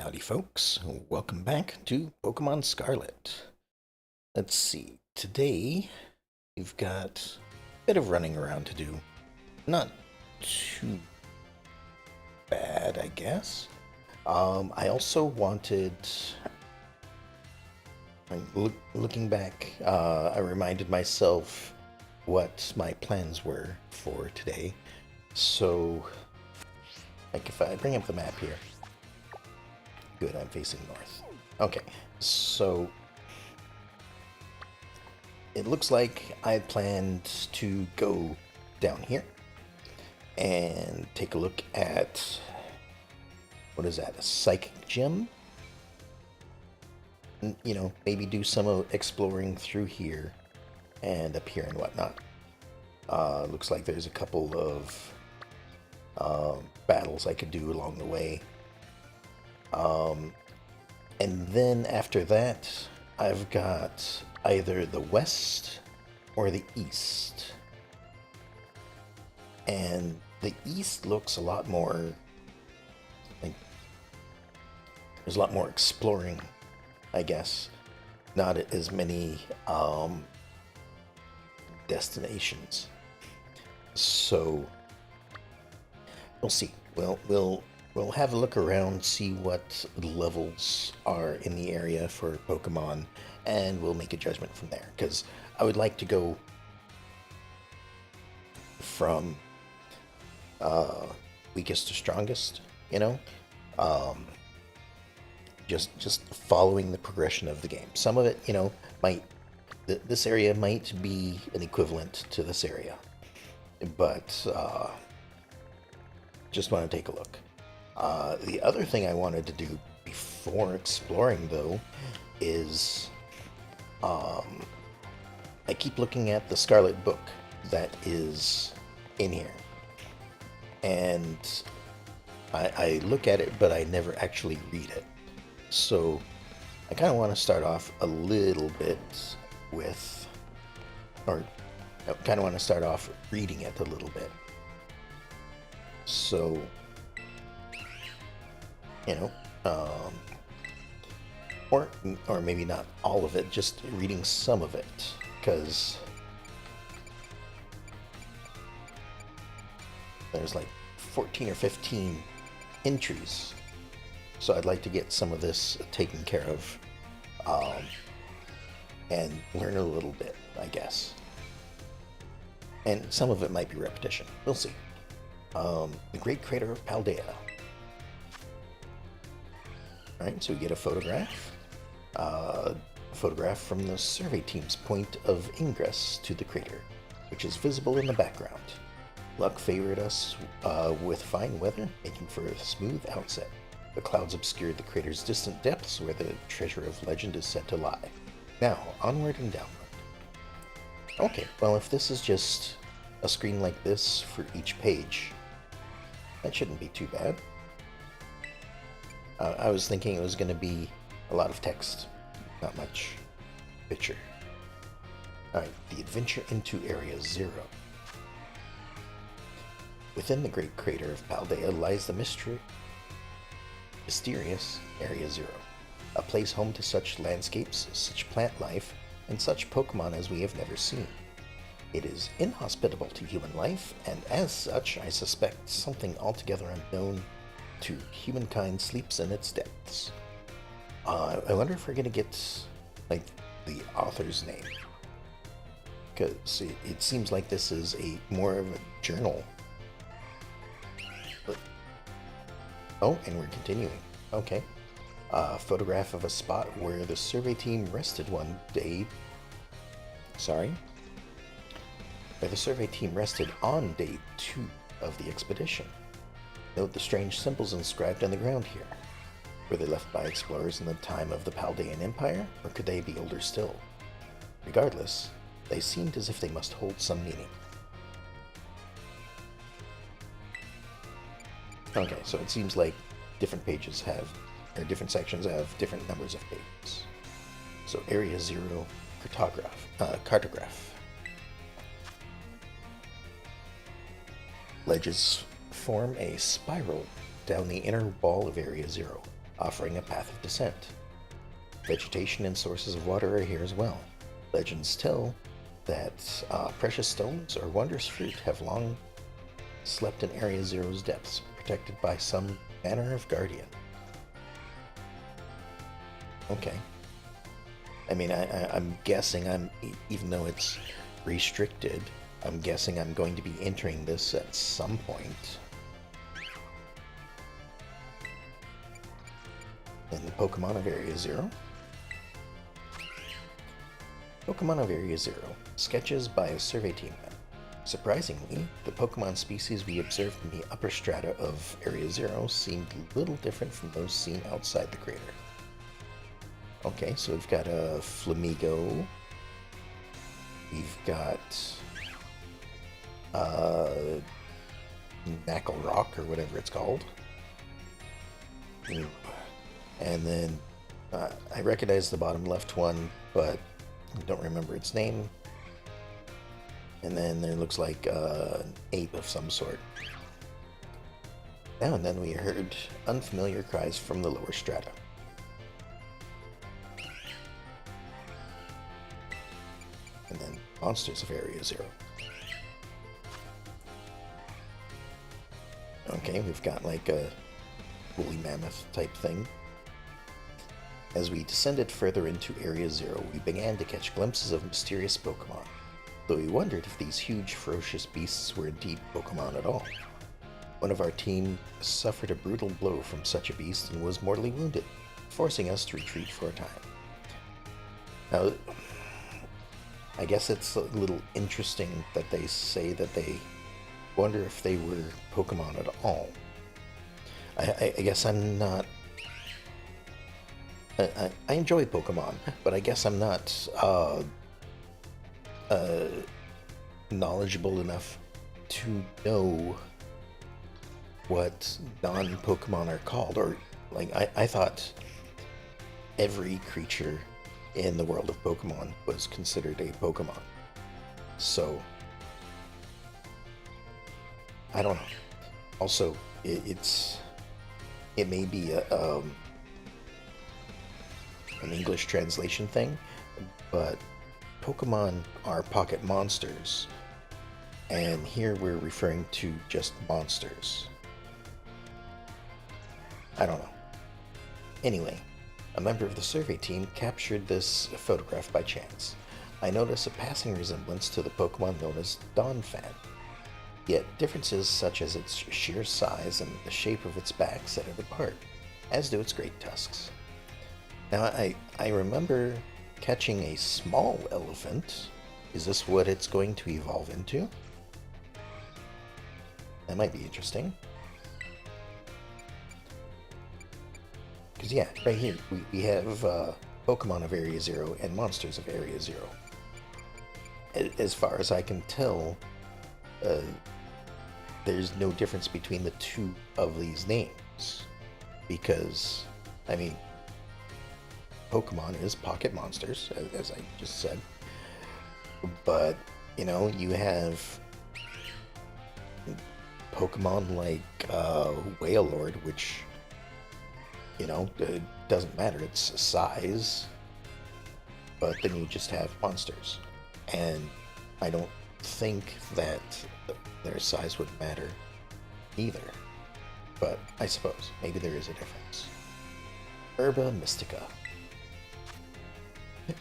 Howdy, folks. Welcome back to Pokemon Scarlet. Let's see. Today, we've got a bit of running around to do. Not too bad, I guess. I also wanted. Looking back, I reminded myself what my plans were for today. So, like, if I bring up the map here. Good, I'm facing north. Okay, so it looks like I planned to go down here and take a look at, what is that, a psychic gym? You know, maybe do some exploring through here and up here and whatnot. Looks like there's a couple of battles I could do along the way. And then after that, I've got either the west or the east. And the east looks a lot more like there's a lot more exploring, I guess. Not as many destinations. So we'll see. We'll have a look around, see what levels are in the area for Pokemon, and we'll make a judgment from there. Because I would like to go from weakest to strongest, you know? Just following the progression of the game. Some of it, you know, this area might be an equivalent to this area. But just want to take a look. The other thing I wanted to do before exploring, though, is I keep looking at the Scarlet book that is in here. And I look at it, but I never actually read it. So I kind of want to start off a little bit with, or I kind of want to start off reading it a little bit. So, you know, or maybe not all of it, just reading some of it, because there's like 14 or 15 entries, so I'd like to get some of this taken care of, and learn a little bit, I guess. And some of it might be repetition. We'll see. The Great Crater of Paldea. Alright, so we get a photograph. Photograph from the survey team's point of ingress to the crater, which is visible in the background. Luck favored us with fine weather, making for a smooth outset. The clouds obscured the crater's distant depths where the treasure of legend is said to lie. Now, onward and downward. Okay, well, if this is just a screen like this for each page, that shouldn't be too bad. I was thinking it was going to be a lot of text, not much picture. Alright, the adventure into Area 0. Within the Great Crater of Paldea lies the mysterious Area 0, a place home to such landscapes, such plant life, and such Pokemon as we have never seen. It is inhospitable to human life, and as such, I suspect something altogether unknown to humankind sleeps in its depths. I wonder if we're gonna get, like, the author's name. Because it seems like this is more of a journal. But, oh, and we're continuing. Okay. Photograph of a spot where the survey team rested one day. Sorry. Where the survey team rested on day 2 of the expedition. Note the strange symbols inscribed on the ground here. Were they left by explorers in the time of the Paldean Empire, or could they be older still? Regardless, they seemed as if they must hold some meaning. Okay, so it seems like different pages have, or different sections have different numbers of pages. So Area 0, cartograph. Ledges form a spiral down the inner wall of Area 0, offering a path of descent. Vegetation and sources of water are here as well. Legends tell that precious stones or wondrous fruit have long slept in Area Zero's depths, protected by some manner of guardian. Okay. I mean, I'm guessing even though it's restricted, I'm guessing I'm going to be entering this at some point. In the Pokemon of Area Zero. Pokemon of Area Zero. Sketches by a survey team. Surprisingly, the Pokemon species we observed in the upper strata of Area Zero seemed little different from those seen outside the crater. Okay, so we've got a Flamigo. We've got Knackle Rock, or whatever it's called. And then I recognize the bottom left one, but I don't remember its name. And then there looks like an ape of some sort. Now and then we heard unfamiliar cries from the lower strata. And then monsters of Area Zero. Okay, we've got like a woolly mammoth type thing. As we descended further into Area Zero, we began to catch glimpses of mysterious Pokemon, though we wondered if these huge, ferocious beasts were indeed Pokemon at all. One of our team suffered a brutal blow from such a beast and was mortally wounded, forcing us to retreat for a time. Now, I guess it's a little interesting that they say that they wonder if they were Pokemon at all. I guess I'm not... I enjoy Pokemon, but I guess I'm not knowledgeable enough to know what non-Pokemon are called. Or, like, I thought every creature in the world of Pokemon was considered a Pokemon. So, I don't know. Also, it may be an English translation thing, but Pokemon are pocket monsters, and here we're referring to just monsters. I don't know. Anyway, a member of the survey team captured this photograph by chance. I noticed a passing resemblance to the Pokemon known as Donphan, yet differences such as its sheer size and the shape of its back set it apart, as do its great tusks. Now, I remember catching a small elephant. Is this what it's going to evolve into? That might be interesting. Because, yeah, right here, we have Pokemon of Area Zero and monsters of Area Zero. As far as I can tell, there's no difference between the two of these names. Because, I mean, Pokemon is pocket monsters, as I just said. But, you know, you have Pokemon like Wailord, which, you know, doesn't matter, it's size. But then you just have monsters. And I don't think that their size would matter either. But I suppose, maybe there is a difference. Herba Mystica.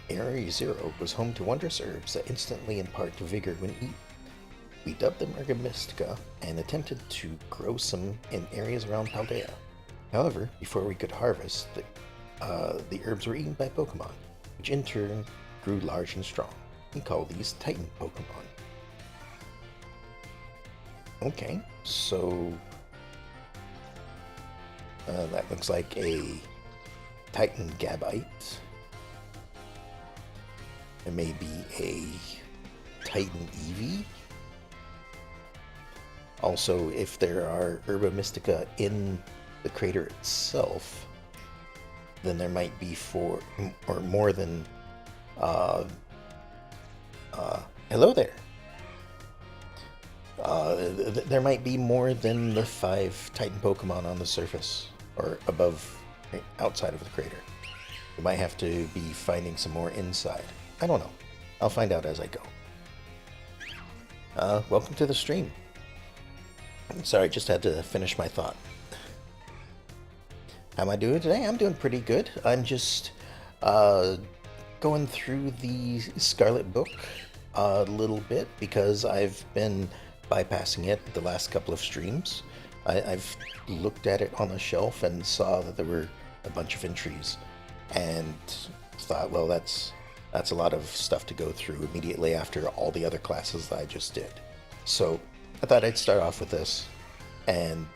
Area Zero was home to wondrous herbs that instantly impart vigor when eaten. We dubbed them Herba Mystica and attempted to grow some in areas around Paldea. However, before we could harvest, the herbs were eaten by Pokemon, which in turn grew large and strong. We call these Titan Pokemon. Okay, so that looks like a Titan Gabite. There may be a Titan Eevee. Also, if there are Herba Mystica in the crater itself, then there might be four or more than hello there. There might be more than the 5 Titan Pokemon on the surface or above right outside of the crater. We might have to be finding some more inside. I don't know. I'll find out as I go. Welcome to the stream. Sorry, just had to finish my thought. How am I doing today? I'm doing pretty good. I'm just going through the Scarlet book a little bit because I've been bypassing it the last couple of streams. I've looked at it on the shelf and saw that there were a bunch of entries and thought, well, that's a lot of stuff to go through immediately after all the other classes that I just did. So I thought I'd start off with this, and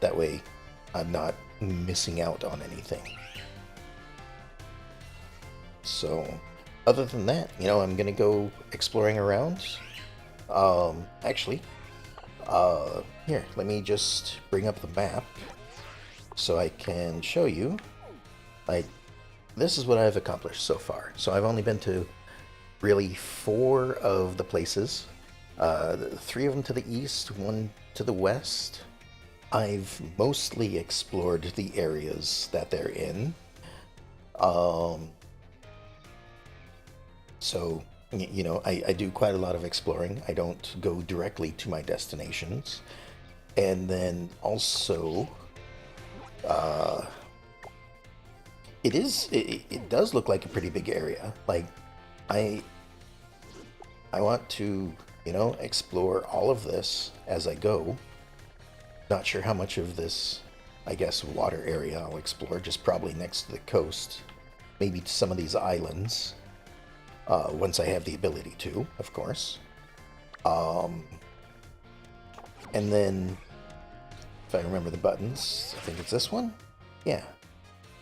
that way I'm not missing out on anything. So other than that, I'm gonna go exploring around. Actually, here, let me just bring up the map so I can show you. This is what I've accomplished so far. So I've only been to really 4 of the places, 3 of them to the east, 1 to the west. I've mostly explored the areas that they're in. So, I do quite a lot of exploring. I don't go directly to my destinations. And then also, it does look like a pretty big area. Like, I want to, explore all of this as I go. Not sure how much of this, I guess, water area I'll explore, just probably next to the coast. Maybe to some of these islands. Once I have the ability to, of course. And then, if I remember the buttons, I think it's this one? Yeah.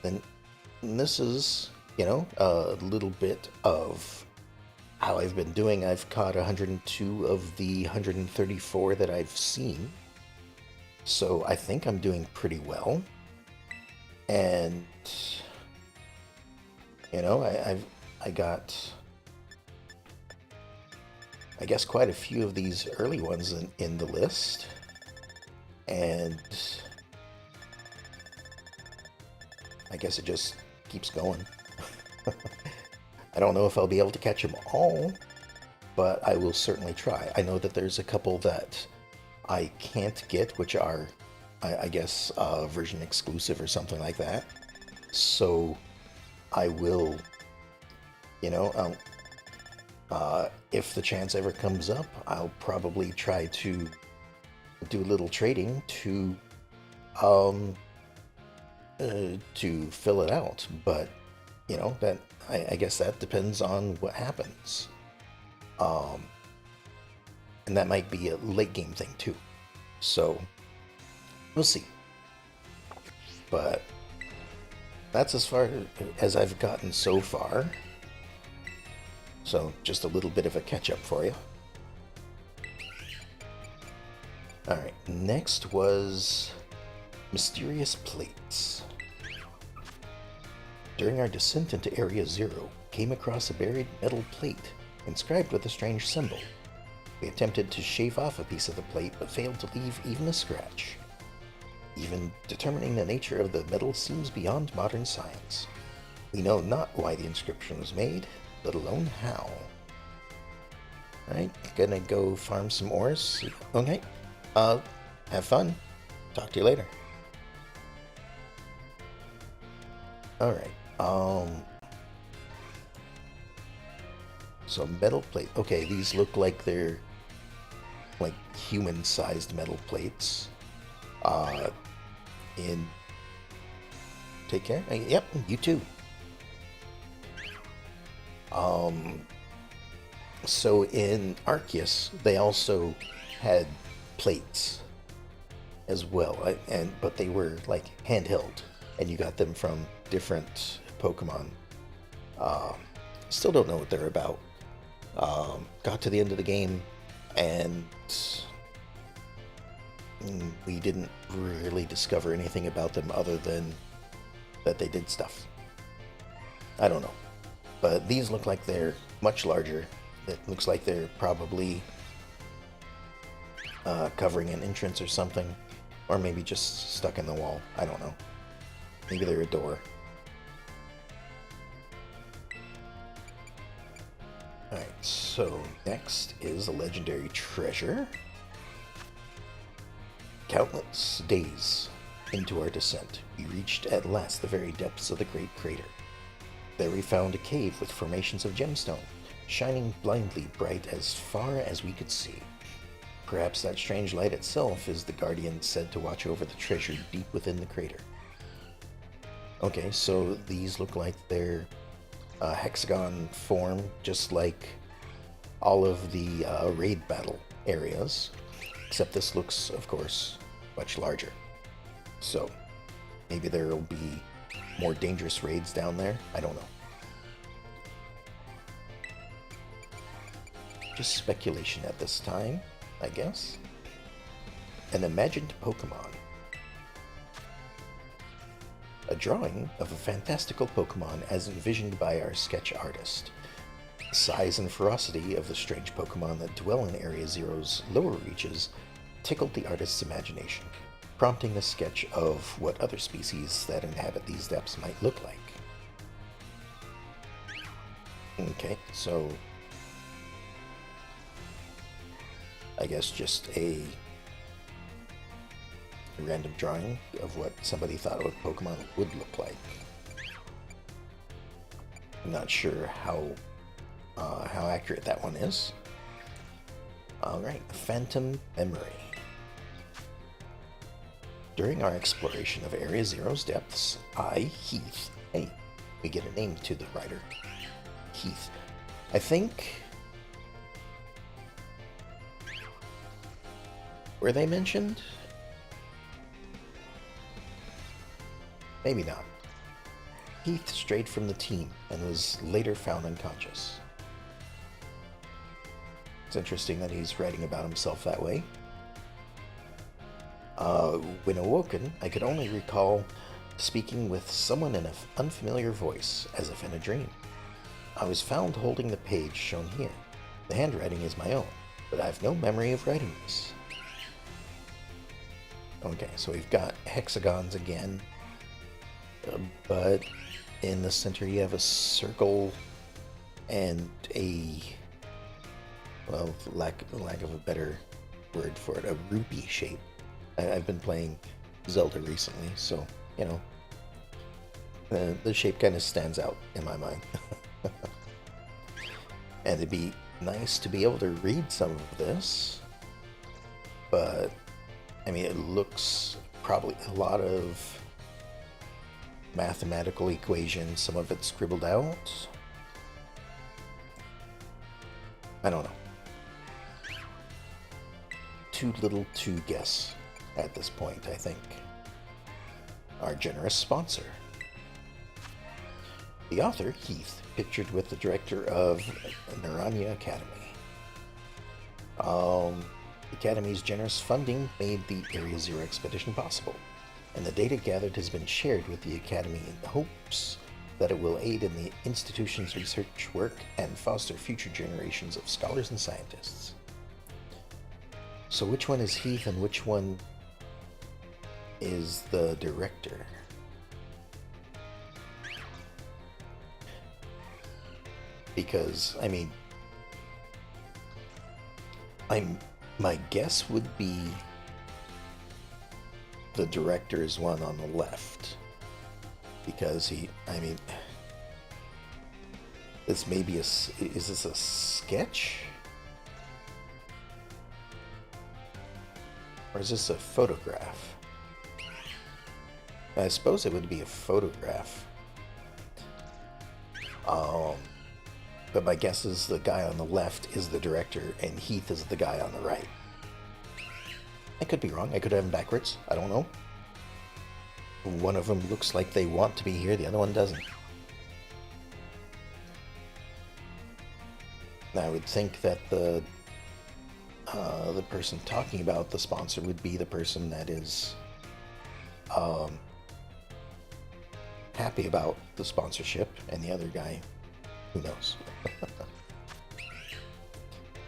Then this is, a little bit of how I've been doing. I've caught 102 of the 134 that I've seen. So I think I'm doing pretty well. And, I got, I guess, quite a few of these early ones in the list. And I guess it just keeps going. I don't know if I'll be able to catch them all, but I will certainly try. I know that there's a couple that I can't get, which are, I guess, version exclusive or something like that. So I will, if the chance ever comes up, I'll probably try to do a little trading to fill it out. But, that I guess that depends on what happens. And that might be a late game thing too. So we'll see. But that's as far as I've gotten so far. So just a little bit of a catch-up for you. Alright, next was Mysterious Plates. During our descent into Area 0, came across a buried metal plate inscribed with a strange symbol. We attempted to shave off a piece of the plate, but failed to leave even a scratch. Even determining the nature of the metal seems beyond modern science. We know not why the inscription was made, let alone how. Alright, gonna go farm some ores. Okay, have fun. Talk to you later. Alright, so metal plate. Okay, these look like they're like human-sized metal plates. Take care. Yep, you too. So in Arceus, they also had plates as well, but they were like handheld, and you got them from different Pokemon. Still don't know what they're about. Got to the end of the game, and we didn't really discover anything about them other than that they did stuff. I don't know. But these look like they're much larger. It looks like they're probably covering an entrance or something. Or maybe just stuck in the wall. I don't know. Maybe they're a door. Alright, so next is a legendary treasure. Countless days into our descent, we reached at last the very depths of the great crater. There we found a cave with formations of gemstone, shining blindly bright as far as we could see. Perhaps that strange light itself is the guardian said to watch over the treasure deep within the crater. Okay, so these look like they're hexagon form, just like all of the raid battle areas, except this looks, of course, much larger. So maybe there will be more dangerous raids down there. I don't know. Just speculation at this time, I guess. An imagined Pokemon. A drawing of a fantastical Pokemon as envisioned by our sketch artist. The size and ferocity of the strange Pokemon that dwell in Area Zero's lower reaches tickled the artist's imagination, prompting a sketch of what other species that inhabit these depths might look like. Okay, so I guess just a random drawing of what somebody thought a Pokemon would look like. I'm not sure how accurate that one is. Alright, Phantom Memory. During our exploration of Area Zero's depths, I, Heath, hey, we get a name to the writer, Heath. I think... were they mentioned? Maybe not. Heath strayed from the team and was later found unconscious. It's interesting that he's writing about himself that way. When awoken, I could only recall speaking with someone in an unfamiliar voice, as if in a dream. I was found holding the page shown here. The handwriting is my own, but I have no memory of writing this. Okay, so we've got hexagons again, but in the center you have a circle and a, well, lack of a better word for it, a rupee shape. I've been playing Zelda recently, so, you know, the shape kind of stands out in my mind. And it'd be nice to be able to read some of this, but, I mean, it looks probably a lot of mathematical equations, some of it scribbled out. I don't know. Too little to guess at this point, I think. Our generous sponsor. The author, Heath, pictured with the director of Narania Academy. The Academy's generous funding made the Area Zero expedition possible, and the data gathered has been shared with the Academy in the hopes that it will aid in the institution's research work and foster future generations of scholars and scientists. So which one is Heath and which one is the director? Because, I mean, my guess would be the director's one on the left. Because this may be is this a sketch? Or is this a photograph? I suppose it would be a photograph. But my guess is the guy on the left is the director and Heath is the guy on the right. I could be wrong. I could have them backwards. I don't know. One of them looks like they want to be here, the other one doesn't. I would think that the person talking about the sponsor would be the person that is happy about the sponsorship, and the other guy, who knows?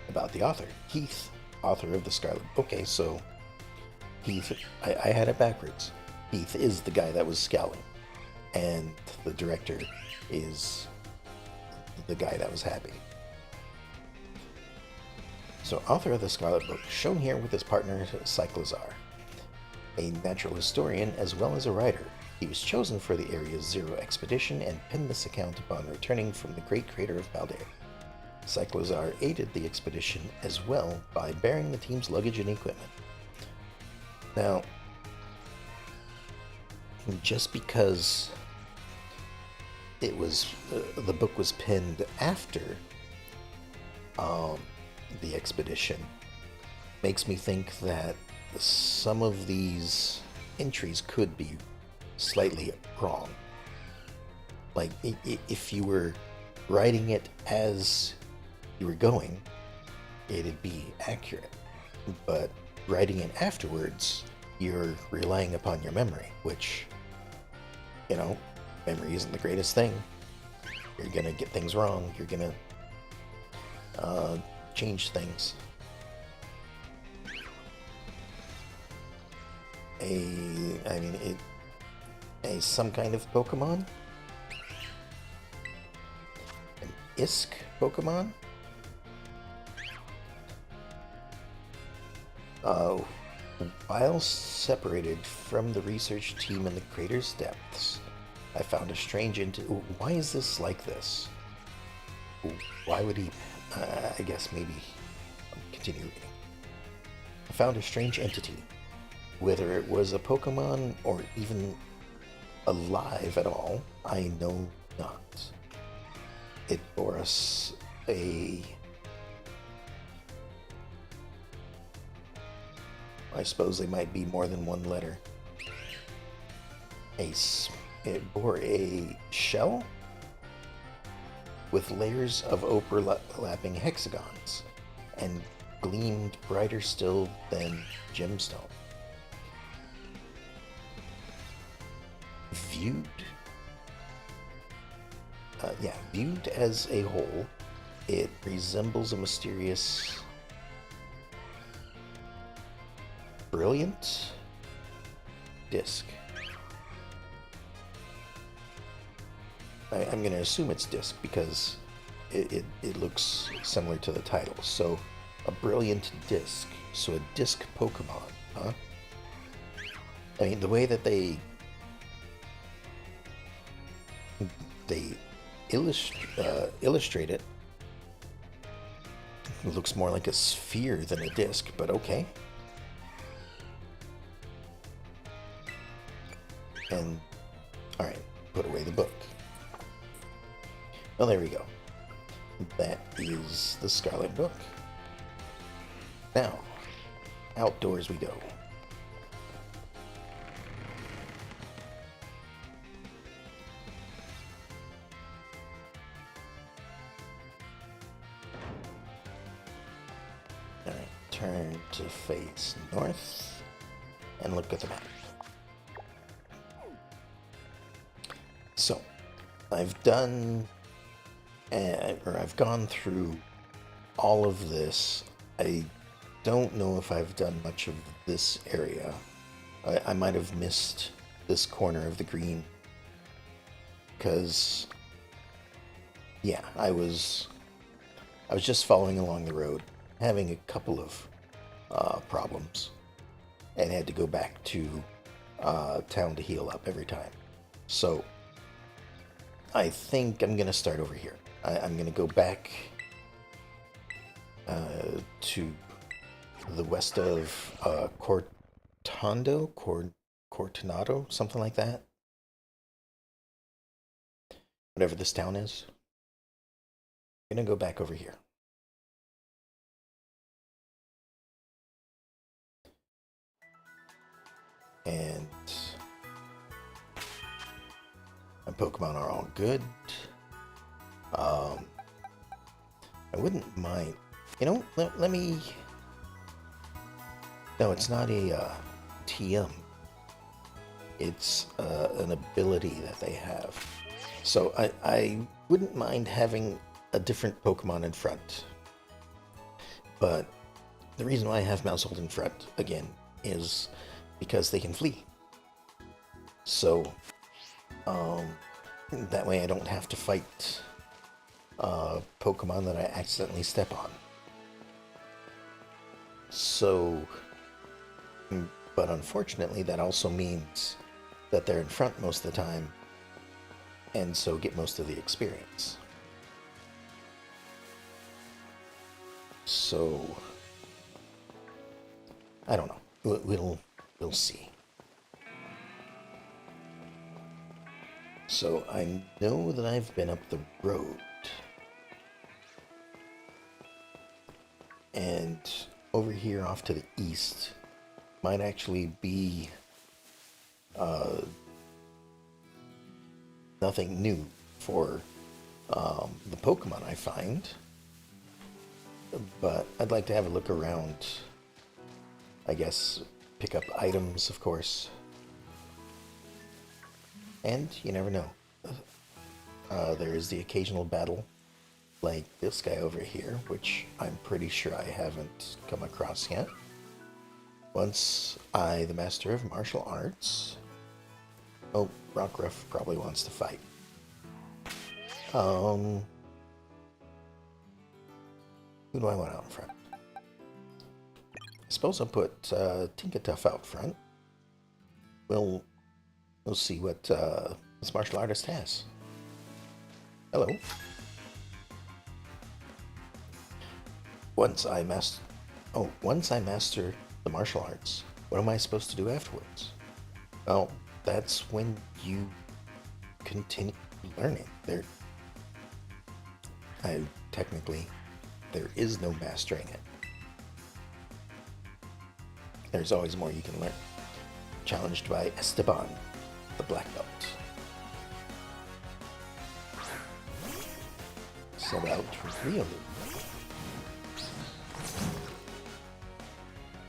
About the author, Heath, author of the Scarlet. Okay, so Heath, I had it backwards. Heath is the guy that was scowling. and the director is the guy that was happy. So, author of the Scarlet Book, shown here with his partner Cyclozar, a natural historian as well as a writer. He was chosen for the Area Zero expedition and penned this account upon returning from the great crater of Paldea. Cyclozar aided the expedition as well by bearing the team's luggage and equipment. Now, just because it was the book was penned after the expedition makes me think that some of these entries could be slightly wrong. Like, if you were writing it as you were going, it'd be accurate. But writing it afterwards, you're relying upon your memory, which, you know, memory isn't the greatest thing. You're gonna get things wrong. You're gonna change things. Some kind of Pokemon? An Isk Pokemon? While separated from the research team in the crater's depths, I found a strange why is this like this? Why would he... I guess maybe... continue reading. I found a strange entity. Whether it was a Pokemon or even alive at all, I know not. It bore us I suppose they might be more than one letter. It bore a shell with layers of overlapping hexagons and gleamed brighter still than gemstone. Viewed as a whole, it resembles a mysterious, brilliant disc. I'm going to assume it's disc because it looks similar to the title. So, a brilliant disc. So, a disc Pokemon, huh? I mean, the way that they illustrate it looks more like a sphere than a disc, but okay. And, alright, put away the book. Well, there we go. That is the Scarlet Book. Now, outdoors we go. Alright, turn to face north and look at the map. So, I've gone through all of this. I don't know if I've done much of this area. I might have missed this corner of the green. Because, yeah, I was just following along the road, having a couple of problems, and had to go back to town to heal up every time. So, I think I'm going to start over here. I'm going to go back to the west of Cortonado, something like that. Whatever this town is. I'm going to go back over here. And my Pokemon are all good. I wouldn't mind. You know, let me... No, it's not a TM. It's an ability that they have. So I wouldn't mind having a different Pokemon in front. But the reason why I have Mousehold in front, again, is because they can flee. So That way I don't have to fight Pokemon that I accidentally step on. So, but unfortunately, that also means that they're in front most of the time, and so get most of the experience. So, I don't know. We'll see. So I know that I've been up the road, and over here off to the east might actually be nothing new for the Pokemon I find, but I'd like to have a look around. I guess pick up items, of course, and you never know. There is the occasional battle, like this guy over here, which I'm pretty sure I haven't come across yet. Once I, the master of martial arts... Oh, Rockruff probably wants to fight. Who do I want out in front? I suppose I'll put Tinkatuff out front. We'll see what this martial artist has. Hello. Once I master the martial arts, what am I supposed to do afterwards? Well, that's when you continue learning. Technically, there is no mastering it. There's always more you can learn. Challenged by Esteban, the black belt. Set out Riolu.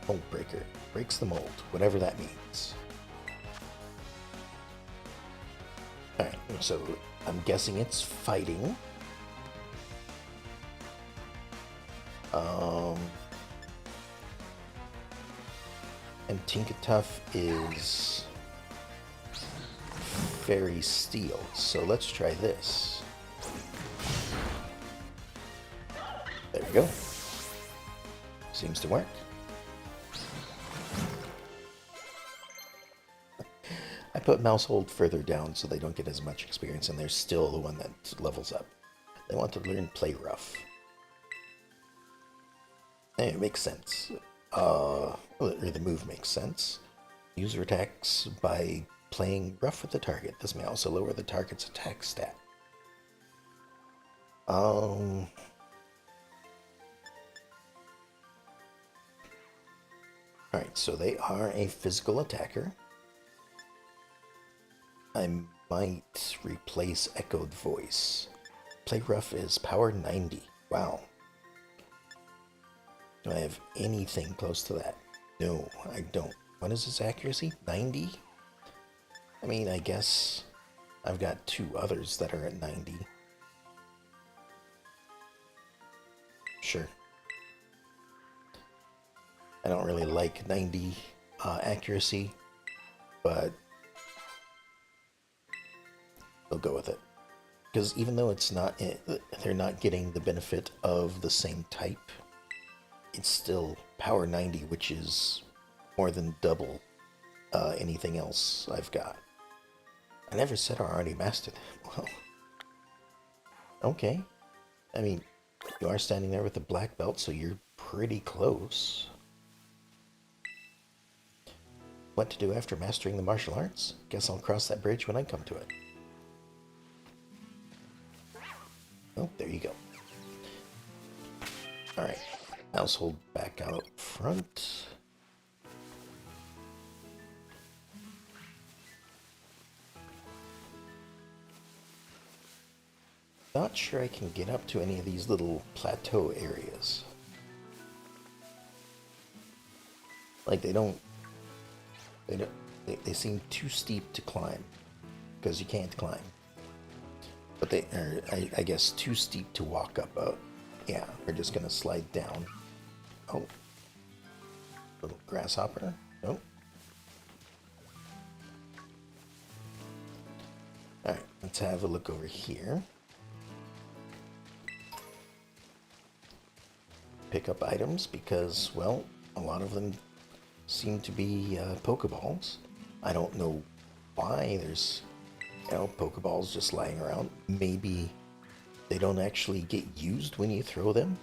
Mold breaker. Breaks the mold, whatever that means. Alright, so I'm guessing it's fighting. And Tinkatuff is Fairy Steel, so let's try this. There we go. Seems to work. I put mouse hold further down so they don't get as much experience, and they're still the one that levels up. They want to learn Play Rough. It makes sense. Or the move makes sense. User attacks by playing rough with the target. This may also lower the target's attack stat. Alright, so they are a physical attacker. I might replace Echoed Voice. Play Rough is power 90. Wow. Do I have anything close to that? No, I don't. What is his accuracy? 90? I mean, I guess I've got two others that are at 90. Sure. I don't really like 90 accuracy, but we'll go with it. Because even though it's not, they're not getting the benefit of the same type, it's still power 90, which is more than double anything else I've got. I never said I already mastered them. Well, okay. I mean, you are standing there with a black belt, so you're pretty close. What to do after mastering the martial arts? Guess I'll cross that bridge when I come to it. Oh, there you go. Alright. Household back out front. Not sure I can get up to any of these little plateau areas. Like they seem too steep to climb, because you can't climb. But they are, I guess, too steep to walk up. Yeah, we're just gonna slide down. Oh, little grasshopper. Nope. Alright, let's have a look over here. Pick up items because, well, a lot of them seem to be Pokeballs. I don't know why there's, Pokeballs just lying around. Maybe they don't actually get used when you throw them.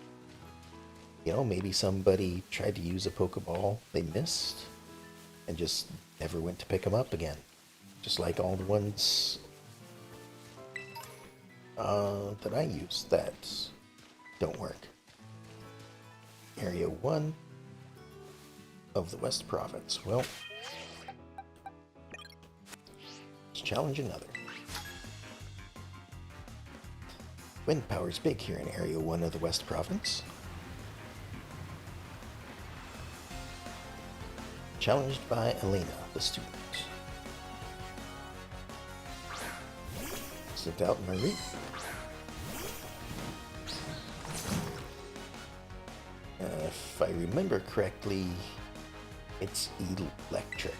Maybe somebody tried to use a Pokeball, they missed, and just never went to pick them up again. Just like all the ones that I use that don't work. Area 1 of the West Province. Well, let's challenge another. Wind power's big here in Area 1 of the West Province. Challenged by Elena, the student. Slipped out Marie. If I remember correctly, it's electric.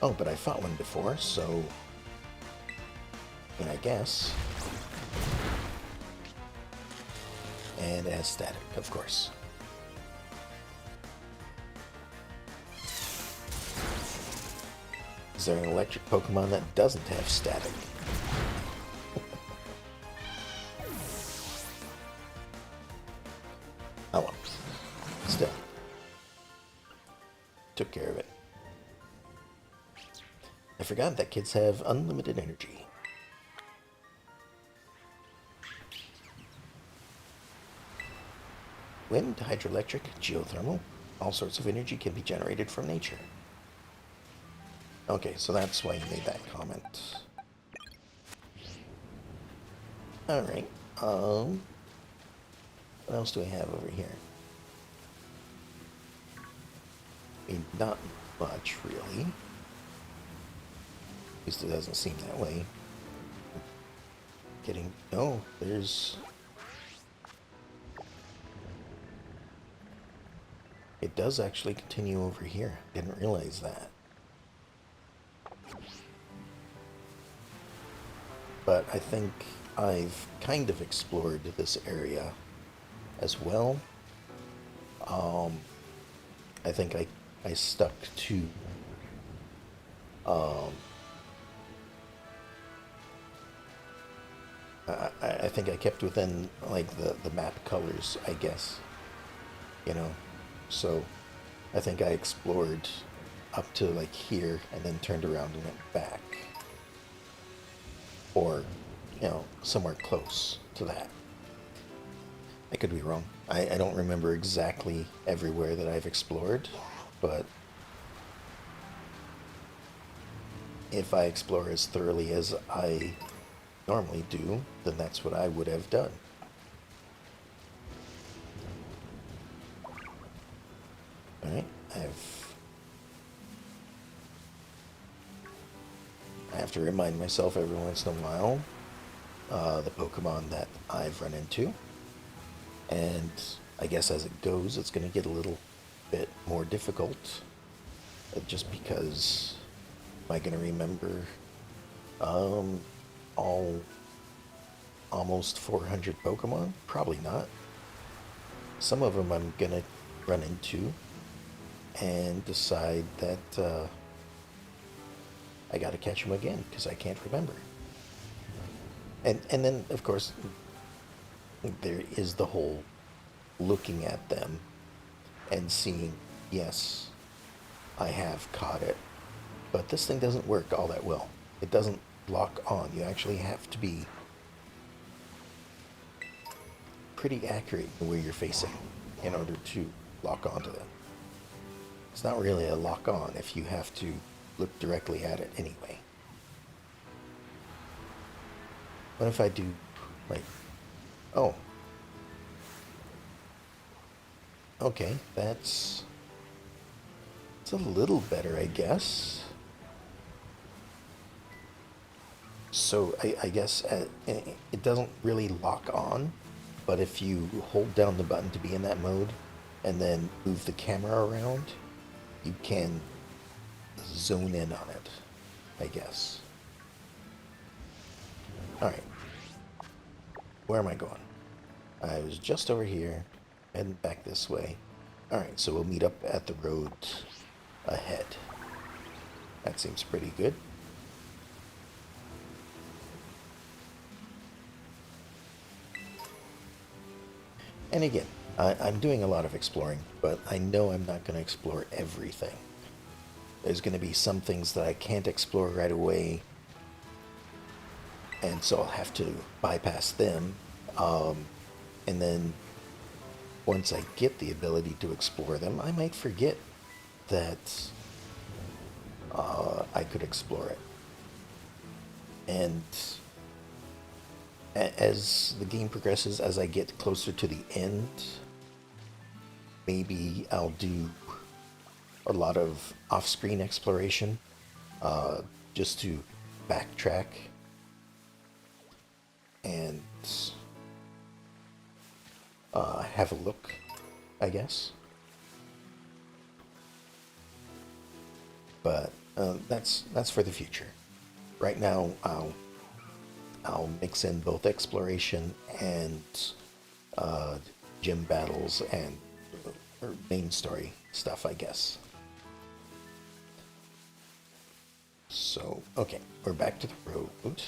Oh, but I fought one before, so I guess. And as static, of course. Is there an electric Pokemon that doesn't have static? Oh well. Still. Took care of it. I forgot that kids have unlimited energy. Wind, hydroelectric, geothermal, all sorts of energy can be generated from nature. Okay, so that's why you made that comment. Alright, what else do I have over here? I mean, not much, really. At least it doesn't seem that way. No, there's... It does actually continue over here. Didn't realize that. But I think I've kind of explored this area as well. I think I stuck to I think I kept within like the map colors, I guess. So I think I explored up to like here and then turned around and went back. Or, somewhere close to that. I could be wrong. I don't remember exactly everywhere that I've explored, but if I explore as thoroughly as I normally do, then that's what I would have done. Alright, I have to remind myself every once in a while the Pokemon that I've run into. And I guess as it goes, it's going to get a little bit more difficult. Just because, am I going to remember all almost 400 Pokemon? Probably not. Some of them I'm going to run into and decide that I got to catch them again because I can't remember. And then, of course, there is the whole looking at them and seeing, yes, I have caught it, but this thing doesn't work all that well. It doesn't lock on. You actually have to be pretty accurate in where you're facing in order to lock onto them. It's not really a lock on if you have to look directly at it anyway. What if I do, like, oh, okay, it's a little better, I guess. So I guess it doesn't really lock on, but if you hold down the button to be in that mode and then move the camera around, you can zone in on it, I guess. Alright. Where am I going? I was just over here, heading back this way. Alright, so we'll meet up at the road ahead. That seems pretty good. And again, I'm doing a lot of exploring, but I know I'm not going to explore everything. There's going to be some things that I can't explore right away, and so I'll have to bypass them. And then once I get the ability to explore them, I might forget that I could explore it. And as the game progresses, as I get closer to the end, maybe I'll do a lot of off-screen exploration, just to backtrack and have a look, I guess. But that's for the future. Right now, I'll mix in both exploration and gym battles and main story stuff, I guess. So, okay, we're back to the road.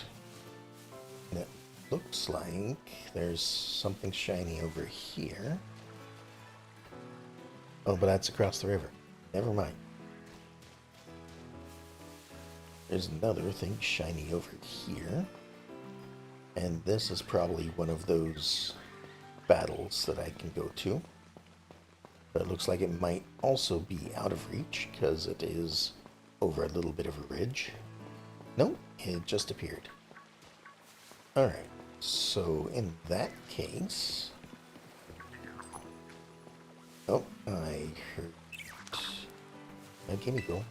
And it looks like there's something shiny over here. Oh, but that's across the river. Never mind. There's another thing shiny over here. And this is probably one of those battles that I can go to. But it looks like it might also be out of reach because it is over a little bit of a ridge. Nope, it just appeared. Alright, so in that case... Oh, I heard a guinea girl.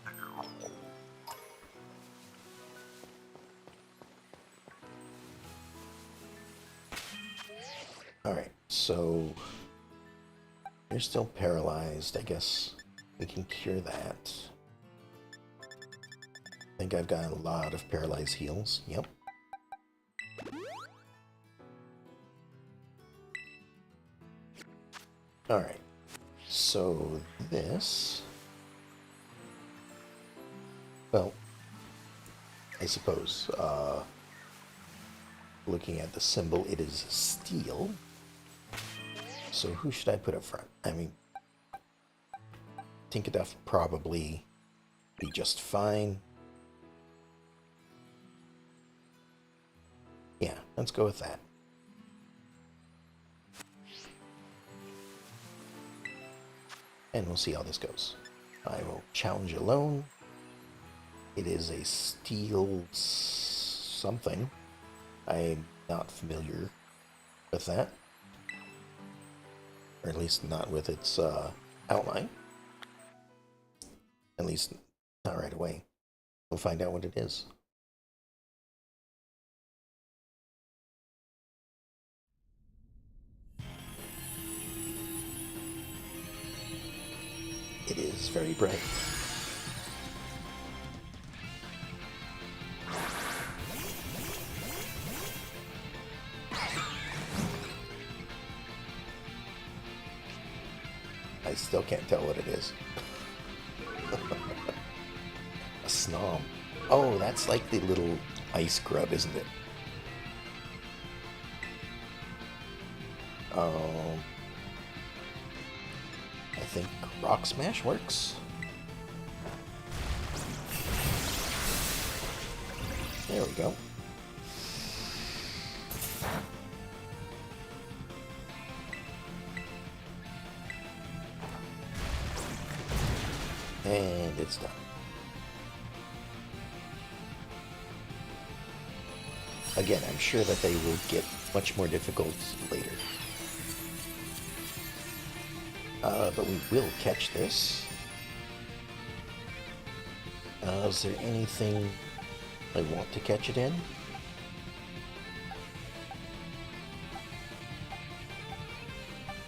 Alright, so you're still paralyzed. I guess we can cure that. I think I've got a lot of paralyzed heals. Yep. Alright, so this... Well, I suppose, looking at the symbol, it is steel. So who should I put up front? I mean, Tinkaduff probably be just fine. Yeah, let's go with that. And we'll see how this goes. I will challenge alone. It is a steel something. I'm not familiar with that. Or at least not with its outline. At least not right away. We'll find out what it is. It is very bright. I still can't tell what it is. A snom. Oh, that's like the little ice grub, isn't it? I think Rock Smash works. There we go. And it's done. Again, I'm sure that they will get much more difficult later. But we will catch this. Is there anything I want to catch it in?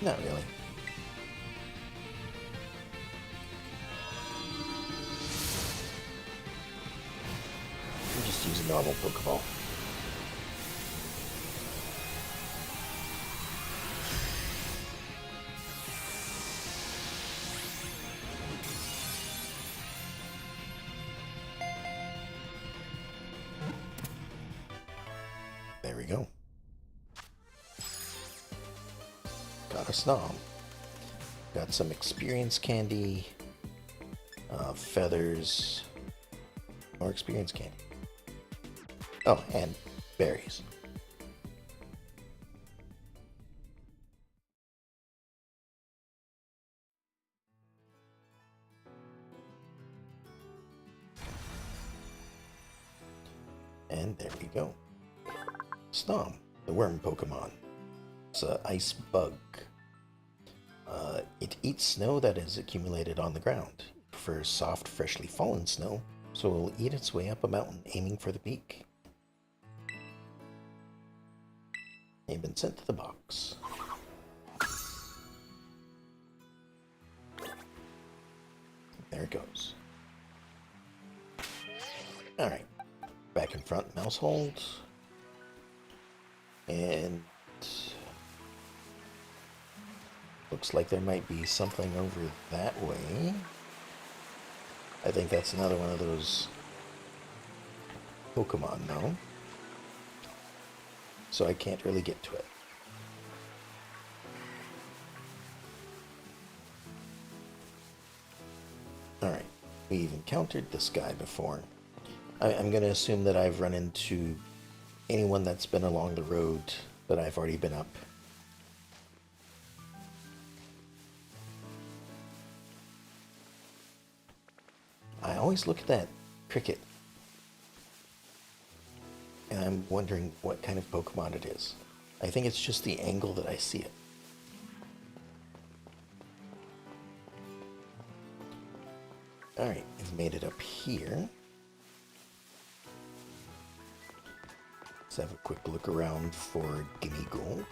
Not really. use a normal Pokeball. There we go. Got a Snom. Got some experience candy, feathers, more experience candy. Oh, and berries. And there we go. Snom, the worm Pokemon. It's an ice bug. It eats snow that is accumulated on the ground. It prefers soft, freshly fallen snow, so it will eat its way up a mountain, aiming for the peak. They've been sent to the box. There it goes. Alright. Back in front, mouse hold. And looks like there might be something over that way. I think that's another one of those Pokemon, no? So I can't really get to it. Alright, we've encountered this guy before. I'm going to assume that I've run into anyone that's been along the road that I've already been up. I always look at that cricket and I'm wondering what kind of Pokemon it is. I think it's just the angle that I see it. Alright, we've made it up here. Let's have a quick look around for Gimmighoul.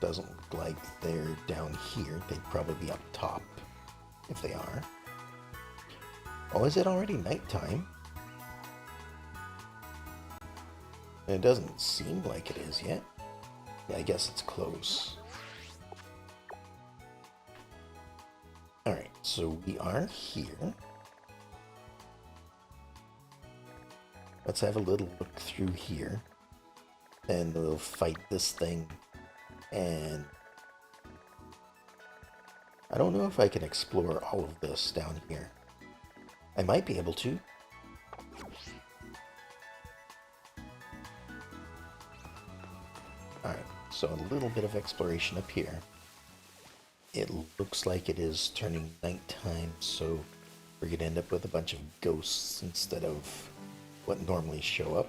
Doesn't look like they're down here. They'd probably be up top, if they are. Oh, is it already nighttime? It doesn't seem like it is yet. Yeah, I guess it's close. Alright, so we are here. Let's have a little look through here. And we'll fight this thing. And I don't know if I can explore all of this down here. I might be able to. Alright, so a little bit of exploration up here. It looks like it is turning nighttime, so we're going to end up with a bunch of ghosts instead of what normally show up.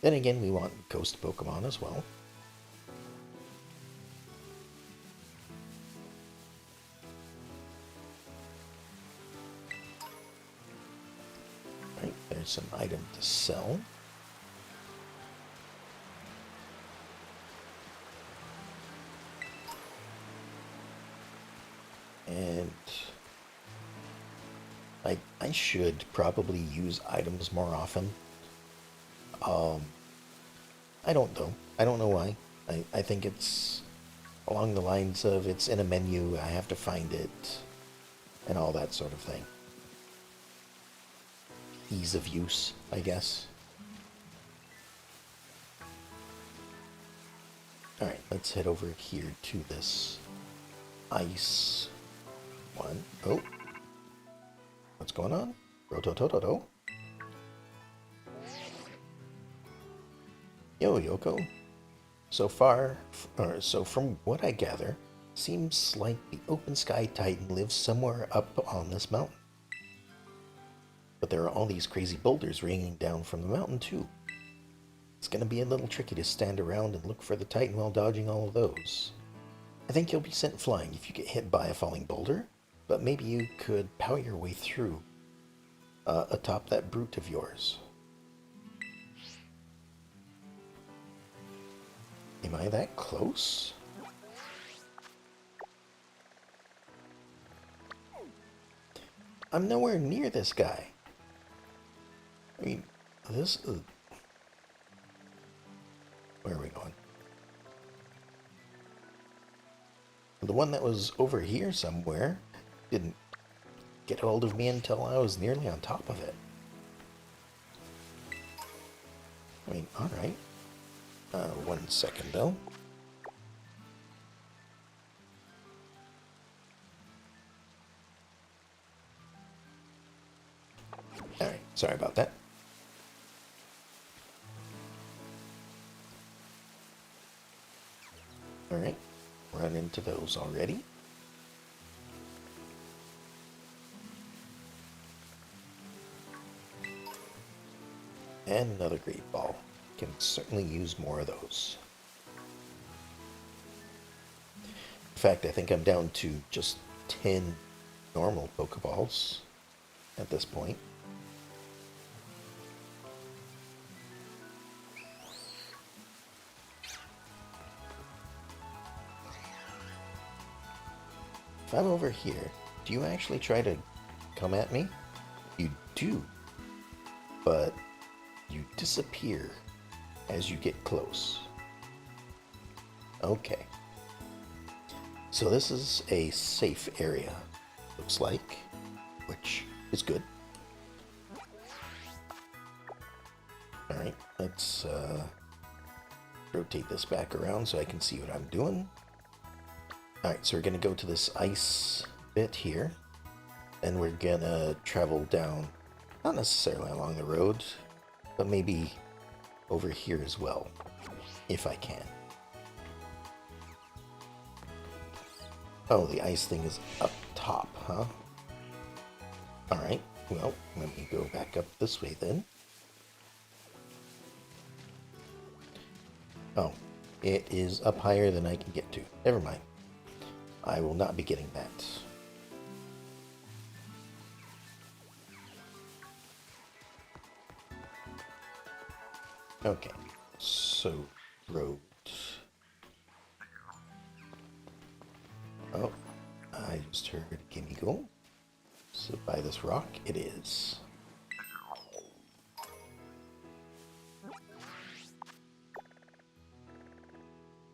Then again, we want ghost Pokemon as well. Right, there's some item to sell. And I should probably use items more often. I don't know. I don't know why. I think it's along the lines of it's in a menu, I have to find it, and all that sort of thing. Ease of use, I guess. Alright, let's head over here to this ice one. Oh. What's going on? Rototototo. Yo, Yoko. So from what I gather, seems like the Open Sky Titan lives somewhere up on this mountain. But there are all these crazy boulders raining down from the mountain too. It's gonna be a little tricky to stand around and look for the Titan while dodging all of those. I think you'll be sent flying if you get hit by a falling boulder, but maybe you could power your way through atop that brute of yours. Am I that close? I'm nowhere near this guy. I mean, this is... Where are we going? The one that was over here somewhere didn't get hold of me until I was nearly on top of it. I mean, alright. 1 second though. Alright, sorry about that. Alright, run into those already. And another great ball. Can certainly use more of those. In fact, I think I'm down to just 10 normal Pokeballs at this point. If I'm over here, do you actually try to come at me? You do, but you disappear as you get close. Okay. So this is a safe area, looks like, which is good. Alright, let's rotate this back around so I can see what I'm doing. Alright, so we're going to go to this ice bit here, and we're going to travel down, not necessarily along the road, but maybe over here as well, if I can. Oh, the ice thing is up top, huh? Alright, well, let me go back up this way then. Oh, it is up higher than I can get to. Never mind. I will not be getting that. Okay, so road. Oh, I just heard a gimme go. So by this rock, it is.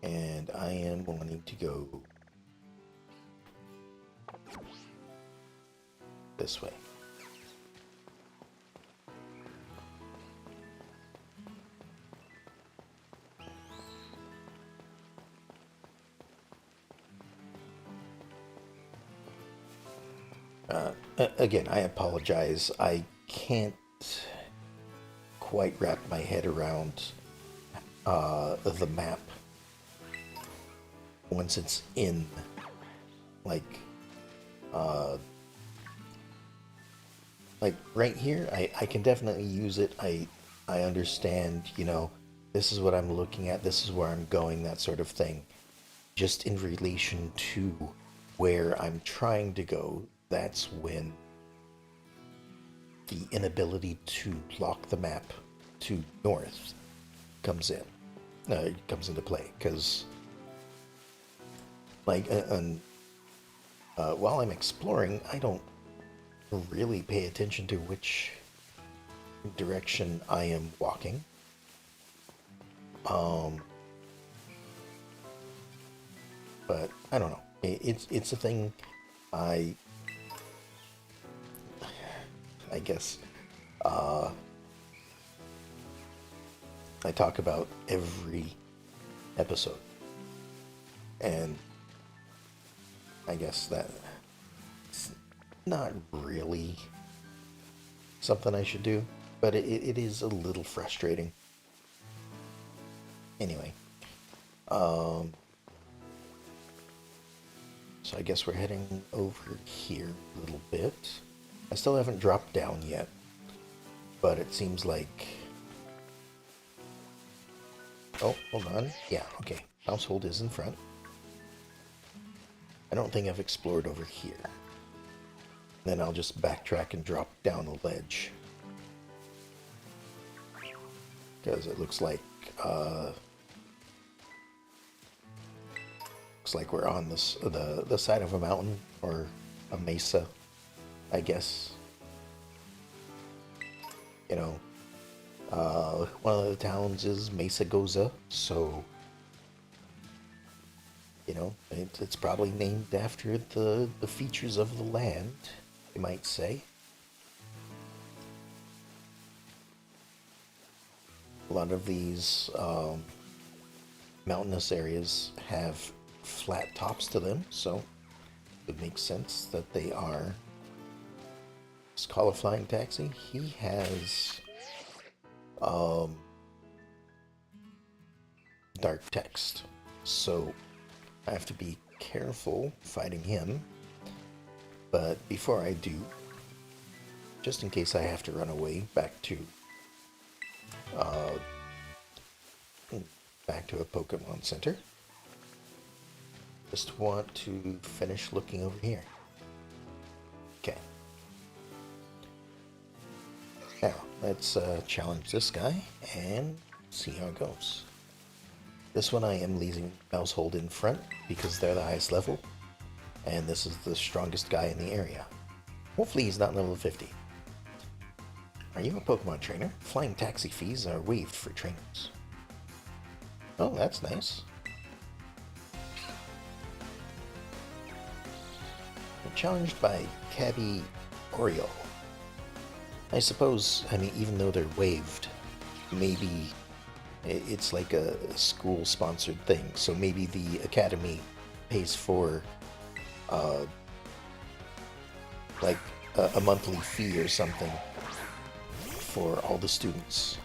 And I am wanting to go this way. Again, I apologize. I can't quite wrap my head around the map once it's in, like right here. I can definitely use it. I understand, you know, this is what I'm looking at, this is where I'm going, that sort of thing. Just in relation to where I'm trying to go, that's when the inability to lock the map to north comes into play. Because, like, while I'm exploring, I don't really pay attention to which direction I am walking. But I don't know. It's a thing I guess I talk about every episode, and I guess that's not really something I should do, but it is a little frustrating. Anyway, so I guess we're heading over here a little bit. I still haven't dropped down yet, but it seems like... Oh, hold on. Yeah, okay. Household is in front. I don't think I've explored over here. Then I'll just backtrack and drop down a ledge. Because it looks like we're on this the side of a mountain or a mesa I guess. You know, one of the towns is Mesa Goza, so you know, it's probably named after the features of the land, you might say. A lot of these mountainous areas have flat tops to them, so it makes sense that they are. Let's call a flying taxi. He has um, dark text, so I have to be careful fighting him. But before I do, just in case I have to run away uh, back to a Pokemon Center, just want to finish looking over here. Okay. Now, let's challenge this guy and see how it goes. This one I am leaving Mousehold in front because they're the highest level, and this is the strongest guy in the area. Hopefully he's not level 50. Are you a Pokemon trainer? Flying taxi fees are waived for trainers. Oh, that's nice. I'm challenged by Cabby Oriole. I suppose, I mean, even though they're waived, maybe it's like a school-sponsored thing, so maybe the academy pays for, like, a monthly fee or something for all the students.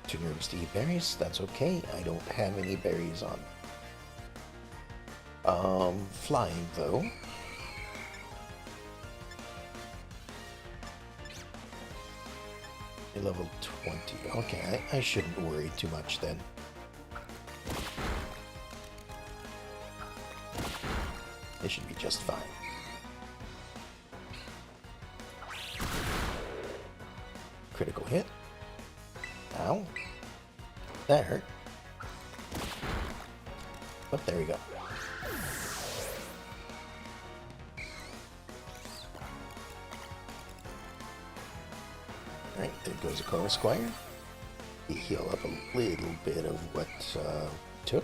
Too nervous to eat berries? That's okay, I don't have any berries on. Flying, though. Level 20. Okay, I shouldn't worry too much then. They should be just fine. Critical hit. Ow. That hurt. But there we go. Alright, there goes a Core Squire. We heal up a little bit of what took.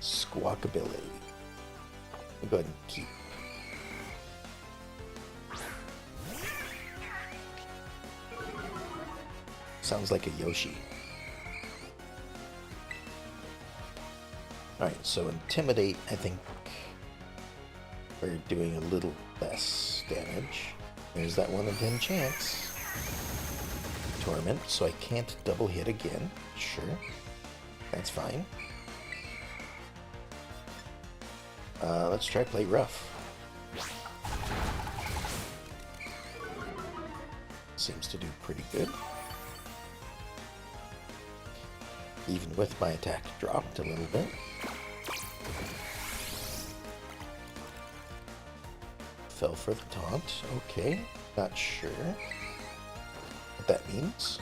Squawkability. We'll go ahead and keep. Sounds like a Yoshi. Alright, so Intimidate, I think we're doing a little less damage. There's that 1 in 10 chance. Torment, so I can't double hit again. Sure. That's fine. Let's try play rough. Seems to do pretty good. Even with my attack dropped a little bit. Fell for the taunt. Okay, not sure what that means.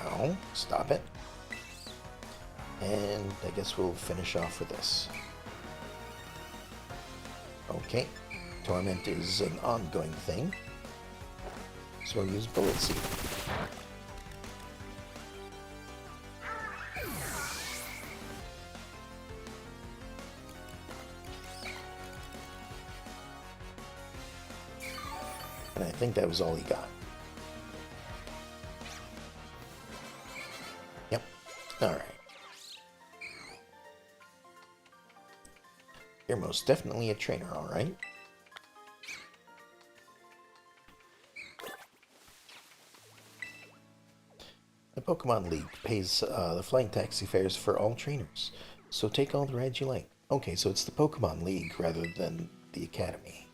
Ow, stop it. And I guess we'll finish off with this. Okay. Torment is an ongoing thing, so we'll use Bullet Seed. And I think that was all he got. Yep. Alright. You're most definitely a trainer, alright? The Pokemon League pays the flying taxi fares for all trainers, so take all the rides you like. Okay, so it's the Pokemon League rather than the Academy.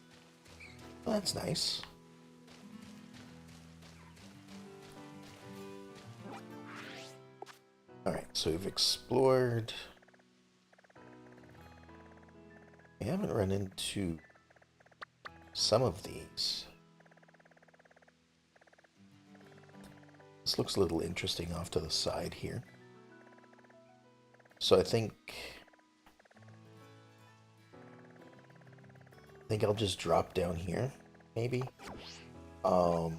Well, that's nice. Alright, so we've explored I haven't run into some of these. This looks a little interesting off to the side here. So I think I'll just drop down here, maybe. But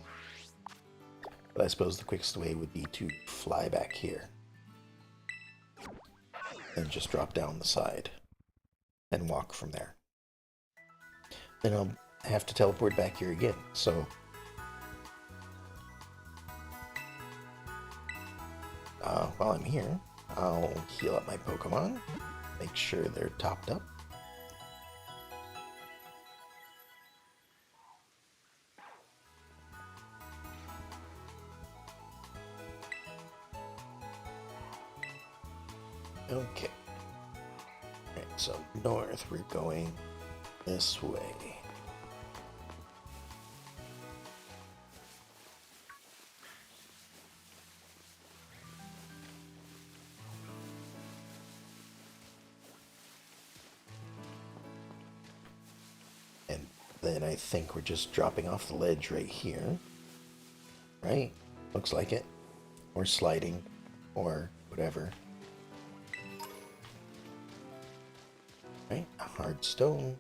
I suppose the quickest way would be to fly back here. And just drop down the side. And walk from there. Then I'll have to teleport back here again, so... while I'm here, I'll heal up my Pokemon. Make sure they're topped up. Okay. Alright, so north, we're going this way. And then I think we're just dropping off the ledge right here. Right? Looks like it. Or sliding. Or whatever. Right? A hard stone.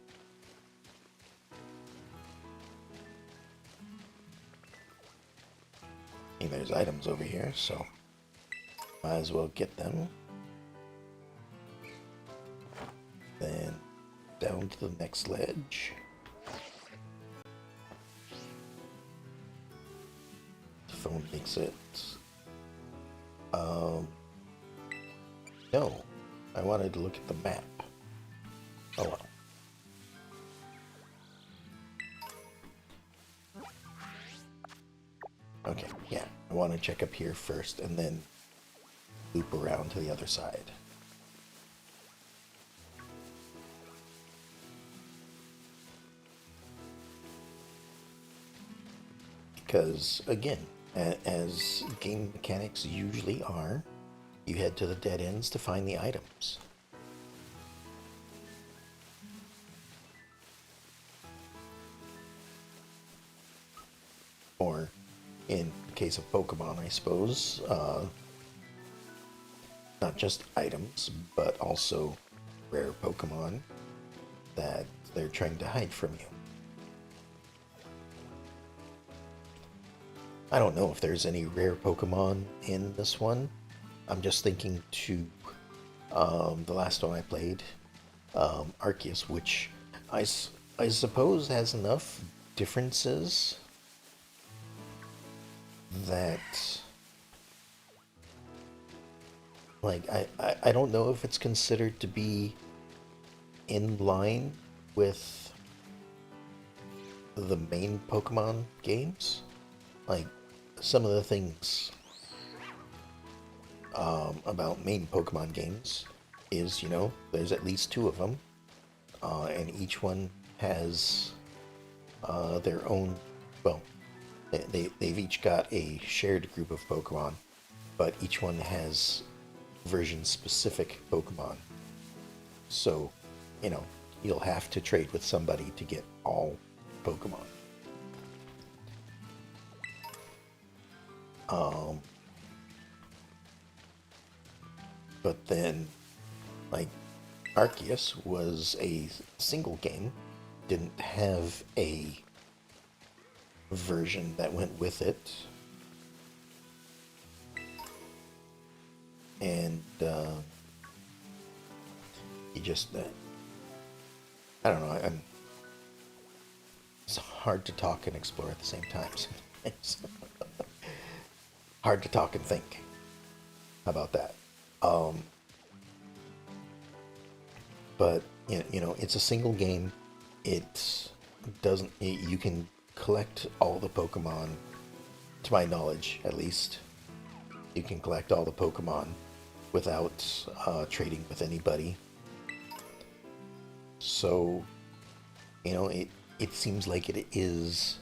And there's items over here, so might as well get them. Then down to the next ledge. The phone makes it. No, I wanted to look at the map. Oh well. Okay, yeah, I want to check up here first and then loop around to the other side. Because, again, as game mechanics usually are, you head to the dead ends to find the items. Or, in the case of Pokemon, I suppose, not just items, but also rare Pokemon that they're trying to hide from you. I don't know if there's any rare Pokemon in this one. I'm just thinking to the last one I played, Arceus, which I suppose has enough differences that, like, I don't know if it's considered to be in line with the main Pokemon games. Like, some of the things about main Pokemon games is, you know, there's at least 2 of them, and each one has their own, well, they've each got a shared group of Pokemon, but each one has version-specific Pokemon. So, you know, you'll have to trade with somebody to get all Pokemon. But then, like, Arceus was a single game, didn't have a version that went with it. And, you just, I don't know, it's hard to talk and explore at the same time sometimes. Hard to talk and think. How about that? But you know, it's a single game. It doesn't. You can collect all the Pokemon, to my knowledge, at least. You can collect all the Pokemon without trading with anybody. So, you know, it seems like it is.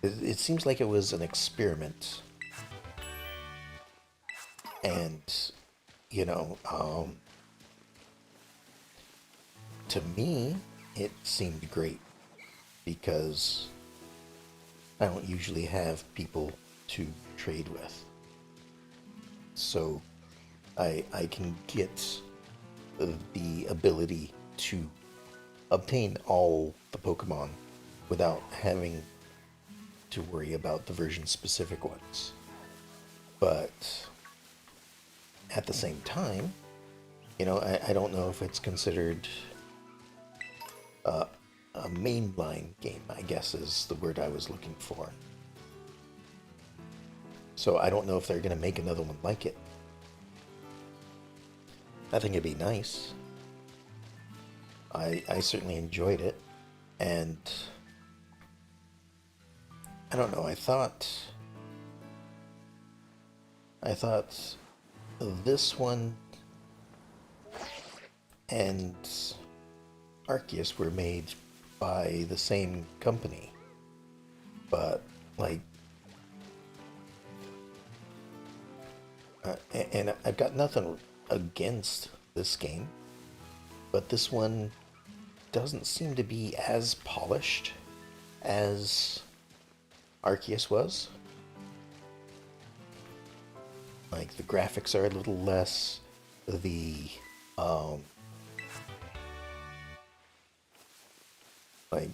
It seems like it was an experiment. And, you know, to me, it seemed great because I don't usually have people to trade with. So I can get the ability to obtain all the Pokemon without having to worry about the version specific ones. But at the same time, I don't know if it's considered a mainline game, I guess is the word I was looking for. So I don't know if they're going to make another one like it. I think it'd be nice. I certainly enjoyed it, and I don't know, I thought this one and Arceus were made by the same company, but like, and I've got nothing against this game, but this one doesn't seem to be as polished as Arceus was. Like, the graphics are a little less, the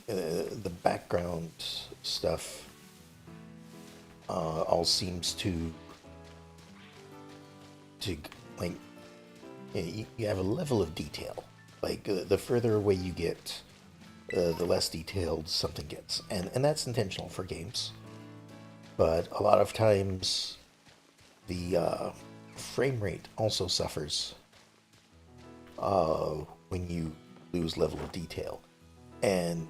the background stuff all seems to like, you have a level of detail. Like, the further away you get, the less detailed something gets, and that's intentional for games. But a lot of times, the frame rate also suffers when you lose level of detail. And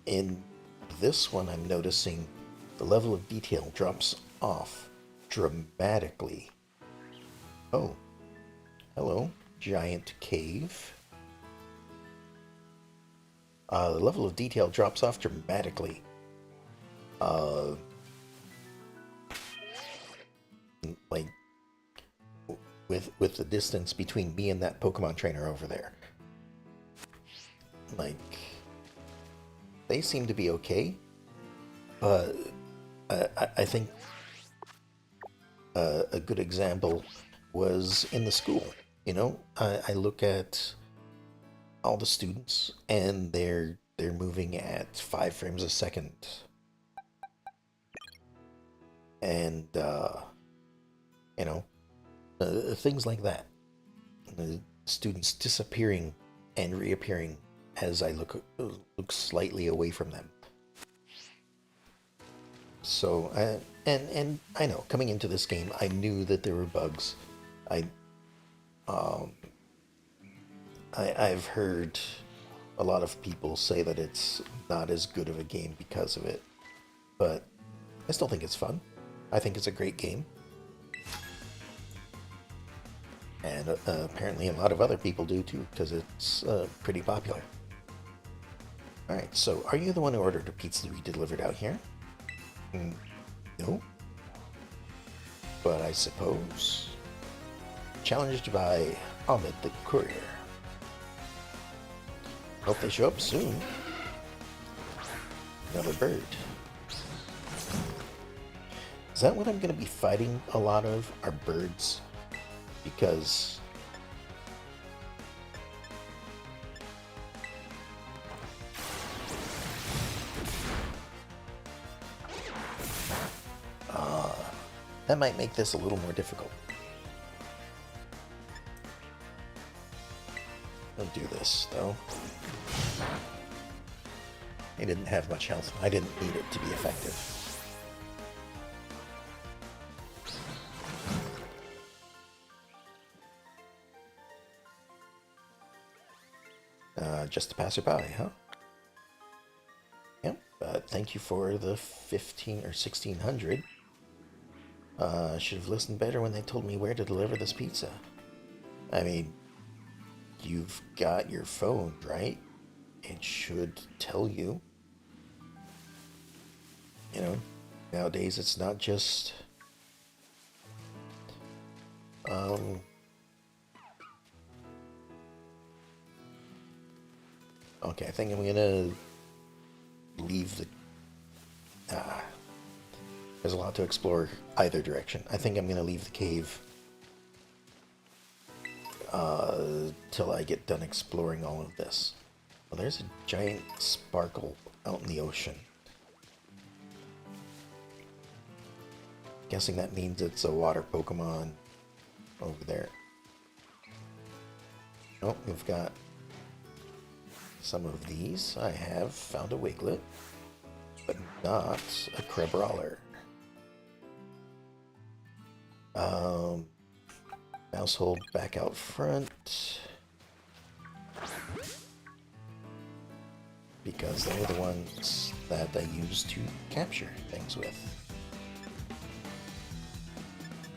in this one, I'm noticing the level of detail drops off dramatically. Oh, hello, giant cave. The level of detail drops off dramatically. Like, with the distance between me and that Pokemon trainer over there. Like, they seem to be okay, but I think a good example was in the school. I look at all the students, and they're moving at 5 frames a second, and things like that. The students disappearing and reappearing as I look slightly away from them. So, and I know, coming into this game, I knew that there were bugs. I've heard a lot of people say that it's not as good of a game because of it, but I still think it's fun. I think it's a great game. And apparently a lot of other people do too, because it's pretty popular. Alright, so are you the one who ordered a pizza to be delivered out here? No. But I suppose. Challenged by Ahmed the courier. Hope they show up soon. Another bird. Is that what I'm going to be fighting a lot of, are birds? Because that might make this a little more difficult. I'll do this, though. He didn't have much health. I didn't need it to be effective. Just a passerby, huh? Yep, thank you for the 15 or 1600. Should have listened better when they told me where to deliver this pizza. I mean, you've got your phone, right? It should tell you. Nowadays it's not just Okay, I think I'm gonna leave the... there's a lot to explore either direction. I think I'm gonna leave the cave till I get done exploring all of this. Well, there's a giant sparkle out in the ocean. Guessing that means it's a water Pokemon over there. Oh, we've got some of these. I have found a Wiglet, but not a Crabrawler. Mousehold back out front, because they're the ones that I use to capture things with.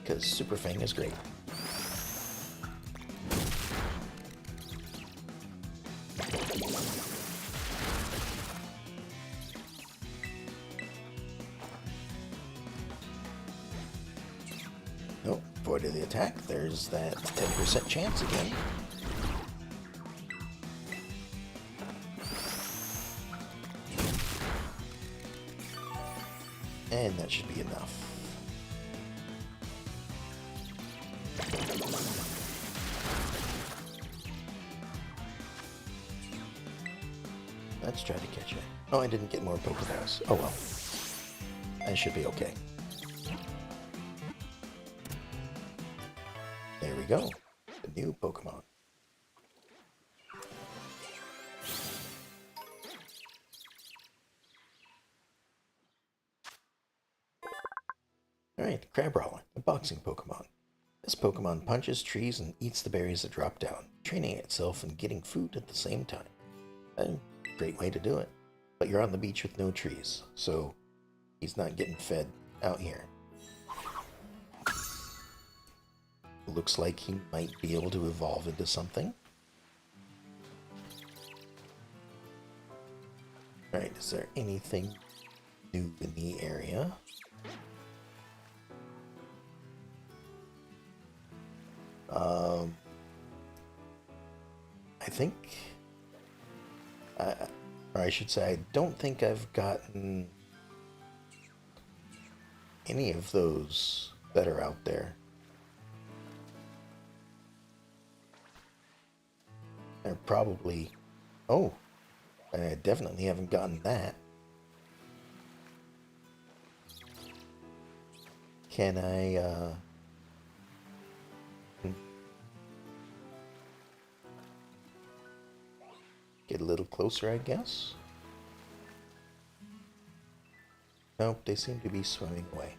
Because Super Fang is great. Nope, avoided the attack. There's that 10% chance again. And that should be enough. Let's try to catch it. Oh, I didn't get more Pokeballs. Oh well. I should be okay. There we go. The new Pokemon. Alright, Crabrawler, the boxing Pokemon. This Pokemon punches trees and eats the berries that drop down, training itself and getting food at the same time. A great way to do it. But you're on the beach with no trees, so he's not getting fed out here. Looks like he might be able to evolve into something. Alright, is there anything new in the area? I think, or I should say, I don't think I've gotten any of those that are out there. They're probably, oh, I definitely haven't gotten that. Can I, get a little closer, I guess? Nope, they seem to be swimming away.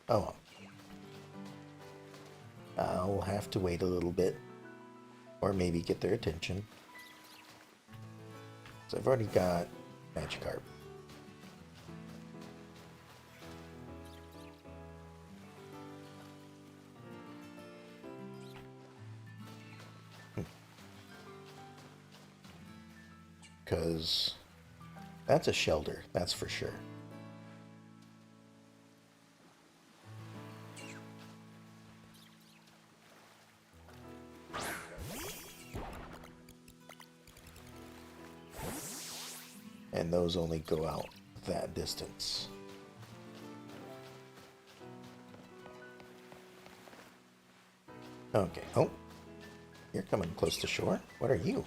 Oh well. I'll have to wait a little bit. Or maybe get their attention. So I've already got Magikarp. Because that's a shelter, that's for sure. And those only go out that distance. Okay, oh, you're coming close to shore. What are you?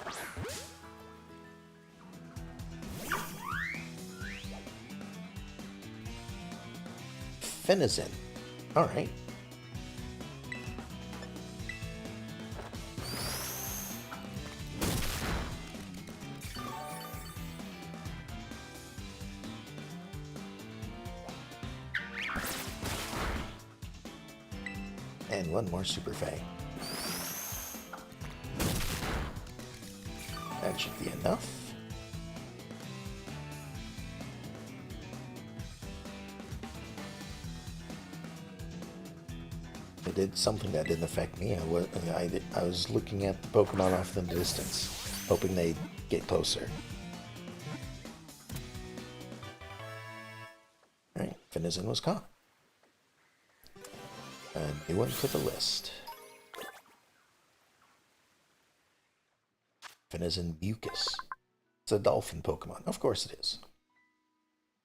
Fenizen. All right. And one more Super Fang. That should be enough. I did something that didn't affect me. I was looking at the Pokemon off in the distance, hoping they'd get closer. Alright, Fenizen was caught. A new one for the list. Finizen Mucus. It's a dolphin Pokemon. Of course it is.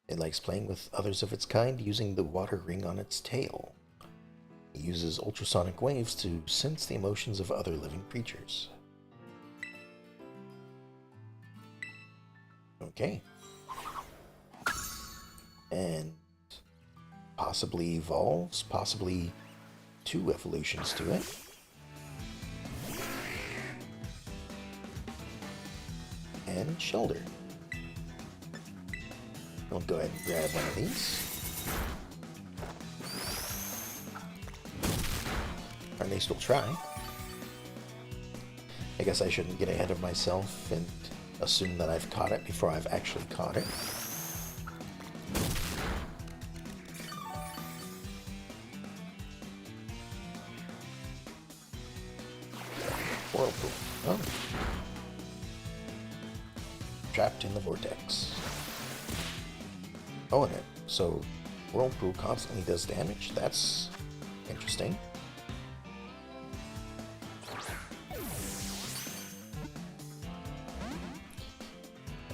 It likes playing with others of its kind using the water ring on its tail. It uses ultrasonic waves to sense the emotions of other living creatures. Okay. And possibly evolves, possibly 2 evolutions to it. And shoulder. I'll go ahead and grab one of these. Or at least we'll try. I guess I shouldn't get ahead of myself and assume that I've caught it before I've actually caught it. Whirlpool. Oh. Trapped in the vortex. Oh, and it. So, Whirlpool constantly does damage? That's interesting.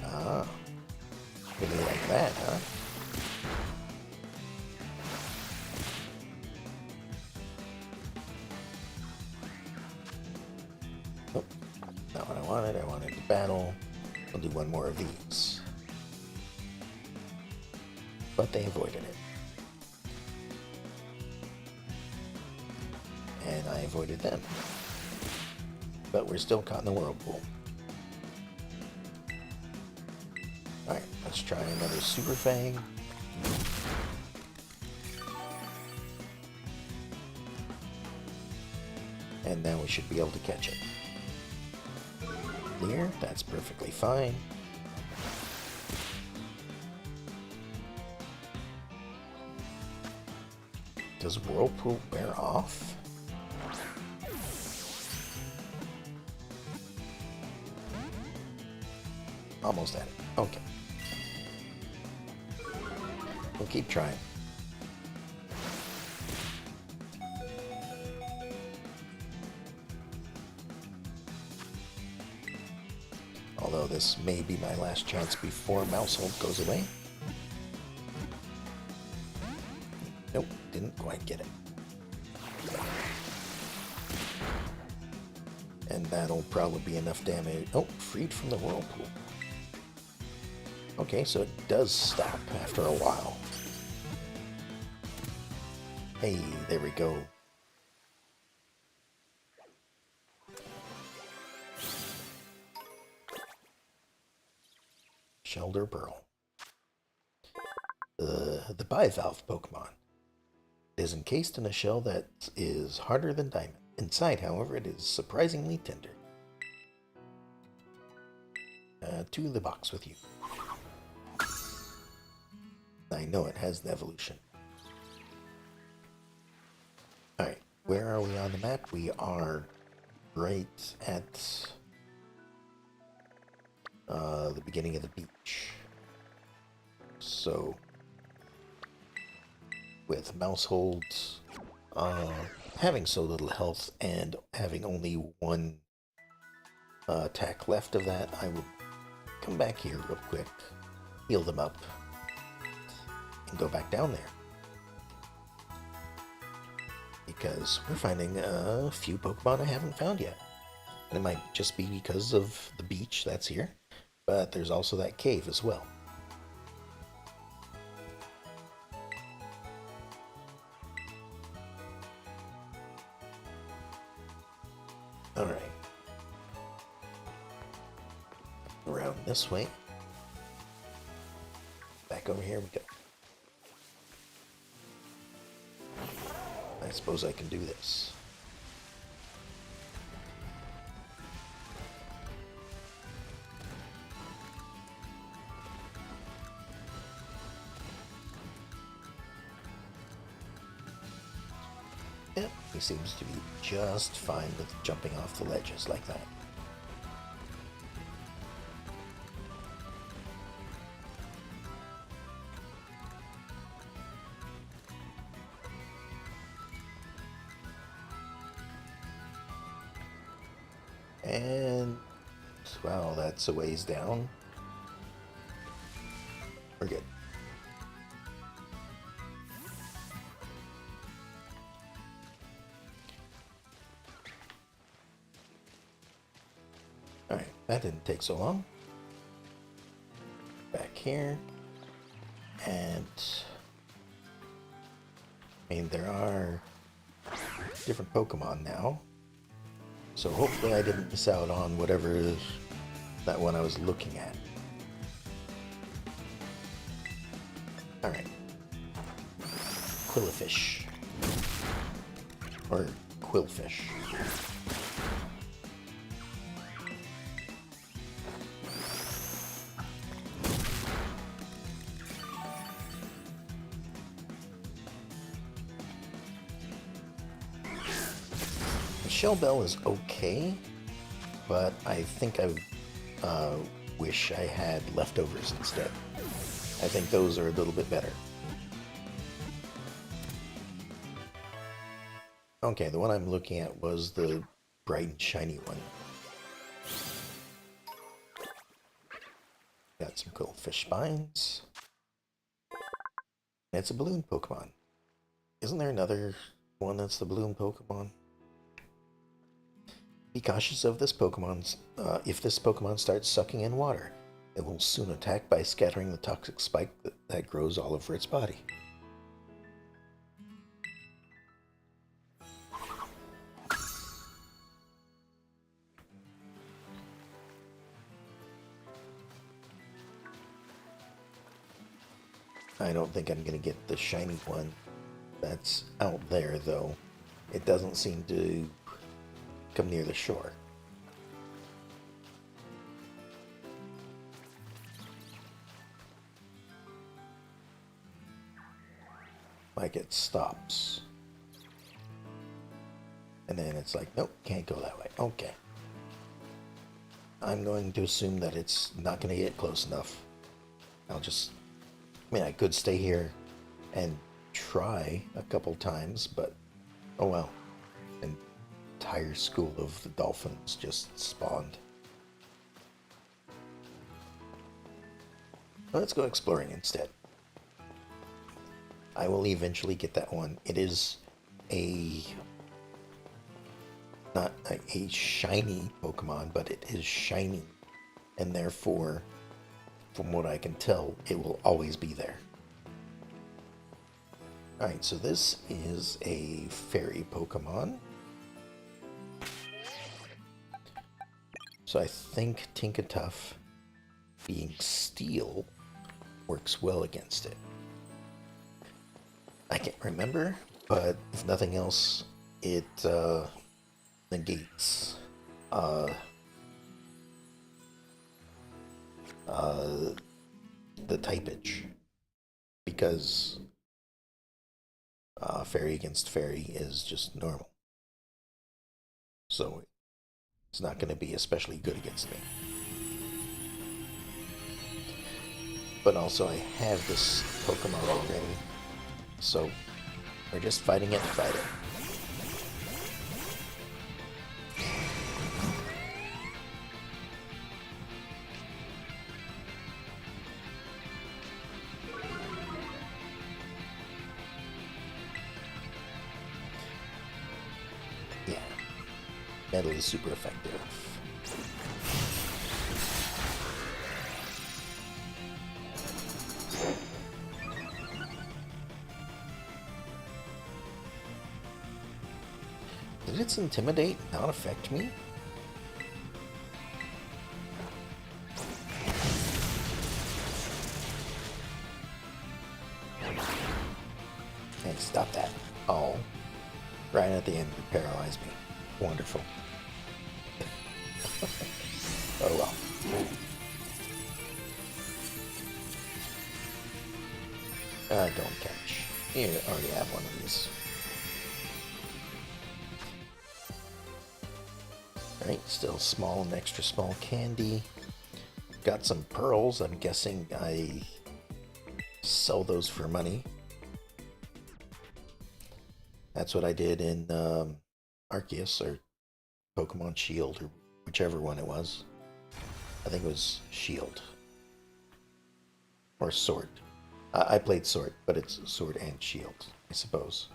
Ah. Really like that, huh? Oh, not what I wanted. I wanted to battle. I'll do one more of these. But they avoided it. And I avoided them. But we're still caught in the whirlpool. Alright, let's try another Super Fang. And now we should be able to catch it. Clear, that's perfectly fine. Does Whirlpool wear off? Almost at it. Okay. We'll keep trying. Although this may be my last chance before Mousehold goes away. Nope, didn't quite get it. And that'll probably be enough damage. Oh, freed from the whirlpool. Okay, so it does stop after a while. Hey, there we go. Shelter Pearl. The bivalve Pokemon is encased in a shell that is harder than diamond. Inside, however, it is surprisingly tender. To the box with you. I know it has the evolution. Alright, where are we on the map? We are right at the beginning of the beach. So, with Mousehold having so little health and having only one attack left of that, I will come back here real quick, heal them up, and go back down there. Because we're finding a few Pokemon I haven't found yet. And it might just be because of the beach that's here, but there's also that cave as well. Alright. Around this way. Back over here we go. I suppose I can do this. Yep, he seems to be just fine with jumping off the ledges like that. And Wow, that's a ways down. We're good. Alright, that didn't take so long. Back here. And I mean, there are different Pokemon now. So hopefully I didn't miss out on whatever that one I was looking at. Alright. Quillifish. Or Quillfish. Shell Bell is okay, but I think I wish I had leftovers instead. I think those are a little bit better. Okay, the one I'm looking at was the bright and shiny one. Got some cool fish spines. And it's a balloon Pokemon. Isn't there another one that's the balloon Pokemon? Be cautious of this Pokemon. If this Pokemon starts sucking in water, it will soon attack by scattering the toxic spike that grows all over its body. I don't think I'm going to get the shiny one that's out there, though. It doesn't seem to come near the shore. Like it stops. And then it's like, nope, can't go that way. Okay. I'm going to assume that it's not going to get close enough. I mean, I could stay here and try a couple times, but oh well. An entire school of the dolphins just spawned. Let's go exploring instead. I will eventually get that one. It is not a shiny Pokemon, but it is shiny. And therefore, from what I can tell, it will always be there. Alright, so this is a fairy Pokemon. So I think Tinkatuff being steel works well against it. I can't remember, but if nothing else, it negates the typage, because fairy against fairy is just normal. So it's not going to be especially good against me. But also I have this Pokemon already, so we're just fighting it to fight it. Yeah, metal is super effective. Did its Intimidate not affect me? Hey, stop that. Oh. Right at the end, it paralyzed me. Wonderful. Oh well. Don't catch. You already have one of these. Alright, still small and extra small candy. Got some pearls. I'm guessing I sell those for money. That's what I did in Arceus, or Pokemon Shield, or whichever one it was. I think it was shield. Or sword. I played sword, but it's sword and shield, I suppose.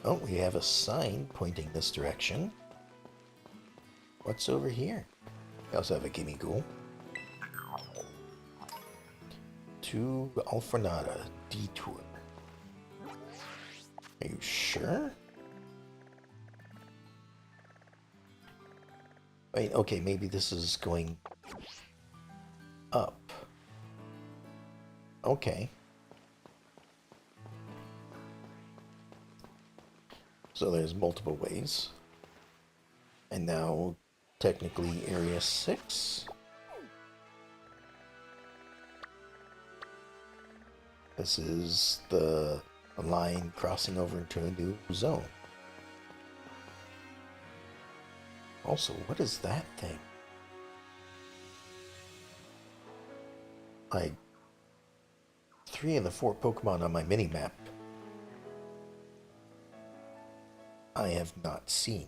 Oh, we have a sign pointing this direction. What's over here? We also have a gimme ghoul. To Alfornada, detour. Are you sure? Wait, okay, maybe this is going up. Okay. So there's multiple ways. And now, technically, Area 6. This is the line crossing over into a new zone. Also, what is that thing? Like, 3 of the 4 Pokemon on my mini-map I have not seen.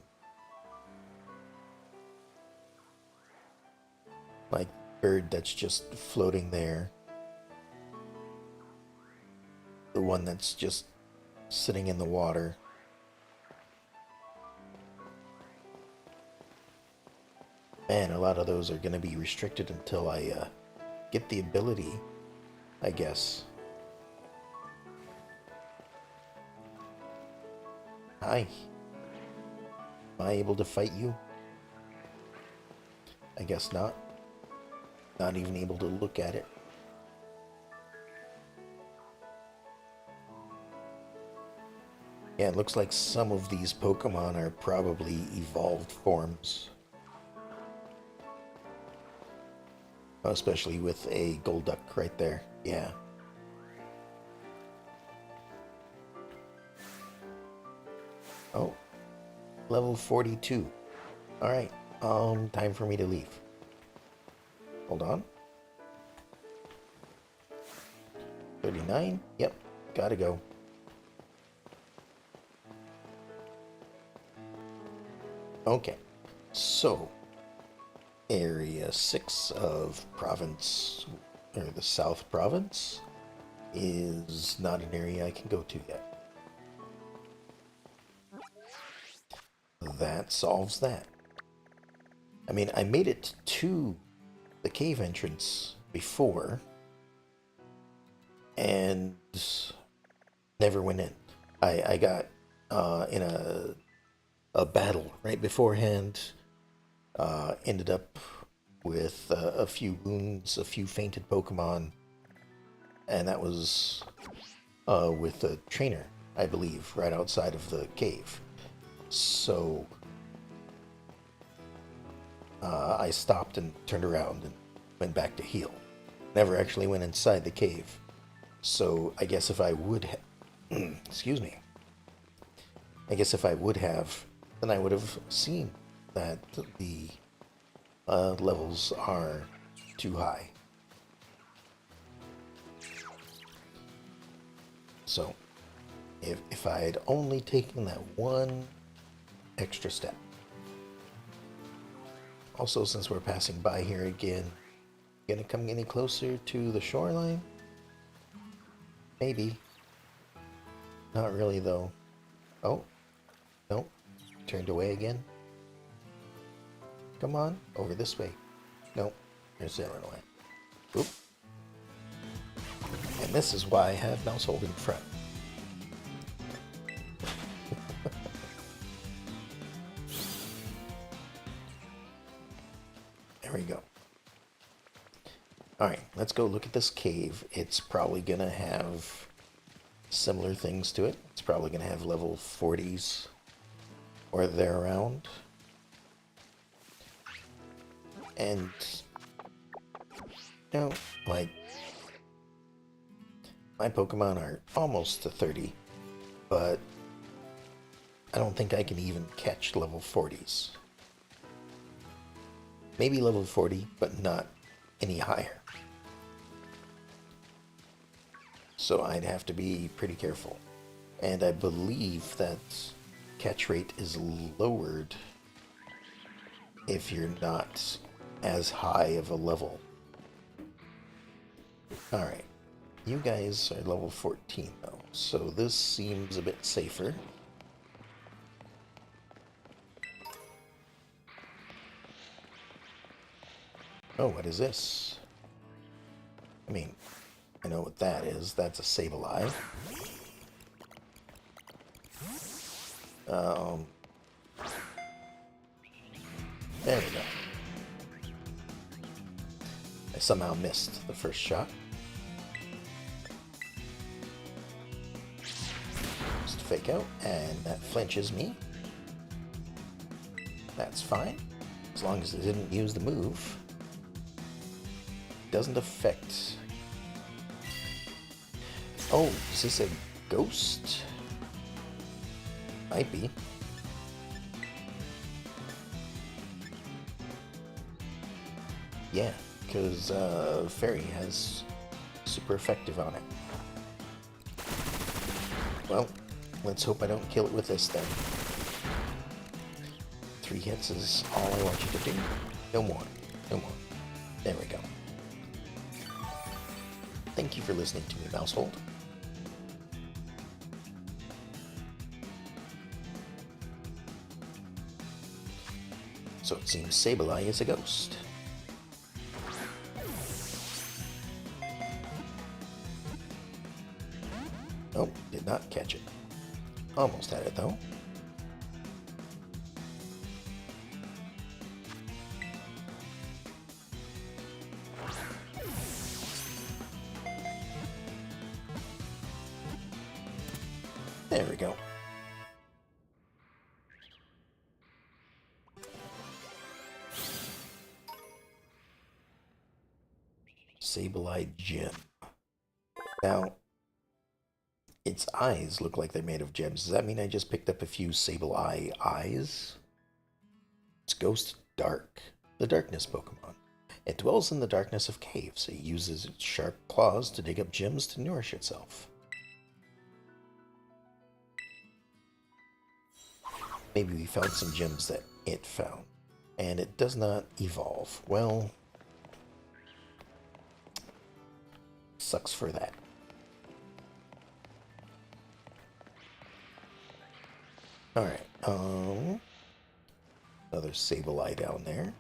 Like, bird that's just floating there. The one that's just sitting in the water. Man, a lot of those are going to be restricted until I get the ability, I guess. Hi. Am I able to fight you? I guess not. Not even able to look at it. Yeah, it looks like some of these Pokemon are probably evolved forms. Especially with a Golduck right there. Yeah. Oh. Level 42. Alright. Time for me to leave. Hold on. 39? Yep. Gotta go. Okay. So, Area 6 of Province, or the South Province, is not an area I can go to yet. That solves that. I mean, I made it to the cave entrance before, and never went in. I got in a battle right beforehand, ended up with a few wounds, a few fainted Pokemon, and that was with a trainer, I believe, right outside of the cave. So I stopped and turned around and went back to heal. Never actually went inside the cave. So I guess if I would excuse me. I guess if I would have, then I would have seen that the levels are too high. So if I had only taken that one extra step. Also, since we're passing by here again, gonna come any closer to the shoreline? Maybe. Not really, though. Oh. Nope. Turned away again. Come on. Over this way. Nope. They're sailing away. Oop. And this is why I have mouse hold in front. There we go. Alright, let's go look at this cave. It's probably gonna have similar things to it. It's probably gonna have level 40s or there around. And you know, like, my Pokemon are almost to 30, but I don't think I can even catch level 40s. Maybe level 40, but not any higher. So I'd have to be pretty careful. And I believe that catch rate is lowered if you're not as high of a level. Alright, you guys are level 14 though, so this seems a bit safer. Oh, what is this? I mean, I know what that is. That's a Sableye. There we go. I somehow missed the first shot. Just fake out, and that flinches me. That's fine, as long as it didn't use the move. Doesn't affect. Oh, is this a ghost? Might be. Yeah, because Fairy has super effective on it. Well, let's hope I don't kill it with this then. 3 hits is all I want you to do. No more. No more. There we go. Thank you for listening to me, Mousehold. So it seems Sableye is a ghost. Oh, did not catch it. Almost had it though. There we go. Sableye gem. Now, its eyes look like they're made of gems. Does that mean I just picked up a few Sableye eyes? It's Ghost Dark, the darkness Pokemon. It dwells in the darkness of caves. It uses its sharp claws to dig up gems to nourish itself. Maybe we found some gems that it found. And it does not evolve. Well, sucks for that. Alright, another Sableye down there.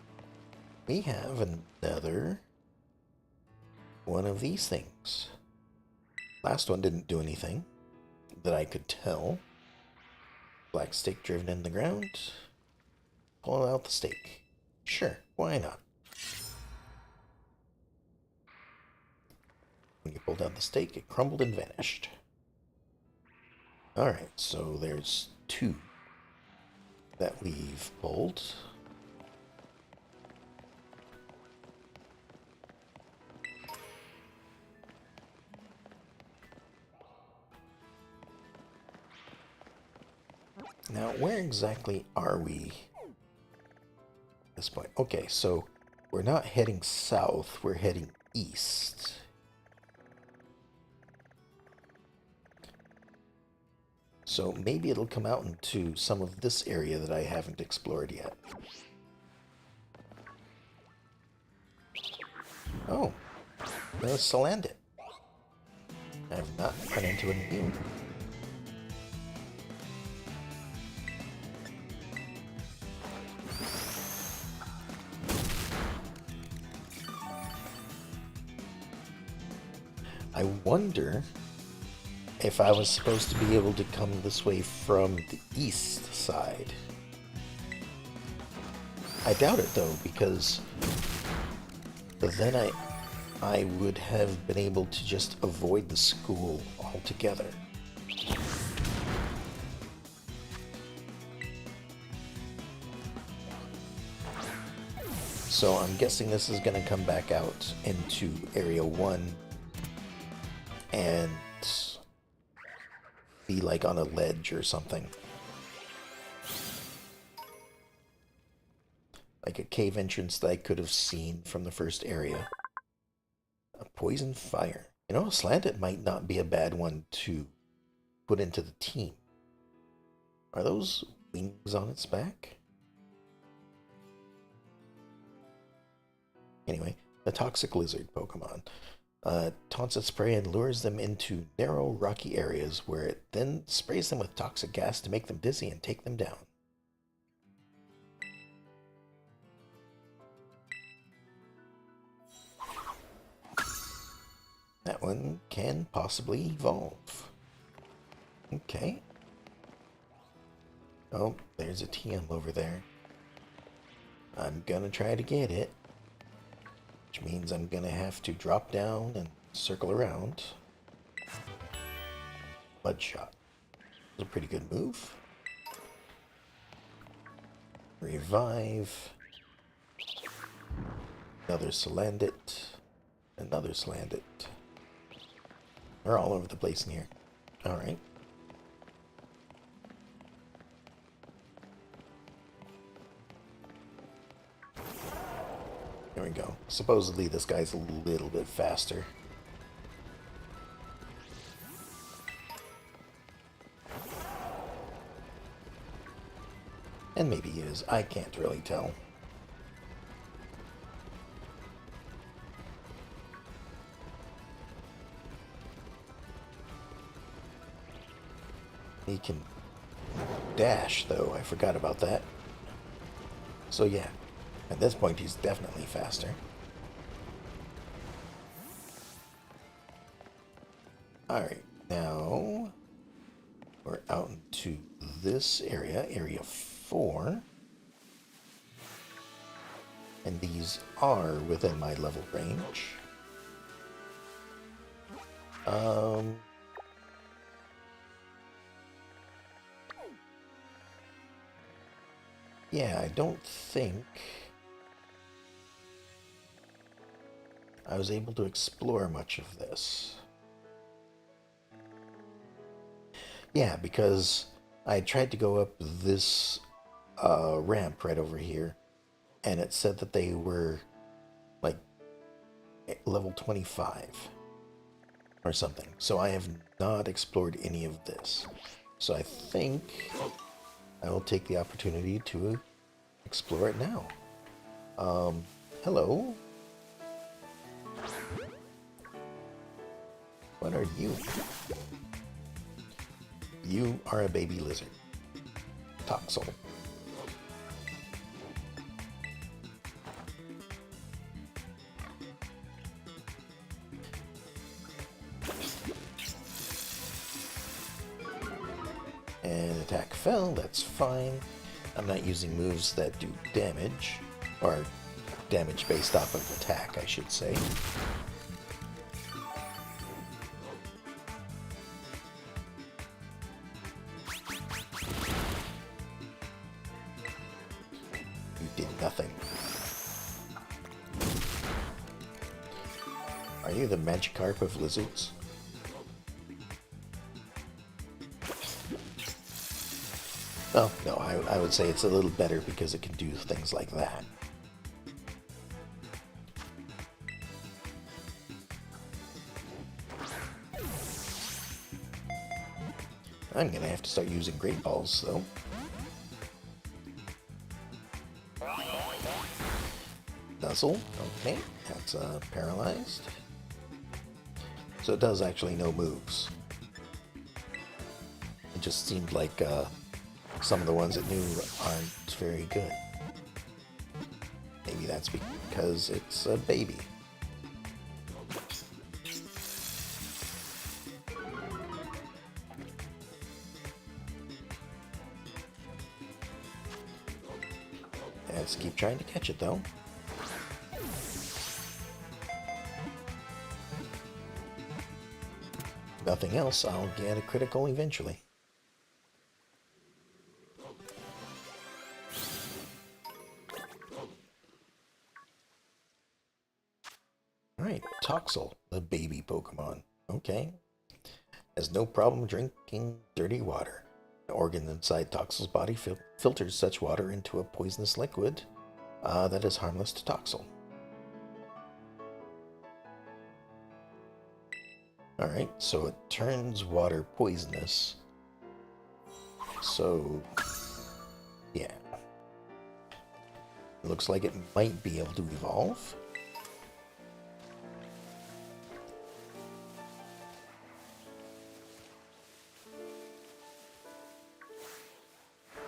We have another one of these things. Last one didn't do anything that I could tell. Black stake driven in the ground. Pull out the stake. Sure, why not? When you pulled out the stake, it crumbled and vanished. Alright, so there's 2 that we've pulled. Now, where exactly are we at this point? Okay, so we're not heading south, we're heading east. So maybe it'll come out into some of this area that I haven't explored yet. Oh, there's Salandit. I have not run into a new. I wonder if I was supposed to be able to come this way from the east side. I doubt it though, because then I would have been able to just avoid the school altogether. So I'm guessing this is going to come back out into Area 1 and be like on a ledge or something. Like a cave entrance that I could have seen from the first area. A poison fire. You know, Slanted might not be a bad one to put into the team. Are those wings on its back? Anyway, the toxic lizard Pokemon. Taunts its prey and lures them into narrow, rocky areas where it then sprays them with toxic gas to make them dizzy and take them down. That one can possibly evolve. Okay. Oh, there's a TM over there. I'm gonna try to get it. Which means I'm gonna have to drop down and circle around. Bloodshot. That's a pretty good move. Revive. Another Salandit. Another Salandit. They're all over the place in here. Alright. There we go. Supposedly this guy's a little bit faster. And maybe he is. I can't really tell. He can dash, though. I forgot about that. So yeah, at this point he's definitely faster. Alright, now we're out into this area, Area 4. And these are within my level range. Yeah, I don't think I was able to explore much of this. Yeah, because I tried to go up this ramp right over here, and it said that they were like level 25 or something. So I have not explored any of this. So I think I will take the opportunity to explore it now. Hello. What are you? You are a baby lizard. Toxel. And attack fell, that's fine. I'm not using moves that do damage, or damage based off of attack, I should say. You did nothing. Are you the Magikarp of lizards? Oh, no, I would say it's a little better because it can do things like that. I'm gonna have to start using Great Balls, though. Nuzzle, okay, that's paralyzed. So it does actually know moves. It just seemed like some of the ones it knew aren't very good. Maybe that's because it's a baby. Let's keep trying to catch it, though. Nothing else, I'll get a critical eventually. Alright, Toxel, the baby Pokemon. Okay. Has no problem drinking dirty water. The organ inside Toxel's body filters such water into a poisonous liquid that is harmless to Toxel. Alright, so it turns water poisonous. So, yeah. Looks like it might be able to evolve.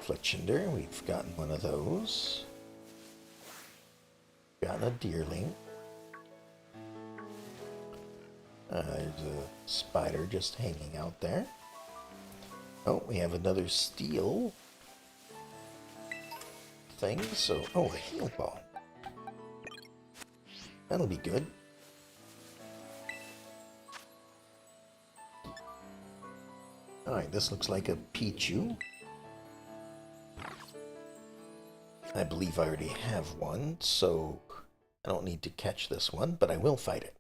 Fletchinder, we've gotten one of those. Gotten a deerling. There's a spider just hanging out there. Oh, we have another steel thing, so... Oh, a heal ball. That'll be good. Alright, this looks like a Pichu. I believe I already have one, so I don't need to catch this one, but I will fight it.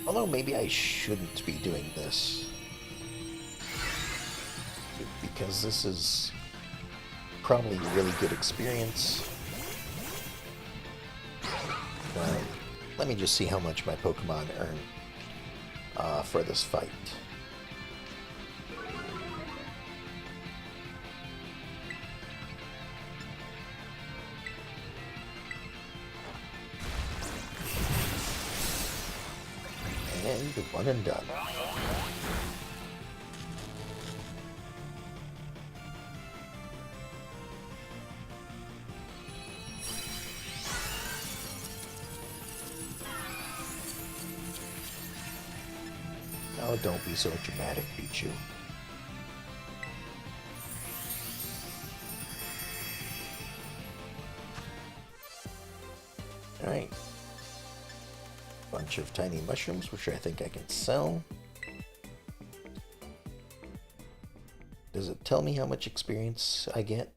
Although maybe I shouldn't be doing this. Because this is probably a really good experience. Let me just see how much my Pokemon earn for this fight. And one and done. Oh, don't be so dramatic, Pichu. Alright. Bunch of tiny mushrooms, which I think I can sell. Does it tell me how much experience I get?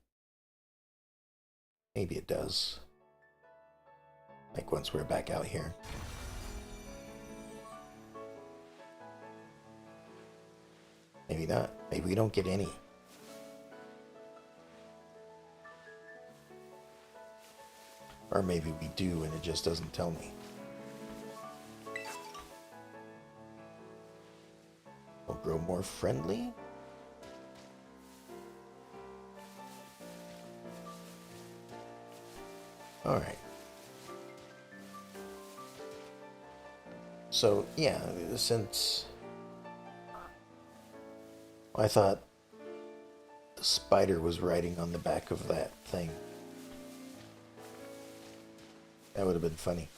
Maybe it does. Like once we're back out here. Maybe not. Maybe we don't get any. Or maybe we do and it just doesn't tell me. We'll grow more friendly. Alright. So, yeah, since... I thought the spider was riding on the back of that thing. That would have been funny.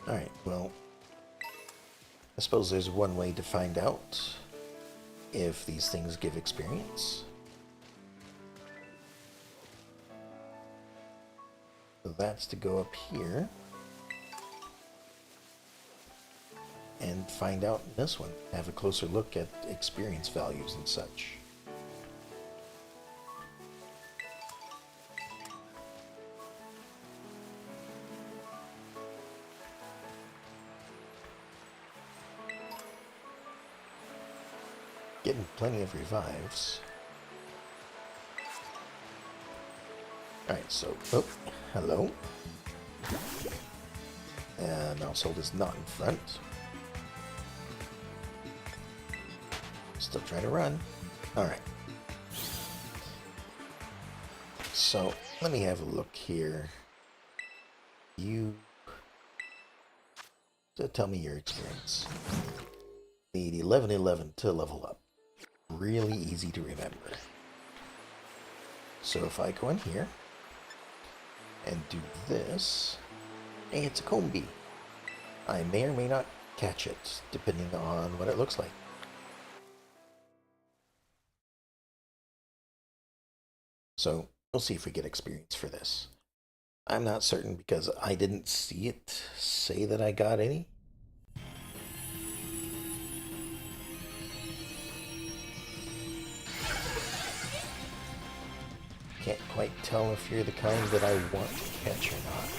Alright, well, I suppose there's one way to find out if these things give experience. So that's to go up here and find out in this one. Have a closer look at experience values and such. Getting plenty of revives. Alright, so, oh, hello. Mousehold is not in front. Still trying to run. Alright. So, let me have a look here. So tell me your experience. Need 1111 to level up. Really easy to remember. So if I go in here and do this, hey, it's a Combi. I may or may not catch it, depending on what it looks like. So we'll see if we get experience for this. I'm not certain because I didn't see it say that I got any. Can't quite tell if you're the kind that I want to catch or not.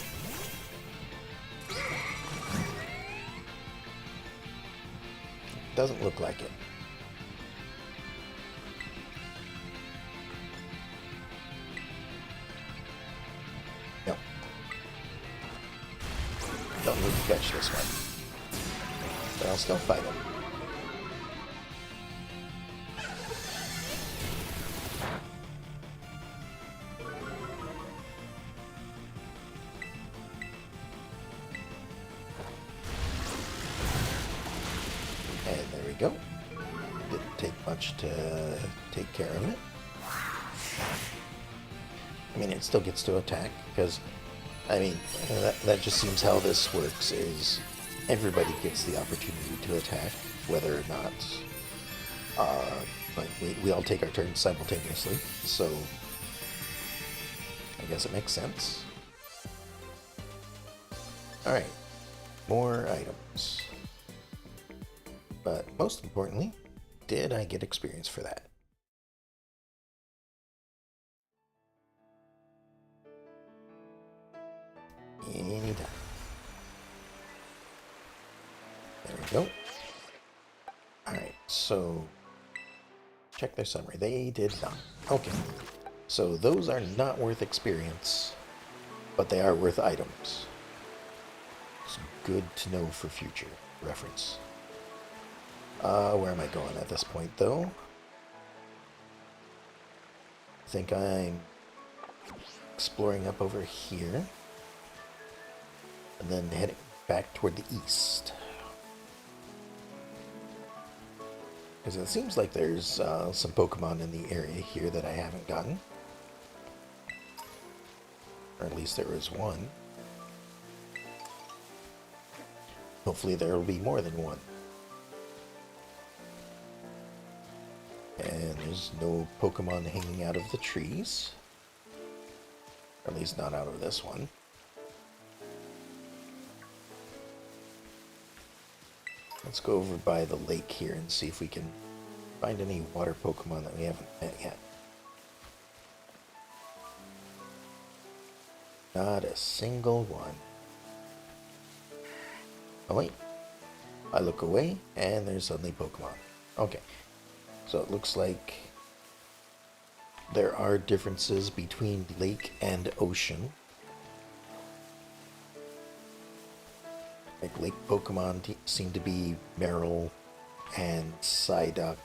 Doesn't look like it. don't need to fetch this one. But I'll still fight him. And there we go. Didn't take much to take care of it. I mean, it still gets to attack, because, I mean, that just seems how this works, is everybody gets the opportunity to attack, whether or not, but we all take our turns simultaneously, so I guess it makes sense. Alright, more items. But most importantly, did I get experience for that? Anytime. There we go. Alright, so check their summary. They did not. Okay. So those are not worth experience, but they are worth items. It's good to know for future reference. Where am I going at this point, though? I think I'm exploring up over here, and then heading back toward the east. Because it seems like there's some Pokemon in the area here that I haven't gotten. Or at least there was one. Hopefully there will be more than one. And there's no Pokemon hanging out of the trees. Or at least not out of this one. Let's go over by the lake here and see if we can find any water Pokemon that we haven't met yet. Not a single one. Oh wait. I look away and there's suddenly Pokemon. Okay. So it looks like there are differences between lake and ocean. Like lake Pokemon seem to be Meryl and Psyduck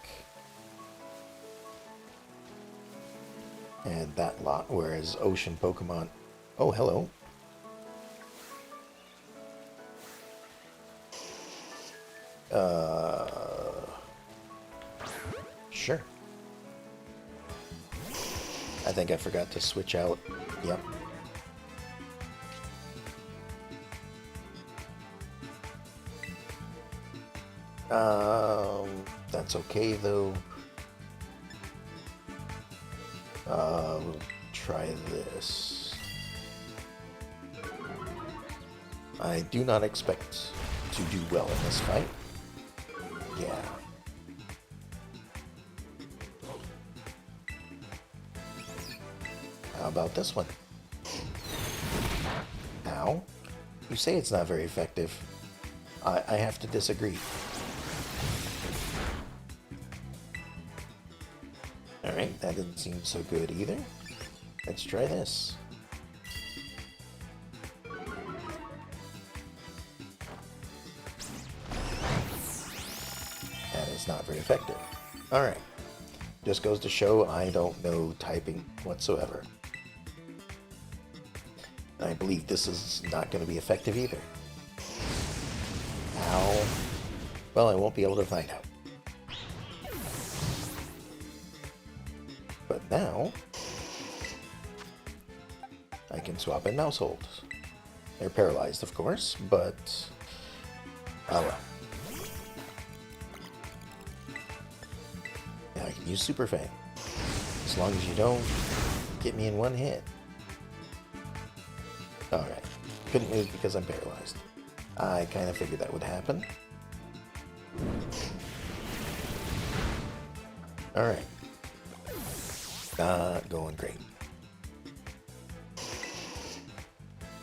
and that lot, whereas ocean Pokemon... Oh, hello. Sure. I think I forgot to switch out. Yep. That's okay though. We'll try this. I do not expect to do well in this fight. Yeah. How about this one? Ow. You say it's not very effective. I have to disagree. Alright, that didn't seem so good either. Let's try this. That is not very effective. Alright. Just goes to show I don't know typing whatsoever. And I believe this is not going to be effective either. Ow. Well, I won't be able to find out. But now, I can swap in Mousehold. They're paralyzed, of course, but... oh well. Now I can use Super Fang. As long as you don't get me in one hit. Alright. Couldn't move because I'm paralyzed. I kind of figured that would happen. Alright. Not going great.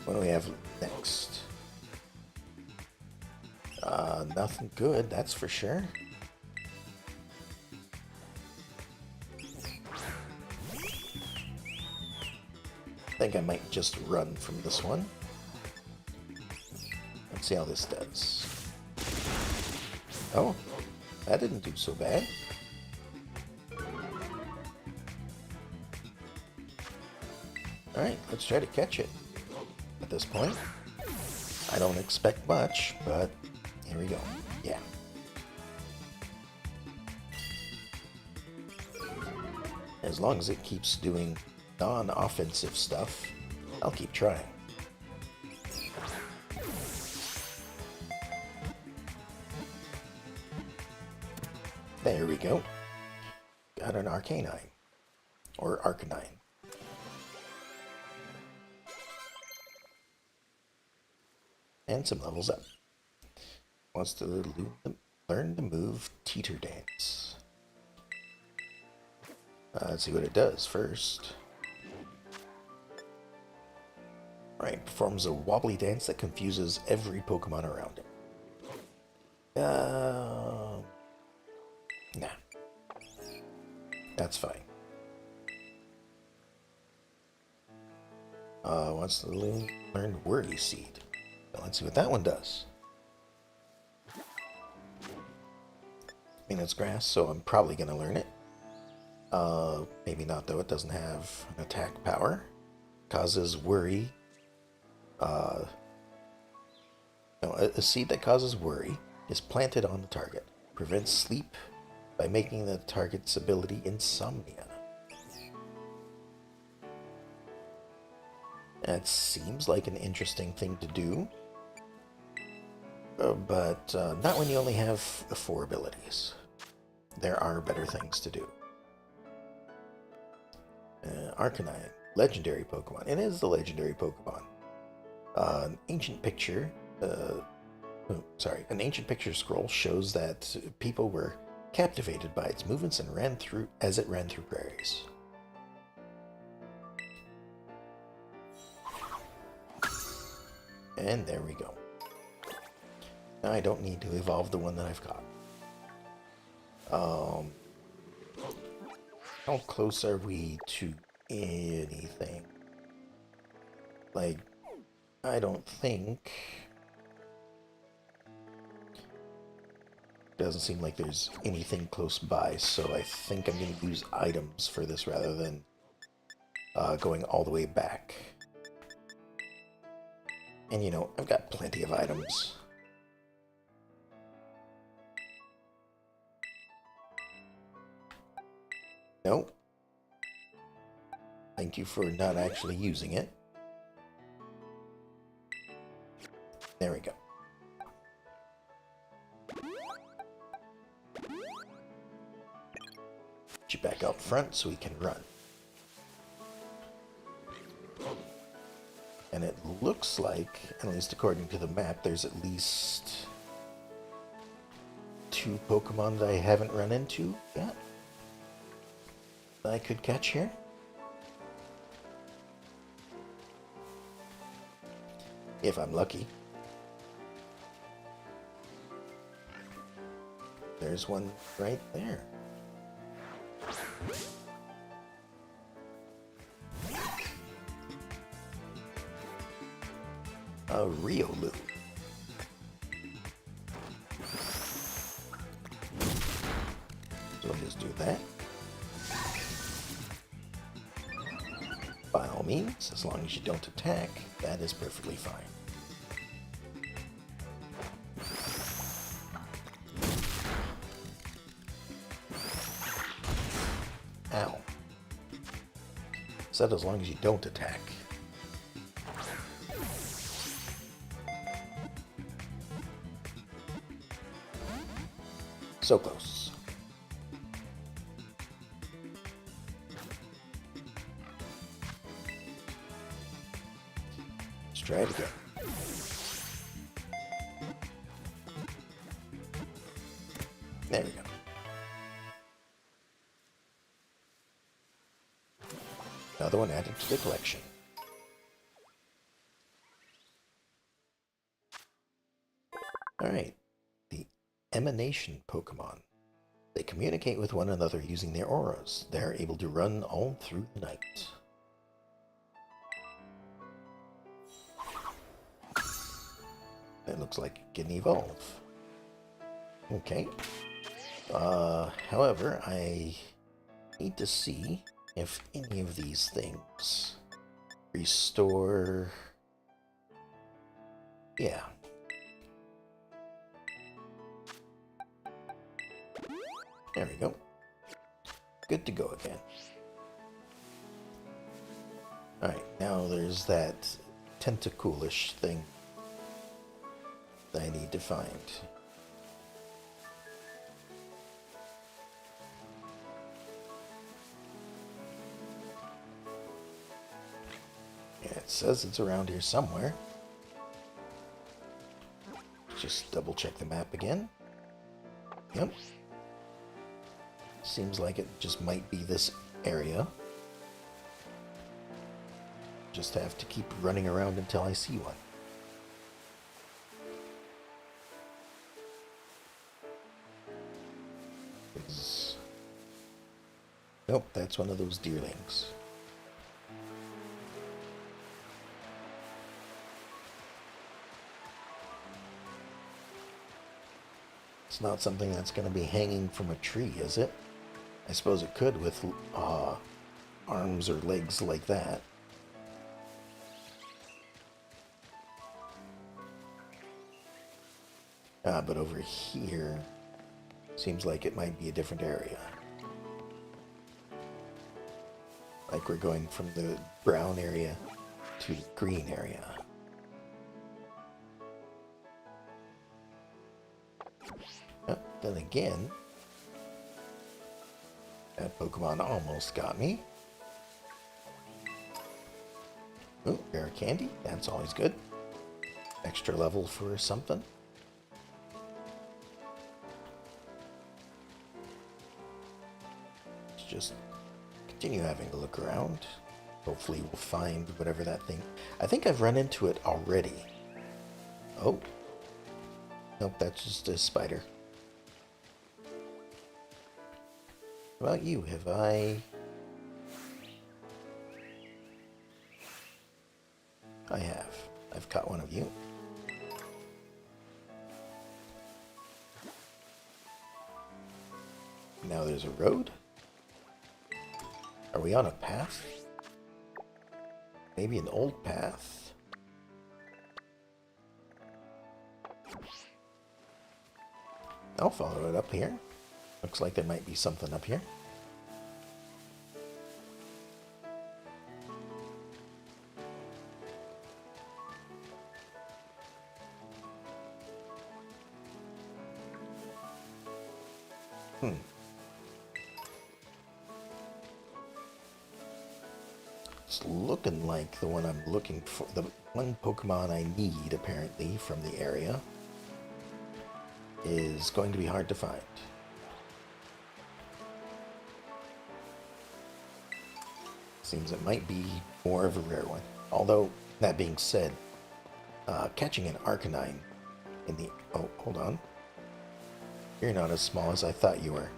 What do we have next? Nothing good, that's for sure. I think I might just run from this one. Let's see how this does. Oh, that didn't do so bad. Alright, let's try to catch it. At this point, I don't expect much, but here we go. Yeah. As long as it keeps doing non-offensive stuff, I'll keep trying. There we go. Got an Arcanine. Or Arcanine. And some levels up. Wants to learn the move Teeter Dance. Let's see what it does first. Alright, performs a wobbly dance that confuses every Pokemon around it. Nah. That's fine. Wants to learn Worry Seed. Now let's see what that one does. I mean, it's grass, so I'm probably going to learn it. Maybe not, though. It doesn't have an attack power. Causes worry. No, a seed that causes worry is planted on the target. Prevents sleep by making the target's ability insomnia. That seems like an interesting thing to do. But not when you only have 4 abilities. There are better things to do. Arcanine, legendary Pokemon. It is the legendary Pokemon. An ancient picture scroll shows that people were captivated by its movements and ran through prairies. And there we go. Now I don't need to evolve the one that I've got. How close are we to anything? Like, I don't think... Doesn't seem like there's anything close by, so I think I'm going to use items for this rather than going all the way back. And you know, I've got plenty of items. Nope. Thank you for not actually using it. There we go. Get you back out front so we can run. And it looks like, at least according to the map, there's at least 2 Pokemon that I haven't run into yet that I could catch here. If I'm lucky. There's one right there. A Riolu. So I'll just do that. By all means, as long as you don't attack, that is perfectly fine. Ow. Said as long as you don't attack. So close. Let's try it again. There we go. Another one added to the collection. Alright. The Emanation Pokemon. They communicate with one another using their auras. They're able to run all through the night. It looks like it can evolve. Okay. However, I need to see if any of these things restore... Yeah. There we go. Good to go again. Alright, now there's that tentacoolish thing that I need to find. Yeah, it says it's around here somewhere. Just double check the map again. Yep. Seems like it just might be this area. Just have to keep running around until I see one. Nope, that's one of those deerlings. It's not something that's going to be hanging from a tree, is it? I suppose it could with arms or legs like that. But over here, seems like it might be a different area. Like we're going from the brown area to the green area. Then again, that Pokemon almost got me. Ooh, rare candy. That's always good. Extra level for something. Let's just continue having a look around. Hopefully we'll find whatever that thing... I think I've run into it already. Oh. Nope, that's just a spider. What about you? Have I... I have. I've caught one of you. Now there's a road. Are we on a path? Maybe an old path. I'll follow it up here. Looks like there might be something up here. It's looking like the one I'm looking for, the one Pokemon I need, apparently, from the area, is going to be hard to find. Seems it might be more of a rare one. Although, that being said, catching an Arcanine in the... Oh, hold on. You're not as small as I thought you were.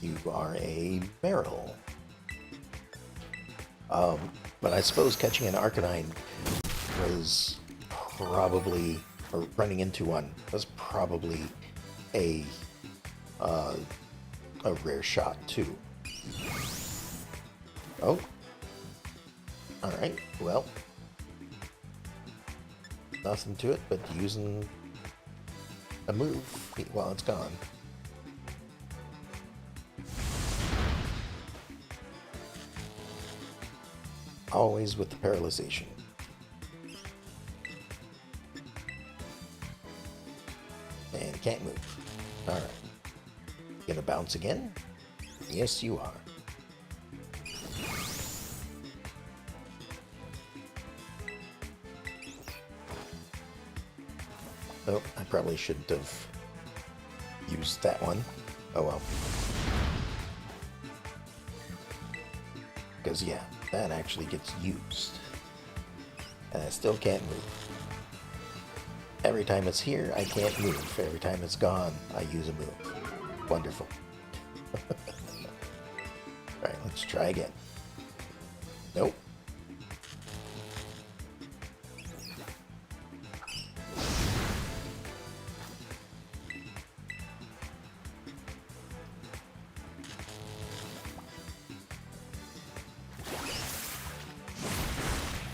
You are a Meryl. But I suppose catching an Arcanine was probably, or running into one, was probably a rare shot too. Oh. Alright, well. Nothing to it but using a move while it's gone. Always with the paralyzation. And can't move. Alright. Gonna bounce again? Yes, you are. Oh, I probably shouldn't have used that one. Oh well. Because, yeah, that actually gets used. And I still can't move. Every time it's here, I can't move. Every time it's gone, I use a move. Wonderful. Alright, let's try again. Nope.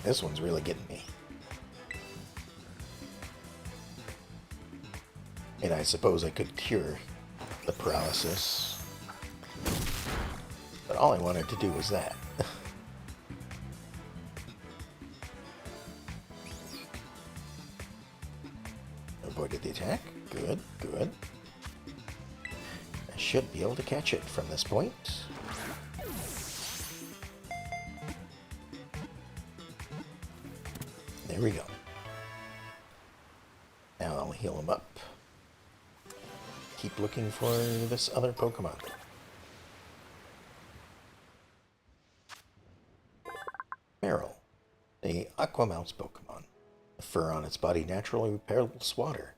This one's really getting me. And I suppose I could cure the paralysis. But all I wanted to do was that. Avoided the attack. Good, good. I should be able to catch it from this point. There we go. Now I'll heal him up. Keep looking for this other Pokemon. Meryl, the Aqua Mouse Pokemon. The fur on its body naturally repels water.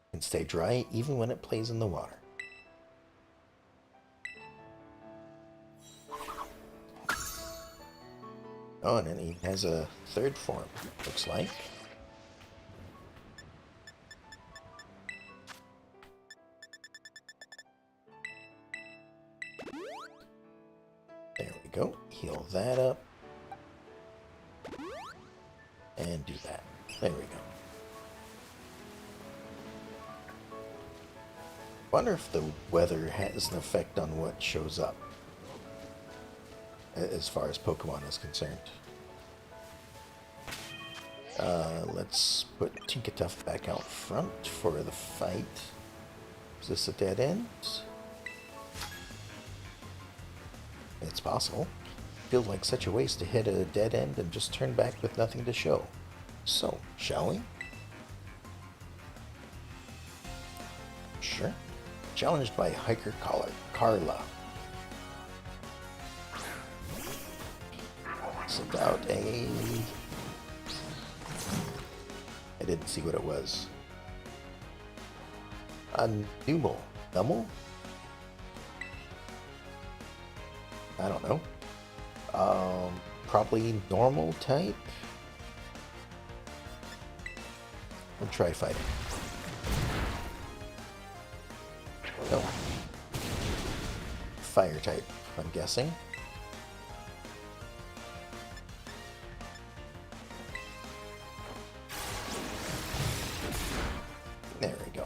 It can stay dry even when it plays in the water. Oh, and then he has a third form, looks like. There we go. Heal that up. And do that. There we go. Wonder if the weather has an effect on what shows up, as far as Pokemon is concerned. Let's put Tinkertuff back out front for the fight. Is this a dead end? It's possible. Feels like such a waste to hit a dead end and just turn back with nothing to show. So, shall we? Sure. Challenged by Hiker Carla. Sent out a... I didn't see what it was. A Numel. Numel? I don't know. Probably normal type? We'll try fighting. No. Fire type, I'm guessing. There we go.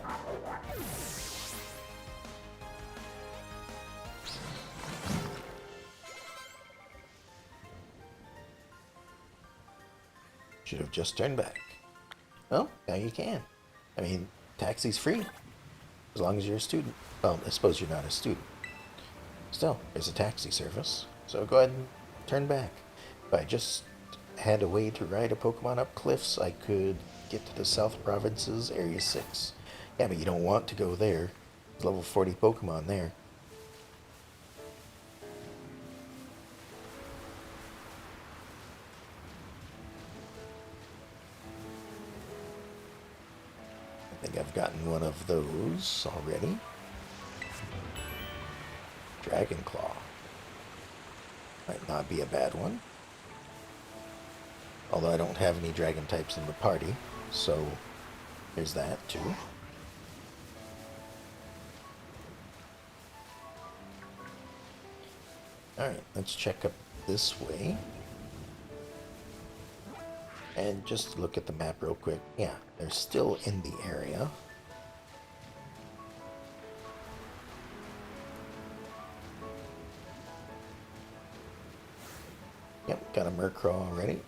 Should have just turned back. Well, now you can. I mean, taxi's free. As long as you're a student. Well, I suppose you're not a student. Still, there's a taxi service. So go ahead and turn back. If I just had a way to ride a Pokemon up cliffs, I could get to the South Province's Area 6. Yeah, but you don't want to go there. There's level 40 Pokemon there. I think I've gotten one of those already. Dragon Claw. Might not be a bad one. Although I don't have any dragon types in the party, so there's that too. Alright, let's check up this way. And just look at the map real quick. Yeah, they're still in the area. Yep, got a Murkrow already.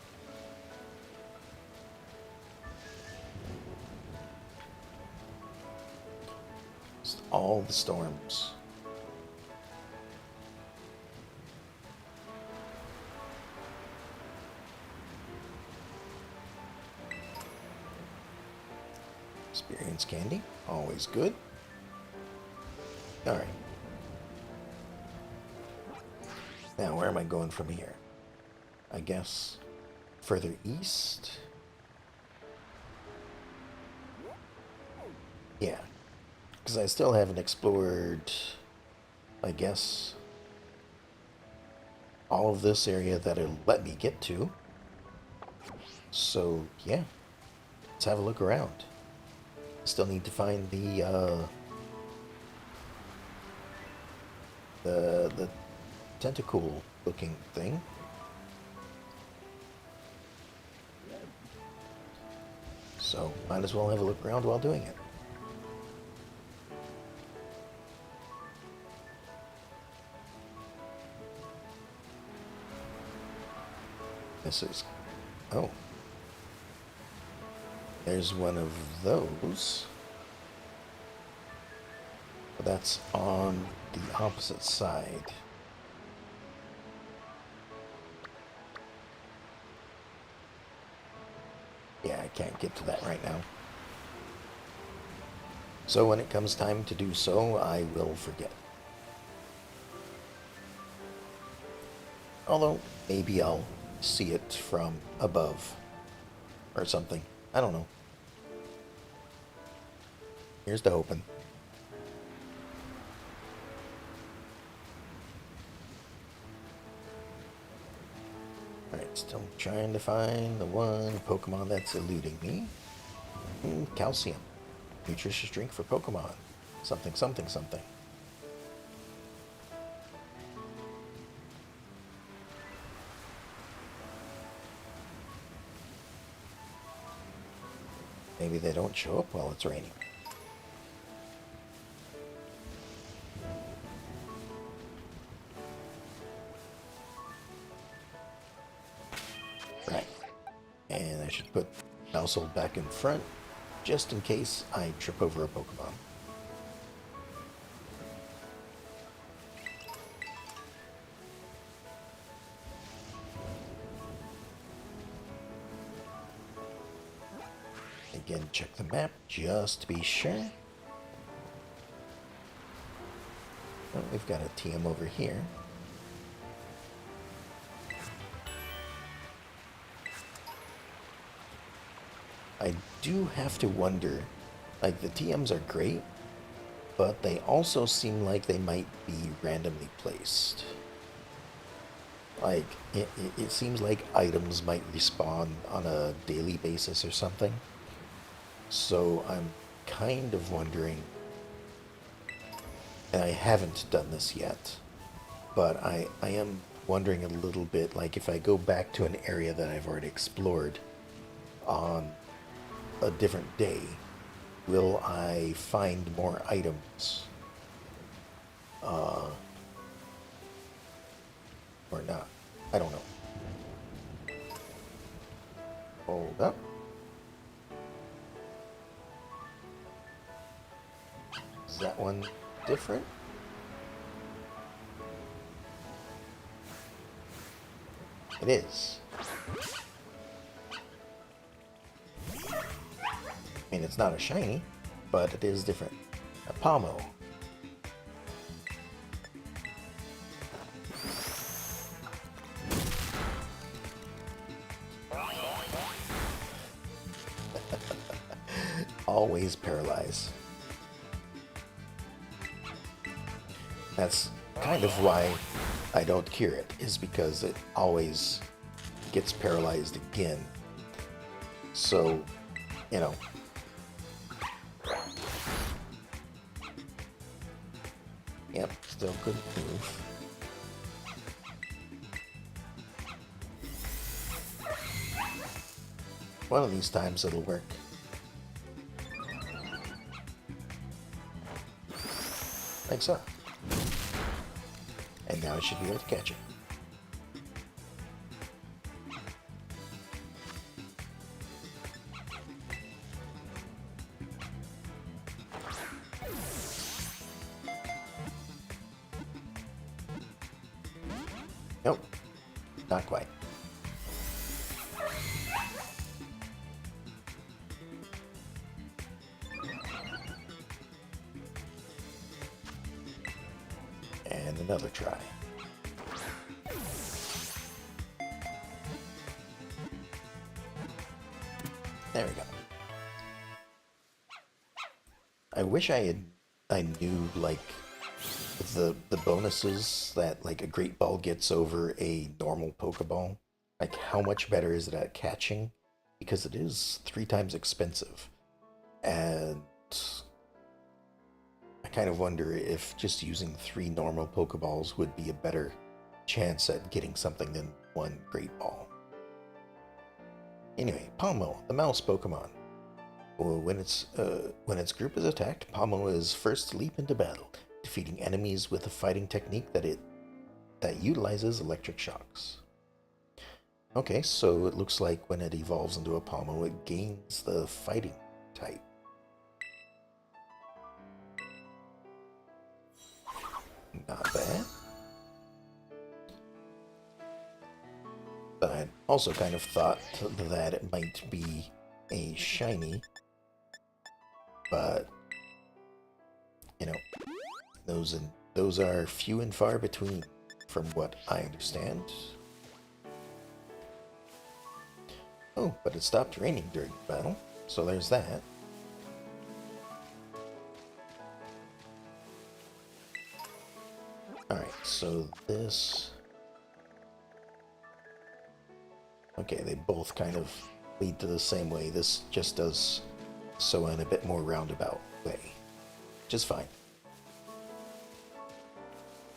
Just all the storms. Experience candy, always good. Alright. Now, where am I going from here? I guess further east? Yeah. Because I still haven't explored, I guess, all of this area that it'll let me get to. So, yeah, let's have a look around. Still need to find the tentacle looking thing. So, might as well have a look around while doing it. This is... oh. There's one of those. But that's on the opposite side. Yeah, I can't get to that right now. So when it comes time to do so, I will forget. Although, maybe I'll see it from above. Or something. I don't know. Here's to hoping. Alright, still trying to find the one Pokemon that's eluding me. Calcium. Nutritious drink for Pokemon. Something, something, something. Maybe they don't show up while it's raining. Right. And I should put Mousehold back in front, just in case I trip over a Pokemon. Again, check the map just to be sure. Oh, we've got a TM over here. I do have to wonder, like, the TMs are great, but they also seem like they might be randomly placed. Like, it seems like items might respawn on a daily basis or something. So I'm kind of wondering, and I haven't done this yet, but I am wondering a little bit, like, if I go back to an area that I've already explored on a different day, will I find more items? Or not? I don't know. Hold up. Is that one different? It is. I mean, it's not a shiny, but it is different. A Pomo. Always paralyze. That's kind of why I don't cure it, is because it always gets paralyzed again. So, you know. Yep, still good move. One of these times it'll work. Like so. And now I should be able to catch it. Nope, not quite. And another try. There we go. I wish I knew, like, the bonuses that like a great ball gets over a normal Pokeball, like how much better is it at catching? Because it is 3 times expensive. And I kind of wonder if just using 3 normal Pokeballs would be a better chance at getting something than 1 Great Ball. Anyway, Palmo, the mouse Pokemon. Well, when its group is attacked, Palmo is first to leap into battle, defeating enemies with a fighting technique that utilizes electric shocks. Okay, so it looks like when it evolves into a Palmo, it gains the fighting type. Not bad. But I also kind of thought that it might be a shiny. But, you know, those are few and far between from what I understand. Oh, but it stopped raining during the battle, so there's that. Alright, so this... Okay, they both kind of lead to the same way. This just does so in a bit more roundabout way, which is fine.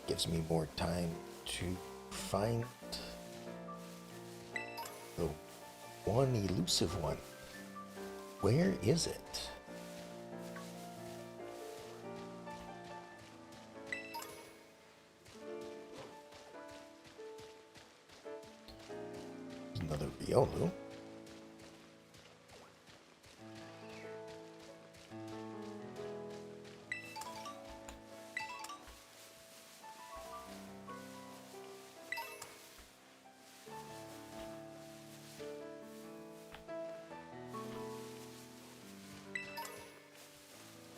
Gives me more time to find the one elusive one. Where is it? Another Riolu.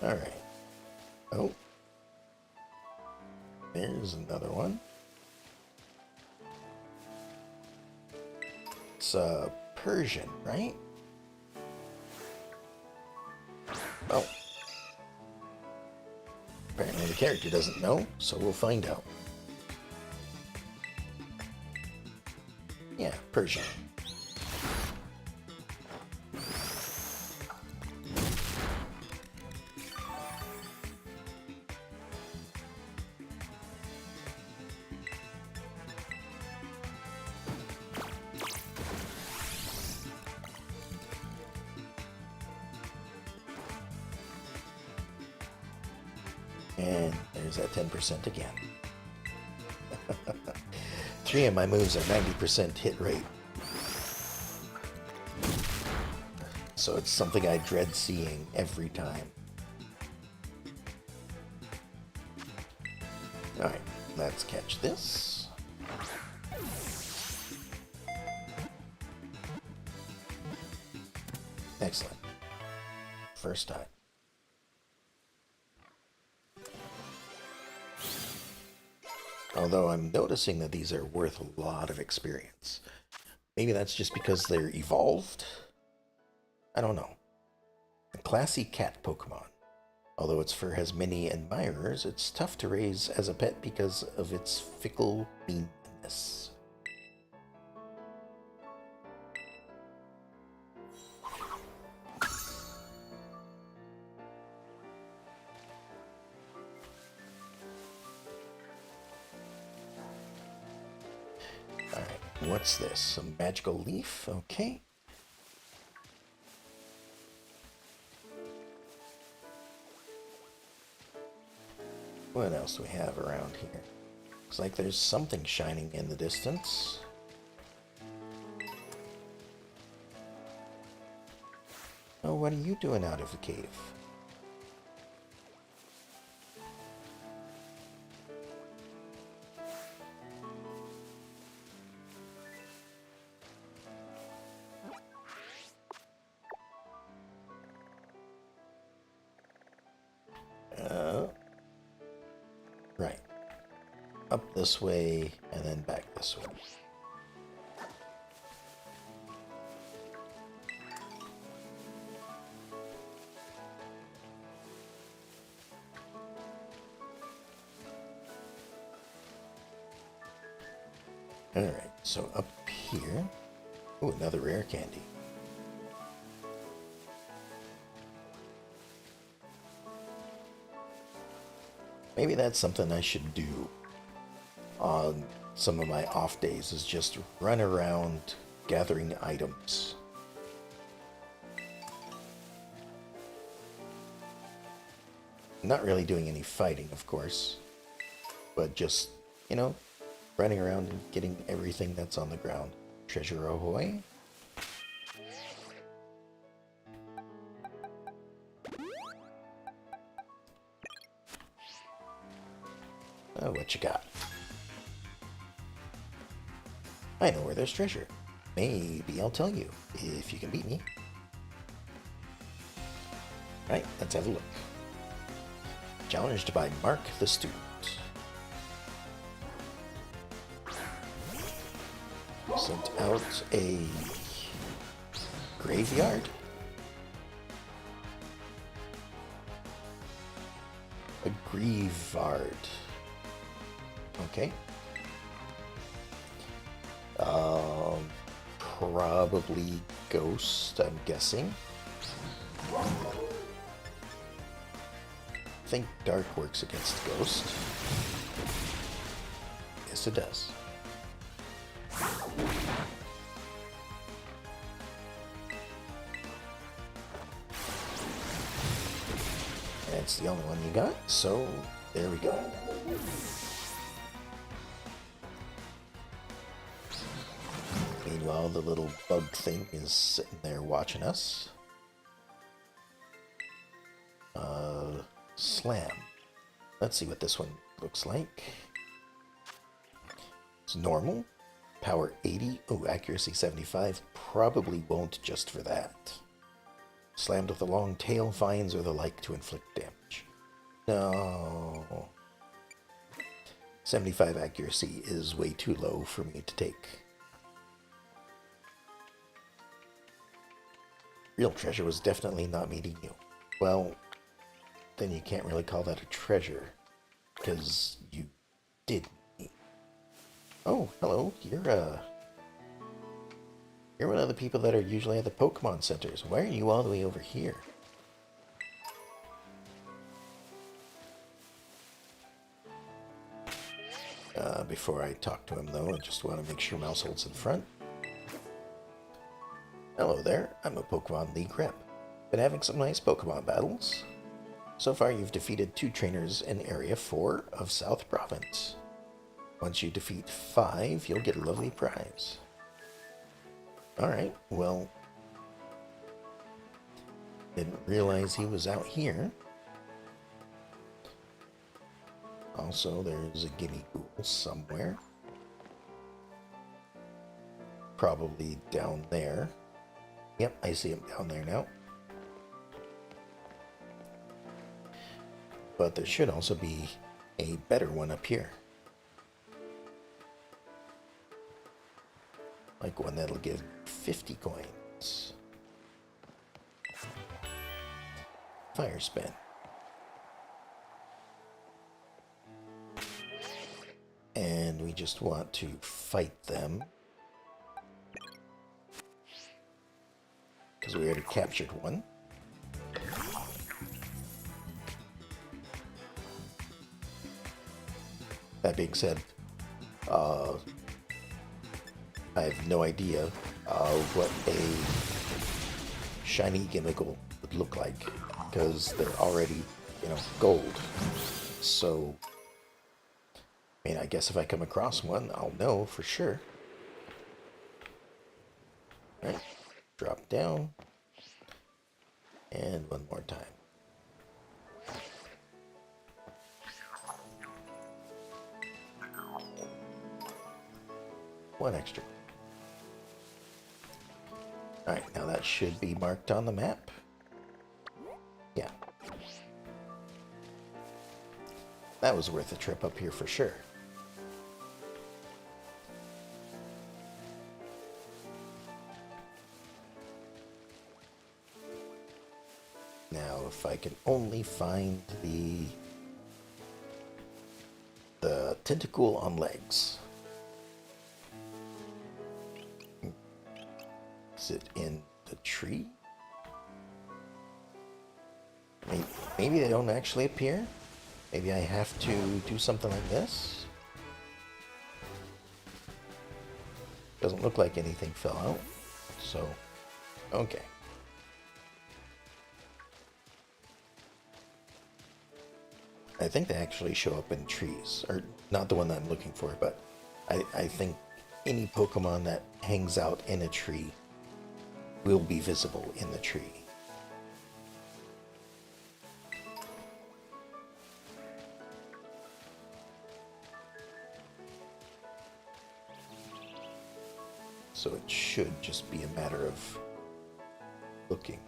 Alright. Oh. There's another one. It's Persian, right? Oh. Apparently the character doesn't know, so we'll find out. Yeah, Persian. And there's that 10% again. 3 of my moves are 90% hit rate. So it's something I dread seeing every time. Alright, let's catch this. Excellent. First time. Although I'm noticing that these are worth a lot of experience. Maybe that's just because they're evolved? I don't know. A classy cat Pokemon. Although its fur has many admirers, it's tough to raise as a pet because of its fickle meanness. Alright, what's this? A magical leaf? Okay. What else do we have around here? Looks like there's something shining in the distance. Oh, what are you doing out of the cave? Right. Up this way, and then back this way. Alright, so up here. Ooh, another rare candy. Maybe that's something I should do on some of my off days, is just run around gathering items. Not really doing any fighting, of course, but just, you know, running around and getting everything that's on the ground. Treasure ahoy. Oh, what you got? I know where there's treasure. Maybe I'll tell you, if you can beat me. Right, let's have a look. Challenged by Mark the Student. Sent out a graveyard. A grievard. Okay. Probably ghost, I'm guessing. I think dark works against ghost. Yes, it does. That's the only one you got, so there we go. Meanwhile, the little bug thing is sitting there watching us. Slam. Let's see what this one looks like. It's normal. Power 80. Oh, accuracy 75. Probably won't just for that. Slammed with a long tail, vines, or the like to inflict damage. No. 75 accuracy is way too low for me to take. Real treasure was definitely not meeting you. Well, then you can't really call that a treasure, because you did meet. Oh, hello. You're one of the people that are usually at the Pokemon centers. Why are you all the way over here? Before I talk to him, though, I just want to make sure Mouse holds in front. Hello there, I'm a Pokemon League rep. Been having some nice Pokemon battles. So far you've defeated 2 trainers in Area 4 of South Province. Once you defeat 5, you'll get a lovely prize. Alright, well... Didn't realize he was out here. Also, there's a Gimme Ghoul somewhere. Probably down there. Yep, I see him down there now. But there should also be a better one up here. Like one that'll give 50 coins. Fire spin. And we just want to fight them. Because we already captured one. That being said, I have no idea what a shiny Gimmickle would look like, because they're already, you know, gold. So, I mean, I guess if I come across one, I'll know for sure. Right, drop down, and one more time. One extra. Alright, now that should be marked on the map. Yeah. That was worth a trip up here for sure. Now, if I can only find the tentacle on legs. Is it in the tree? Maybe they don't actually appear? Maybe I have to do something like this? Doesn't look like anything fell out, so okay. I think they actually show up in trees, or not the one that I'm looking for, but I think any Pokemon that hangs out in a tree will be visible in the tree. So it should just be a matter of looking.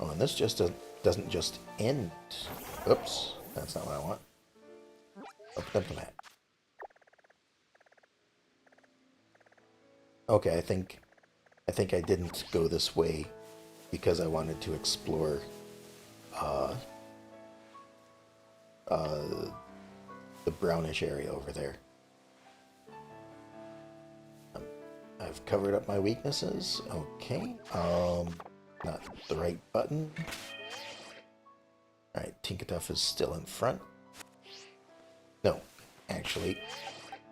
Oh, and this just doesn't just end. Oops, that's not what I want. Open up the map. Okay, I think I didn't go this way because I wanted to explore the brownish area over there. I've covered up my weaknesses. Okay. Not the right button. Alright, Tinkaduff is still in front. No, actually,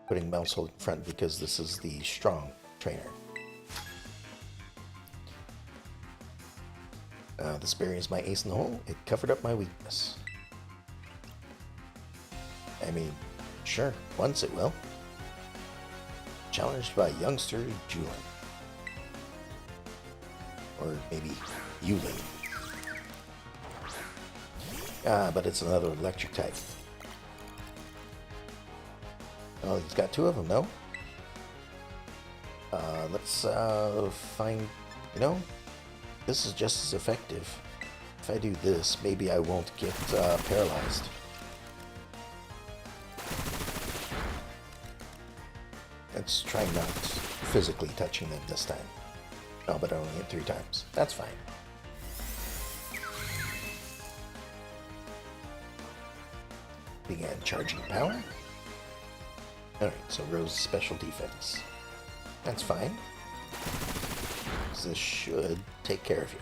putting Mousehold in front because this is the strong trainer. This berry is my ace in the hole. It covered up my weakness. I mean, sure, once it will. Challenged by youngster Julin. Or maybe Yulin. But it's another electric type. Oh, he's got two of them, no? Let's find, you know, this is just as effective. If I do this, maybe I won't get paralyzed. Let's try not physically touching them this time. Oh, but I only hit 3 times. That's fine. Began charging power. Alright, so Rose special defense. That's fine. This should take care of you.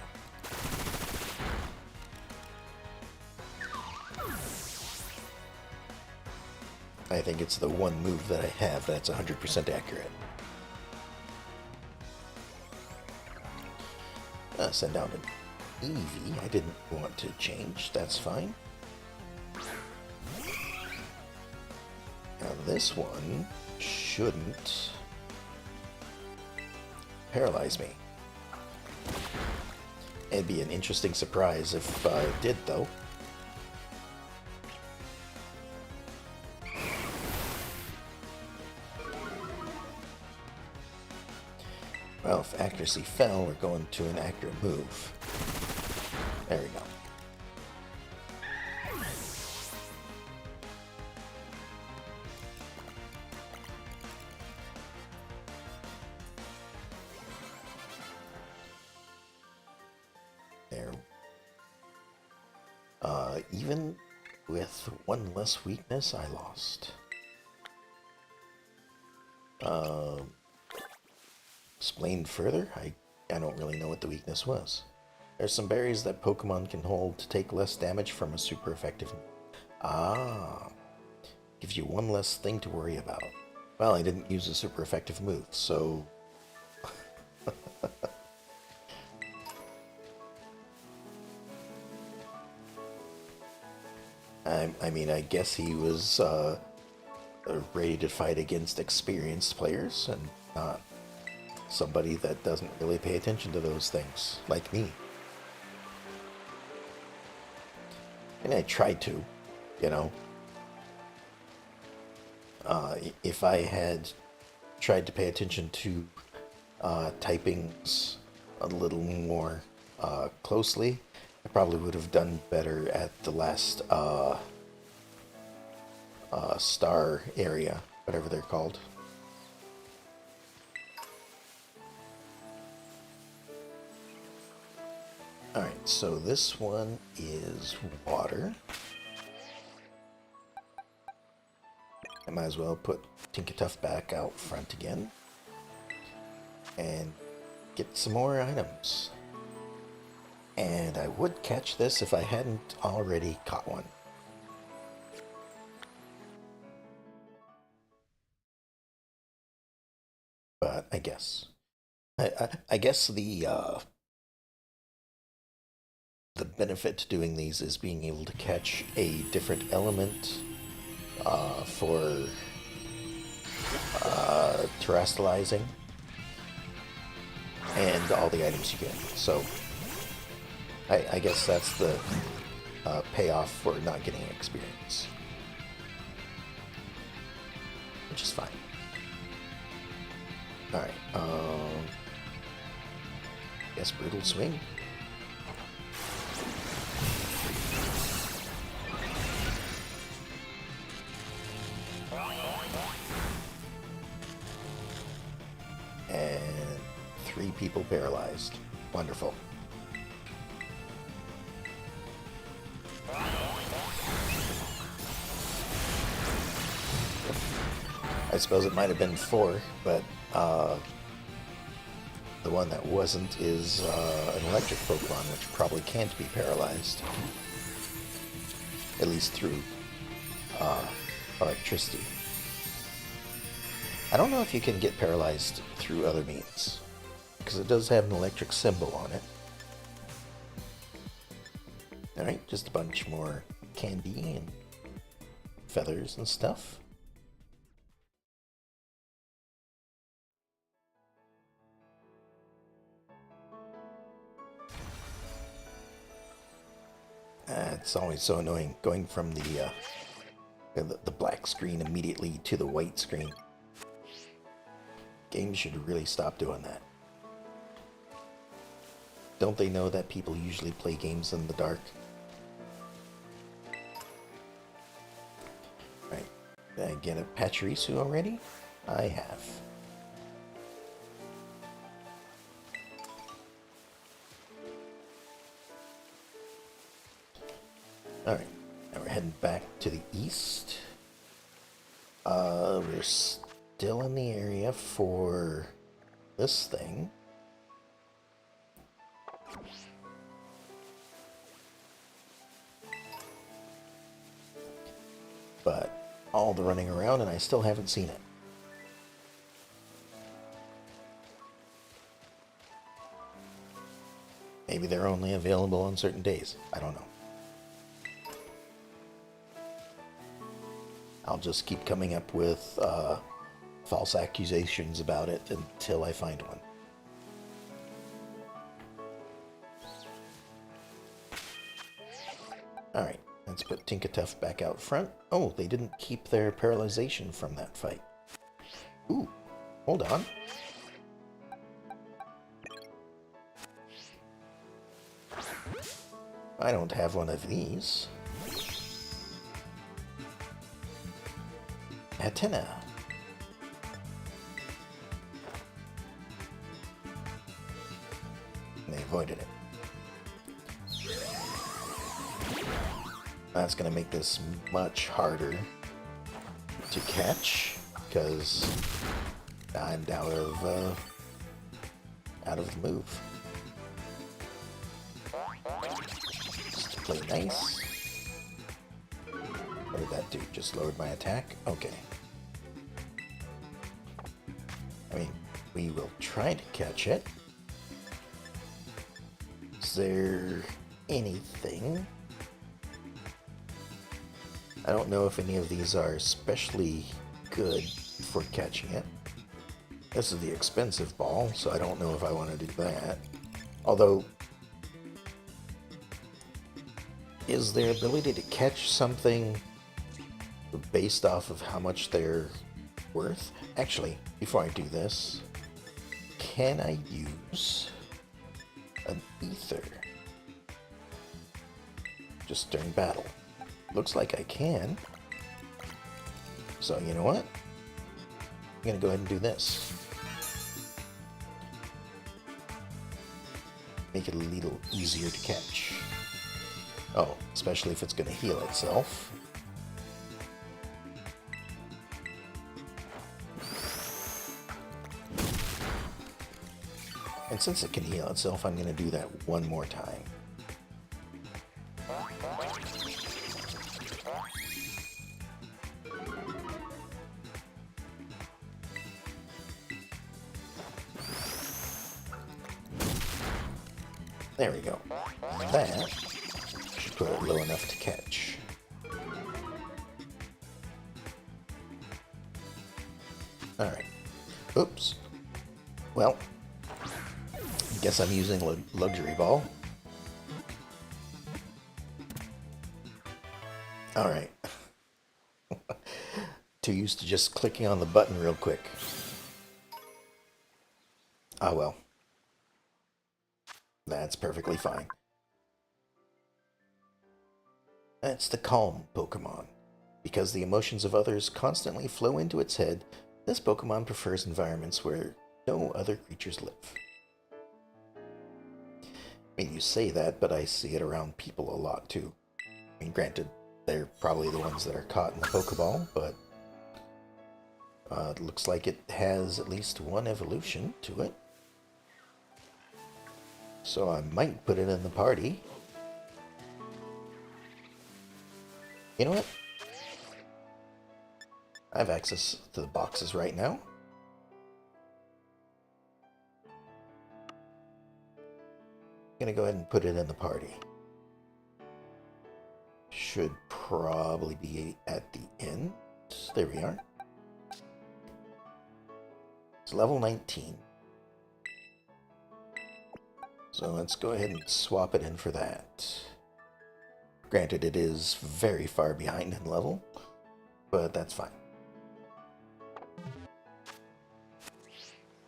I think it's the one move that I have that's 100% accurate. Send out an Eevee. I didn't want to change. That's fine. Now this one shouldn't paralyze me. It'd be an interesting surprise if it did, though. Well, if accuracy fell, we're going to an accurate move. There we go. There. Even with one less weakness, I lost. Explain further? I don't really know what the weakness was. There's some berries that Pokemon can hold to take less damage from a super effective. Gives you one less thing to worry about. Well, I didn't use a super effective move, so... I mean, I guess he was ready to fight against experienced players and not somebody that doesn't really pay attention to those things, like me. And I tried to, you know. If I had tried to pay attention to typings a little more closely, I probably would have done better at the last star area, whatever they're called. so this one is water. I might as well put Tinkertuff back out front again and get some more items. And I would catch this if I hadn't already caught one. But I guess. I guess the benefit to doing these is being able to catch a different element for terrestrializing and all the items you get. So I guess that's the payoff for not getting experience, which is fine. Alright, guess Brutal Swing. And 3 people paralyzed. Wonderful. I suppose it might have been 4, but the one that wasn't is an electric Pokemon, which probably can't be paralyzed. At least through electricity. I don't know if you can get paralyzed through other means, because it does have an electric symbol on it. Alright, just a bunch more candy and feathers and stuff. It's always so annoying going from the black screen immediately to the white screen. Games should really stop doing that. Don't they know that people usually play games in the dark? Right. Did I get a Pachirisu already? I have. Alright. Now we're heading back to the east. We're still in the area for this thing. But all the running around and I still haven't seen it. Maybe they're only available on certain days. I don't know. I'll just keep coming up with false accusations about it until I find one. Alright, let's put Tinkertuff back out front. Oh, they didn't keep their paralyzation from that fight. Ooh, hold on. I don't have one of these. Atenna. They avoided it. That's going to make this much harder to catch because I'm out of the move. Just to play nice. What did that do? Just lowered my attack? Okay. I mean, we will try to catch it. Is there anything? I don't know if any of these are especially good for catching it. This is the expensive ball, so I don't know if I want to do that. Although, is their ability to catch something based off of how much they're worth? Actually, before I do this, can I use an ether just during battle? Looks like I can. So you know what? I'm gonna go ahead and do this. make it a little easier to catch. Oh, especially if it's going to heal itself. And since it can heal itself, I'm going to do that one more time. There we go. That should put it low enough to catch. Alright. Oops. Well, I guess I'm using luxury ball. Alright. Too used to just clicking on the button real quick. Ah well. That's perfectly fine. That's the calm Pokemon. Because the emotions of others constantly flow into its head, this Pokemon prefers environments where no other creatures live. I mean, you say that, but I see it around people a lot too. I mean, granted, they're probably the ones that are caught in the Pokeball, but it looks like it has at least one evolution to it. So I might put it in the party. You know what? I have access to the boxes right now. I'm gonna go ahead and put it in the party. Should probably be at the end. There we are. It's level 19. So let's go ahead and swap it in for that. Granted, it is very far behind in level, but that's fine.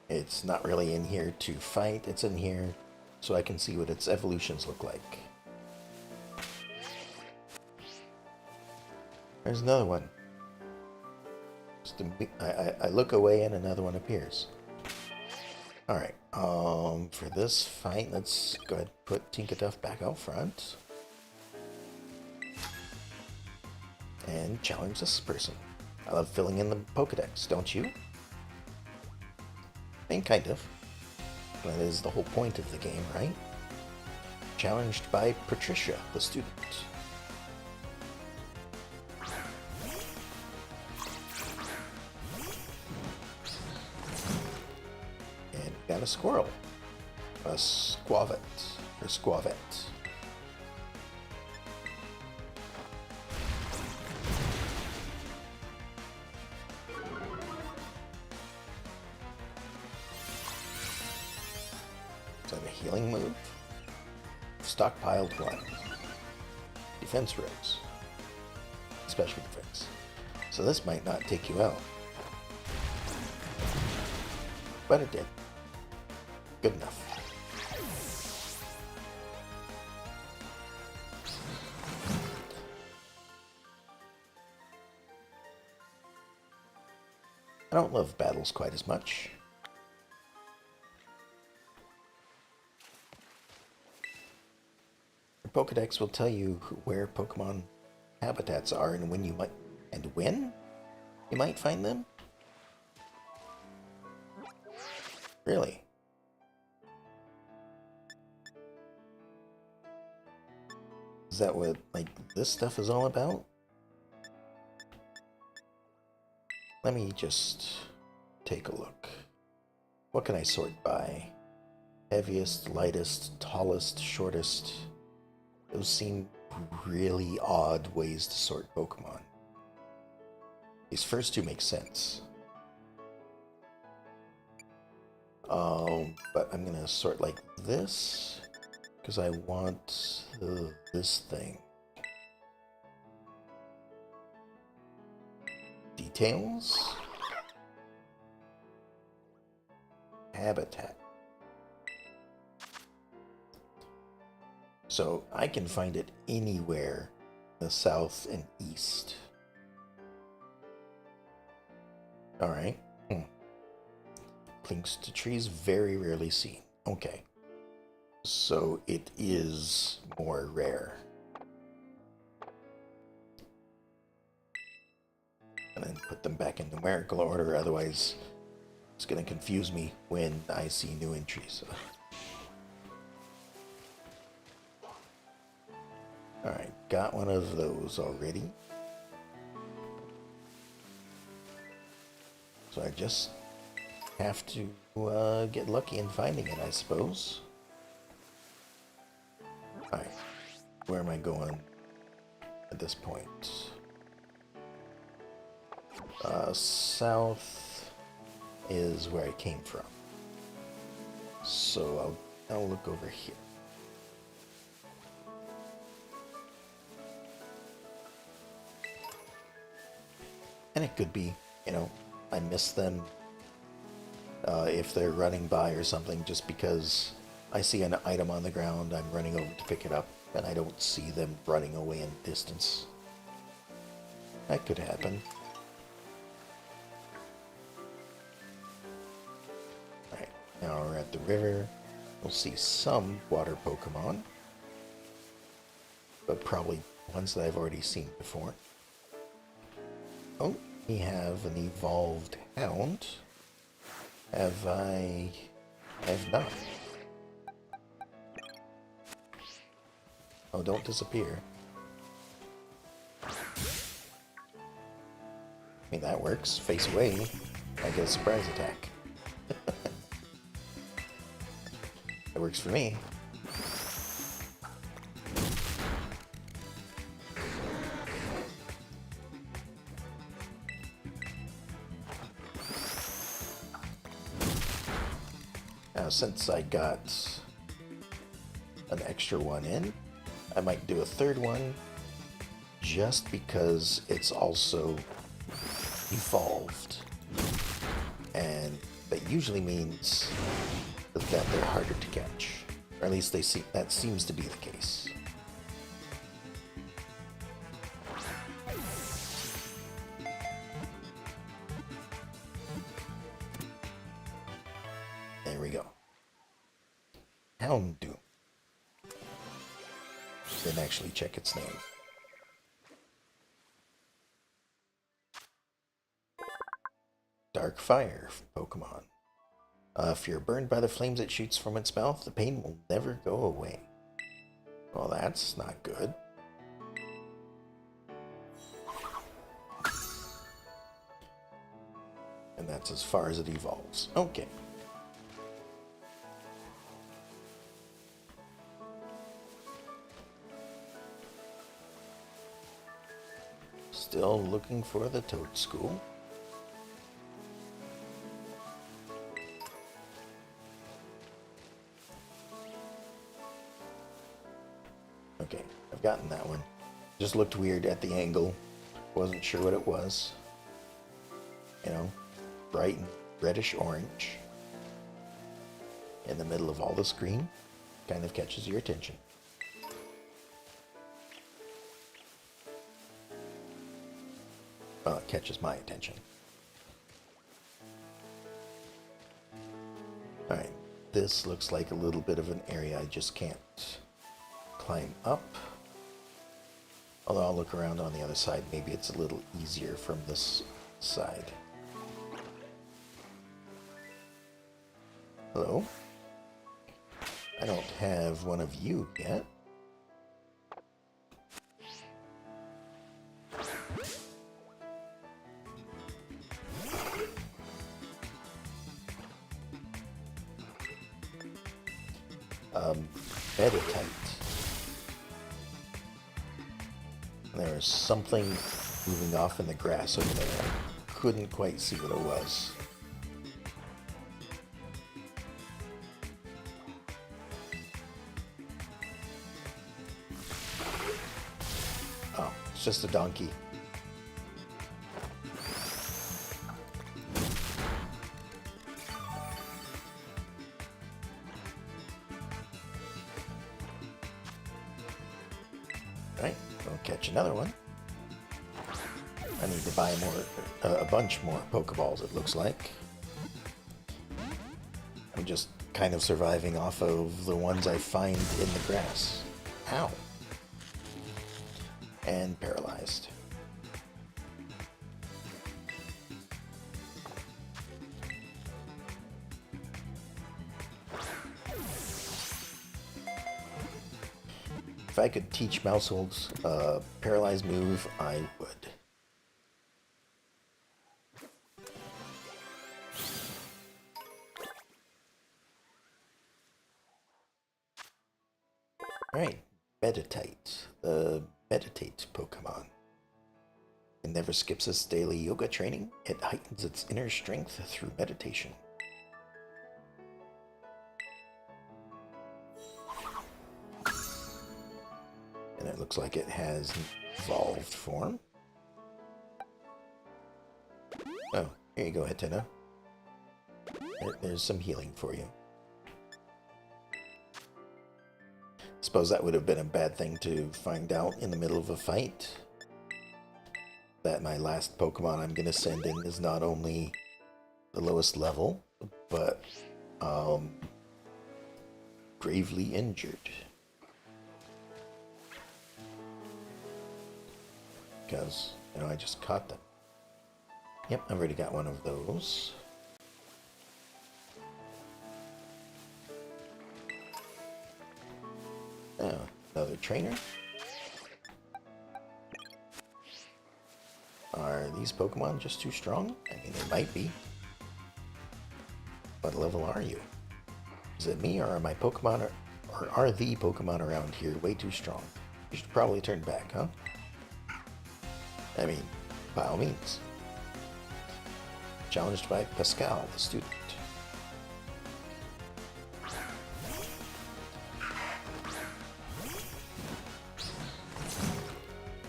It's not really in here to fight, it's in here so I can see what its evolutions look like. There's another one. I look away and another one appears. Alright, for this fight, let's go ahead and put Tinkaduff back out front. And challenge this person. I love filling in the Pokedex, don't you? I mean, kind of. That is the whole point of the game, right? Challenged by Patricia, the student. And we got a squirrel. A Squavet. Or Squavet. Is that a healing move? Stockpiled one. Defense rose. Special defense. So this might not take you out. But it did. Good enough. I don't love battles quite as much. Your Pokedex will tell you where Pokemon habitats are and when you might find them. Really? Is that what, like, this stuff is all about? Let me just take a look. What can I sort by? Heaviest, lightest, tallest, shortest. Those seem really odd ways to sort Pokemon. These first two make sense. But I'm gonna sort like this, because I want this thing. Details. Habitat. So I can find it anywhere in the south and east. Alright. Links to trees very rarely seen. Okay. So it is more rare. And then put them back in numerical order, otherwise it's going to confuse me when I see new entries. Alright, got one of those already. So I just have to get lucky in finding it, I suppose. Alright, where am I going at this point? South is where I came from. So I'll look over here. And it could be, you know, I miss them if they're running by or something, just because I see an item on the ground, I'm running over to pick it up, and I don't see them running away in distance. That could happen. Alright, now we're at the river. We'll see some water Pokemon, but probably ones that I've already seen before. Oh, we have an evolved hound. Have I? I have not. Oh, don't disappear. I mean, that works. Face away. I get a surprise attack. That works for me. Now, since I got an extra one in, I might do a third one just because it's also evolved. And that usually means that they're harder to catch. Or at least that seems to be the case. There we go. Houndoom. Didn't actually check its name. Dark Fire Pokemon. If you're burned by the flames it shoots from its mouth, the pain will never go away. Well, that's not good. And that's as far as it evolves. Okay. Still looking for the Toad School. Okay, I've gotten that one. Just looked weird at the angle. Wasn't sure what it was. You know, bright and reddish orange. In the middle of all this green. Kind of catches your attention. Well, it catches my attention. Alright, this looks like a little bit of an area I just can't climb up. Although I'll look around on the other side. Maybe it's a little easier from this side. Hello? I don't have one of you yet. Meditite. There's something moving off in the grass over there. I couldn't quite see what it was. Oh, it's just a donkey. Right, we'll catch another one. I need to buy more, a bunch more Pokeballs, it looks like. I'm just kind of surviving off of the ones I find in the grass. Ow. And paralyzed. If I could teach Mouseholds a paralyzed move, I would. Alright, Meditate. The Meditate Pokemon. It never skips its daily yoga training. It heightens its inner strength through meditation. And it looks like it has evolved form. Oh, here you go, Hatena. There's some healing for you. Suppose that would have been a bad thing to find out in the middle of a fight. That my last Pokemon I'm going to send in is not only the lowest level, but gravely injured. Because, you know, I just caught them. Yep, I've already got one of those. Oh, another trainer. Are these Pokemon just too strong? I mean, they might be. What level are you? Is it me, or are my Pokemon, or are the Pokemon around here way too strong? You should probably turn back, huh? I mean, by all means. Challenged by Pascal, the student.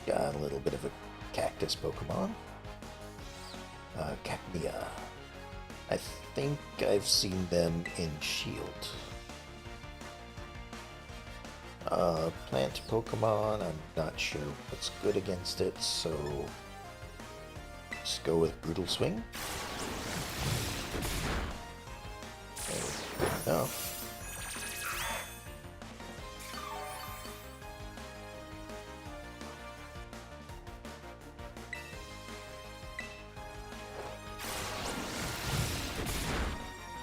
Got a little bit of a cactus Pokemon. Cacnea. I think I've seen them in Shield. Plant Pokemon, I'm not sure what's good against it, so let's go with Brutal Swing. Good enough.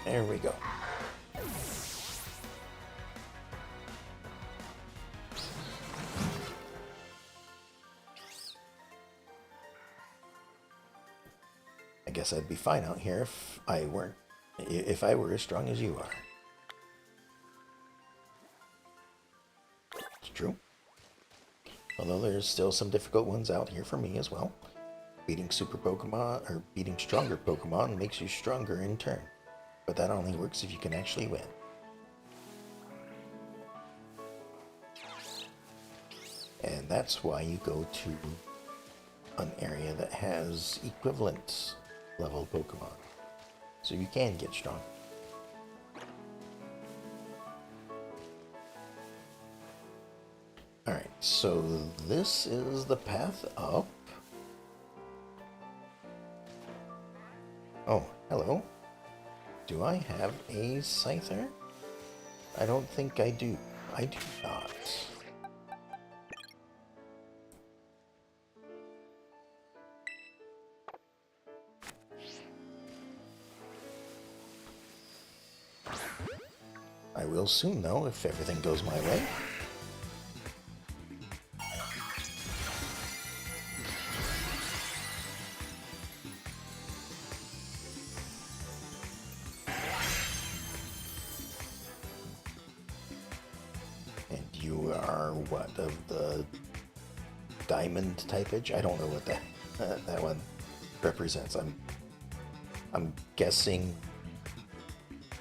There we go. I guess I'd be fine out here if I were as strong as you are. It's true. Although there's still some difficult ones out here for me as well. Beating super Pokemon, or beating stronger Pokemon, makes you stronger in turn. But that only works if you can actually win. And that's why you go to an area that has equivalent level Pokemon. So you can get strong. Alright, so this is the path up. Oh, hello. Do I have a Scyther? I don't think I do. I do not. I will soon, though, if everything goes my way. And you are what, of the diamond typage? I don't know what that one represents. I'm guessing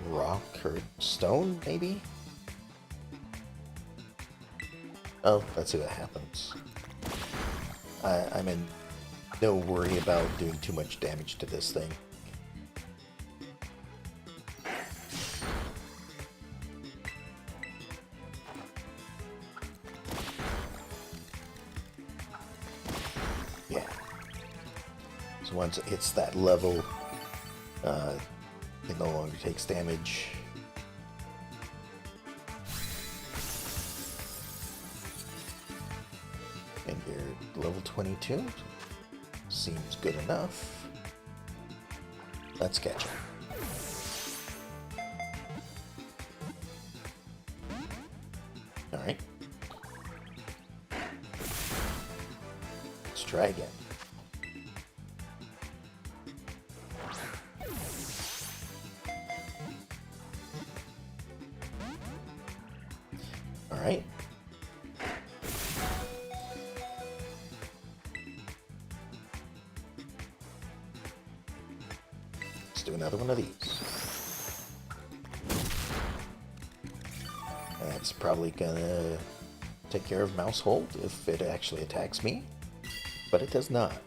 rock or stone, maybe? Oh, let's see what happens. I'm in no worry about doing too much damage to this thing. Yeah. So once it hits that level, it no longer takes damage level 22. Seems good enough. Let's catch him. Alright. Let's try again. Alright. Let's do another one of these. That's probably gonna take care of Mousehold if it actually attacks me, but it does not.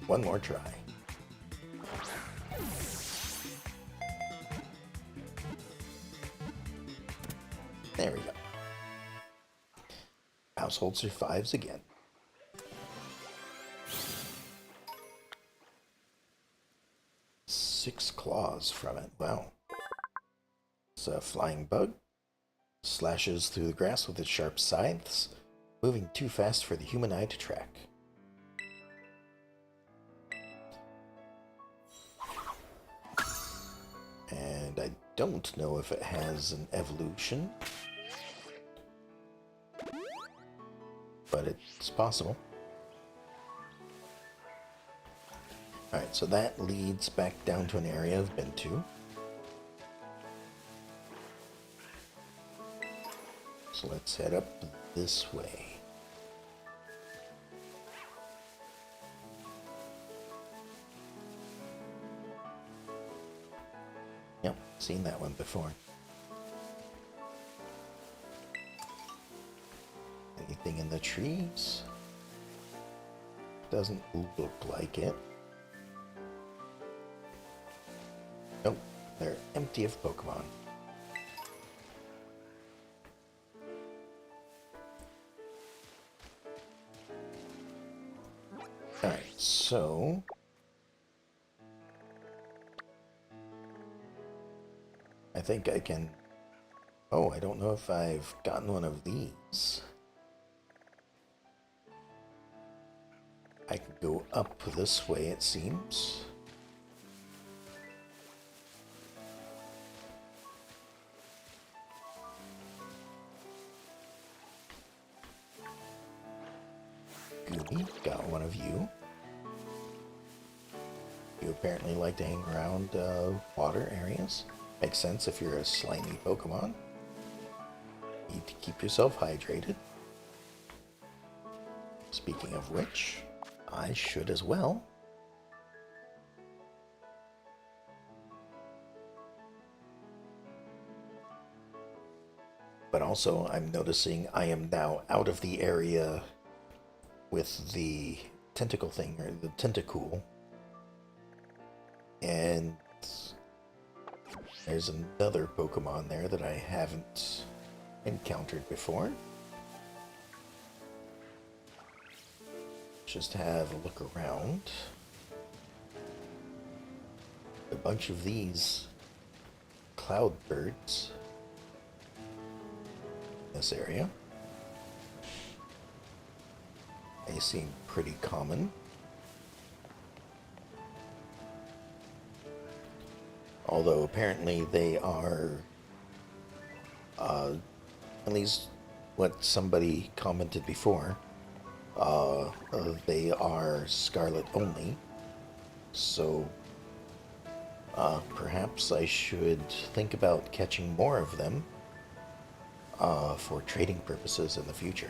One more try. There we go. Mousehold survives again. Six claws from it. Wow. It's a flying bug. Slashes through the grass with its sharp scythes, moving too fast for the human eye to track. And I don't know if it has an evolution, but it's possible. Alright, so that leads back down to an area I've been to. So let's head up this way. Yep, seen that one before. Anything in the trees? Doesn't look like it. Nope, they're empty of Pokemon. Alright, so... I think I can... Oh, I don't know if I've gotten one of these. I can go up this way, it seems. Gooby, got one of you. You apparently like to hang around water areas. Makes sense if you're a slimy Pokemon. Need to keep yourself hydrated. Speaking of which, I should as well. But also, I'm noticing I am now out of the area with the tentacle thing, or the tentacool. And there's another Pokemon there that I haven't encountered before. Just have a look around. A bunch of these cloud birds in this area. They seem pretty common. Although apparently they are, at least what somebody commented before, they are Scarlet only. So perhaps I should think about catching more of them for trading purposes in the future.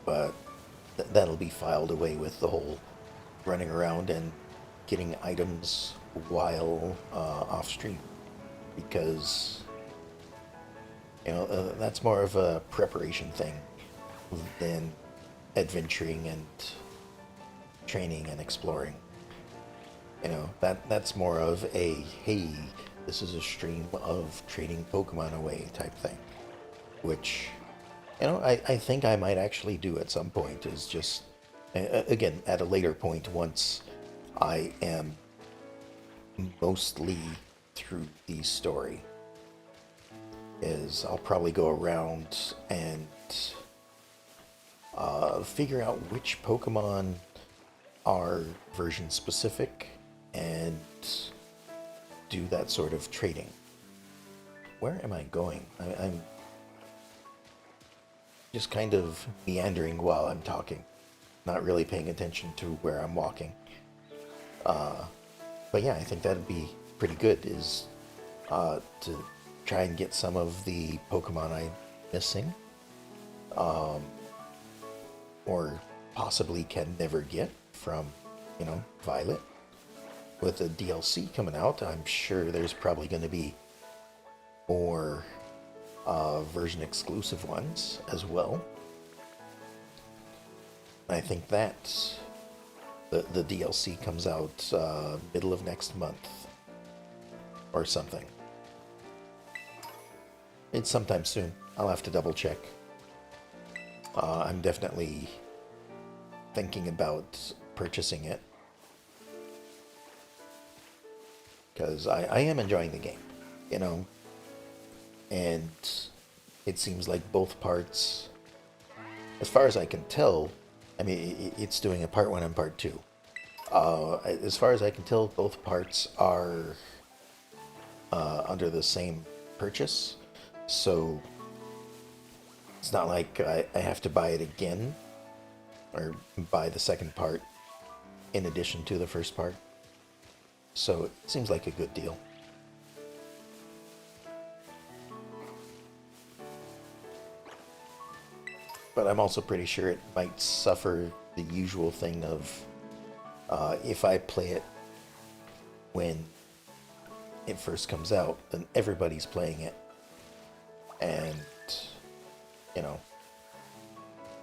But that'll be filed away with the whole running around and getting items while off stream, because you know that's more of a preparation thing than adventuring and training and exploring. You know, that's more of a hey, this is a stream of trading Pokemon away type thing, which you know, I think I might actually do at some point, is just, again, at a later point, once I am mostly through the story. Is I'll probably go around and figure out which Pokemon are version specific and do that sort of trading. Where am I going? I'm just kind of meandering while I'm talking, not really paying attention to where I'm walking. But yeah, I think that'd be pretty good, is to try and get some of the Pokemon I'm missing, or possibly can never get from, Violet. With the DLC coming out, I'm sure there's probably going to be more version exclusive ones as well. I think that the DLC comes out middle of next month or something. It's sometime soon. I'll have to double check. I'm definitely thinking about purchasing it, because I am enjoying the game, and it seems like both parts, as far as I can tell, I mean, it's doing a part 1 and part 2. As far as I can tell, both parts are under the same purchase, so it's not like I have to buy it again, or buy the second part in addition to the first part. So it seems like a good deal. But I'm also pretty sure it might suffer the usual thing of if I play it when it first comes out, then everybody's playing it. And,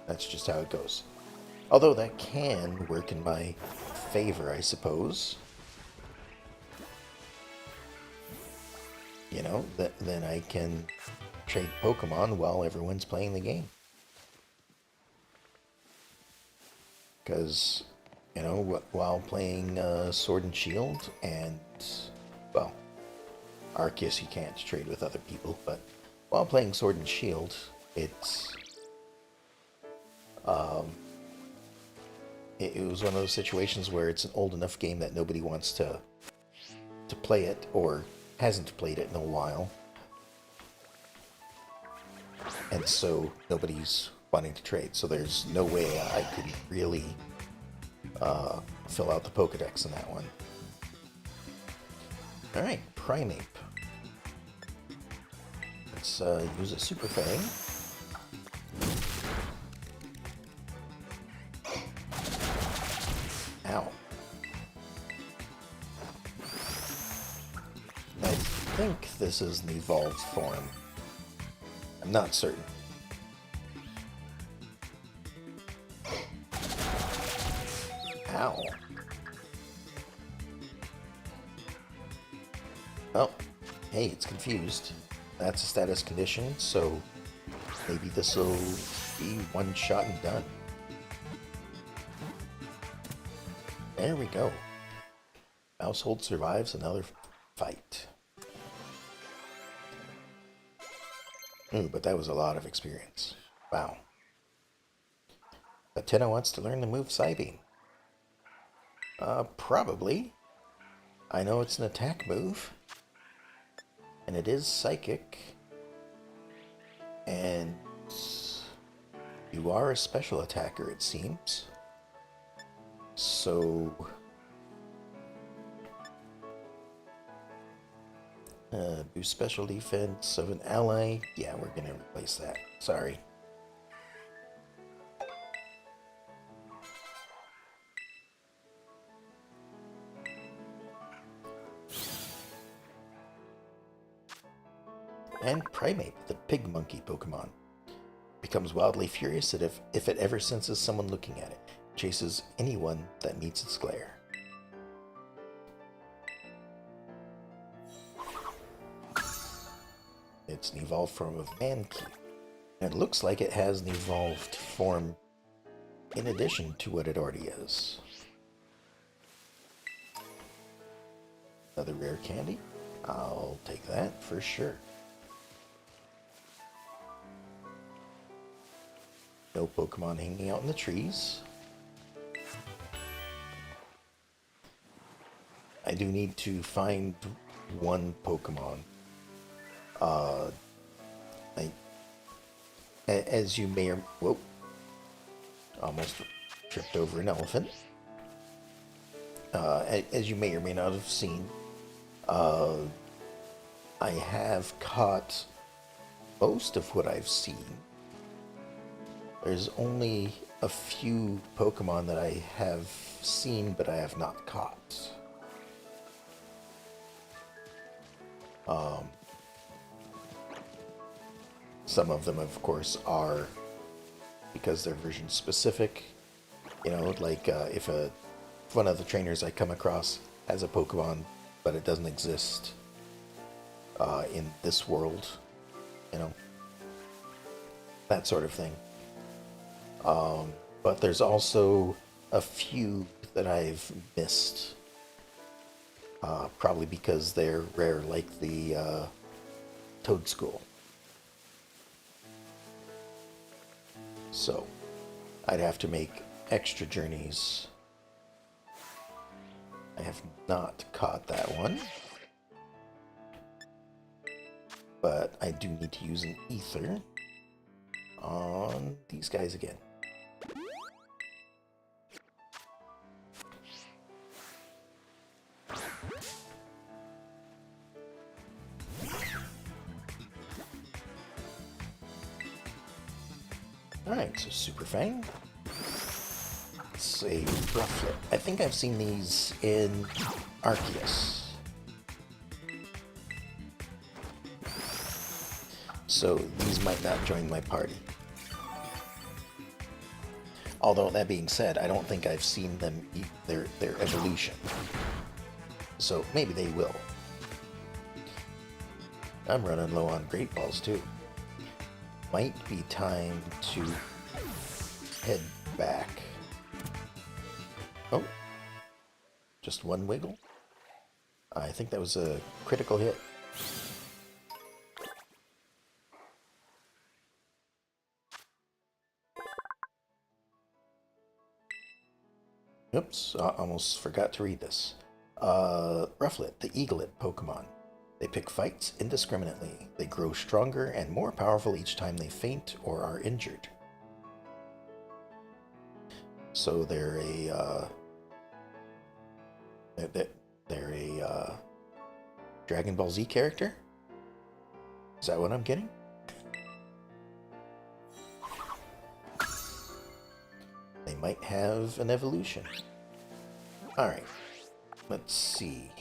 that's just how it goes. Although that can work in my favor, I suppose. Then I can trade Pokemon while everyone's playing the game. Because, while playing Sword and Shield and, well, Arceus you can't trade with other people, but while playing Sword and Shield, it's, it was one of those situations where it's an old enough game that nobody wants to play it, or hasn't played it in a while. And so nobody's wanting to trade, so there's no way I could really fill out the Pokedex in that one. Alright, Primeape. Let's use a Super Fang. Ow. I think this is an evolved form. I'm not certain. Ow. Oh, hey, it's confused. That's a status condition, so maybe this will be one shot and done. There we go. Household survives another fight. Ooh, but that was a lot of experience. Wow. Atenna wants to learn the move Psybeam. Probably. I know it's an attack move. And it is psychic. And you are a special attacker, it seems. So... boost special defense of an ally. Yeah, we're gonna replace that. Sorry. And Primeape, the pig monkey Pokemon, becomes wildly furious that if it ever senses someone looking at it, chases anyone that meets its glare. It's an evolved form of Mankey. And it looks like it has an evolved form in addition to what it already is. Another rare candy. I'll take that for sure. No Pokemon hanging out in the trees. I do need to find one Pokemon. As you may or... Whoa. Almost tripped over an elephant. As you may or may not have seen, I have caught most of what I've seen. There's only a few Pokemon that I have seen, but I have not caught. Some of them, of course, are because they're version specific. You know, like if one of the trainers I come across has a Pokemon, but it doesn't exist in this world, you know, that sort of thing. But there's also a few that I've missed, probably because they're rare, like the Toadstool. So I'd have to make extra journeys. I have not caught that one, but I do need to use an ether on these guys again. Alright, so Super Fang. It's a Rufflet. I think I've seen these in Arceus. So these might not join my party. Although, that being said, I don't think I've seen them their evolution. So maybe they will. I'm running low on Great Balls too. Might be time to head back. Oh, just one wiggle? I think that was a critical hit. Oops, I almost forgot to read this. Rufflet, the eaglet Pokemon. They pick fights indiscriminately. They grow stronger and more powerful each time they faint or are injured. So they're a Dragon Ball Z character? Is that what I'm getting? They might have an evolution. Alright, let's see.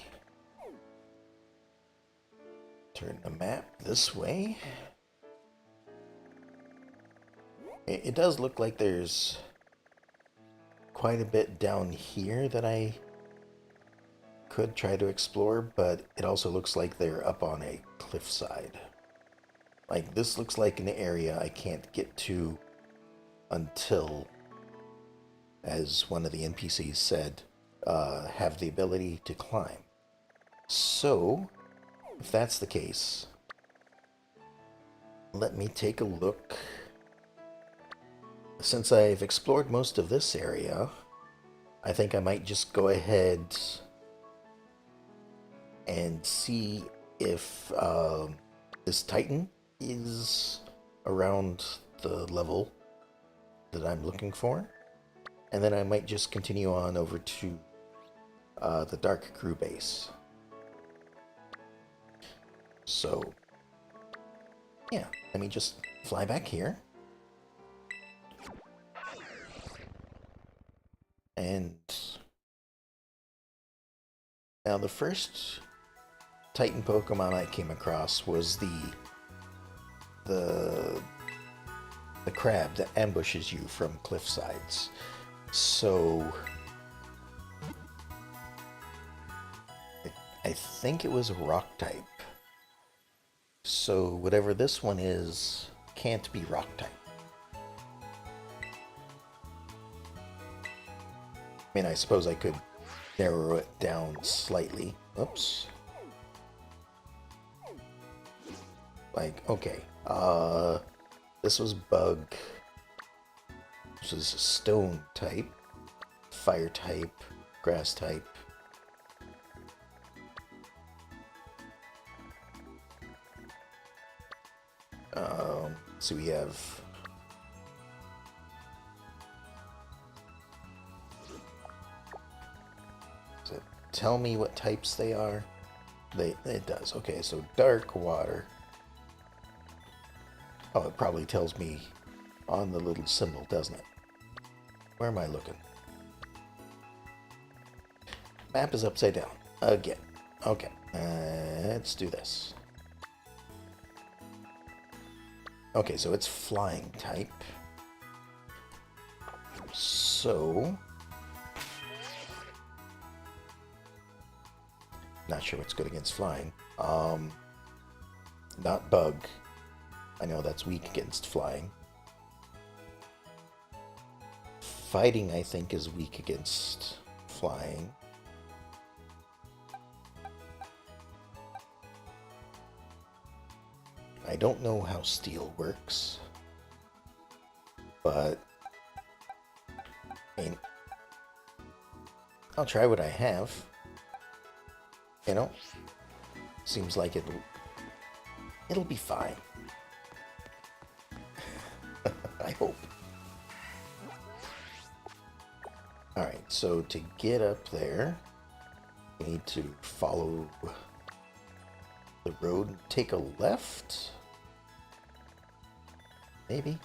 Turn the map this way. It does look like there's quite a bit down here that I could try to explore, but it also looks like they're up on a cliffside. Like, this looks like an area I can't get to until, as one of the NPCs said, have the ability to climb. So, if that's the case, let me take a look. Since I've explored most of this area, I think I might just go ahead and see if this Titan is around the level that I'm looking for. And then I might just continue on over to the Dark Crew base. So, yeah, let me just fly back here. And now the first Titan Pokemon I came across was the crab that ambushes you from cliff sides. So I think it was a rock type. So whatever this one is can't be rock type. I mean, I suppose I could narrow it down slightly. Oops. Like, okay. This was bug. This is stone type, fire type, grass type. So we have so tell me what types they are. It does. Okay, so dark water. Oh, it probably tells me on the little symbol, doesn't it? Where am I looking? Map is upside down again. Okay, let's do this. Okay, so it's flying type. So, not sure what's good against flying. Not bug. I know that's weak against flying. Fighting, I think, is weak against flying. I don't know how steel works, but I mean, I'll try what I have. You know, seems like it'll be fine. I hope. Alright, so to get up there, we need to follow the road and take a left? Maybe?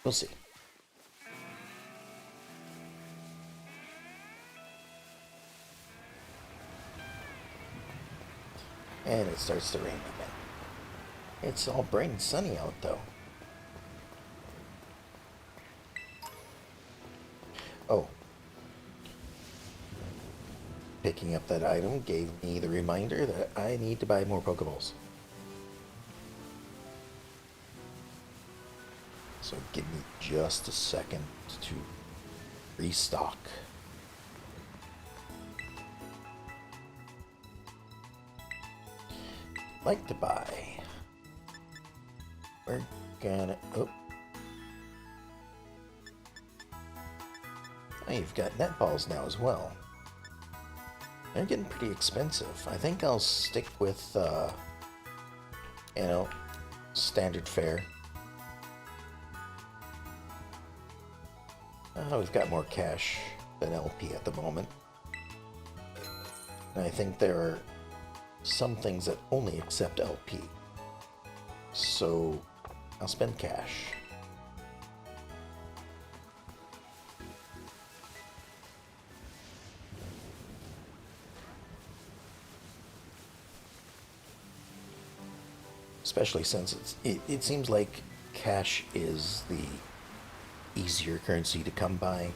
We'll see. And it starts to rain again. It's all bright and sunny out, though. Oh. Picking up that item gave me the reminder that I need to buy more Pokeballs. So give me just a second to restock. Like to buy. We're gonna... Oh. Oh, you've got netballs now as well. They're getting pretty expensive. I think I'll stick with, you know, standard fare. We've got more cash than LP at the moment. And I think there are some things that only accept LP. So I'll spend cash. Especially since it seems like cash is the easier currency to come by,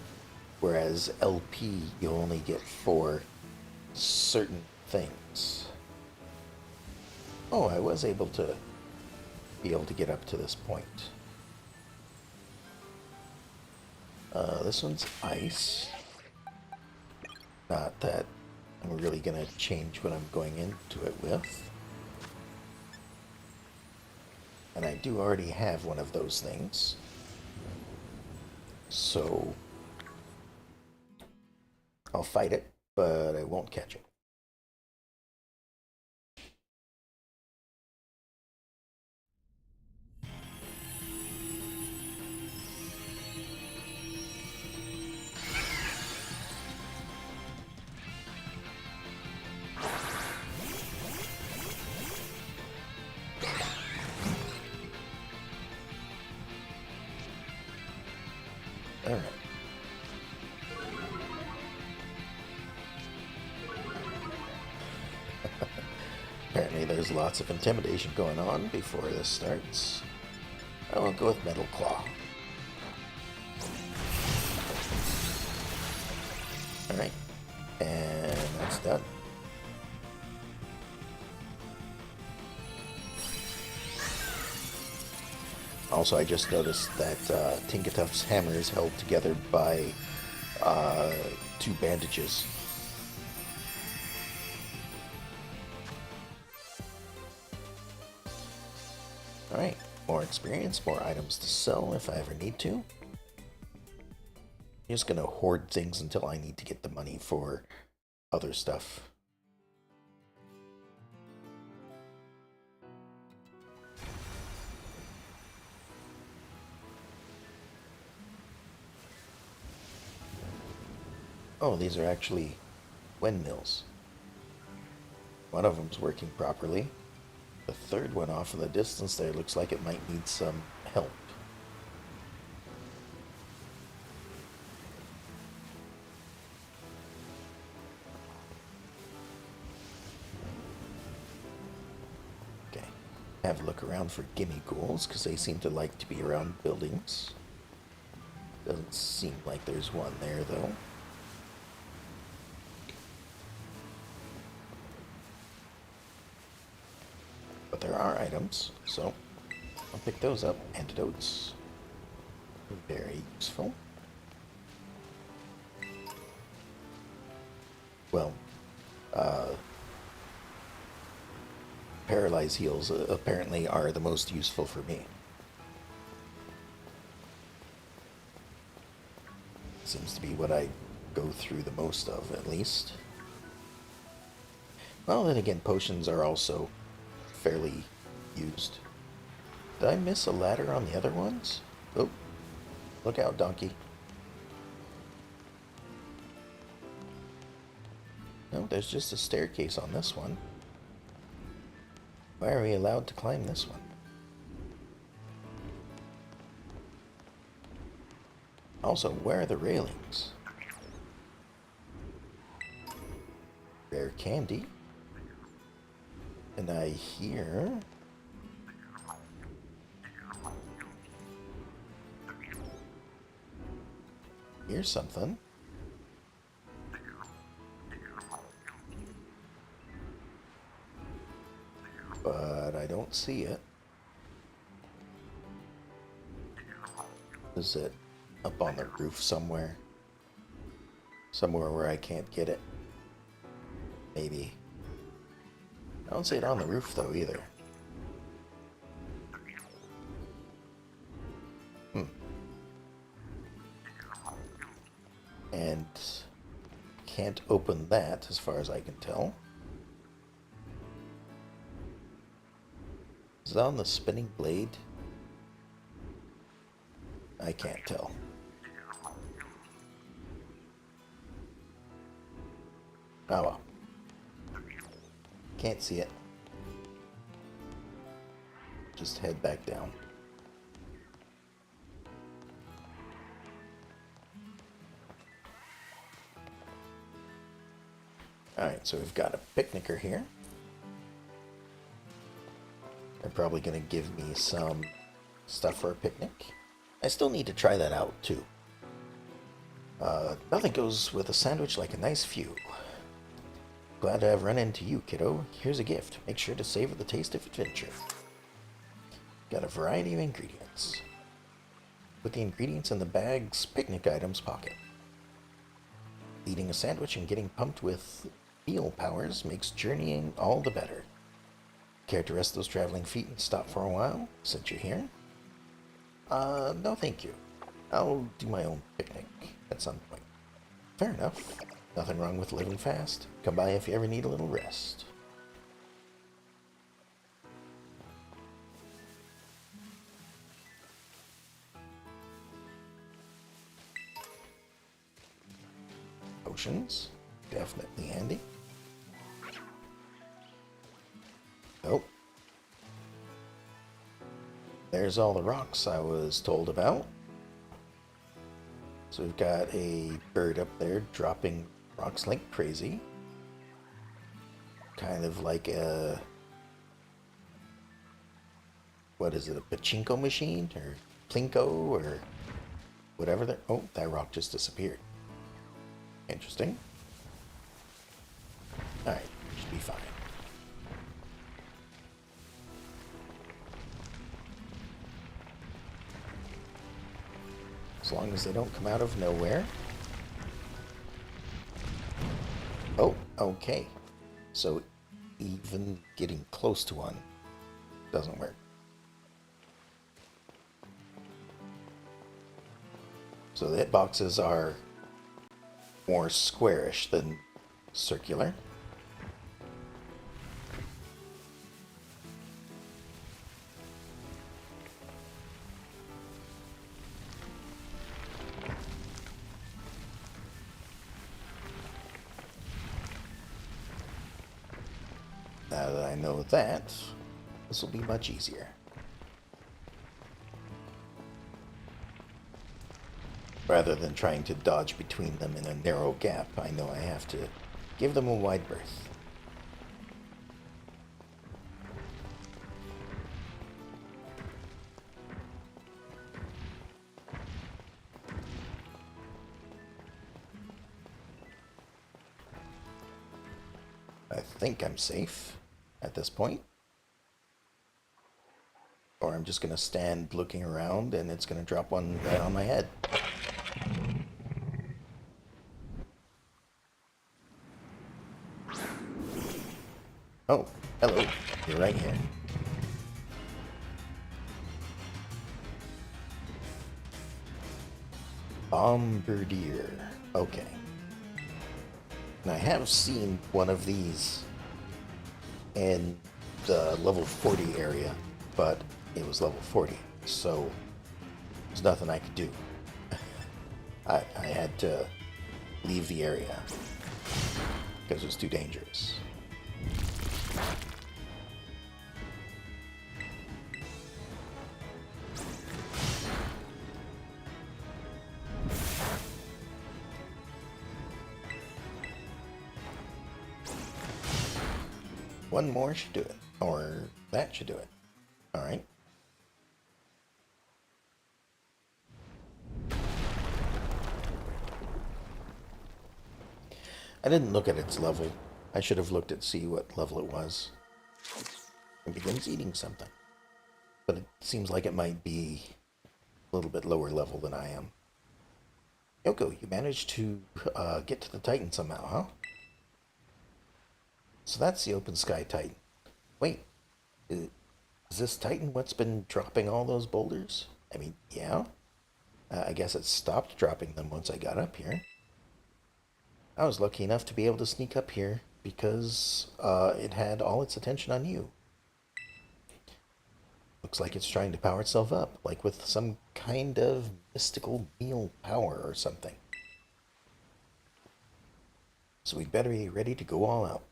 whereas LP you only get for certain things. Oh, I was able to get up to this point. This one's ice. Not that I'm really gonna change what I'm going into it with. And I do already have one of those things. So I'll fight it, but I won't catch it. All right. Apparently there's lots of intimidation going on before this starts. I will go with Metal Claw. Alright. And that's done. Also, I just noticed that Tinkatuff's hammer is held together by Uh, 2 bandages. Alright, more experience, more items to sell if I ever need to. I'm just gonna hoard things until I need to get the money for other stuff. Oh, these are actually windmills. One of them's working properly. The third one off in the distance there looks like it might need some help. Okay, have a look around for gimme ghouls, because they seem to like to be around buildings. Doesn't seem like there's one there, though. But there are items, so I'll pick those up. Antidotes. Very useful. Well, paralyze heals apparently are the most useful for me. Seems to be what I go through the most of, at least. Well, then again, potions are also fairly used. Did I miss a ladder on the other ones? Oh, look out, donkey. No, there's just a staircase on this one. Why are we allowed to climb this one? Also, where are the railings? Rare candy. And I hear... Here's something. But I don't see it. Is it up on the roof somewhere? Somewhere where I can't get it? Maybe. I don't see it on the roof though either. And can't open that as far as I can tell. Is it on the spinning blade? I can't tell. Oh well. Can't see it. Just head back down. Alright, so we've got a picnicker here. They're probably going to give me some stuff for a picnic. I still need to try that out, too. Nothing goes with a sandwich like a nice view. Glad to have run into you, kiddo. Here's a gift. Make sure to savor the taste of adventure. Got a variety of ingredients. Put the ingredients in the bag's picnic items pocket. Eating a sandwich and getting pumped with meal powers makes journeying all the better. Care to rest those traveling feet and stop for a while, since you're here? No thank you. I'll do my own picnic at some point. Fair enough. Nothing wrong with living fast. Come by if you ever need a little rest. Potions. Definitely handy. Oh. There's all the rocks I was told about. So we've got a bird up there dropping rocks like crazy. Kind of like a... What is it? A pachinko machine? Or plinko? Or whatever. Oh, that rock just disappeared. Interesting. Alright, should be fine. As long as they don't come out of nowhere. Okay, so even getting close to one doesn't work. So the hitboxes are more squarish than circular. Now that I know that, this will be much easier. Rather than trying to dodge between them in a narrow gap, I know I have to give them a wide berth. I think I'm safe at this point. Or I'm just going to stand looking around and it's going to drop one right on my head. Oh, hello. You're right here. Bombardier. Okay. And I have seen one of these in the level 40 area, but it was level 40, so there's nothing I could do. I had to leave the area because it was too dangerous. One more should do it, or that should do it. All right. I didn't look at its level. I should have looked at see what level it was. It begins eating something. But it seems like it might be a little bit lower level than I am. Yoko, you managed to get to the Titan somehow, huh? So that's the Open Sky Titan. Wait, is this Titan what's been dropping all those boulders? I mean, yeah. I guess it stopped dropping them once I got up here. I was lucky enough to be able to sneak up here because it had all its attention on you. Looks like it's trying to power itself up, like with some kind of mystical meal power or something. So we'd better be ready to go all out.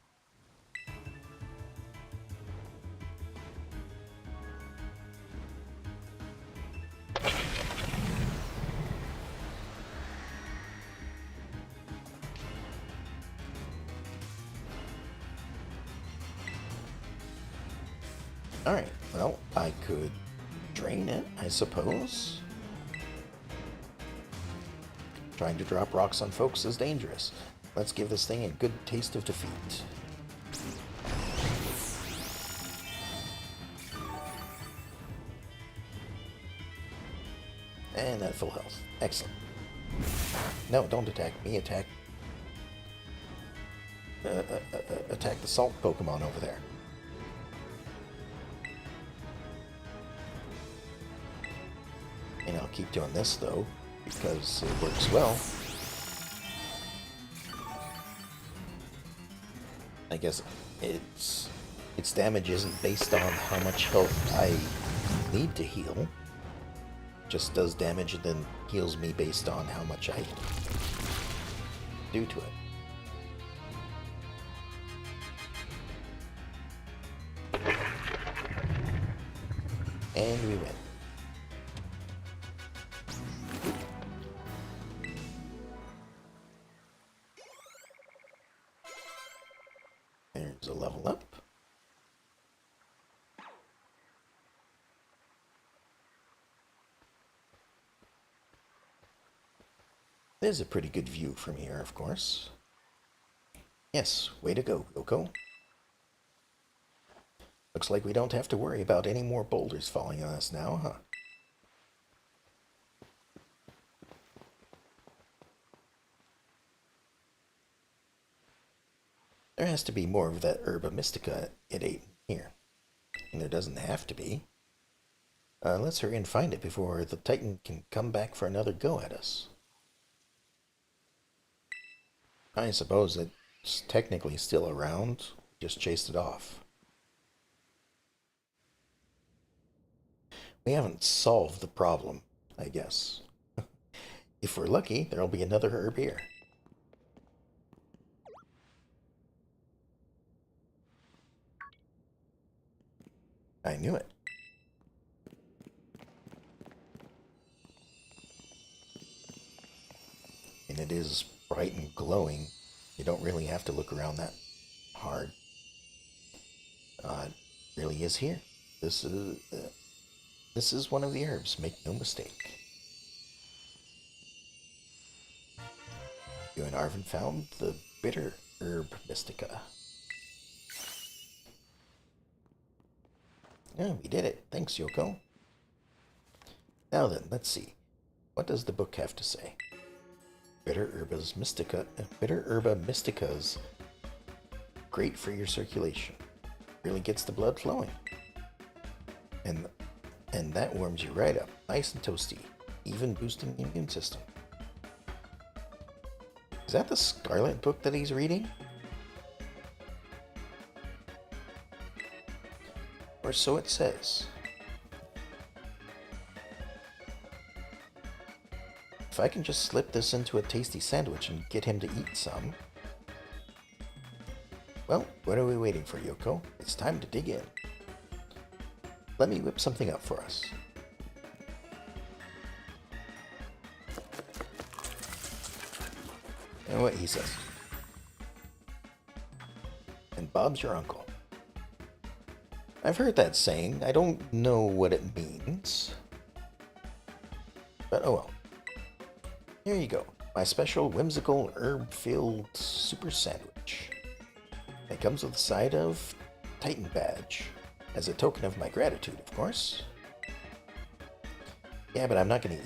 Alright, well, I could drain it, I suppose. Trying to drop rocks on folks is dangerous. Let's give this thing a good taste of defeat. And at full health. Excellent. No, don't attack me. Attack the salt Pokemon over there. And I'll keep doing this, though, because it works well. I guess its damage isn't based on how much health I need to heal. Just does damage and then heals me based on how much I do to it. And we win. There's a level up. There's a pretty good view from here, of course. Yes, way to go, Yoko. Looks like we don't have to worry about any more boulders falling on us now, huh? There has to be more of that herba mystica it ate here. And there doesn't have to be. Let's hurry and find it before the Titan can come back for another go at us. I suppose it's technically still around. Just chased it off. We haven't solved the problem, I guess. If we're lucky, there'll be another herb here. I knew it. And it is bright and glowing. You don't really have to look around that hard. It really is here. This is one of the herbs. Make no mistake. You and Arvin found the bitter herb mystica. Yeah, we did it. Thanks, Yoko. Now then, let's see. What does the book have to say? Bitter herba mystica's great for your circulation. Really gets the blood flowing. And that warms you right up, nice and toasty, even boosting the immune system. Is that the Scarlet book that he's reading? Or so it says. If I can just slip this into a tasty sandwich and get him to eat some. Well, what are we waiting for, Yoko? It's time to dig in. Let me whip something up for us. And what he says. And Bob's your uncle. I've heard that saying. I don't know what it means. But oh well. Here you go. My special whimsical herb-filled super sandwich. It comes with a side of Titan badge. As a token of my gratitude, of course. Yeah, but I'm not gonna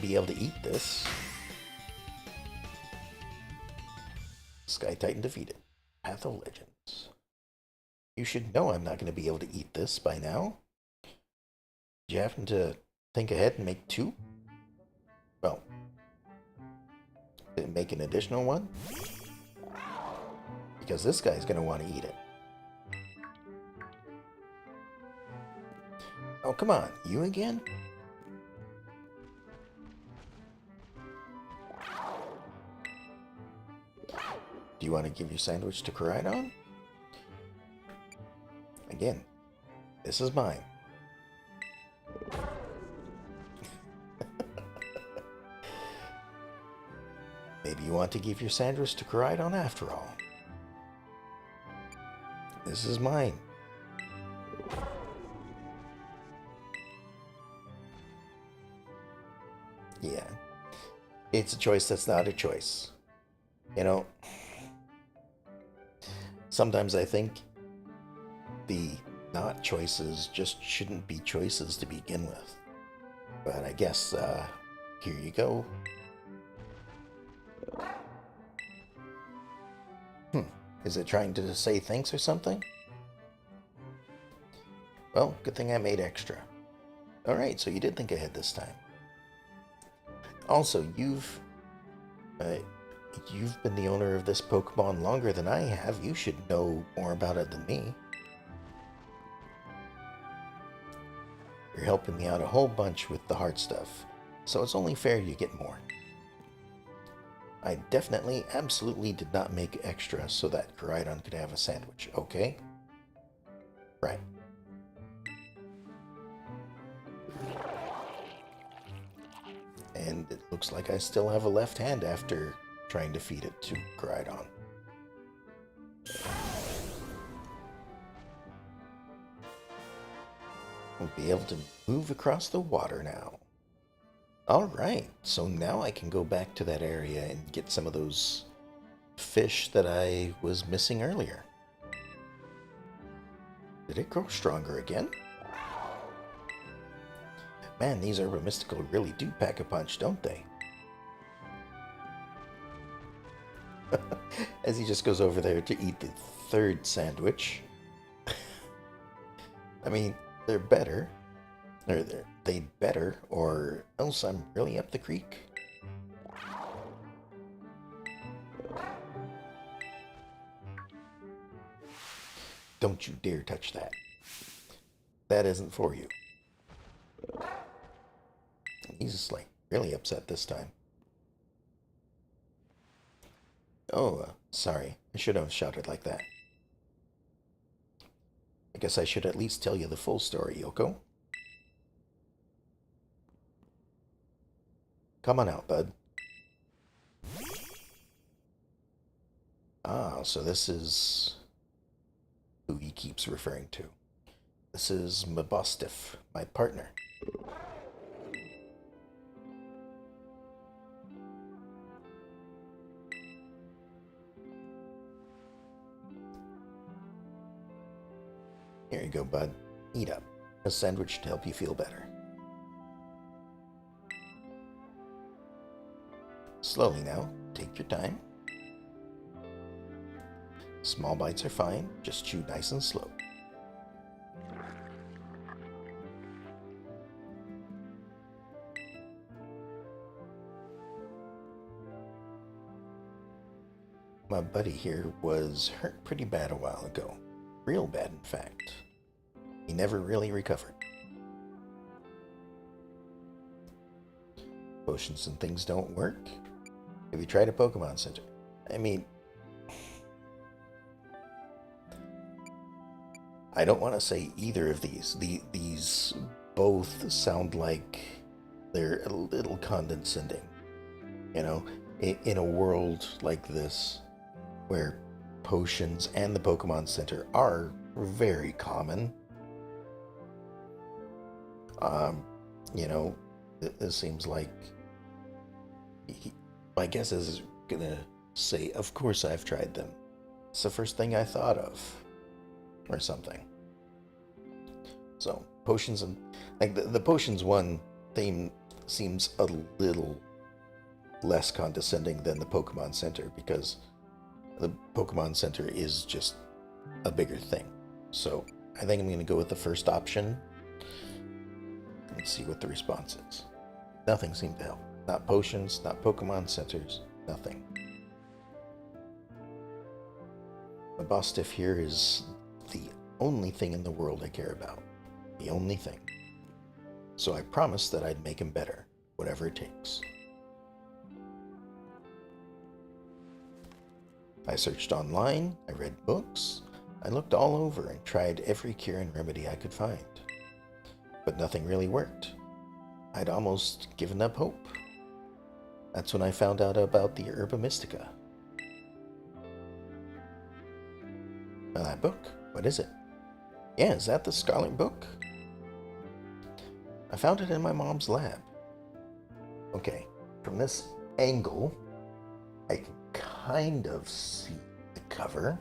be able to eat this. Sky Titan defeated. Path of Legends. You should know I'm not going to be able to eat this by now. Did you happen to think ahead and make two? Well, make an additional one? Because this guy's going to want to eat it. Oh, come on. You again? Do you want to give your sandwich to Koraidon? Again, this is mine. Maybe you want to give your sandwich to Koraidon after all. This is mine. Yeah. It's a choice that's not a choice. You know, sometimes I think the not choices just shouldn't be choices to begin with. But I guess, here you go. Is it trying to say thanks or something? Well, good thing I made extra. Alright, so you did think ahead this time. Also, you've been the owner of this Pokemon longer than I have. You should know more about it than me. You're helping me out a whole bunch with the hard stuff, so it's only fair you get more. I definitely, absolutely did not make extra so that Koraidon could have a sandwich, okay? Right. And it looks like I still have a left hand after trying to feed it to Koraidon. We'll be able to move across the water now. Alright, so now I can go back to that area and get some of those fish that I was missing earlier. Did it grow stronger again? Man, these Herba Mystical really do pack a punch, don't they? As he just goes over there to eat the third sandwich. I mean, they're better. Or they'd better, or else I'm really up the creek. Don't you dare touch that. That isn't for you. He's like really upset this time. Oh, sorry. I should have shouted like that. I guess I should at least tell you the full story, Yoko. Come on out, bud. Ah, so this is who he keeps referring to. This is Mabostiff, my partner. Here you go, bud. Eat up. A sandwich to help you feel better. Slowly now. Take your time. Small bites are fine. Just chew nice and slow. My buddy here was hurt pretty bad a while ago. Real bad, in fact. He never really recovered. Potions and things don't work. Have you tried a Pokemon Center? I mean, I don't want to say either of these. These both sound like they're a little condescending. You know, in a world like this, where potions and the Pokemon Center are very common. You know, this seems like my guess is gonna say, of course I've tried them. It's the first thing I thought of, or something. So potions and like the potions one theme seems a little less condescending than the Pokemon Center, because the Pokemon Center is just a bigger thing. So I think I'm going to go with the first option. Let's see what the response is. Nothing seemed to help. Not potions, not Pokemon Centers, nothing. The Bostiff here is the only thing in the world I care about. The only thing. So I promised that I'd make him better, whatever it takes. I searched online, I read books, I looked all over and tried every cure and remedy I could find. But nothing really worked. I'd almost given up hope. That's when I found out about the Herba Mystica. Now that book, what is it? Yeah, is that the Scarlet book? I found it in my mom's lab. Okay, from this angle, I can kind of see the cover.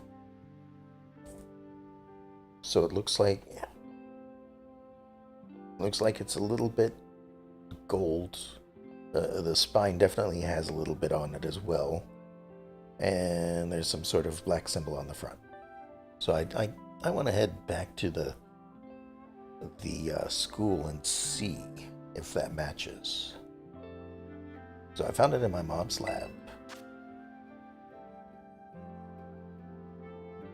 So it looks like, yeah, looks like it's a little bit gold. The spine definitely has a little bit on it as well. And there's some sort of black symbol on the front. So I want to head back to the school and see if that matches. So I found it in my mom's lab.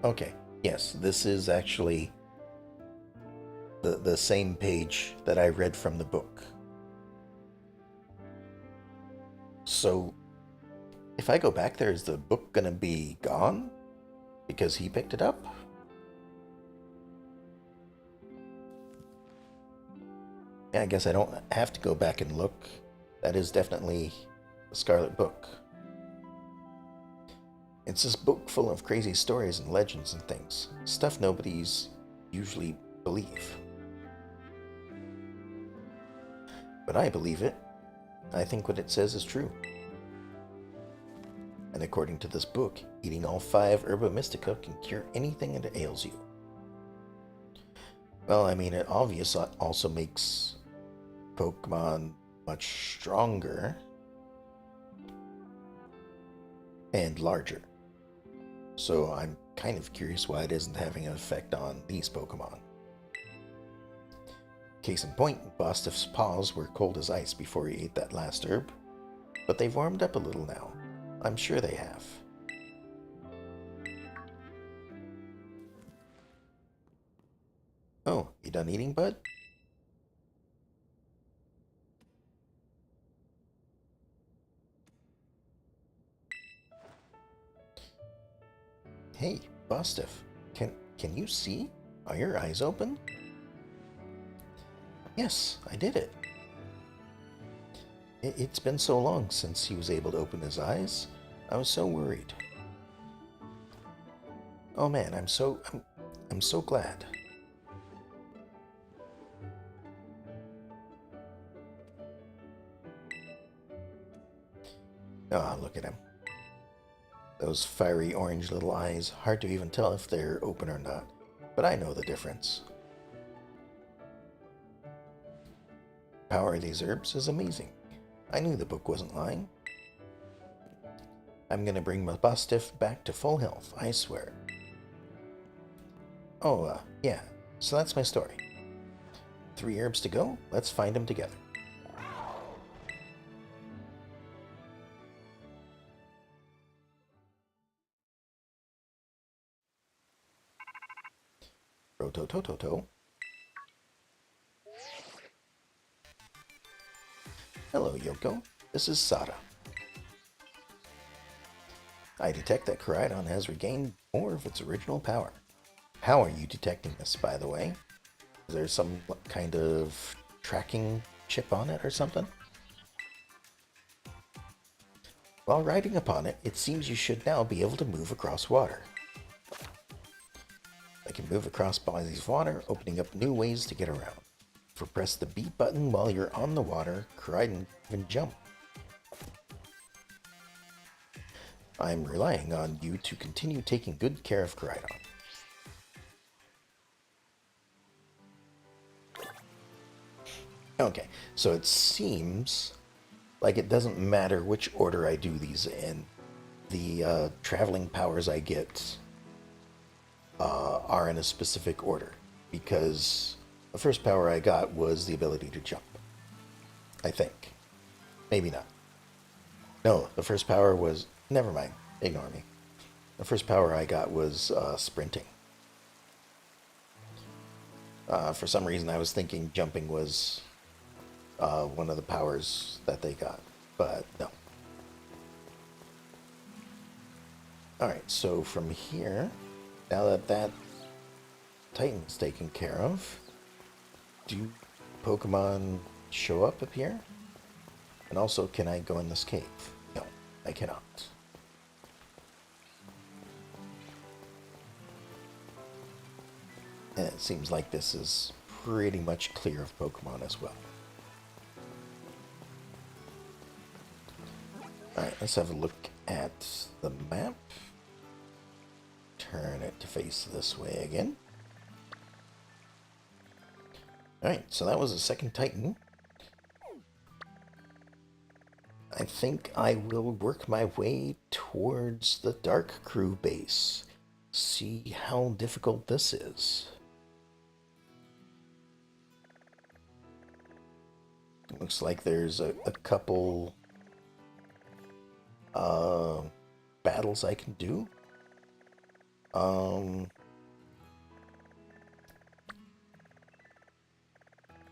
Okay, yes, this is actually the same page that I read from the book. So, if I go back there, is the book gonna be gone? Because he picked it up? Yeah, I guess I don't have to go back and look. That is definitely the Scarlet book. It's this book full of crazy stories and legends and things. Stuff nobody's usually believe. But I believe it. I think what it says is true. And according to this book, eating all 5 Herba Mystica can cure anything that ails you. Well, I mean, it obviously also makes Pokemon much stronger and larger. So I'm kind of curious why it isn't having an effect on these Pokemon. Case in point, Bostiff's paws were cold as ice before he ate that last herb, but they've warmed up a little now. I'm sure they have. Oh, you done eating, bud? Hey, Bostiff, can you see? Are your eyes open? Yes, I did it. It's been so long since he was able to open his eyes. I was so worried. Oh man, I'm so glad. Ah, look at him. Those fiery orange little eyes, hard to even tell if they're open or not, but I know the difference. Power of these herbs is amazing. I knew the book wasn't lying. I'm gonna bring my Bustiff back to full health, I swear. Oh, yeah, so that's my story. 3 herbs to go, let's find them together. Rototototo. Hello, Yoko. This is Sada. I detect that Koraidon has regained more of its original power. How are you detecting this, by the way? Is there some kind of tracking chip on it or something? While riding upon it, it seems you should now be able to move across water. I can move across bodies of water, opening up new ways to get around. For press the B button while you're on the water, Koraidon can jump. I'm relying on you to continue taking good care of Koraidon. Okay, so it seems like it doesn't matter which order I do these in. The traveling powers I get are in a specific order, because the first power I got was the ability to jump. I think. Maybe not. No, the first power was... Never mind. Ignore me. The first power I got was sprinting. For some reason I was thinking jumping was one of the powers that they got, but no. Alright, so from here, now that that Titan's taken care of, do Pokemon show up here? And also, can I go in this cave? No, I cannot. And it seems like this is pretty much clear of Pokemon as well. Alright, let's have a look at the map. Turn it to face this way again. Alright, so that was the second Titan. I think I will work my way towards the Dark Crew base. See how difficult this is. It looks like there's a couple battles I can do.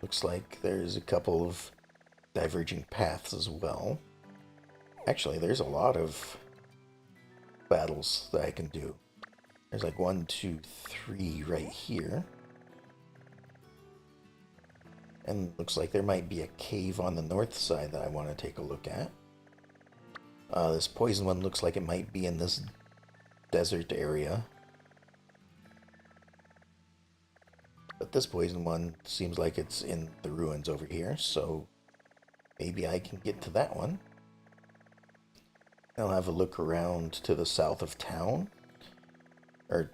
Looks like there's a couple of diverging paths as well. Actually, there's a lot of battles that I can do. There's like 1, 2, 3 right here. And looks like there might be a cave on the north side that I want to take a look at. This poison one looks like it might be in this desert area. But this poison one seems like it's in the ruins over here, so maybe I can get to that one. I'll have a look around to the south of town. Or,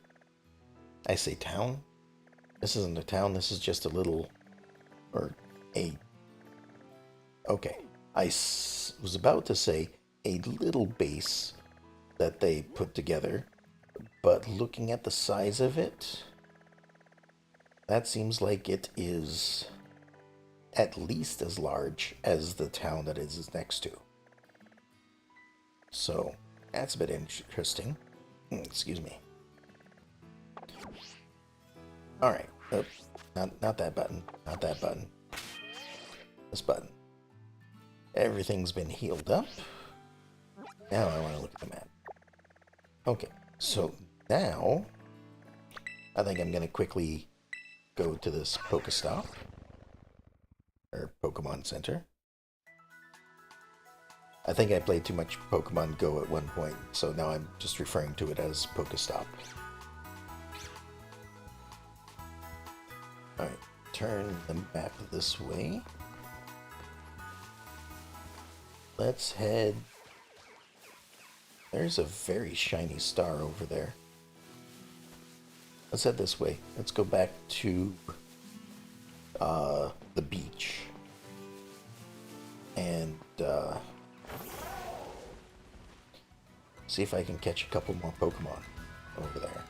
I say town? This isn't a town, this is just a little... Or a... Okay, I was about to say a little base that they put together, but looking at the size of it, that seems like it is at least as large as the town that it is next to. So, that's a bit interesting. Excuse me. Alright. Oh, not that button. Not that button. This button. Everything's been healed up. Now I want to look at the map. Okay, so now I think I'm going to quickly go to this Pokestop. Or Pokemon Center. I think I played too much Pokemon Go at one point, so now I'm just referring to it as Pokestop. Alright, turn the map this way. Let's head... There's a very shiny star over there. Let's head this way. Let's go back to the beach. And see if I can catch a couple more Pokemon over there.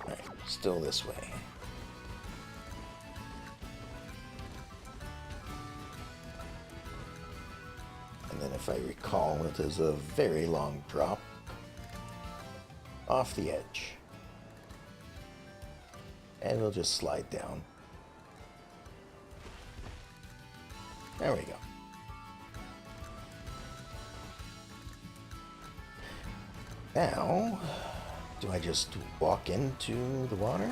Alright, still this way. And then if I recall, it is a very long drop off the edge. And we'll just slide down. There we go. Now, do I just walk into the water?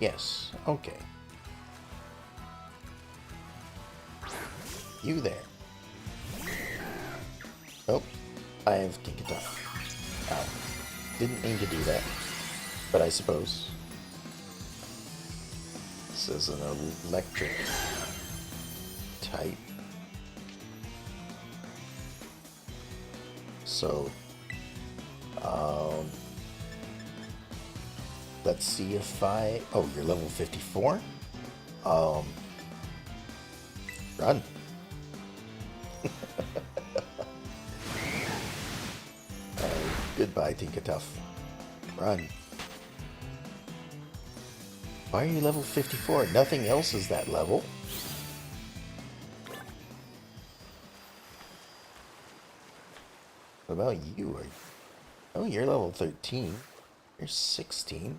Yes, okay. You there. Oh, I have Tinkaton. Ow. Didn't mean to do that, but I suppose. This is an electric type. So, let's see if I... Oh, you're level 54? Run. Goodbye, Tinkaton. Run. Why are you level 54? Nothing else is that level. What about you? Oh, you're level 13. You're 16.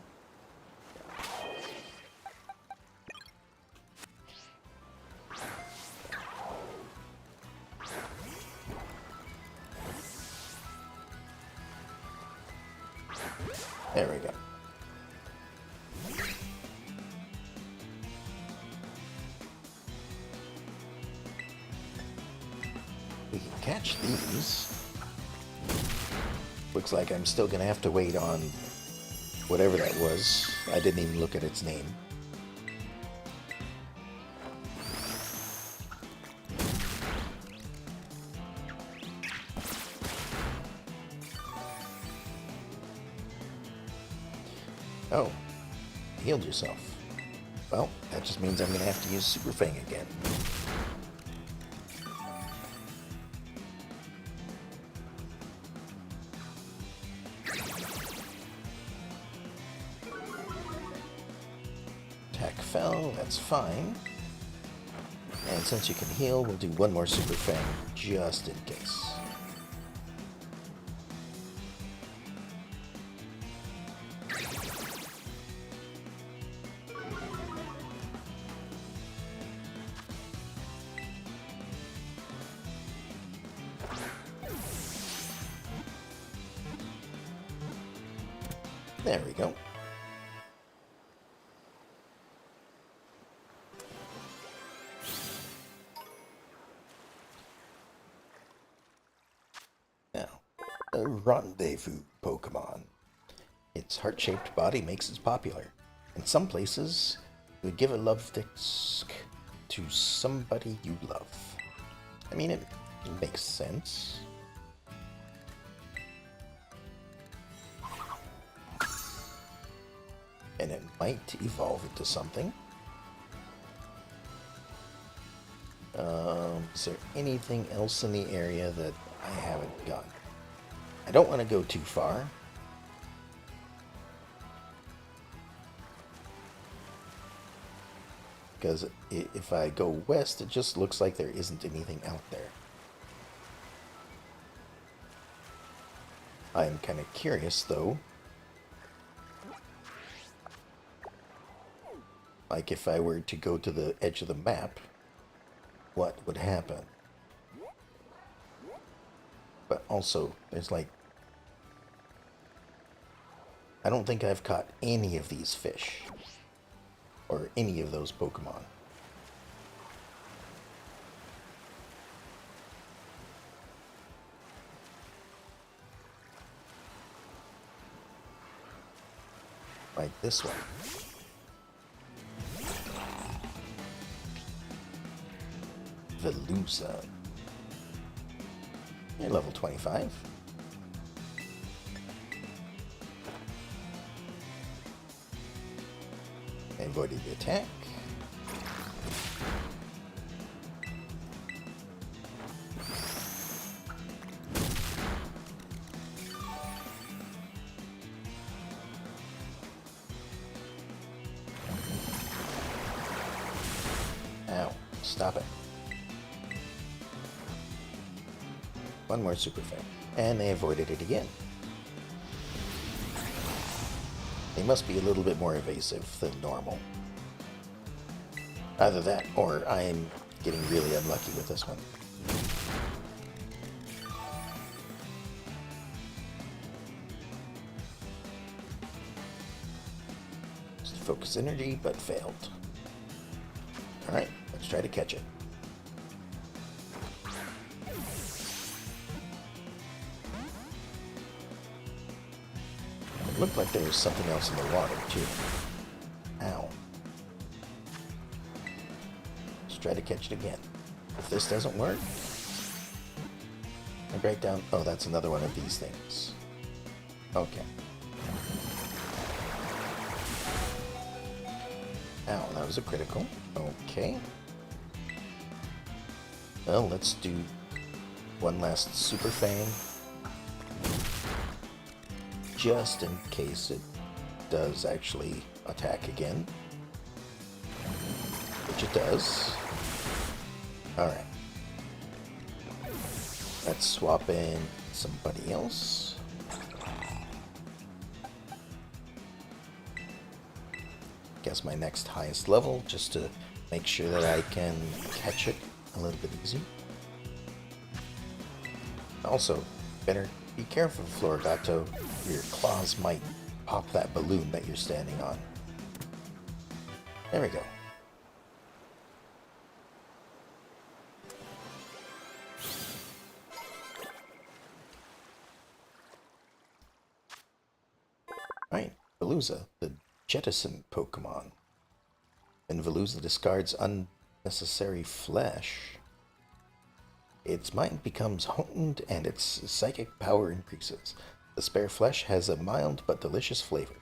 There we go. We can catch these. Looks like I'm still gonna have to wait on whatever that was. I didn't even look at its name. Oh, healed yourself. Well, that just means I'm going to have to use Super Fang again. Attack fell, that's fine. And since you can heal, we'll do one more Super Fang just in case. There we go. Now, a rendezvous Pokemon. Its heart-shaped body makes it popular. In some places, you would give a love disc to somebody you love. I mean, it makes sense. And it might evolve into something. Is there anything else in the area that I haven't gone? I don't want to go too far. Because if I go west, it just looks like there isn't anything out there. I'm kind of curious, though. Like, if I were to go to the edge of the map, what would happen? But also, there's like... I don't think I've caught any of these fish. Or any of those Pokemon. Like this one. Velusa. You're level 25. Avoided the attack. Ow, stop it. One more Super Fan. And they avoided it again. They must be a little bit more evasive than normal. Either that, or I'm getting really unlucky with this one. Just focus energy, but failed. Alright, let's try to catch it. It looked like there was something else in the water, too. Ow. Let's try to catch it again. If this doesn't work, I break down... Oh, that's another one of these things. Okay. Ow, that was a critical. Okay. Well, let's do one last Super Fang. Just in case it does actually attack again. Which it does. Alright. Let's swap in somebody else. Guess my next highest level, just to make sure that I can catch it a little bit easy. Also, better be careful, Florigato. Your claws might pop that balloon that you're standing on. There we go. Alright, Veluza, the jettison Pokemon. When Veluza discards unnecessary flesh, its mind becomes heightened and its psychic power increases. The spare flesh has a mild but delicious flavor.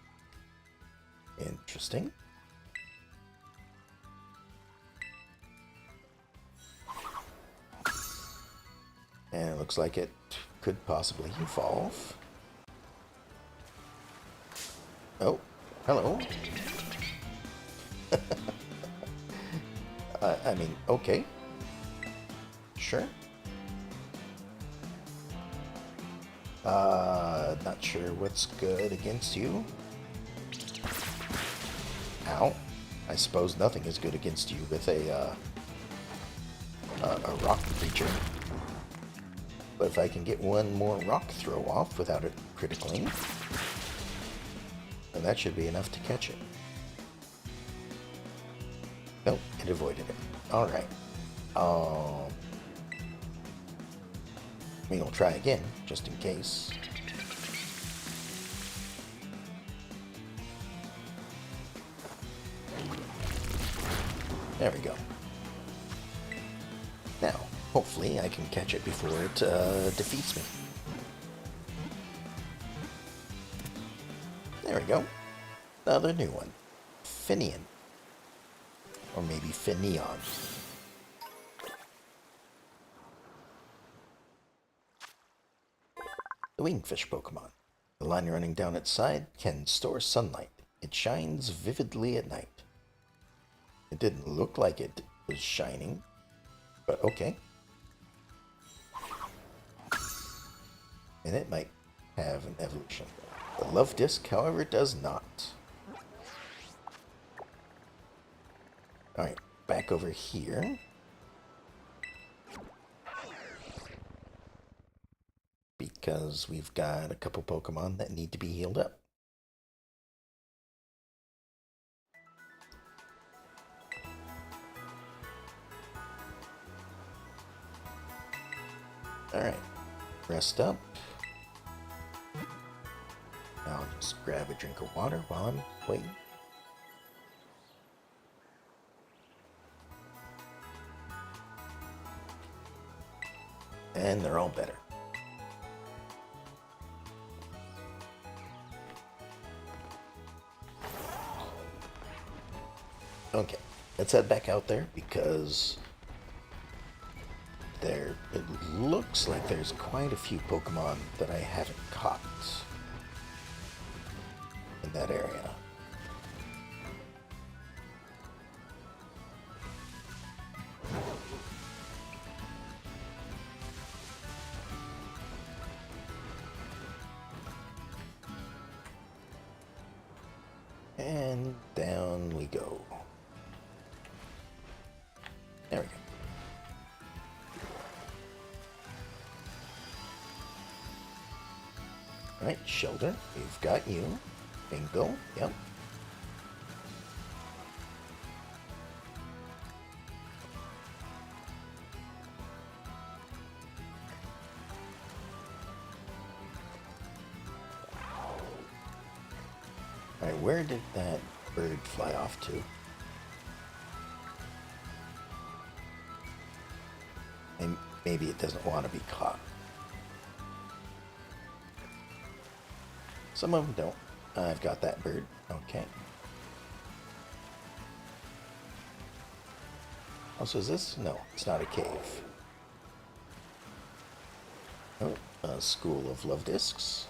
Interesting. And it looks like it could possibly evolve. Oh, hello. I mean, okay. Sure. Not sure what's good against you. Ow. I suppose nothing is good against you with a rock creature. But if I can get one more rock throw off without it critically, then that should be enough to catch it. Nope, it avoided it. Alright. We'll try again, just in case. There we go. Now, hopefully I can catch it before it defeats me. There we go. Another new one. Finian. Or maybe Finion. the wingfish Pokemon. The line running down its side can store sunlight. It shines vividly at night. It didn't look like it was shining, but okay. And it might have an evolution. The Love Disc, however, does not. Alright, back over here. Because we've got a couple Pokemon that need to be healed up. Alright, rest up. I'll just grab a drink of water while I'm waiting. And they're all better. Okay, let's head back out there because it looks like there's quite a few Pokemon that I haven't caught in that area. And down we go. There we go. Alright, Shoulder, we've got you. Bingo, yep. Alright, where did that bird fly off to? And maybe it doesn't want to be caught. Some of them don't. I've got that bird. Okay. Also, is this? No, it's not a cave. Oh, a school of love discs.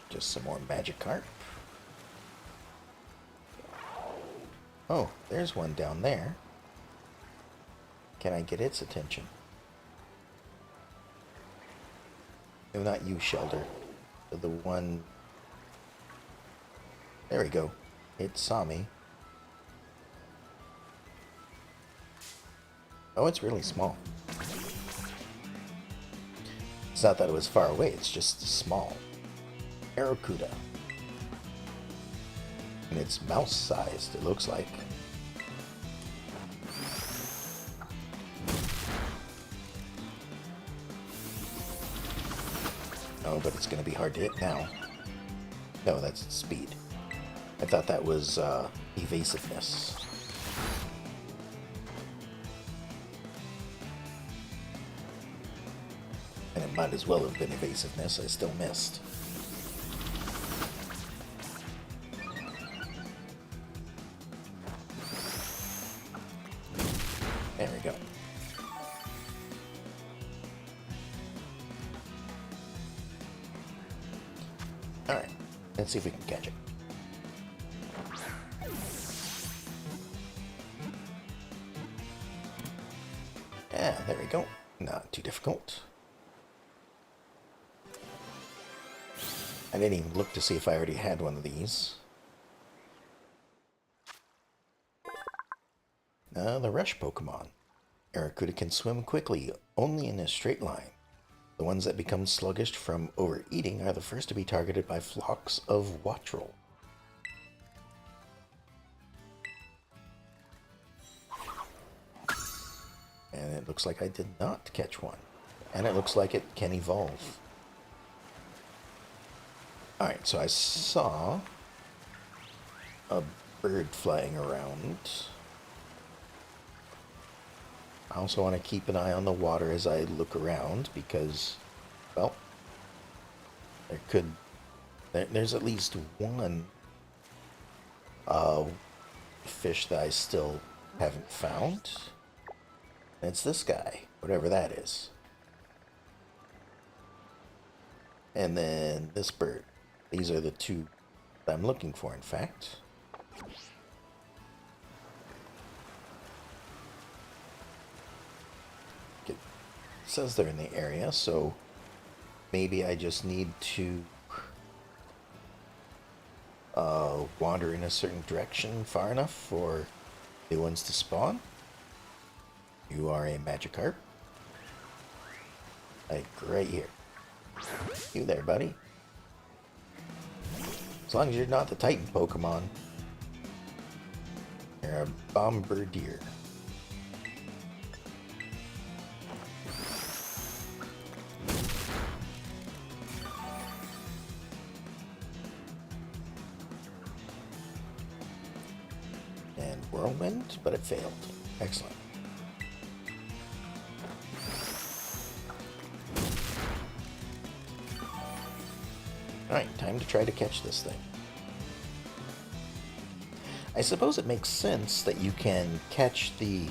Just some more Magikarp. Oh, there's one down there. Can I get its attention? No, not you, Shelter. The one... There we go. It saw me. Oh, it's really small. It's not that it was far away, it's just small. Arrokuda. And it's mouse-sized, it looks like. Oh, but it's going to be hard to hit now. No, that's speed. I thought that was evasiveness. And it might as well have been evasiveness, I still missed. There we go. Alright, let's see if we can catch it. Yeah, there we go. Not too difficult. I didn't even look to see if I already had one of these. The Rush Pokemon. Arrokuda can swim quickly, only in a straight line. The ones that become sluggish from overeating are the first to be targeted by flocks of Wattrel. And it looks like I did not catch one. And it looks like it can evolve. Alright, so I saw a bird flying around. I also want to keep an eye on the water as I look around because, well, there could There's at least one uh, fish that I still haven't found. And it's this guy, whatever that is. And then this bird. These are the two that I'm looking for, in fact. It says they're in the area, so maybe I just need to wander in a certain direction far enough for new ones to spawn. You are a Magikarp. Like right here. You there, buddy. As long as you're not the Titan Pokemon, you're a Bombardier. And Whirlwind, but it failed. Excellent. Alright, time to try to catch this thing. I suppose it makes sense that you can catch the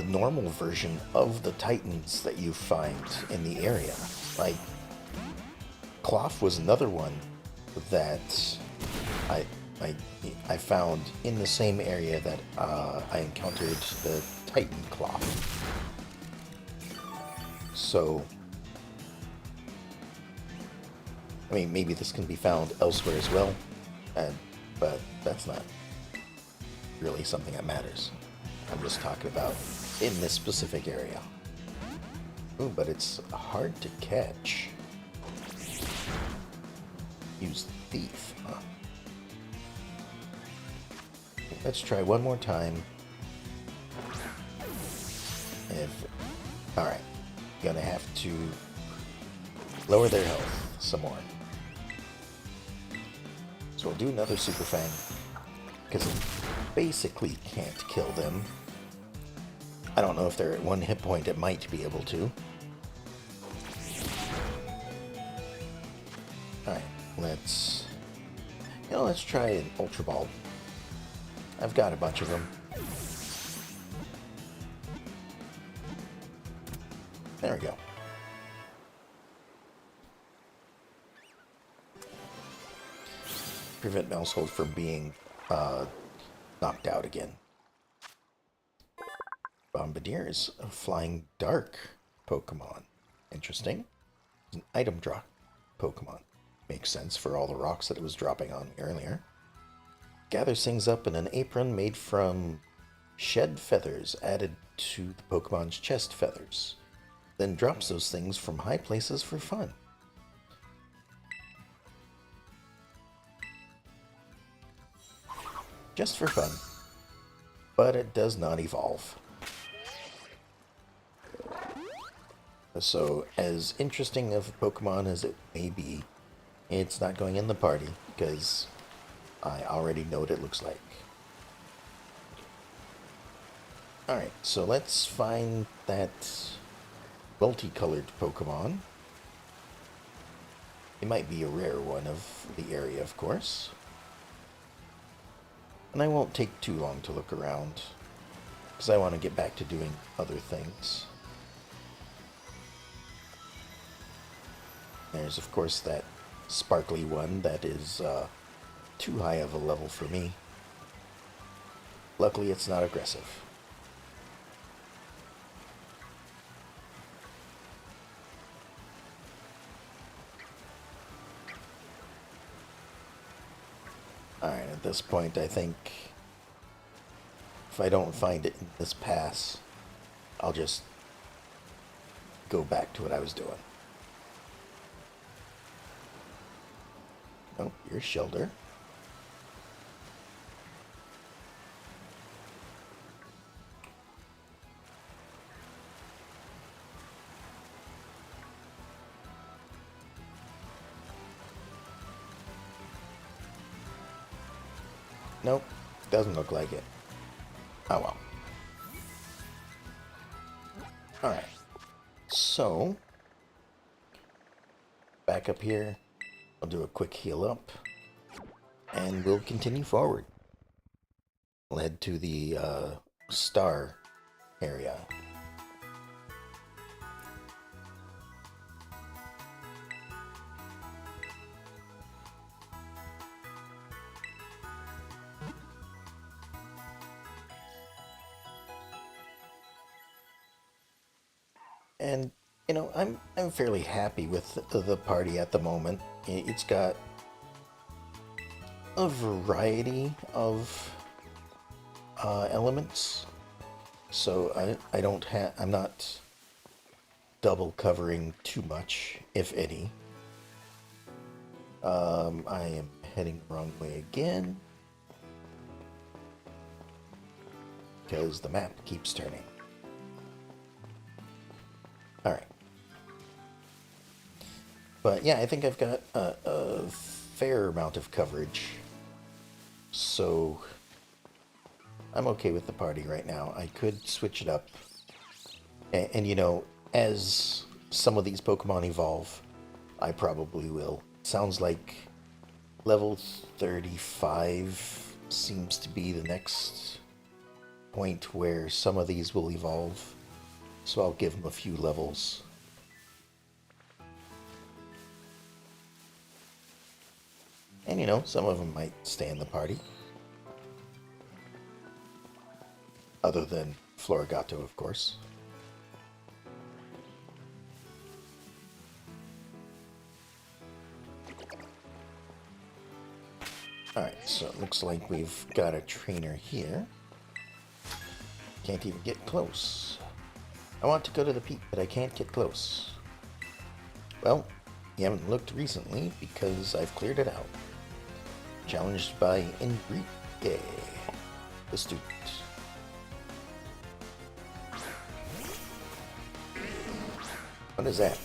normal version of the Titans that you find in the area. Like, Cloth was another one that I found in the same area that I encountered the Titan Cloth. So, I mean, maybe this can be found elsewhere as well, but that's not really something that matters. I'm just talking about in this specific area. Ooh, but it's hard to catch. Use Thief, huh? Let's try one more time. Alright, gonna have to lower their health some more. So we'll do another Super Fang, because it basically can't kill them. I don't know if they're at one hit point, it might be able to. Alright, let's try an Ultra Ball. I've got a bunch of them. There we go. Prevent Maushold from being knocked out again. Bombardier is a flying dark Pokemon. Interesting. It's an item drop Pokemon. Makes sense for all the rocks that it was dropping on me earlier. Gathers things up in an apron made from shed feathers added to the Pokemon's chest feathers. Then drops those things from high places for fun. Just for fun. But it does not evolve. So, as interesting of a Pokemon as it may be, it's not going in the party, because I already know what it looks like. Alright, so let's find that multicolored Pokemon. It might be a rare one of the area, of course. And I won't take too long to look around, because I want to get back to doing other things. There's, of course, that sparkly one that is too high of a level for me. Luckily, it's not aggressive. Alright, at this point, I think if I don't find it in this pass, I'll just go back to what I was doing. Oh, you're Shelter. Nope, doesn't look like it. Oh well. Alright. So, back up here. I'll do a quick heal up. And we'll continue forward. We'll head to the star area. And you know, I'm fairly happy with the party at the moment. It's got a variety of elements, so I'm not double covering too much, if any. I am heading the wrong way again because the map keeps turning. All right. But yeah, I think I've got a fair amount of coverage. So I'm okay with the party right now. I could switch it up. And you know, as some of these Pokemon evolve, I probably will. Sounds like level 35 seems to be the next point where some of these will evolve. So I'll give them a few levels. And you know, some of them might stay in the party. Other than Florigato, of course. Alright, so it looks like we've got a trainer here. Can't even get close. I want to go to the peak, but I can't get close. Well, you haven't looked recently because I've cleared it out. Challenged by Enrique, the student. What is that?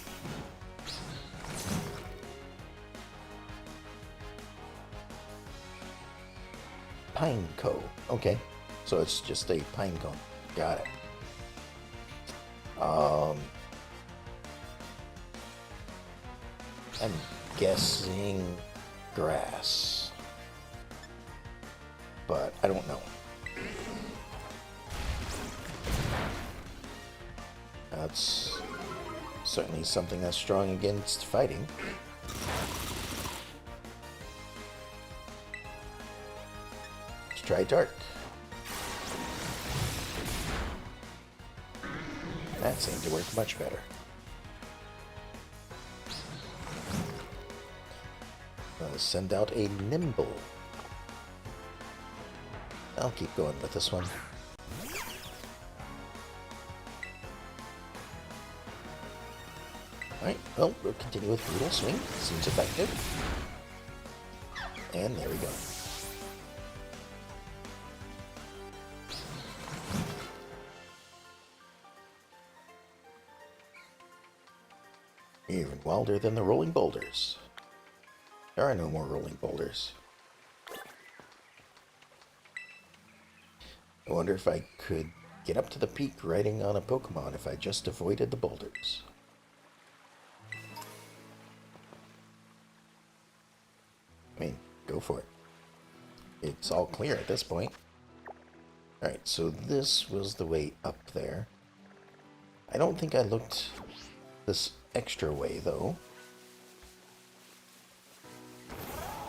Pine cone. Okay, so it's just a pine cone. Got it. I'm guessing grass, but I don't know. That's certainly something that's strong against fighting. Let's try dark. That seemed to work much better. Let's send out a nimble. I'll keep going with this one. Alright, well, we'll continue with Brutal Swing. Seems effective. And there we go. Even wilder than the rolling boulders. There are no more rolling boulders. I wonder if I could get up to the peak riding on a Pokemon if I just avoided the boulders. I mean, go for it. It's all clear at this point. Alright, so this was the way up there. I don't think I looked this extra way, though.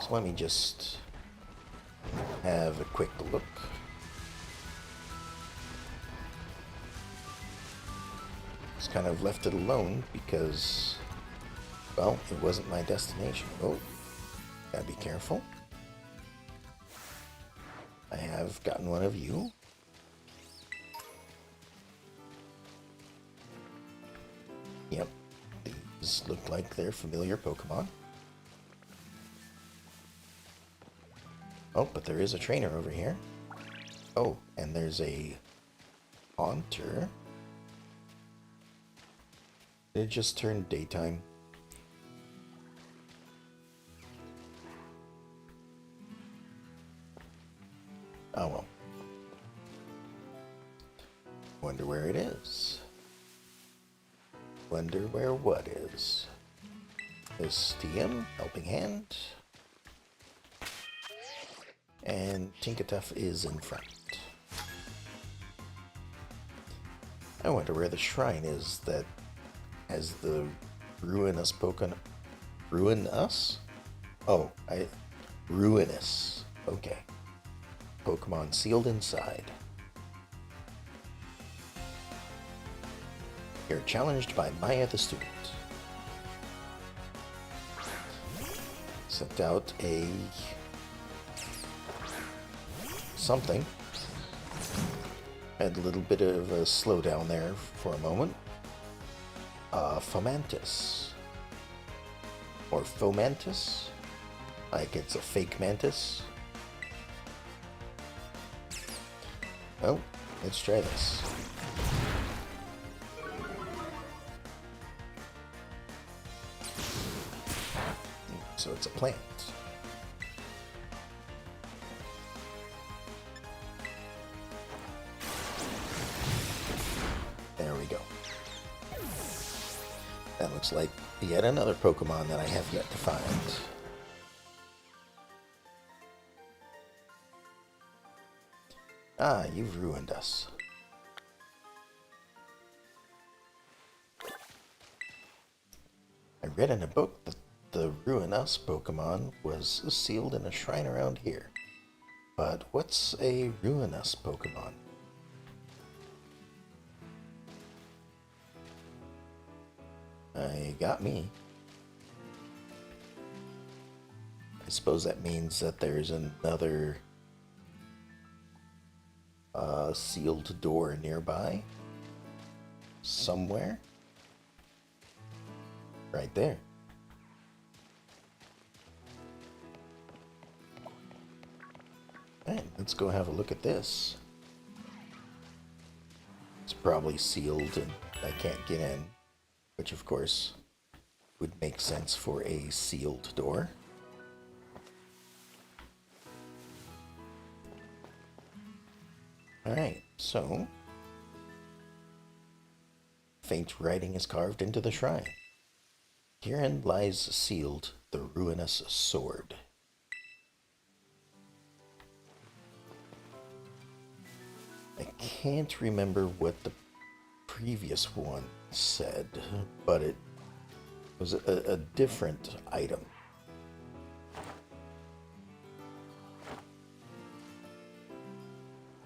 So let me just have a quick look. Just kind of left it alone because, well, it wasn't my destination. Oh, gotta be careful. I have gotten one of you. Yep, these look like they're familiar Pokemon. Oh, but there is a trainer over here. Oh, and there's a Haunter. It just turned daytime. Oh well. Wonder where it is. Wonder where what is. This TM, Helping Hand. And Tinkatuff is in front. I wonder where the shrine is that has the ruinous Pokemon. Ruin us? Oh, ruinous. Okay. Pokemon sealed inside. You're challenged by Maya the student. Sent out a something. Had a little bit of a slowdown there for a moment. Fomantis. Or Fomantis. Like it's a fake mantis. Well, let's try this. So it's a plant. There we go. That looks like yet another Pokemon that I have yet to find. Ah, you've ruined us. I read in a book that the Ruin Us Pokemon was sealed in a shrine around here. But what's a Ruin Us Pokemon? Got me. I suppose that means that there's another sealed door nearby. Somewhere. Right there. Alright, let's go have a look at this. It's probably sealed and I can't get in, which of course would make sense for a sealed door. Alright, so faint writing is carved into the shrine. Herein lies sealed the ruinous sword. I can't remember what the previous one said, but it was a different item.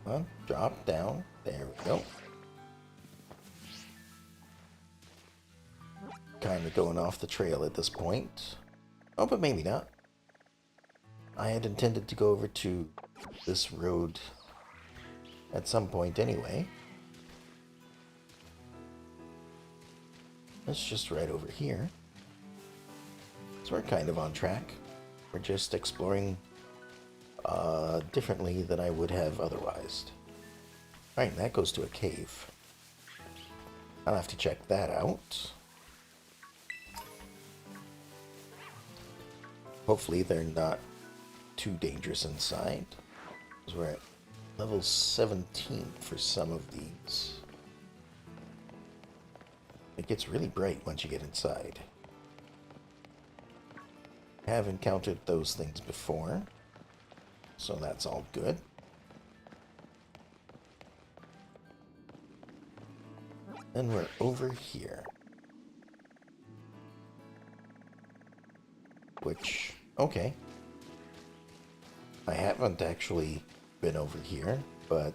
Well, drop down. There we go. Kind of going off the trail at this point. Oh, but maybe not. I had intended to go over to this road at some point anyway. It's just right over here. So we're kind of on track. We're just exploring differently than I would have otherwise. Alright, that goes to a cave. I'll have to check that out. Hopefully they're not too dangerous inside. Because we're at level 17 for some of these. It gets really bright once you get inside. I have encountered those things before, so that's all good. Then we're over here. Which, okay. I haven't actually been over here, but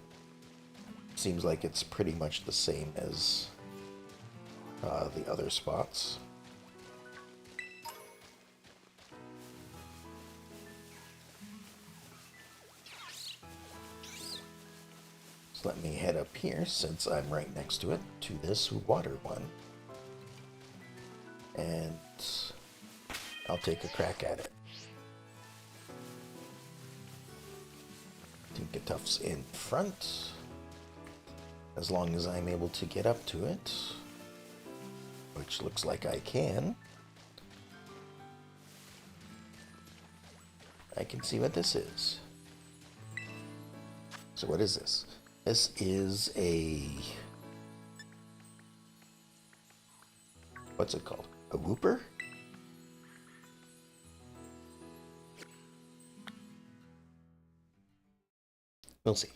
seems like it's pretty much the same as the other spots. So let me head up here, since I'm right next to it, to this water one. And I'll take a crack at it. Tinkatuff's in front. As long as I'm able to get up to it. Which looks like I can. I can see what this is. So what is this? This is a... what's it called? A whooper? We'll see.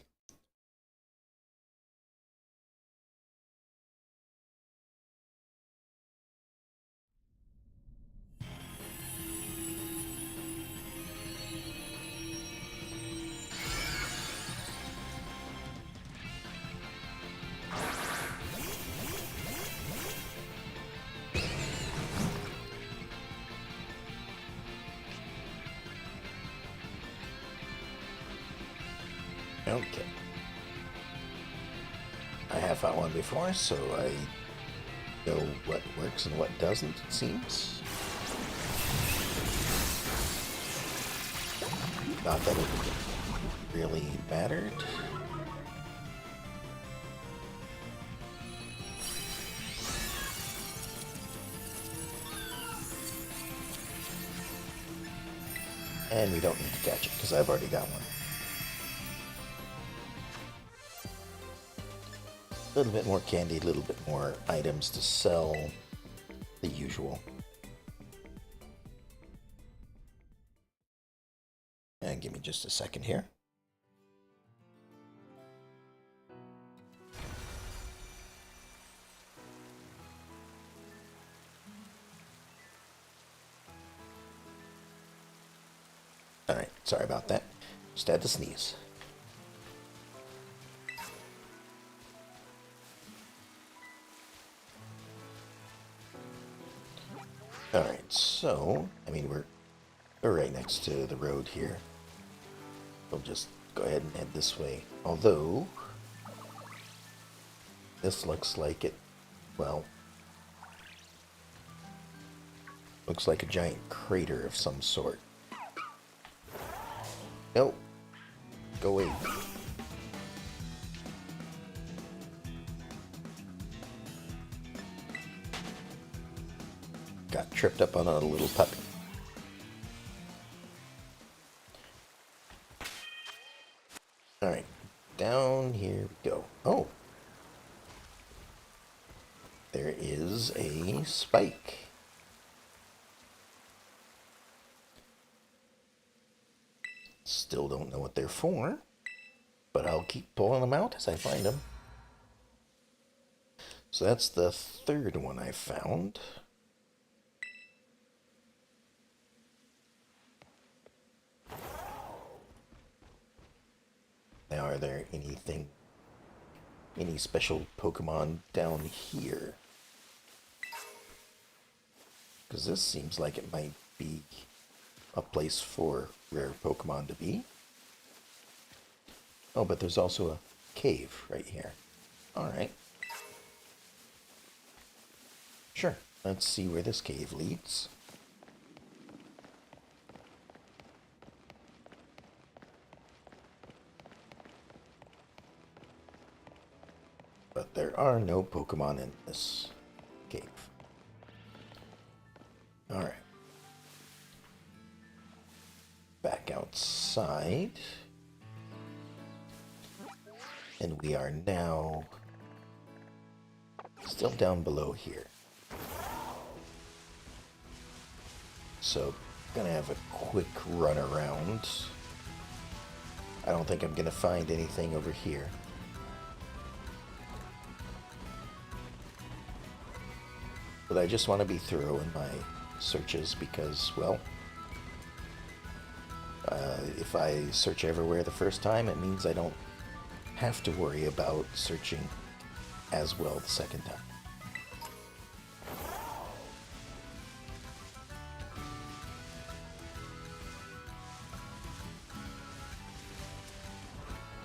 Okay. I have fought one before, so I know what works and what doesn't, it seems. Not that it really mattered. And we don't need to catch it, because I've already got one. A little bit more candy, a little bit more items to sell. The usual. And give me just a second here. Alright, sorry about that. Just had to sneeze. Alright, so, I mean, we're right next to the road here. We'll just go ahead and head this way. Although, this looks like it, well, looks like a giant crater of some sort. Nope. Go away. Got tripped up on a little puppy. Alright, down here we go. Oh! There is a spike. Still don't know what they're for, but I'll keep pulling them out as I find them. So that's the third one I found. Now, are there any special Pokemon down here? Because this seems like it might be a place for rare Pokemon to be. Oh, but there's also a cave right here. Alright. Sure, let's see where this cave leads. But there are no Pokemon in this cave. Alright. Back outside. And we are now still down below here. So, gonna have a quick run around. I don't think I'm gonna find anything over here. But I just want to be thorough in my searches because, well, if I search everywhere the first time, it means I don't have to worry about searching as well the second time.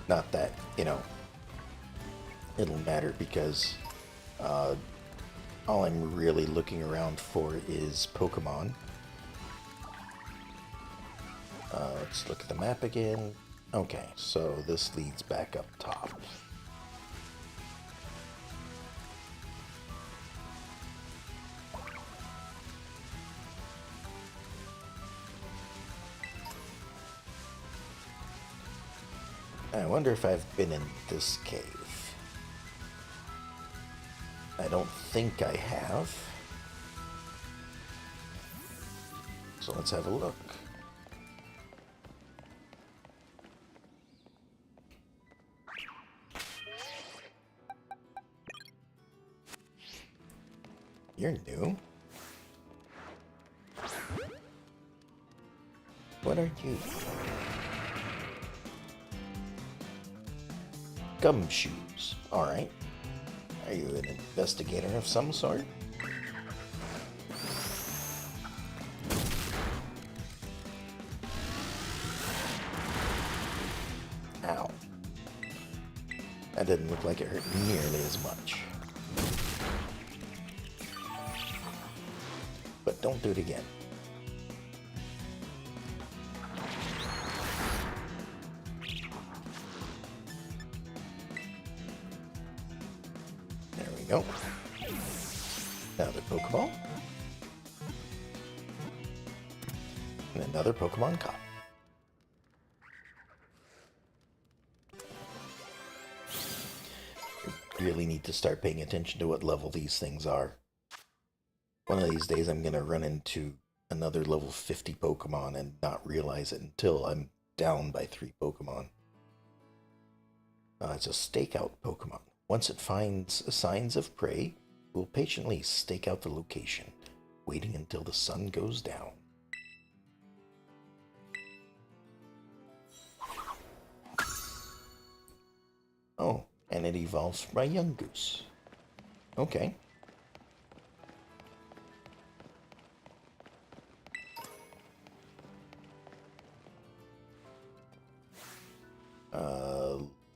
Not that, it'll matter because all I'm really looking around for is Pokemon. Let's look at the map again. Okay, so this leads back up top. I wonder if I've been in this cave. I don't think I have. So let's have a look. you're new. What are you? Gumshoes. Alright. Are you an investigator of some sort? Ow. That didn't look like it hurt nearly as much. But don't do it again. There we go. Another Pokeball. And another Pokemon caught. Really need to start paying attention to what level these things are. One of these days I'm going to run into another level 50 Pokemon and not realize it until I'm down by 3 Pokemon. It's a stakeout Pokemon. Once it finds signs of prey, it will patiently stake out the location, waiting until the sun goes down. Oh, and it evolves from a young goose. Okay.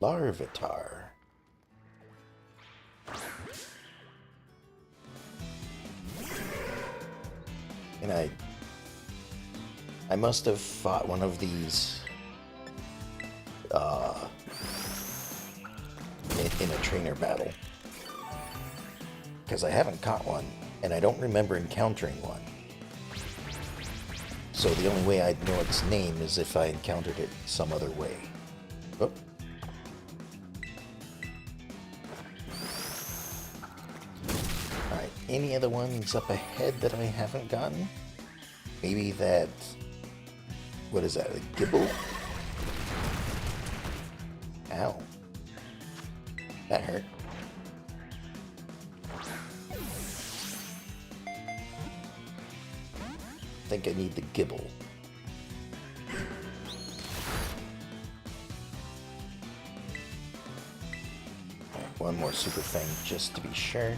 Larvitar. And I must have fought one of these in a trainer battle, because I haven't caught one and I don't remember encountering one. So the only way I'd know its name is if I encountered it some other way. Oh. Alright, any other ones up ahead that I haven't gotten? Maybe that... What is that, a Gibble? Ow. That hurt. I think I need the Gibble. Right, one more Super Fang just to be sure.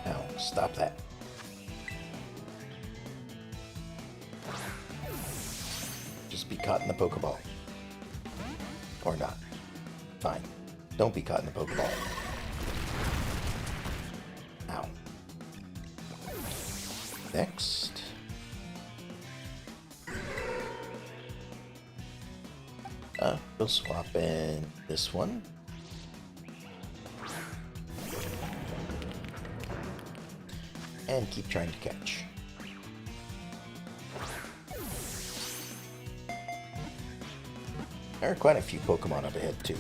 Now, stop that. Just be caught in the Pokeball. Or not. Fine. Don't be caught in the Pokeball. Ow. Next. We'll swap in this one. And keep trying to catch. There are quite a few Pokemon up ahead, too.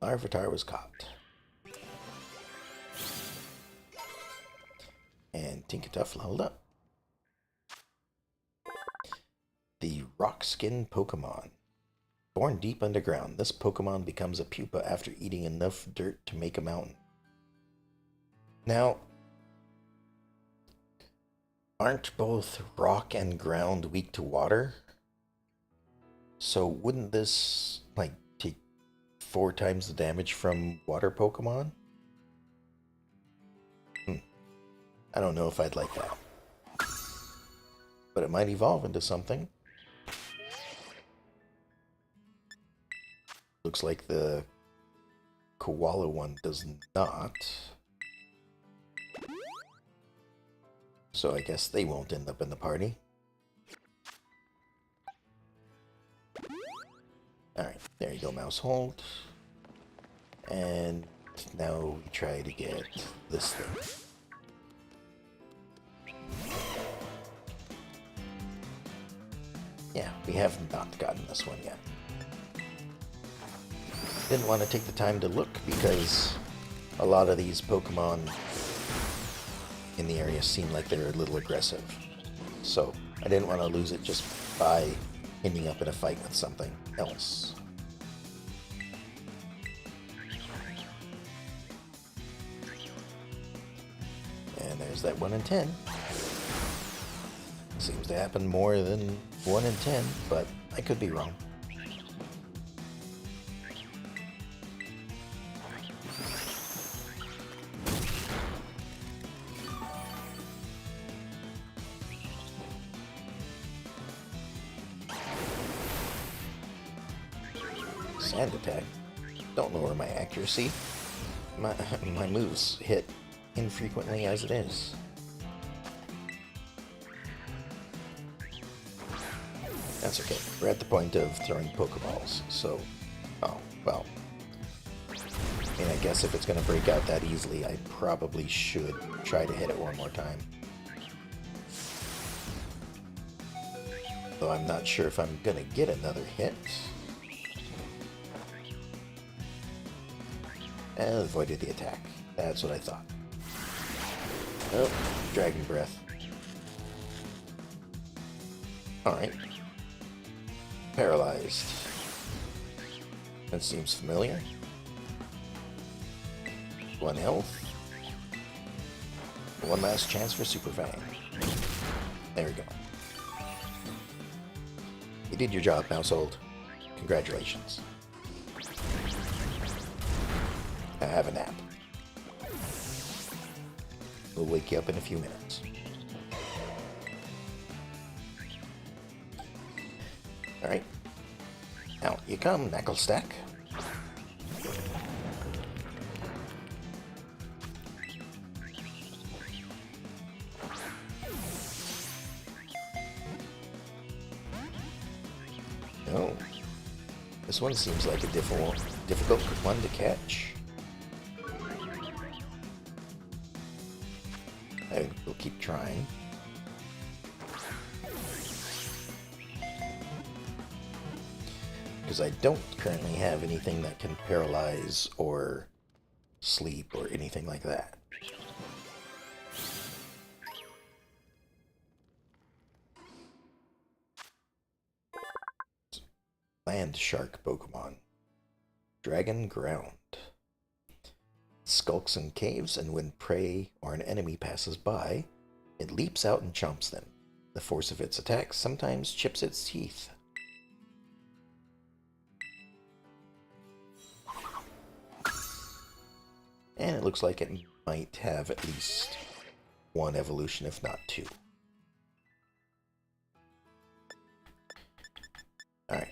Larvitar was caught. And Tinkaton leveled up. The Rock-Skin Pokemon. Born deep underground, this Pokemon becomes a pupa after eating enough dirt to make a mountain. Now, aren't both rock and ground weak to water? So wouldn't this, like, take 4 times the damage from water Pokemon? I don't know if I'd like that. But it might evolve into something. Looks like the koala one does not. So I guess they won't end up in the party. Alright, there you go, mouse hold. And now we try to get this thing. Yeah, we have not gotten this one yet. Didn't want to take the time to look because a lot of these Pokemon in the area seem like they're a little aggressive. So I didn't want to lose it just by ending up in a fight with something else. And there's that 1 in 10. Seems to happen more than 1 in 10, but I could be wrong. Sand attack. Don't lower my accuracy. My moves hit infrequently as it is. That's okay. We're at the point of throwing Pokeballs, so... Oh, well. I mean, I guess if it's going to break out that easily, I probably should try to hit it one more time. Though I'm not sure if I'm going to get another hit. And avoided the attack. That's what I thought. Oh, Dragon Breath. Alright. Paralyzed. That seems familiar. 1 health. One last chance for Super Fang. There we go. You did your job, Mousehold. Congratulations. Now have a nap. We'll wake you up in a few minutes. Alright. Out you come, Knucklestack. Oh. This one seems like a difficult one to catch. We'll keep trying. Because I don't currently have anything that can paralyze or sleep or anything like that. Land Shark Pokemon. Dragon Ground. Skulks in caves, and when prey or an enemy passes by, it leaps out and chomps them. The force of its attacks sometimes chips its teeth. And it looks like it might have at least 1 evolution, if not 2. Alright.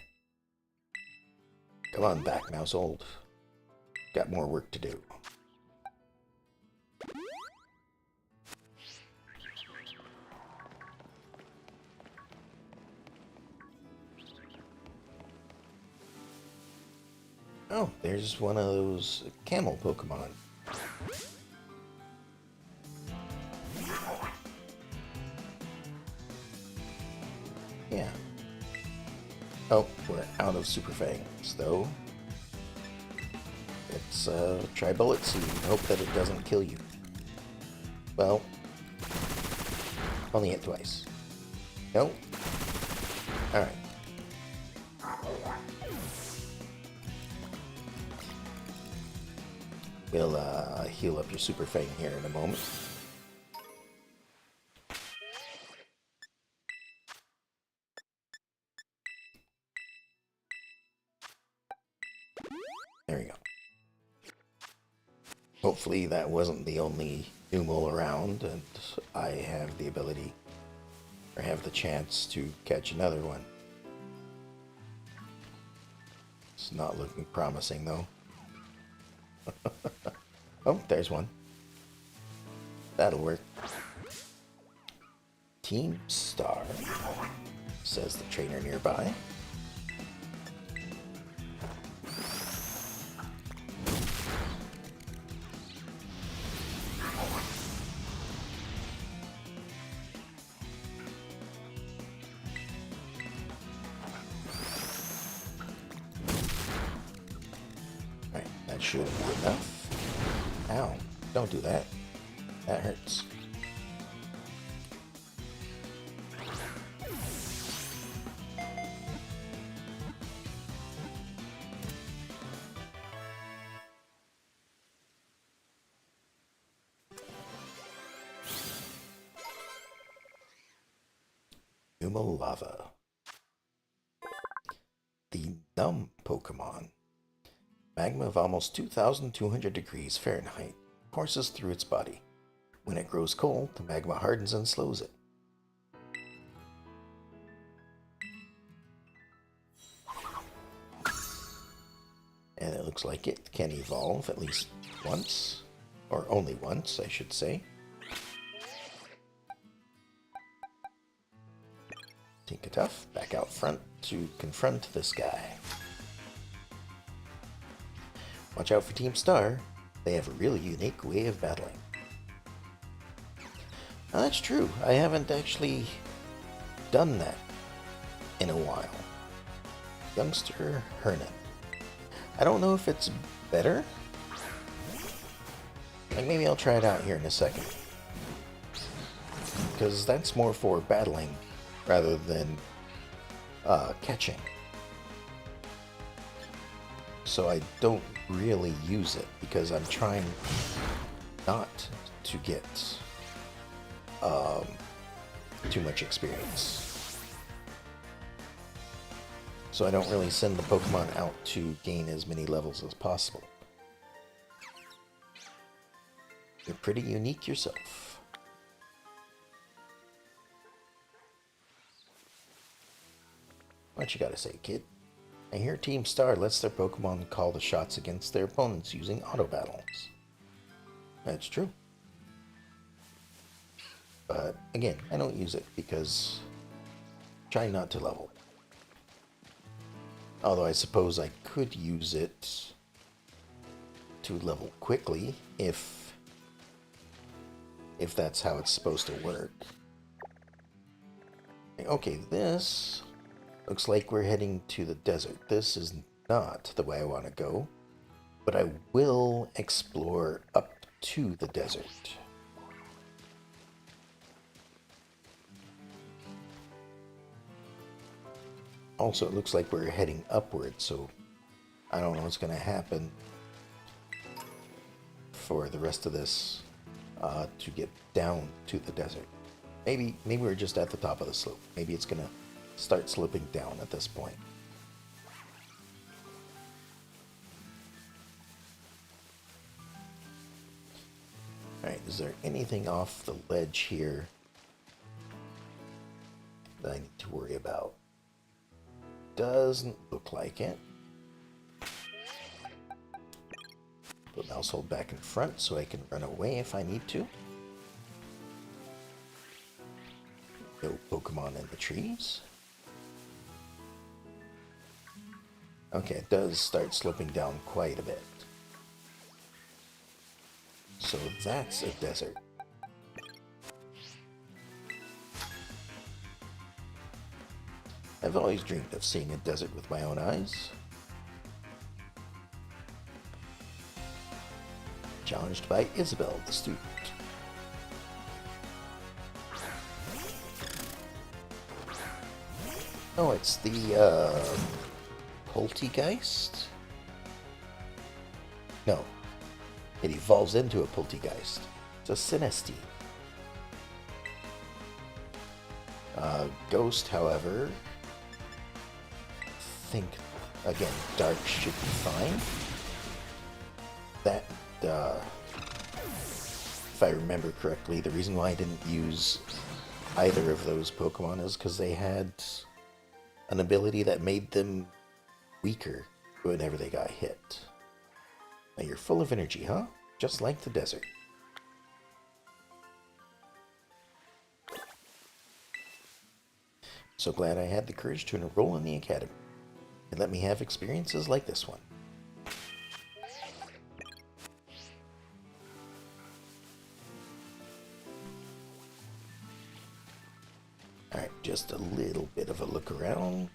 Come on back, Mousehold. Got more work to do. Oh, there's one of those camel Pokemon. Yeah. Oh, we're out of Super Fangs, though. It's try Bullet Seed. Hope that it doesn't kill you. Well, only hit twice. No. All right. We'll heal up your Super Fang here in a moment. There we go. Hopefully that wasn't the only Numel around, and I have the ability, or have the chance to catch another one. It's not looking promising, though. Oh, there's one. That'll work. Team Star, says the trainer nearby. Alright, that should be enough. Ow, don't do that. That hurts. Magma Lava. The Numb Pokemon. Magma of almost 2,200 degrees Fahrenheit courses through its body. When it grows cold, the magma hardens and slows it. And it looks like it can evolve at least once, or only once, I should say. Tinkatuff back out front to confront this guy. Watch out for Team Star. They have a really unique way of battling. Now that's true. I haven't actually done that in a while. Youngster Hernan. I don't know if it's better. Like maybe I'll try it out here in a second. Because that's more for battling rather than catching. So I don't really use it because I'm trying not to get too much experience. So I don't really send the Pokemon out to gain as many levels as possible. You're pretty unique yourself. What you gotta say, kid? I hear Team Star lets their Pokemon call the shots against their opponents using auto battles. That's true. But again, I don't use it because I try not to level. Although I suppose I could use it to level quickly if that's how it's supposed to work. Okay, this looks like we're heading to the desert. This is not the way I want to go, but I will explore up to the desert. Also, it looks like we're heading upward, so I don't know what's going to happen for the rest of this to get down to the desert. Maybe we're just at the top of the slope. Maybe it's going to start sloping down at this point. Alright, is there anything off the ledge here that I need to worry about? Doesn't look like it. Put mouse hold back in front so I can run away if I need to. No Pokemon in the trees. Okay, it does start sloping down quite a bit. So that's a desert. I've always dreamed of seeing a desert with my own eyes. Challenged by Isabel, the student. Oh, it's the, Poltegeist? No. It evolves into a Poltegeist. It's a Sinestee. Ghost, however, I think, again, Dark should be fine. That, if I remember correctly, the reason why I didn't use either of those Pokemon is because they had an ability that made them weaker whenever they got hit. Now you're full of energy, huh? Just like the desert. So glad I had the courage to enroll in the academy and let me have experiences like this one. Alright, just a little bit of a look around.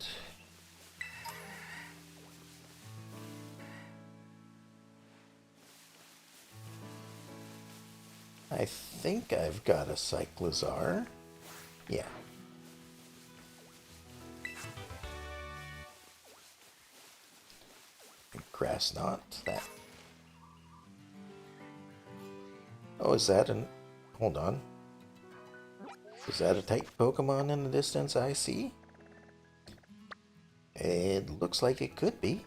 I think I've got a Cyclizar. Yeah. Grass knot, that. Oh, is that an... Hold on. Is that a type Pokemon in the distance I see? It looks like it could be.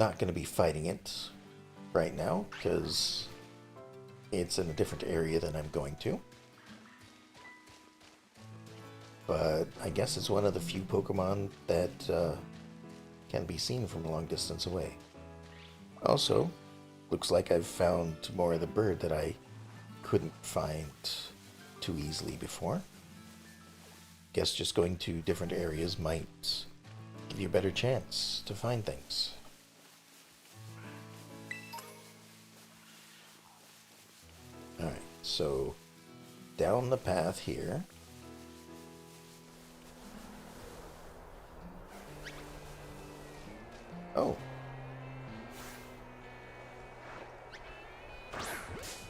Not going to be fighting it right now because it's in a different area than I'm going to. But I guess it's one of the few Pokemon that can be seen from a long distance away. Also, looks like I've found more of the bird that I couldn't find too easily before. Guess just going to different areas might give you a better chance to find things. Alright, so down the path here. Oh.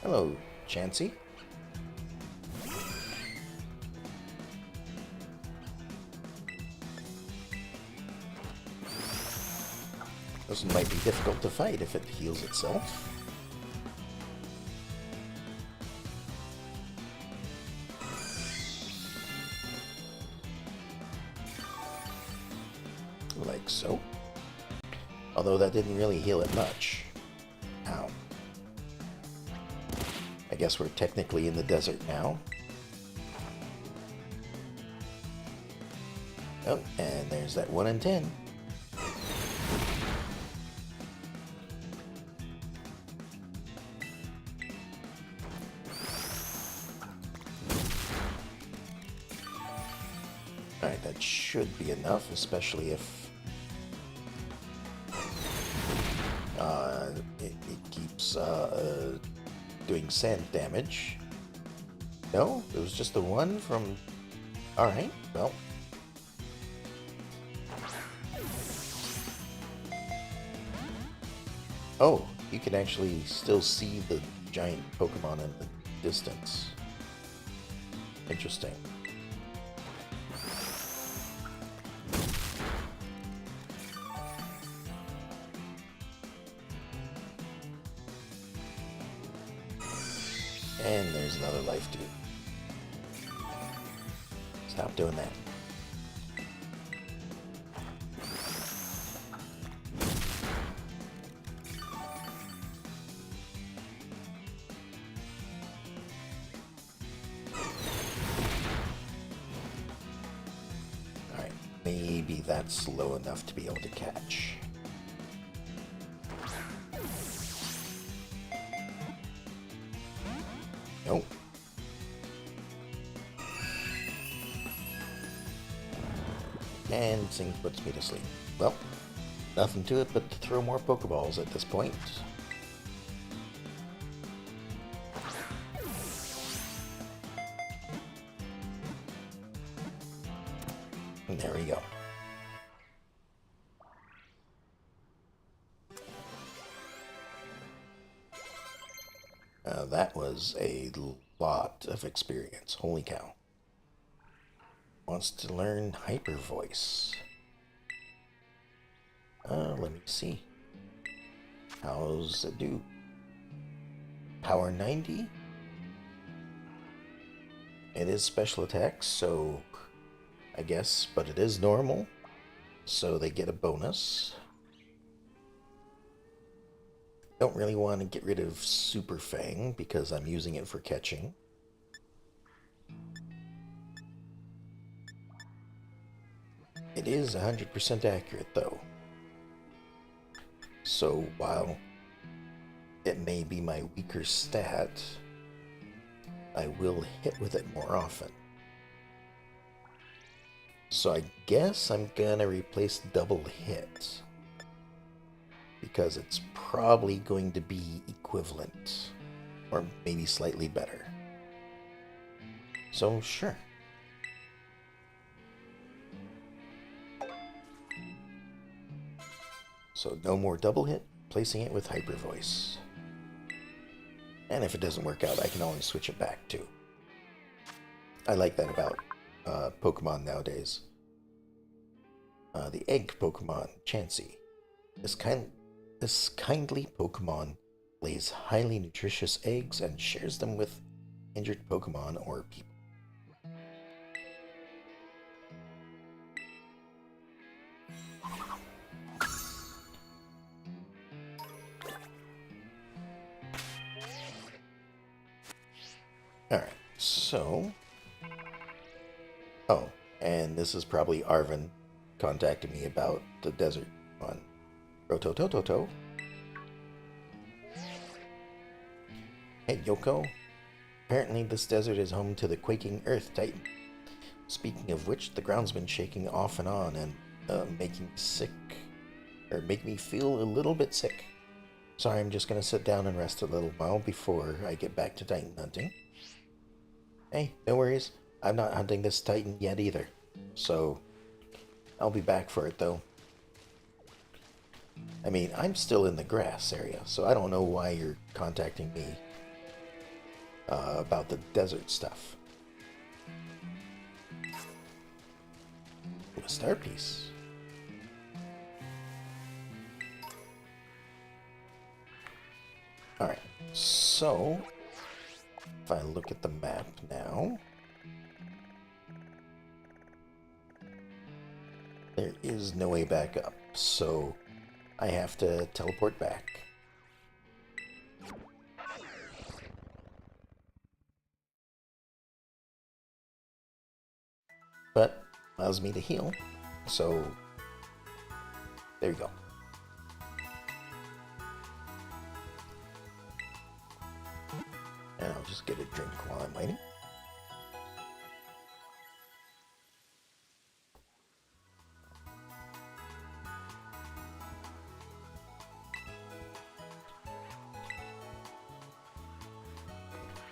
Hello, Chansey. This might be difficult to fight if it heals itself. Like so. Although that didn't really heal it much. Ow. I guess we're technically in the desert now. Oh, and there's that 1 in 10. Alright, that should be enough, especially if it keeps doing sand damage. No, it was just the one from... Alright, well. Oh, you can actually still see the giant Pokemon in the distance. Interesting. And there's another life, dude. Stop doing that. Alright, maybe that's low enough to be able to catch. Nope. And Sing puts me to sleep. Well, nothing to it but to throw more Pokeballs at this point. And there we go. That was a lot of experience. Holy cow. Wants to learn Hyper Voice. Let me see. How's it do? Power 90? It is special attack, so I guess, but it is normal, so they get a bonus. Don't really want to get rid of Super Fang because I'm using it for catching. It is 100% accurate though. So while it may be my weaker stat, I will hit with it more often. So I guess I'm gonna replace double hit, because it's probably going to be equivalent, or maybe slightly better. So sure. So no more double hit, placing it with Hyper Voice. And if it doesn't work out, I can always switch it back too. I like that about Pokemon nowadays. The egg Pokemon, Chansey. This kindly Pokemon lays highly nutritious eggs and shares them with injured Pokemon or people. Alright, so... Oh, and this is probably Arvin contacting me about the desert one. Rototototo. Hey, Yoko. Apparently this desert is home to the quaking Earth Titan. Speaking of which, the ground's been shaking off and on and making me feel a little bit sick. Sorry, I'm just gonna sit down and rest a little while before I get back to Titan hunting. Hey, no worries. I'm not hunting this Titan yet either. So, I'll be back for it though. I mean, I'm still in the grass area, so I don't know why you're contacting me about the desert stuff. Ooh, a star piece. Alright, so if I look at the map now, there is no way back up, so I have to teleport back. But allows me to heal, so there you go. And I'll just get a drink while I'm waiting.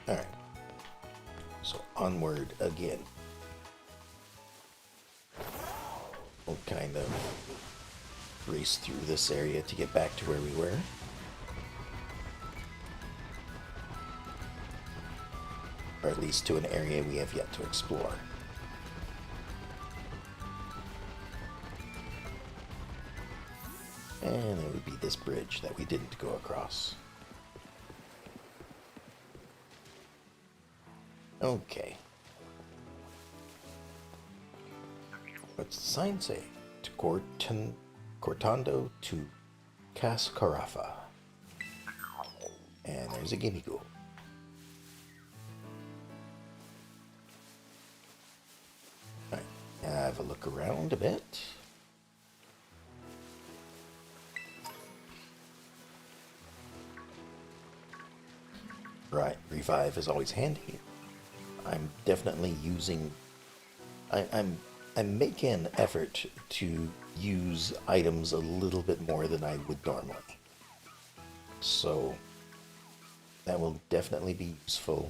Alright. So onward again. We'll kind of race through this area to get back to where we were. Or at least to an area we have yet to explore. And it would be this bridge that we didn't go across. Okay. What's the sign say? To Cortando to Cascarafa. And there's a Gimmighoul. Alright, have a look around a bit. Right, revive is always handy. I'm definitely using... I'm making an effort to use items a little bit more than I would normally. So that will definitely be useful.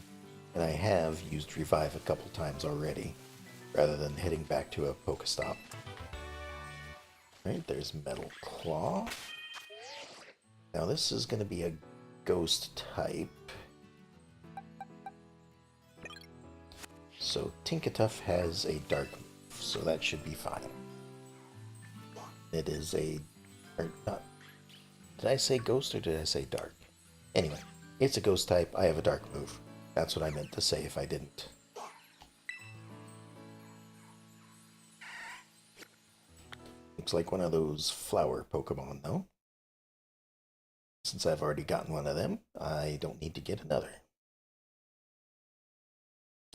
And I have used revive a couple times already, rather than heading back to a Pokestop. Right, there's Metal Claw. Now this is going to be a ghost type. So Tinkatuff has a dark move, so that should be fine. It is a... or not... Did I say ghost or did I say dark? Anyway, it's a ghost type, I have a dark move. That's what I meant to say if I didn't. Looks like one of those flower Pokemon, though. Since I've already gotten one of them, I don't need to get another.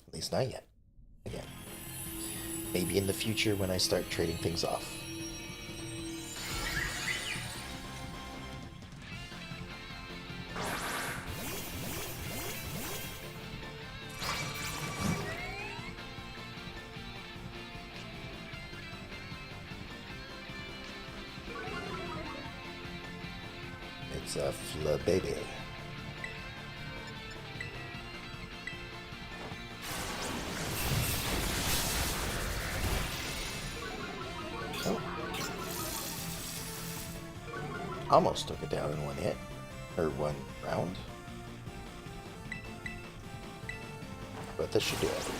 At least not yet. Again. Maybe in the future when I start trading things off. It's a Flabébé. Almost took it down in one hit, or one round. But this should do it.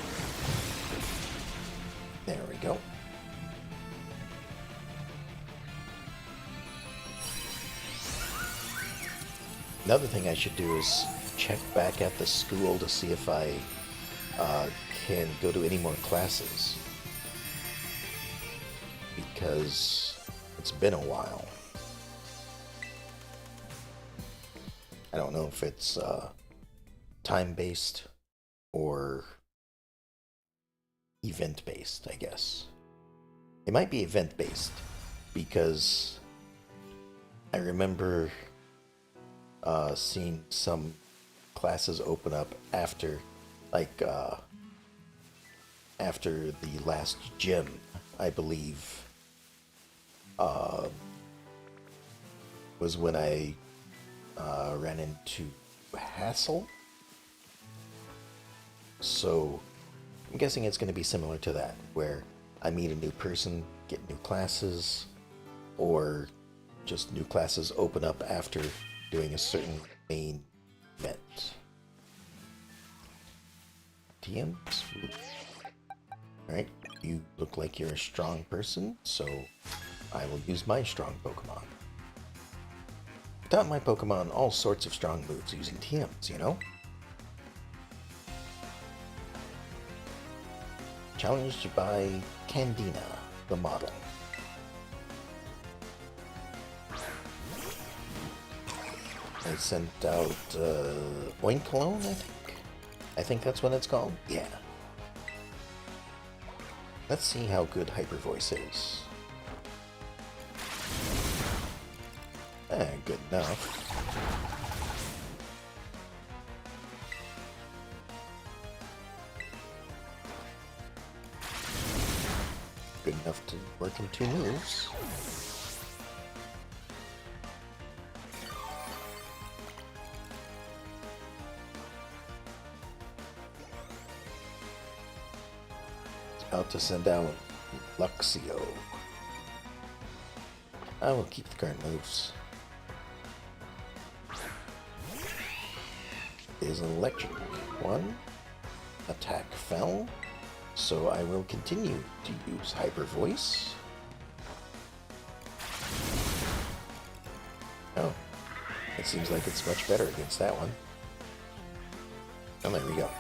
There we go. Another thing I should do is check back at the school to see if I can go to any more classes. Because it's been a while. I don't know if it's time-based or event-based, I guess. It might be event-based because I remember seeing some classes open up after, like, after the last gym, I believe, was when I ran into Hassel. So I'm guessing it's going to be similar to that, where I meet a new person, get new classes, or just new classes open up after doing a certain main event. TMs? Alright, you look like you're a strong person, so I will use my strong Pokemon. I taught my Pokemon all sorts of strong moves using TMs, you know? Challenged by Candina, the model. I sent out Oinkologne, I think. I think that's what it's called. Yeah. Let's see how good Hyper Voice is. Good enough. Good enough to work in 2 moves. About to send out Luxio. I will keep the current moves. Is an electric one. Attack fell. So I will continue to use Hyper Voice. Oh, it seems like it's much better against that one. Oh, there we go.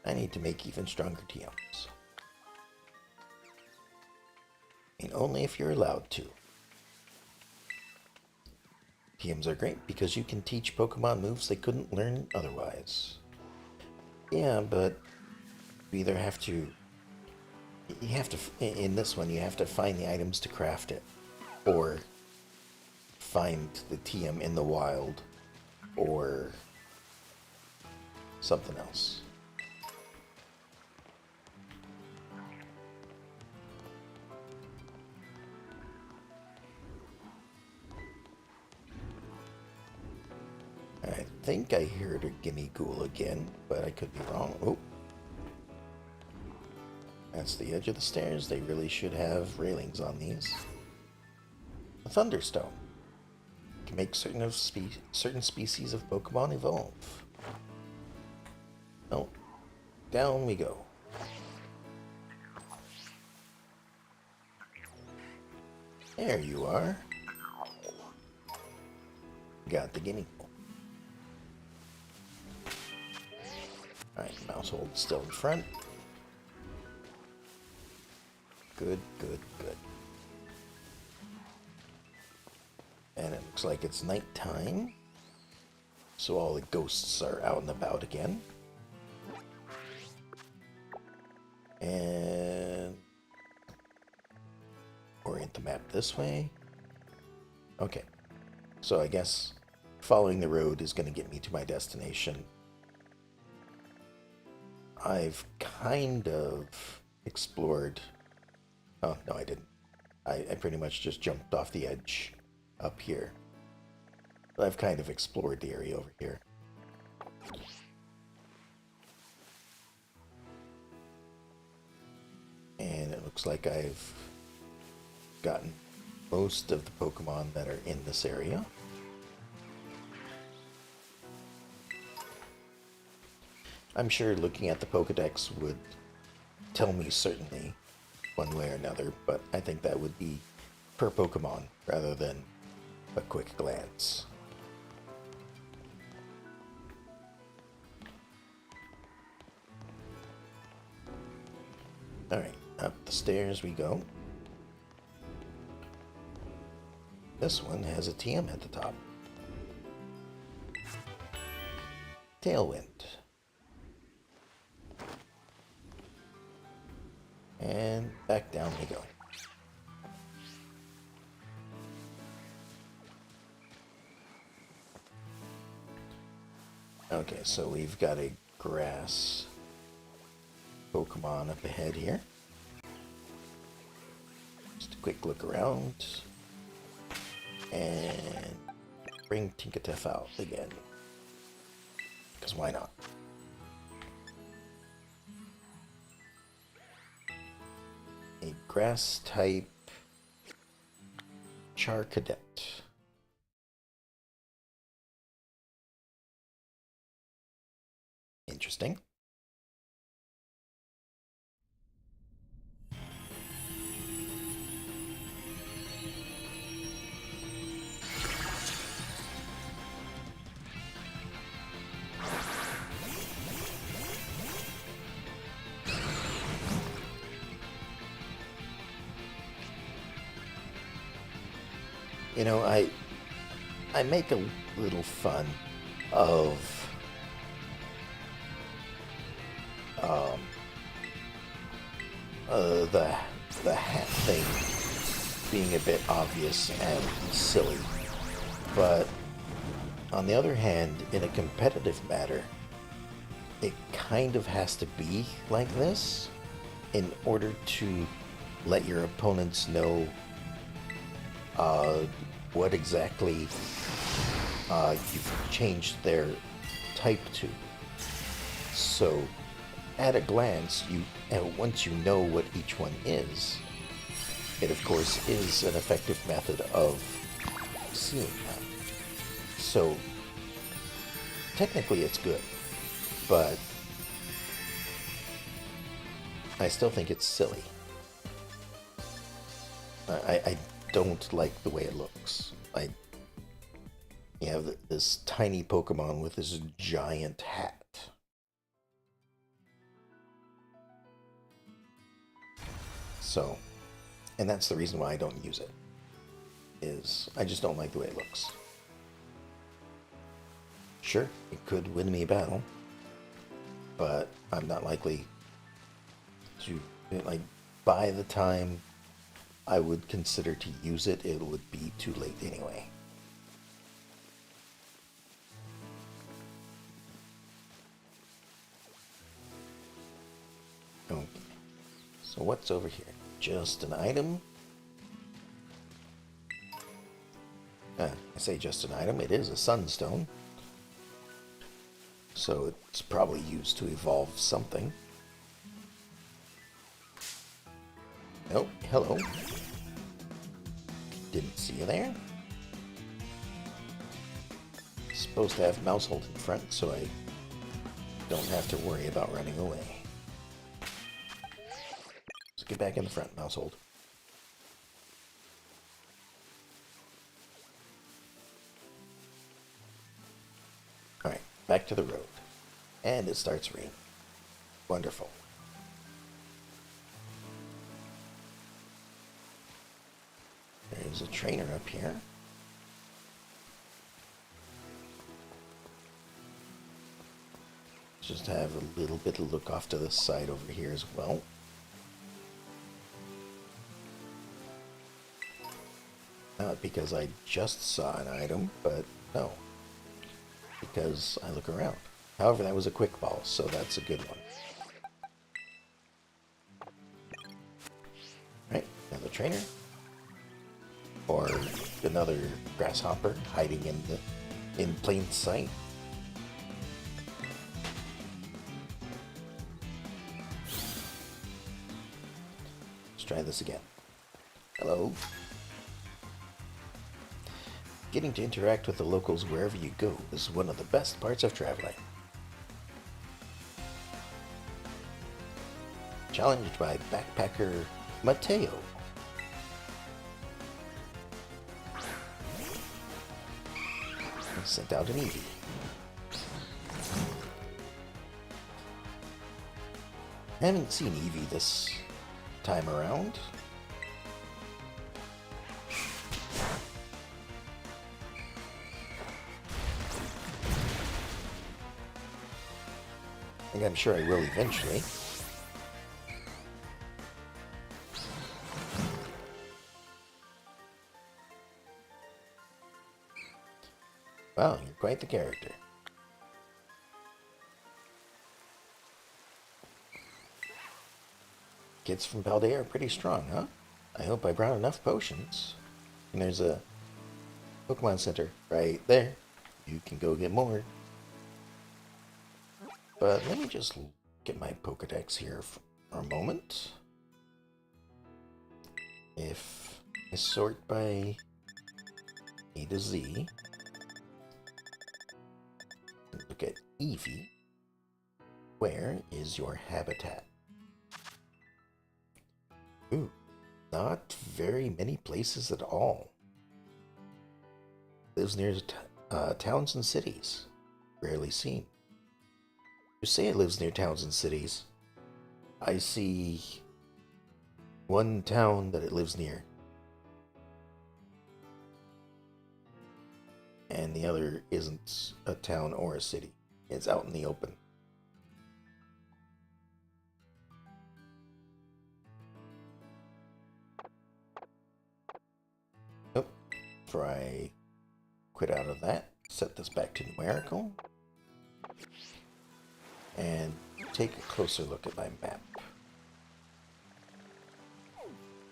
I need to make even stronger TMs. And only if you're allowed to. TMs are great because you can teach Pokemon moves they couldn't learn otherwise. Yeah, but you either have to... in this one, you have to find the items to craft it. Or find the TM in the wild. Or something else. I think I heard a Gimme Ghoul again, but I could be wrong. Oh. That's the edge of the stairs. They really should have railings on these. A Thunderstone can make certain species of Pokemon evolve. Oh. Down we go. There you are. Got the Gimme Ghoul. Alright, Mousehold still in front. Good, good, good. And it looks like it's nighttime. So all the ghosts are out and about again. And orient the map this way. Okay. So I guess following the road is going to get me to my destination. I've kind of explored... Oh, no, I didn't. I pretty much just jumped off the edge up here. But I've kind of explored the area over here. And it looks like I've gotten most of the Pokemon that are in this area. I'm sure looking at the Pokedex would tell me certainly one way or another, but I think that would be per Pokemon rather than a quick glance. Alright, up the stairs we go. This one has a TM at the top. Tailwind. And back down we go. Okay, so we've got a grass Pokemon up ahead here. Just a quick look around. And bring Tinkatef out again. Because why not? A grass type Charcadet. Interesting. You know, I make a little fun of the hat thing being a bit obvious and silly, but on the other hand, in a competitive matter, it kind of has to be like this in order to let your opponents know what exactly you've changed their type to. So, at a glance, once you know what each one is, it of course is an effective method of seeing that. So, technically it's good, but I still think it's silly. I don't like the way it looks. You have this tiny Pokemon with this giant hat. So, and that's the reason why I don't use it, is I just don't like the way it looks. Sure, it could win me a battle, but I'm not likely to, like, by the time I would consider to use it, it would be too late anyway. Okay, so what's over here? Just an item? I say just an item, it is a sunstone. So it's probably used to evolve something. Oh, hello. Didn't see you there. Supposed to have Mousehold in front, so I don't have to worry about running away. Let's get back in the front, Mousehold. Alright, back to the road. And it starts raining. Wonderful. There's a trainer up here. Just have a little bit of look off to the side over here as well. Not because I just saw an item, but no. Because I look around. However, that was a quick ball, so that's a good one. Right, another trainer. Or another grasshopper hiding in plain sight. Let's try this again. Hello. Getting to interact with the locals wherever you go is one of the best parts of traveling. challenged by backpacker Mateo. He sent out an Eevee. I haven't seen Eevee this time around. I think I'm sure I will eventually. Wow, you're quite the character. Kids from Paldea are pretty strong, huh? I hope I brought enough potions. And there's a Pokemon Center right there. You can go get more. But let me just get my Pokedex here for a moment. If I sort by A to Z, look at Eevee. Where is your habitat? Ooh, not very many places at all. Lives near towns and cities. Rarely seen. You say it lives near towns and cities. I see one town that it lives near. And the other isn't a town or a city. It's out in the open. Nope. Before I quit out of that, set this back to numerical. And take a closer look at my map.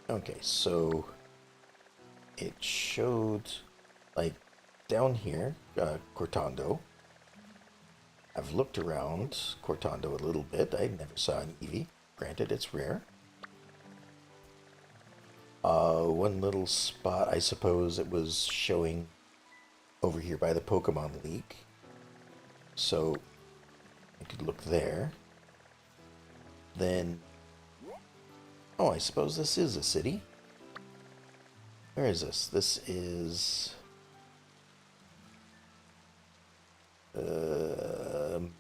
Okay, so it showed, like, down here, Cortando. I've looked around Cortando a little bit. I never saw an Eevee. Granted, it's rare. One little spot, I suppose it was showing over here by the Pokemon League. So I could look there. Then, oh, I suppose this is a city. Where is this? This is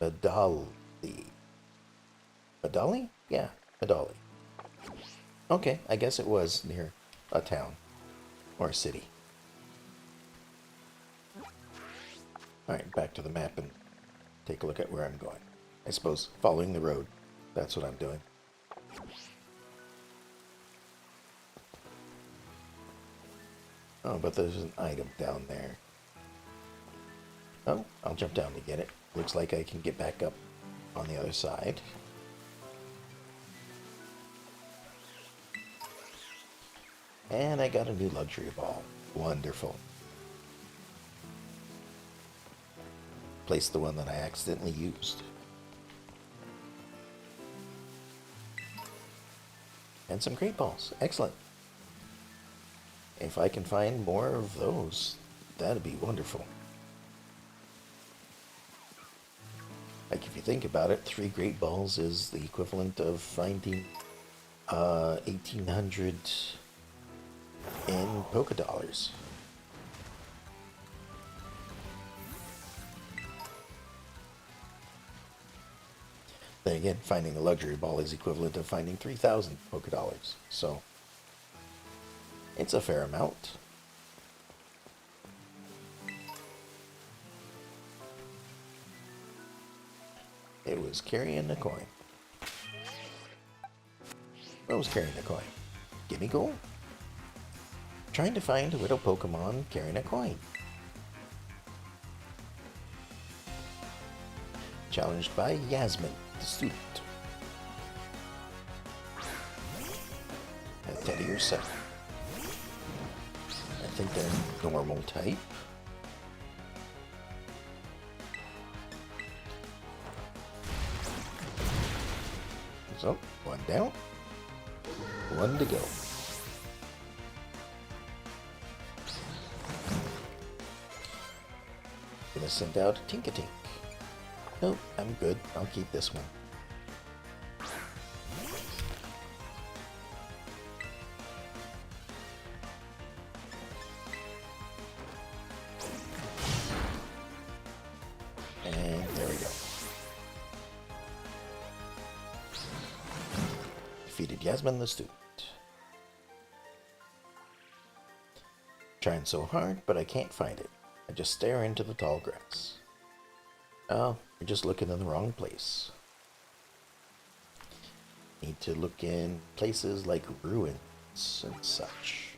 Medali. Medali? Yeah, Medali. Okay, I guess it was near a town or a city. Alright, back to the map and take a look at where I'm going. I suppose following the road. That's what I'm doing. Oh, but there's an item down there. Oh, I'll jump down to get it. Looks like I can get back up on the other side. And I got a new luxury ball. Wonderful. Place the one that I accidentally used. And some great balls. Excellent. If I can find more of those, that'd be wonderful. Like, if you think about it, 3 great balls is the equivalent of finding 1,800 in Poké Dollars. Then again, finding a luxury ball is equivalent to finding 3,000 Poké Dollars. So, it's a fair amount. It was carrying a coin. What was carrying a coin? Gimme gold? Trying to find a widow Pokemon carrying a coin. Challenged by Yasmin, the student. A Teddy or Seth. I think they're normal type. So, one down. One to go. Gonna send out a Tinkatink. Nope, I'm good. I'll keep this one. And there we go. Defeated Yasmin the student. Trying so hard, but I can't find it. I just stare into the tall grass. Oh, you're just looking in the wrong place. Need to look in places like ruins and such.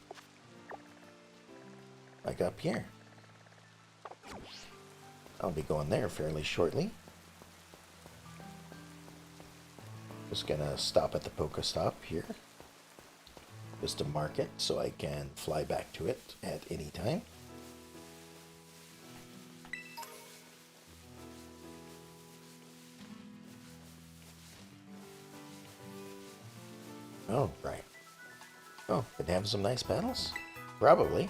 Like up here. I'll be going there fairly shortly. Just gonna stop at the Pokestop here. Just to mark it so I can fly back to it at any time. Oh, right. Oh, could have some nice battles? Probably.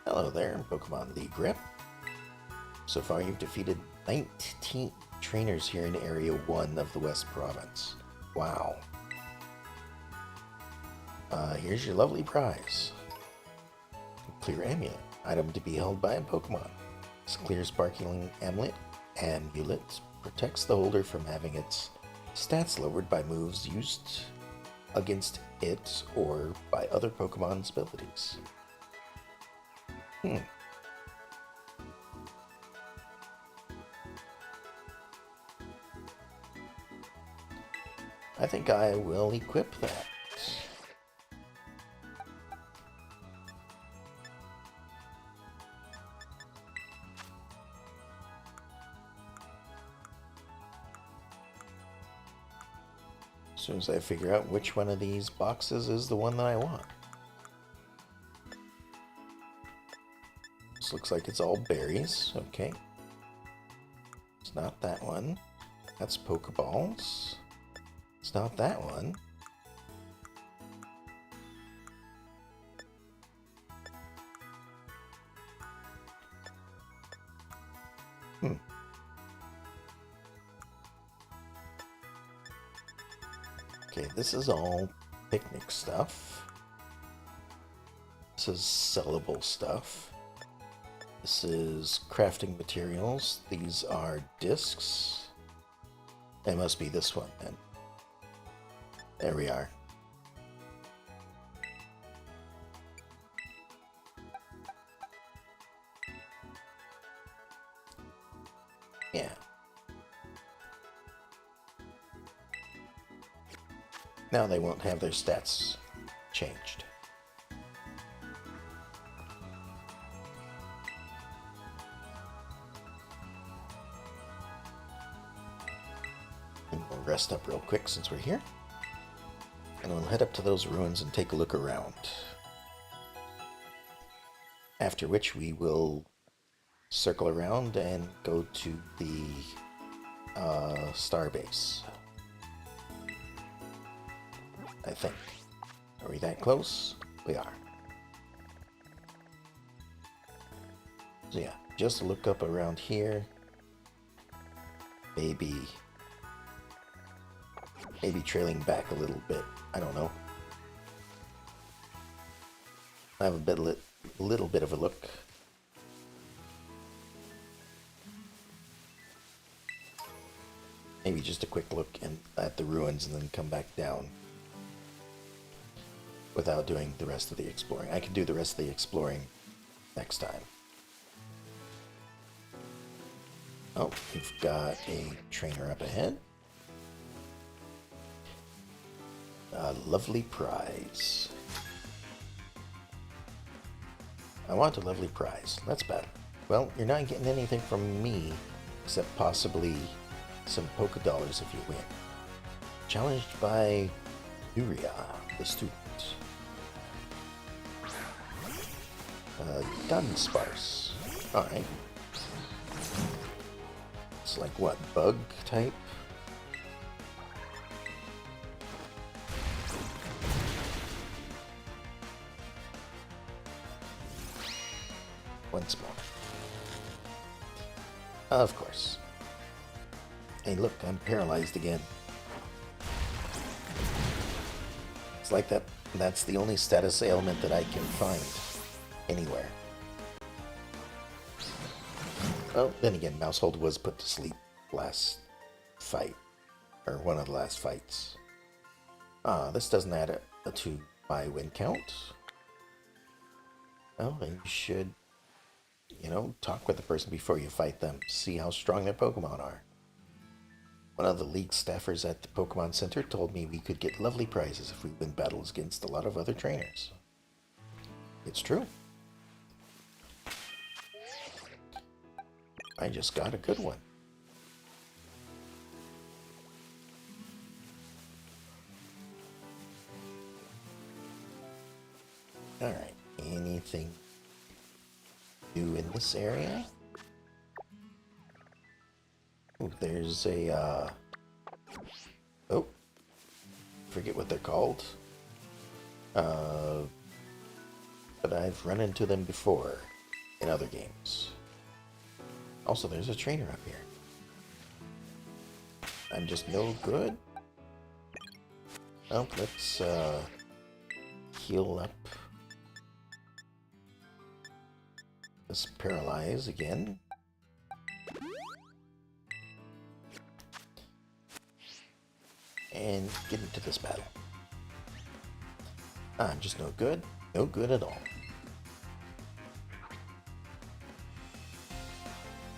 Hello there, Pokemon League Rep. So far you've defeated 19 trainers here in Area 1 of the West Province. Wow. Here's your lovely prize. Clear Amulet. Item to be held by a Pokemon. This clear sparkling amulet protects the holder from having its stats lowered by moves used against it or by other Pokemon's abilities. I think I will equip that. As soon as I figure out which one of these boxes is the one that I want. This looks like it's all berries. Okay. It's not that one. That's Pokeballs. It's not that one. Okay, this is all picnic stuff. This is sellable stuff. This is crafting materials. These are discs. It must be this one then. There we are. Yeah. Now they won't have their stats changed. And we'll rest up real quick since we're here. And we'll head up to those ruins and take a look around. After which we will circle around and go to the Starbase. I think. Are we that close? We are. So yeah, just look up around here. Maybe trailing back a little bit. I don't know. I have a little bit of a look. Maybe just a quick look at the ruins and then come back down. Without doing the rest of the exploring. I can do the rest of the exploring next time. Oh, we've got a trainer up ahead. A lovely prize. I want a lovely prize. That's bad. Well, you're not getting anything from me except possibly some Poké Dollars if you win. Challenged by Nuria, the student. Dunsparce. Alright. It's like what, bug type? Once more. Of course. Hey look, I'm paralyzed again. It's like that's the only status ailment that I can find anywhere. Well, then again, Mousehold was put to sleep last fight, or one of the last fights. This doesn't add to my win count. Well, then you should, talk with the person before you fight them, see how strong their Pokemon are. One of the league staffers at the Pokemon Center told me we could get lovely prizes if we win battles against a lot of other trainers. It's true. I just got a good one. Alright, anything new in this area? Ooh, there's a, oh, forget what they're called. But I've run into them before in other games. Also, there's a trainer up here. I'm just no good. Well, let's heal up. Let's paralyze again. And get into this battle. I'm just no good. No good at all.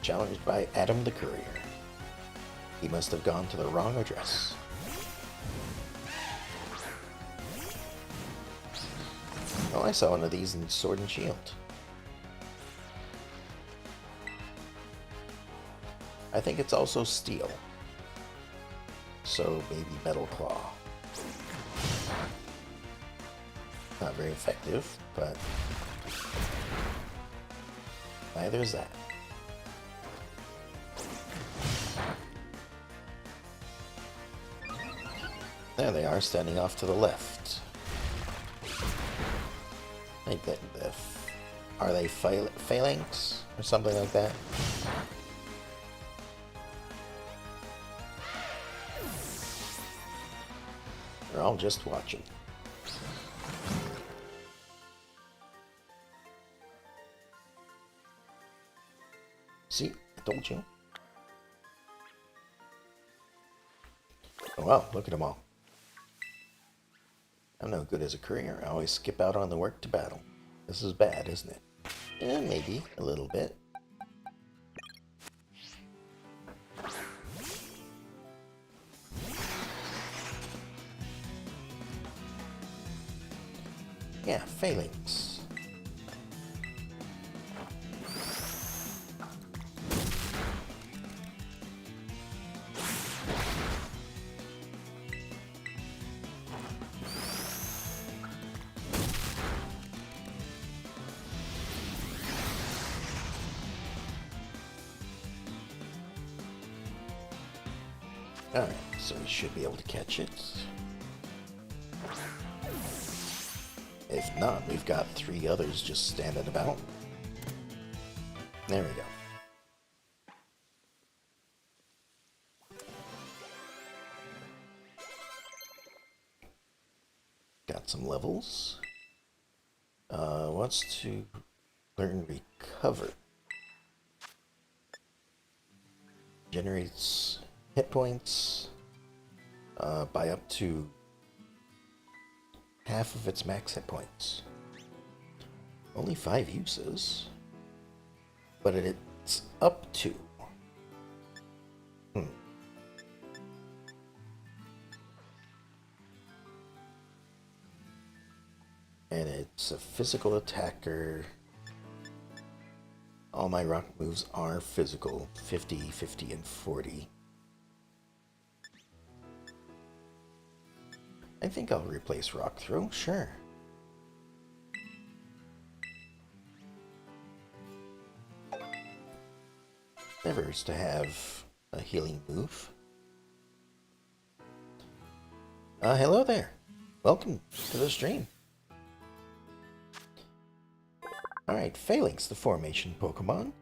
Challenged by Adam the Courier. He must have gone to the wrong address. Oh, I saw one of these in Sword and Shield. I think it's also steel. So maybe Metal Claw. Not very effective, but neither is that. There they are, standing off to the left. Like that. Are they phalanx or something like that? They're all just watching. See, I told you. Oh wow, look at them all. I'm no good as a courier. I always skip out on the work to battle. This is bad, isn't it? Eh, maybe a little bit. Yeah, phalanx. Alright, so we should be able to catch it. If not, we've got 3 others just standing about. There we go. Got some levels. Wants to learn Recover. Generates hit points by up to half of its max hit points. Only 5 uses, but it's up to. And it's a physical attacker. All my rock moves are physical, 50, 50, and 40. I think I'll replace Rock Throw, sure. Never hurts to have a healing move. Hello there. Welcome to the stream. Alright, Phalanx, the formation Pokemon.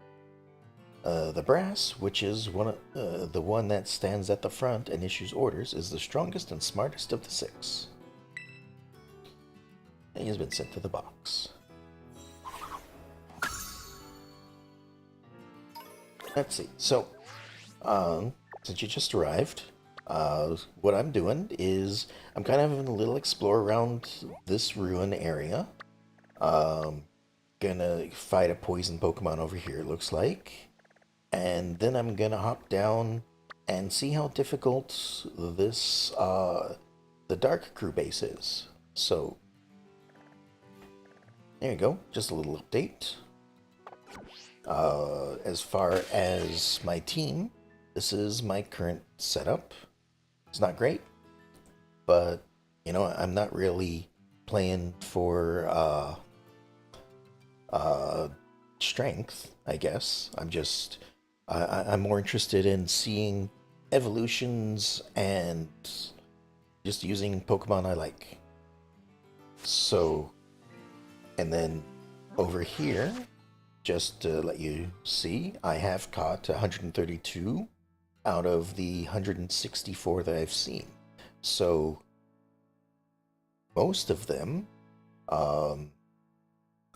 The Brass, which is the one that stands at the front and issues orders, is the strongest and smartest of the 6. And he has been sent to the box. Let's see. So, since you just arrived, what I'm doing is I'm kind of having a little explore around this ruin area. Um, gonna fight a poison Pokemon over here, it looks like. And then I'm gonna hop down and see how difficult this, the Dark Crew base is. So, there you go, just a little update. As far as my team, this is my current setup. It's not great, but you know, I'm not really playing for strength, I guess. I'm more interested in seeing evolutions and just using Pokemon I like. So, and then over here, just to let you see, I have caught 132 out of the 164 that I've seen. So most of them I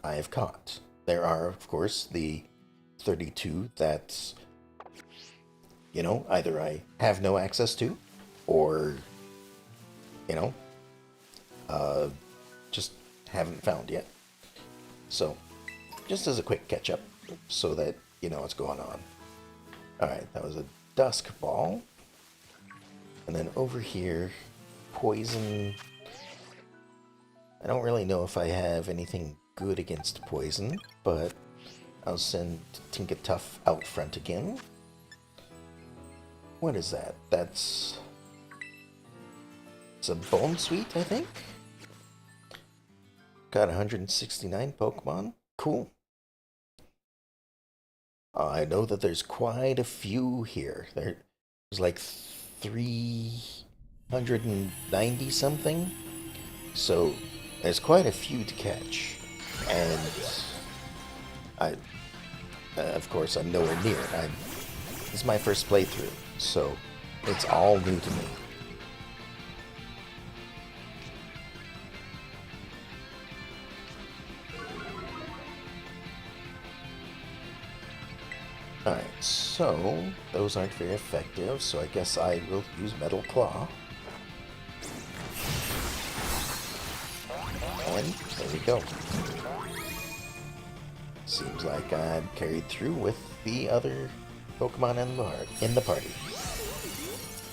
have caught. There are, of course, the 32 that, you know, either I have no access to or, you know, just haven't found yet. So, just as a quick catch up so that you know what's going on. Alright, that was a Dusk Ball. And then over here, Poison. I don't really know if I have anything good against poison, but I'll send Tinkatuff out front again. What is that? It's a Bone Sweet, I think? Got 169 Pokemon. Cool. I know that there's quite a few here. There's like 390 something. So there's quite a few to catch. And of course, I'm nowhere near. This is my first playthrough, so it's all new to me. Alright, so those aren't very effective, so I guess I will use Metal Claw. And there we go. Seems like I'm carried through with the other Pokemon in the party.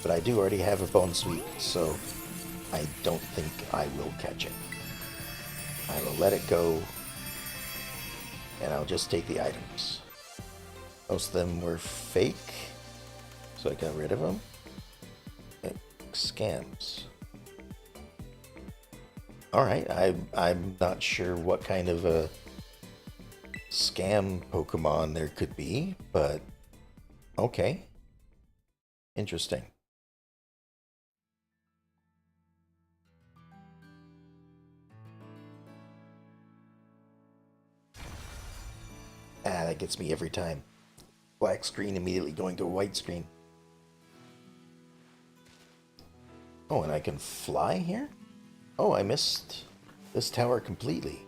But I do already have a Bone Sweet, so I don't think I will catch it. I will let it go, and I'll just take the items. Most of them were fake, so I got rid of them. Scams. Alright, I'm not sure what kind of a scam Pokemon there could be, but okay. Interesting. That gets me every time. Black screen immediately going to a white screen. Oh, and I can fly here? Oh, I missed this tower completely.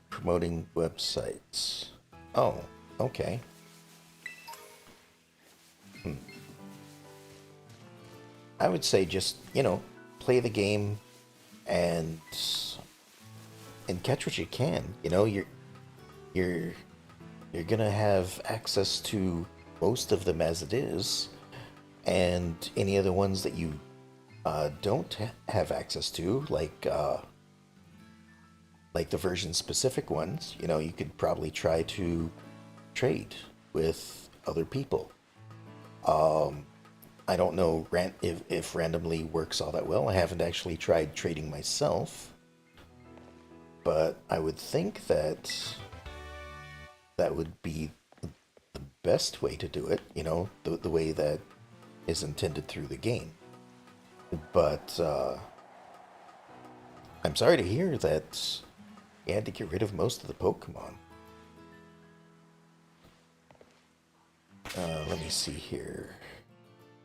Promoting websites. Oh, okay. I would say just, you know, play the game and catch what you can. You know, you're gonna have access to most of them as it is, and any other ones that you don't have access to, like the version-specific ones, you know, you could probably try to trade with other people. I don't know if randomly works all that well. I haven't actually tried trading myself, but I would think that that would be the best way to do it, you know, the way that is intended through the game. But I'm sorry to hear that you had to get rid of most of the Pokemon. Let me see here.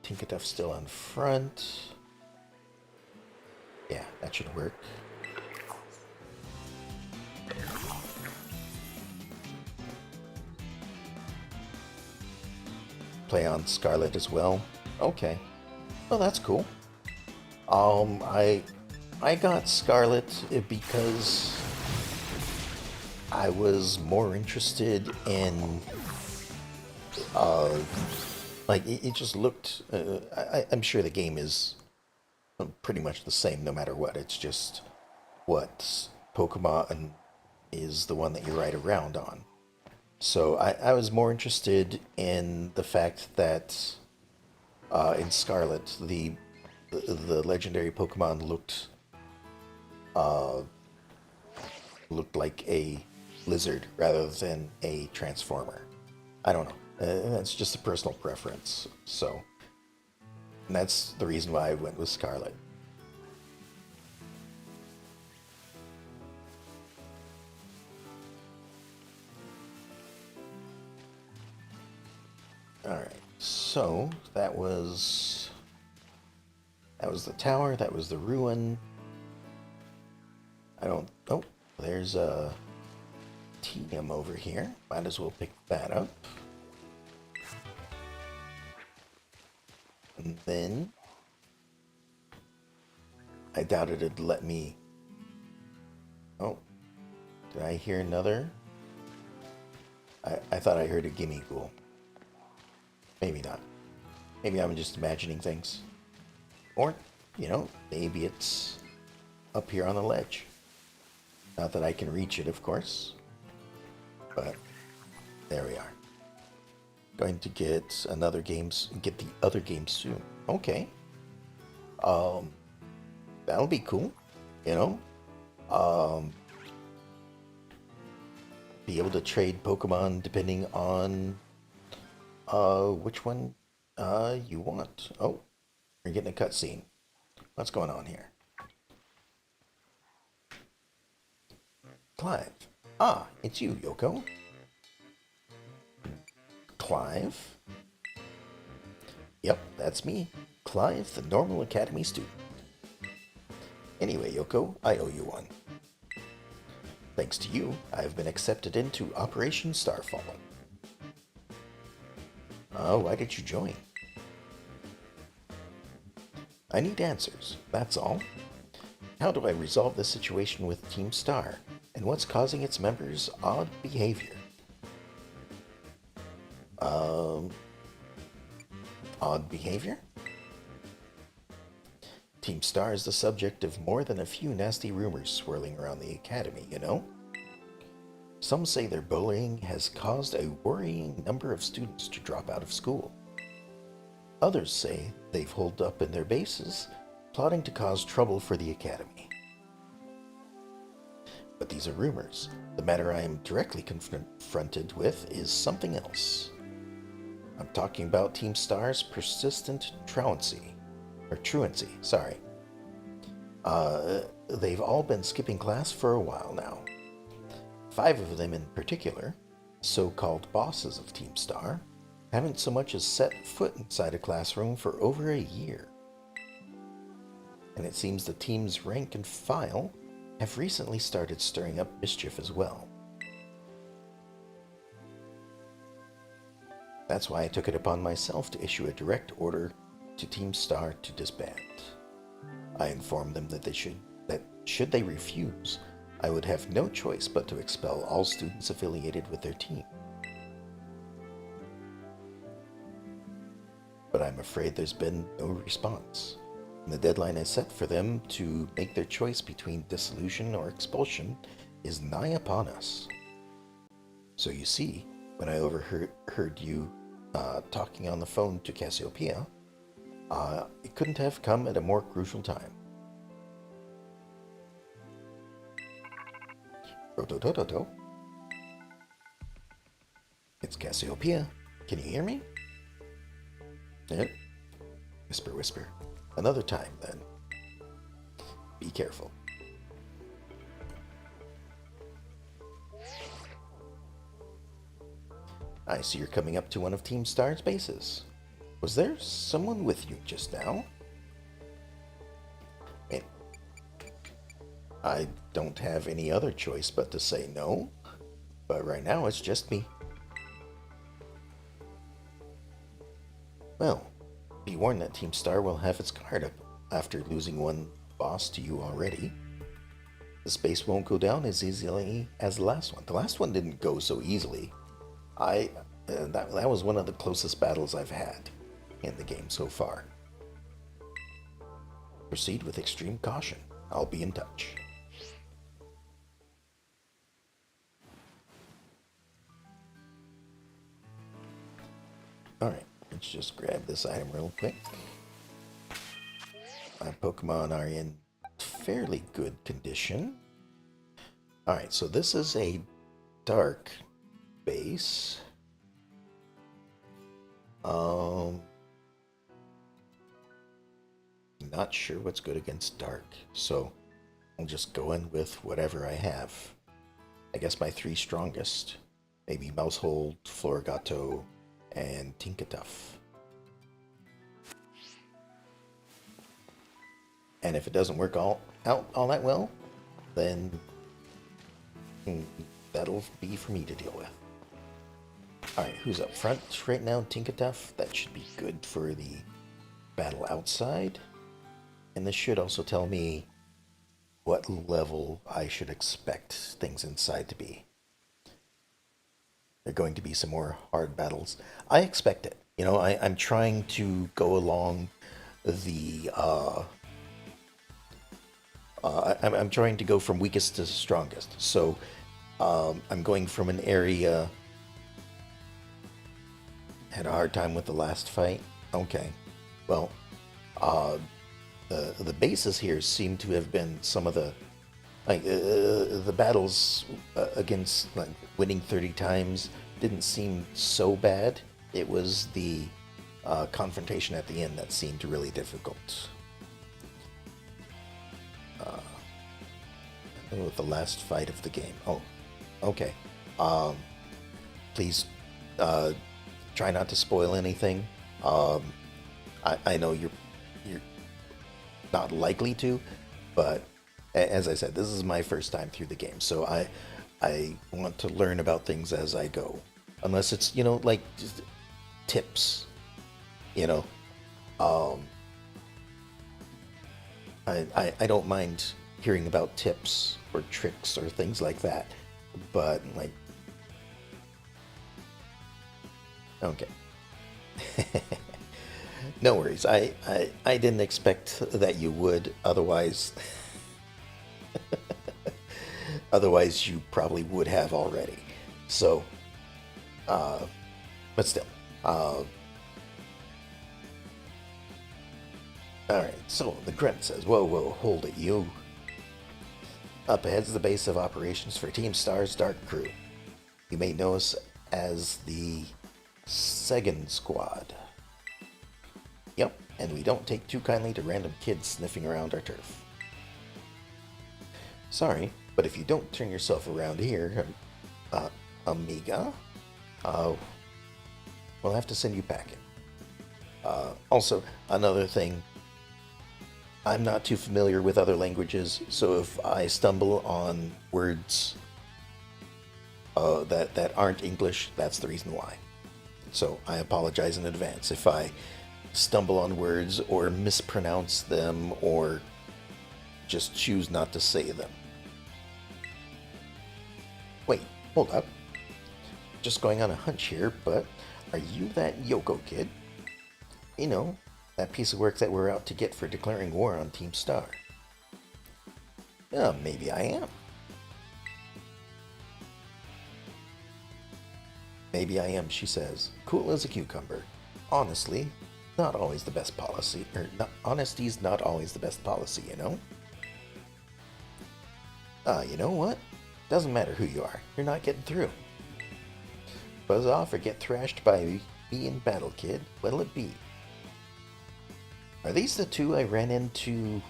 Tinkatuff's still on front. Yeah, that should work. play on Scarlet as well. Okay. Well, that's cool. I got Scarlet because I was more interested in uh like it just looked. I'm sure the game is pretty much the same no matter what. It's just what Pokemon is the one that you ride around on. So I was more interested in the fact that in Scarlet the legendary Pokemon uh, looked like a lizard rather than a transformer. I don't know. That's just a personal preference. So and that's the reason why I went with Scarlet. All right. So that was the tower. That was the ruin. I don't. Oh, there's a TM over here. Might as well pick that up. And then I doubt it'd let me. Oh, did I hear another? I thought I heard a gimme ghoul. Maybe not. Maybe I'm just imagining things. Or, maybe it's up here on the ledge. Not that I can reach it, of course. But there we are. Going to get get the other game soon. Okay. Um, that'll be cool. You know? Um, be able to trade Pokemon depending on which one you want. Oh, you're getting a cutscene. What's going on here? Clive. Ah, it's you, Yoko. Clive? Yep, that's me. Clive, the normal academy student. Anyway, Yoko, I owe you one. Thanks to you, I've been accepted into Operation Starfall. Why did you join? I need answers, that's all. How do I resolve this situation with Team Star, and what's causing its members' odd behavior? Odd behavior? Team Star is the subject of more than a few nasty rumors swirling around the academy, you know? Some say their bullying has caused a worrying number of students to drop out of school. Others say they've holed up in their bases, plotting to cause trouble for the academy. But these are rumors. The matter I am directly confronted with is something else. I'm talking about Team Star's persistent truancy, sorry. They've all been skipping class for a while now. 5 of them in particular, so-called bosses of Team Star, haven't so much as set foot inside a classroom for over a year. And it seems the team's rank and file have recently started stirring up mischief as well. That's why I took it upon myself to issue a direct order to Team Star to disband. I informed them that should they refuse, I would have no choice but to expel all students affiliated with their team. But I'm afraid there's been no response, and the deadline I set for them to make their choice between dissolution or expulsion is nigh upon us. So you see, when I overheard you talking on the phone to Cassiopeia, it couldn't have come at a more crucial time. Rototototo. It's Cassiopeia. Can you hear me? Eh? Whisper, whisper. Another time, then. Be careful. I see you're coming up to one of Team Star's bases. Was there someone with you just now? I don't have any other choice but to say no, but right now it's just me. Well, be warned that Team Star will have its guard up after losing one boss to you already. This base won't go down as easily as the last one. The last one didn't go so easily. I that was one of the closest battles I've had in the game so far. Proceed with extreme caution. I'll be in touch. Alright, let's just grab this item real quick. My Pokemon are in fairly good condition. Alright, so this is a dark base. Not sure what's good against dark, so I'll just go in with whatever I have. I guess my three strongest. Maybe Mousehold, Florigato, and Tinkatuff. And if it doesn't work all that well, then that'll be for me to deal with. Alright, who's up front right now? Tinkatuff. That should be good for the battle outside. And this should also tell me what level I should expect things inside to be. There are going to be some more hard battles. I expect it. You know, I'm trying to go along the... I'm trying to go from weakest to strongest. So I'm going from an area... Had a hard time with the last fight. Okay. Well, the bases here seem to have been some of the... the battles against like winning 30 times didn't seem so bad. It was the confrontation at the end that seemed really difficult. With the last fight of the game. Oh, okay. Please try not to spoil anything. I know you're not likely to, but as I said, this is my first time through the game, so I want to learn about things as I go. Unless it's, you know, like just tips, you know. I don't mind hearing about tips or tricks or things like that, but like, okay. No worries. I didn't expect that you would, otherwise otherwise you probably would have already. So but still. Alright, so the grunt says, whoa, hold it, you. Up ahead's the base of operations for Team Star's Dark Crew. You may know us as the Second Squad. Yep, and we don't take too kindly to random kids sniffing around our turf. Sorry, but if you don't turn yourself around here, amiga, we'll have to send you packing. Also, another thing, I'm not too familiar with other languages, so if I stumble on words that aren't English, that's the reason why. So I apologize in advance if I stumble on words or mispronounce them or just choose not to say them. Wait, hold up. Just going on a hunch here, but are you that Yoko kid? You know, that piece of work that we're out to get for declaring war on Team Star. Maybe I am. Maybe I am, she says. Cool as a cucumber. Honestly, not always the best policy. Honesty's not always the best policy, you know? You know what? Doesn't matter who you are. You're not getting through. Buzz off or get thrashed by me in battle, kid. What'll it be? Are these the two I ran into?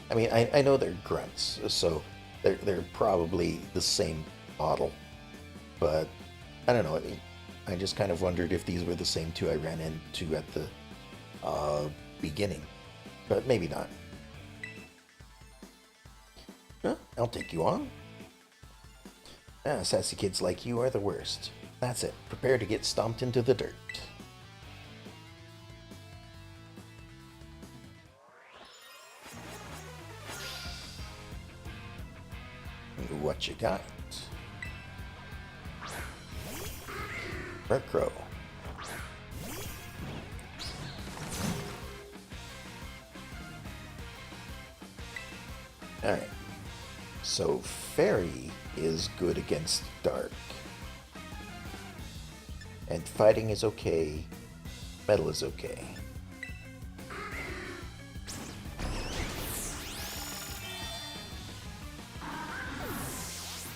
I mean, I know they're grunts, so they're probably the same model. But, I don't know. I mean, I just kind of wondered if these were the same two I ran into at the beginning. But maybe not. Huh, I'll take you on. Sassy kids like you are the worst. That's it. Prepare to get stomped into the dirt. what you got? Murkrow. Alright. So Fairy is good against Dark. And Fighting is okay. Metal is okay.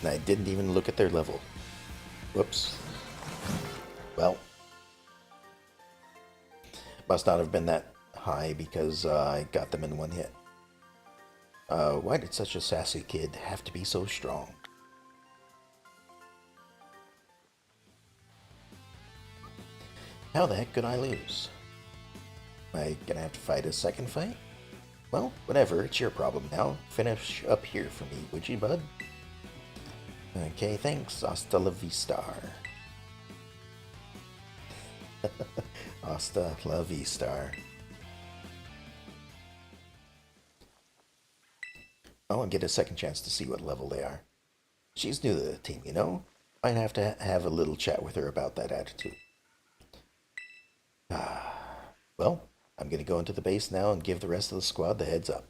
And I didn't even look at their level. Whoops. Well, must not have been that high because I got them in one hit. Why did such a sassy kid have to be so strong? How the heck could I lose? Am I gonna have to fight a second fight? Well, whatever, it's your problem now. Finish up here for me, would you, bud? Okay, thanks. Hasta la vista. Hasta la vista. I'll get a second chance to see what level they are. She's new to the team, you know? Might have to have a little chat with her about that attitude. Well, I'm gonna go into the base now and give the rest of the squad the heads up.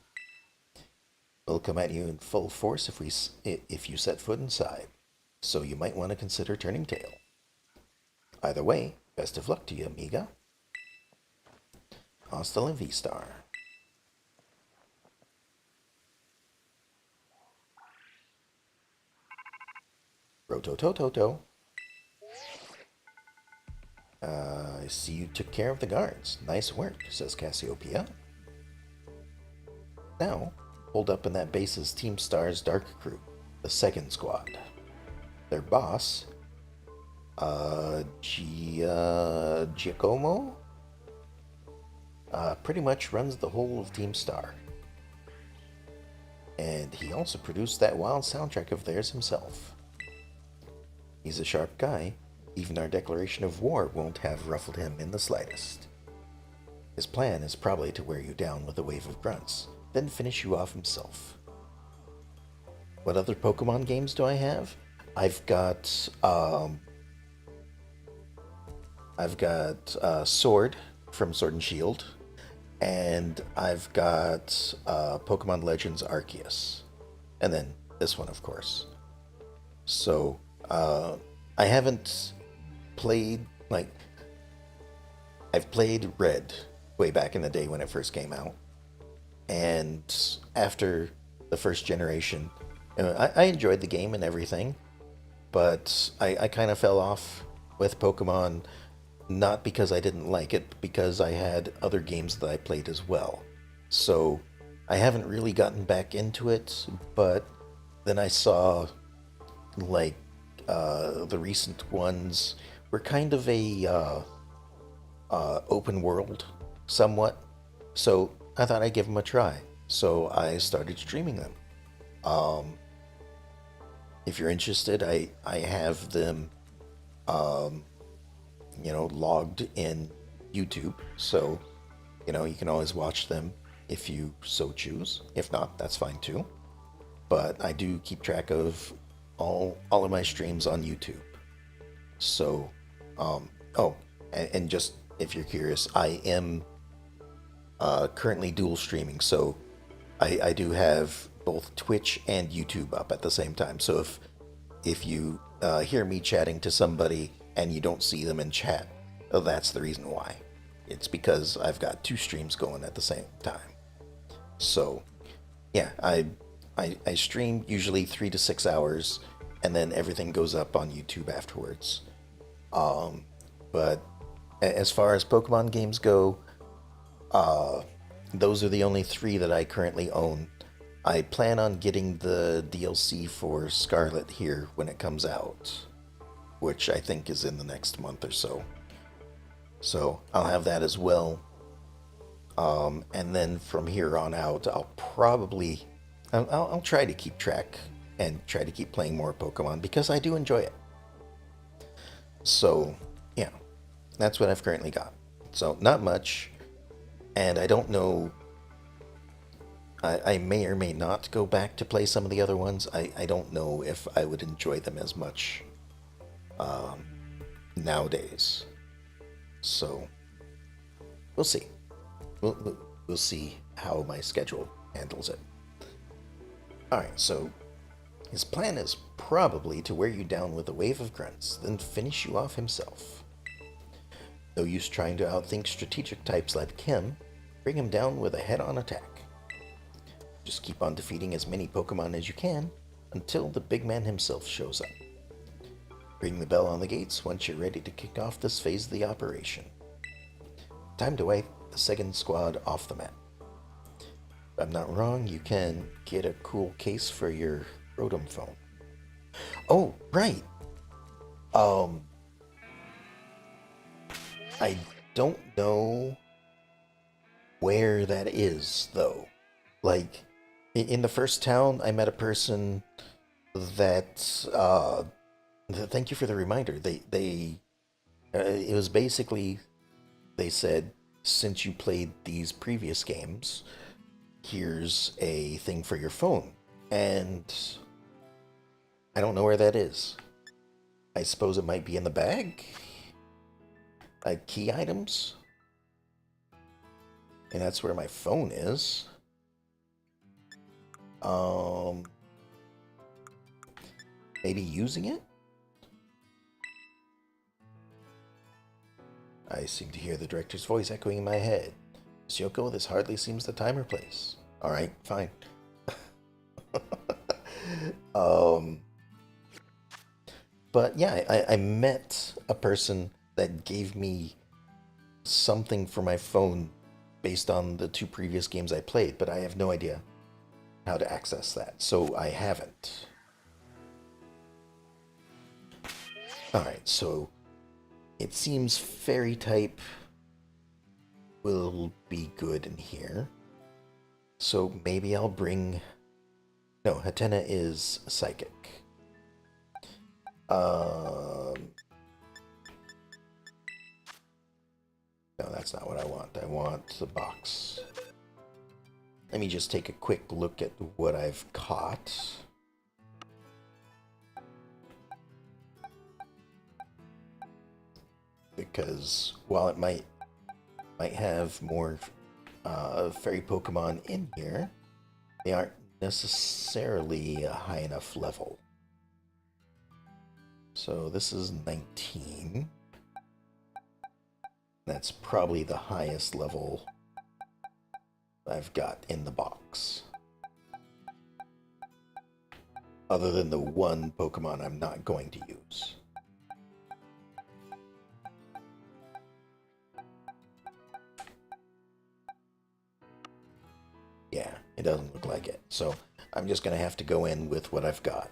We'll come at you in full force if you set foot inside, so you might want to consider turning tail. Either way, best of luck to you, amiga. Hasta la vista. Rototototo. I see you took care of the guards. Nice work, says Cassiopeia. Now, hold up in that base's Team Star's Dark Crew, the second squad. Their boss, Giacomo, pretty much runs the whole of Team Star. And he also produced that wild soundtrack of theirs himself. He's a sharp guy. Even our declaration of war won't have ruffled him in the slightest. His plan is probably to wear you down with a wave of grunts, then finish you off himself. What other Pokemon games do I have? I've got Sword from Sword and Shield, and I've got Pokemon Legends Arceus, and then this one, of course. So I haven't played, like, I've played Red way back in the day when it first came out, and after the first generation, I enjoyed the game and everything, but I kind of fell off with Pokemon, not because I didn't like it, but because I had other games that I played as well. So I haven't really gotten back into it, but then I saw, like, the recent ones were kind of a open world, somewhat. So I thought I'd give them a try. So I started streaming them. If you're interested, I have them, logged in YouTube. So, you can always watch them if you so choose. If not, that's fine too. But I do keep track of all of my streams on YouTube. So, and just if you're curious, I am currently dual streaming. So I do have both Twitch and YouTube up at the same time. So if you hear me chatting to somebody and you don't see them in chat, that's the reason why. It's because I've got two streams going at the same time. So yeah, I stream usually 3 to 6 hours, and then everything goes up on YouTube afterwards. But as far as Pokemon games go, those are the only 3 that I currently own. I plan on getting the DLC for Scarlet here when it comes out, which I think is in the next month or so. So I'll have that as well. And then from here on out, I'll try to keep track and try to keep playing more Pokemon because I do enjoy it. So yeah, that's what I've currently got. So not much, and I don't know I may or may not go back to play some of the other ones. I don't know if I would enjoy them as much nowadays. So we'll see. We'll see how my schedule handles it. All right, so his plan is probably to wear you down with a wave of grunts, then finish you off himself. No use trying to outthink strategic types like him. Bring him down with a head-on attack. Just keep on defeating as many Pokemon as you can until the big man himself shows up. Ring the bell on the gates once you're ready to kick off this phase of the operation. Time to wipe the second squad off the map. If I'm not wrong, you can get a cool case for your Rotom phone. Oh, right. I don't know where that is, though. Like, in the first town, I met a person that, thank you for the reminder. It was basically, they said, since you played these previous games, here's a thing for your phone. And I don't know where that is. I suppose it might be in the bag? Like key items? And that's where my phone is. Maybe using it? I seem to hear the director's voice echoing in my head. Miss Yoko, this hardly seems the time or place. Alright, fine. But yeah, I met a person that gave me something for my phone based on the 2 previous games I played, but I have no idea how to access that, so I haven't. Alright, so it seems fairy type will be good in here. So maybe I'll bring... No, Hatena is psychic. No, that's not what I want. I want the box. Let me just take a quick look at what I've caught. Because while it might have more fairy Pokemon in here, they aren't necessarily a high enough level. So this is 19. That's probably the highest level I've got in the box. Other than the one Pokemon I'm not going to use. Yeah, it doesn't look like it. So I'm just going to have to go in with what I've got.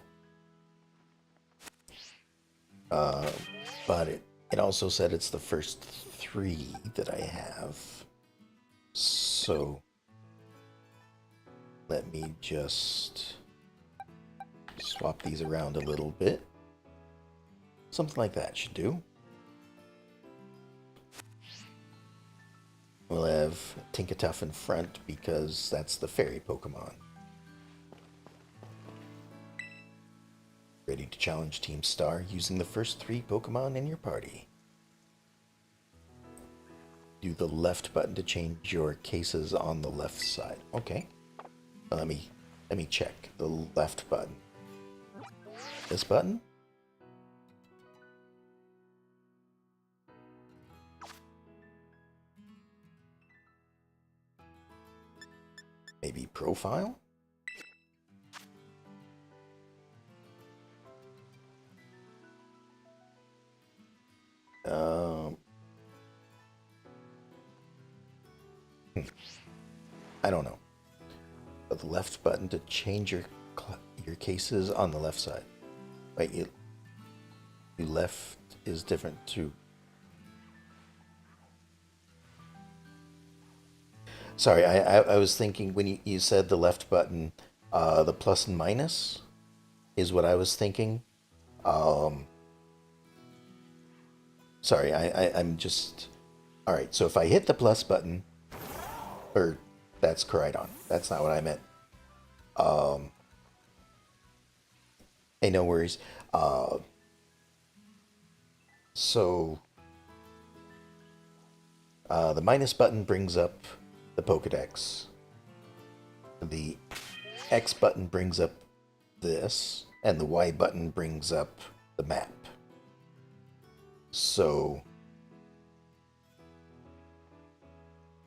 But it also said it's the first 3 that I have. So let me just swap these around a little bit. Something like that should do. We'll have Tinkatuff in front because that's the fairy Pokemon. Ready to challenge Team Star using the first 3 Pokemon in your party. Do the left button to change your cases on the left side. Okay. Let me check the left button. This button? Maybe profile? I don't know. But the left button to change your cases on the left side. Wait, you left is different too. Sorry, I was thinking when you said the left button, the plus and minus is what I was thinking. Sorry, I'm just... Alright, so if I hit the plus button, or That's Coridon. That's not what I meant. Um, hey, no worries. Uh, so the minus button brings up the Pokedex. The X button brings up this, and the Y button brings up the map. So,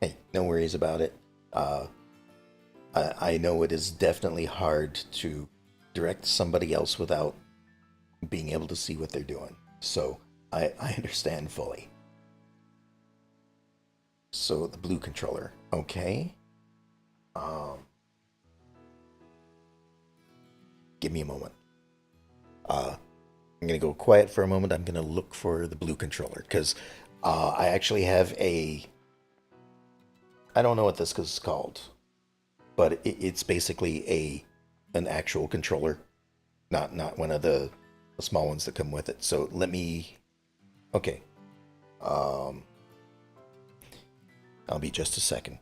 hey, no worries about it. I know it is definitely hard to direct somebody else without being able to see what they're doing. So, I understand fully. So, the blue controller. Okay. Um, give me a moment. I'm going to go quiet for a moment. I'm going to look for the blue controller because I actually have a. I don't know what this is called, but it's basically an actual controller, not one of the small ones that come with it. So let me. Okay. Um, I'll be just a second.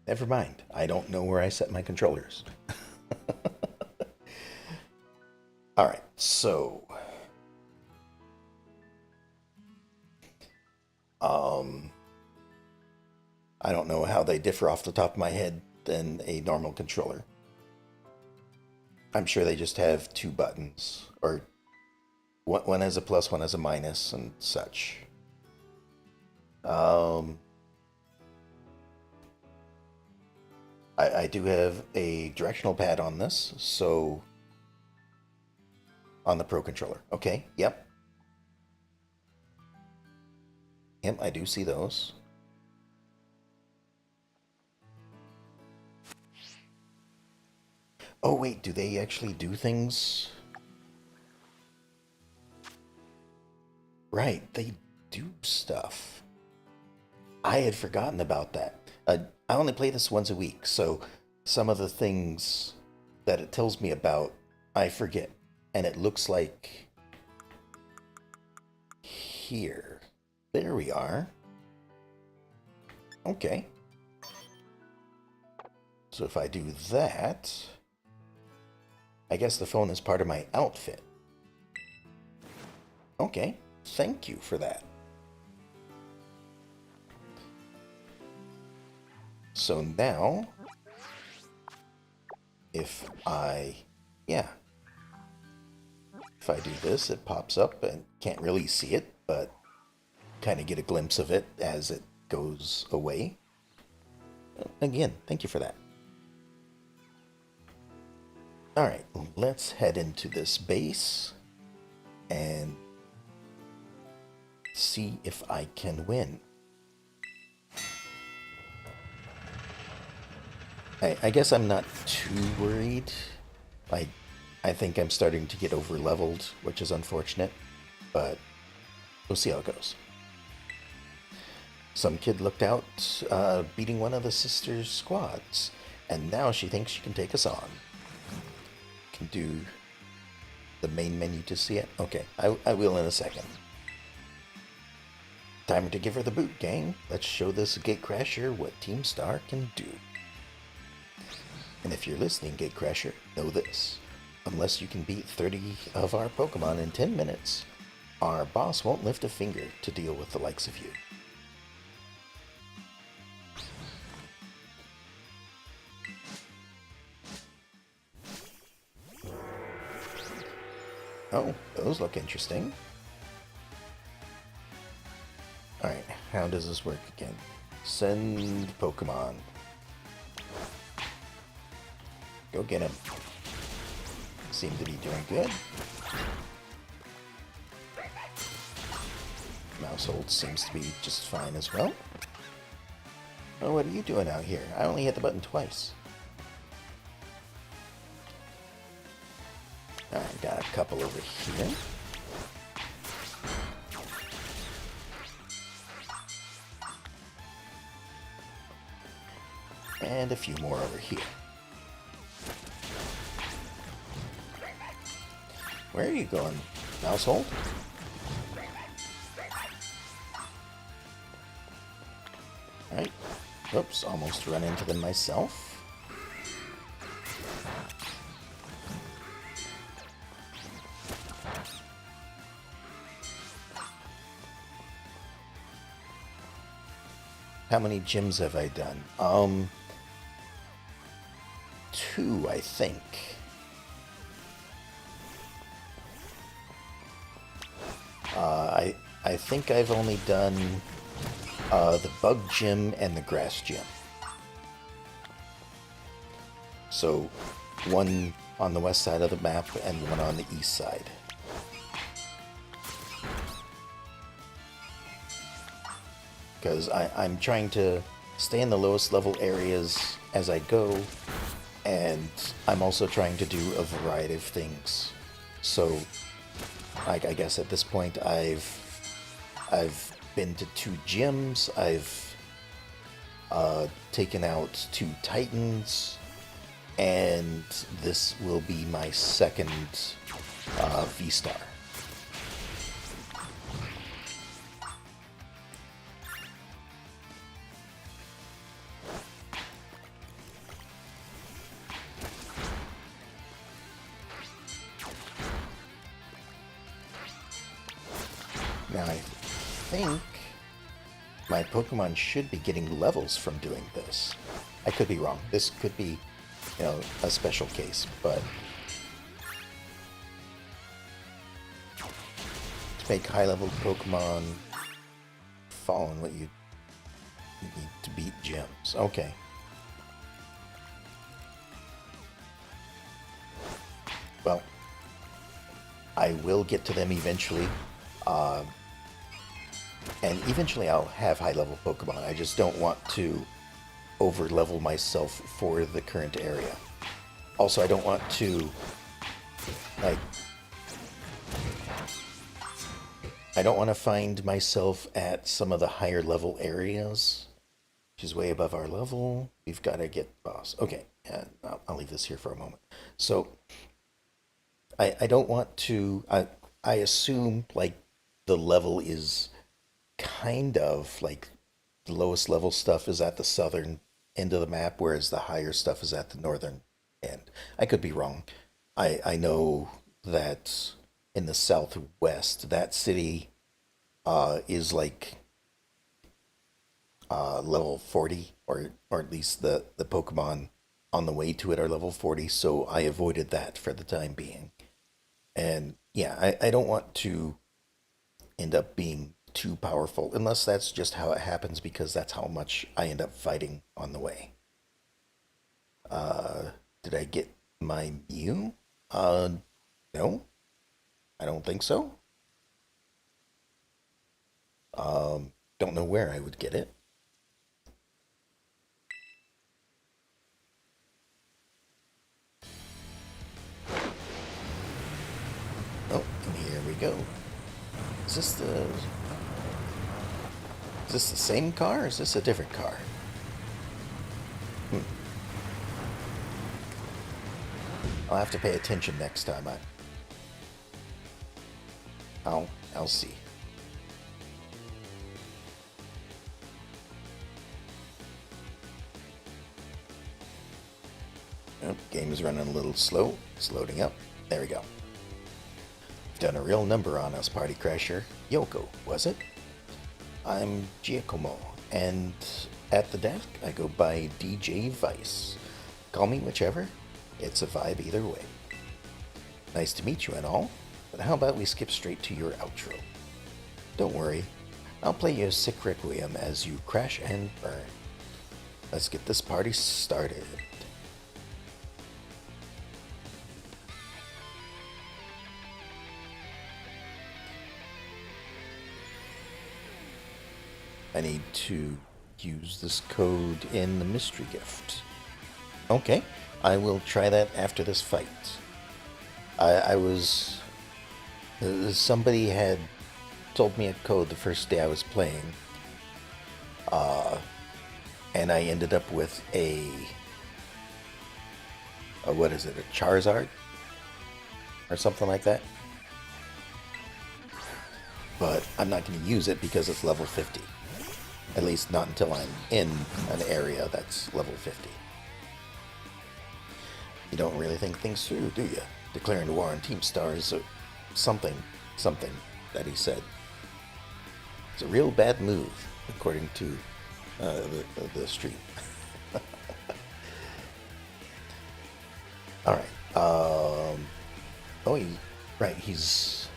Never mind. I don't know where I set my controllers. All right. So, um, I don't know how they differ off the top of my head than a normal controller. I'm sure they just have two buttons, or one has a plus, one has a minus, and such. Um, I do have a directional pad on this, so on the Pro controller. Okay, yep. Yep, I do see those. Oh, wait, do they actually do things? Right, they do stuff. I had forgotten about that. I only play this once a week, so some of the things that it tells me about, I forget. And it looks like here. There we are. Okay. So if I do that, I guess the phone is part of my outfit. Okay, thank you for that. So now, if I, yeah, if I do this, it pops up and can't really see it, but kind of get a glimpse of it as it goes away. Again, thank you for that. Alright, let's head into this base and see if I can win. I guess I'm not too worried. I think I'm starting to get over leveled, which is unfortunate, but we'll see how it goes. Some kid looked out beating one of the sister's squads, and now she thinks she can take us on. Can do the main menu to see it? Okay, I will in a second. Time to give her the boot, gang. Let's show this Gatecrasher what Team Star can do. And if you're listening, Gatecrasher, know this. Unless you can beat 30 of our Pokemon in 10 minutes, our boss won't lift a finger to deal with the likes of you. Oh, those look interesting. Alright, how does this work again? Send Pokemon. Go get him. Seem to be doing good. Mousehold seems to be just fine as well. Oh, what are you doing out here? I only hit the button twice. Alright, got a couple over here. And a few more over here. Where are you going, Mousehold? Alright. Oops, almost run into them myself. How many gyms have I done? 2, I think. I think I've only done the bug gym and the grass gym. So, one on the west side of the map and one on the east side. Because I'm trying to stay in the lowest level areas as I go, and I'm also trying to do a variety of things. So, I guess at this point I've been to 2 gyms, I've taken out 2 titans, and this will be my second V-Star. Now I think my Pokemon should be getting levels from doing this. I could be wrong. This could be, you know, a special case, but to make high-level Pokemon fall in what you need to beat gyms. Okay. Well, I will get to them eventually. And eventually I'll have high-level Pokemon. I just don't want to over-level myself for the current area. Also, I don't want to, like... I don't want to find myself at some of the higher-level areas, which is way above our level. We've got to get boss. Okay, I'll leave this here for a moment. So, I don't want to... I assume, like, the level is kind of like the lowest level stuff is at the southern end of the map, whereas the higher stuff is at the northern end. I could be wrong. I know that in the southwest, that city is like level 40, or at least the Pokemon on the way to it are level 40, so I avoided that for the time being. And yeah, I don't want to end up being too powerful, unless that's just how it happens, because that's how much I end up fighting on the way. Did I get my Mew? No, I don't think so. Don't know where I would get it. Oh, and here we go. Is this the... Is this the same car, or is this a different car? I'll have to pay attention next time. I'll see. Oh, game is running a little slow. It's loading up. There we go. You've done a real number on us, Party Crasher. Yoko, was it? I'm Giacomo, and at the desk I go by DJ Vice. Call me whichever. It's a vibe either way. Nice to meet you and all, but how about we skip straight to your outro? Don't worry, I'll play you a sick requiem as you crash and burn. Let's get this party started. I need to use this code in the mystery gift. Okay, I will try that after this fight. I was... somebody had told me a code the first day I was playing. And I ended up with what is it, a Charizard? Or something like that. But I'm not going to use it because it's level 50. At least not until I'm in an area that's level 50. You don't really think things through, do you? Declaring war on Team Stars or something that he said. It's a real bad move, according to the stream. All right. Oh, right. He's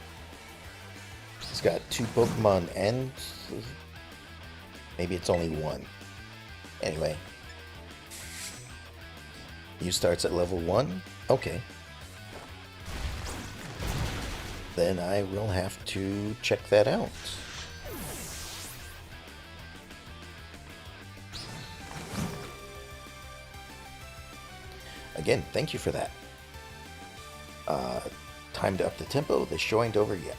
got 2 Pokemon, and maybe it's only 1. Anyway, you starts at level 1. Okay. Then I will have to check that out. Again, thank you for that. Time to up the tempo. The show ain't over yet.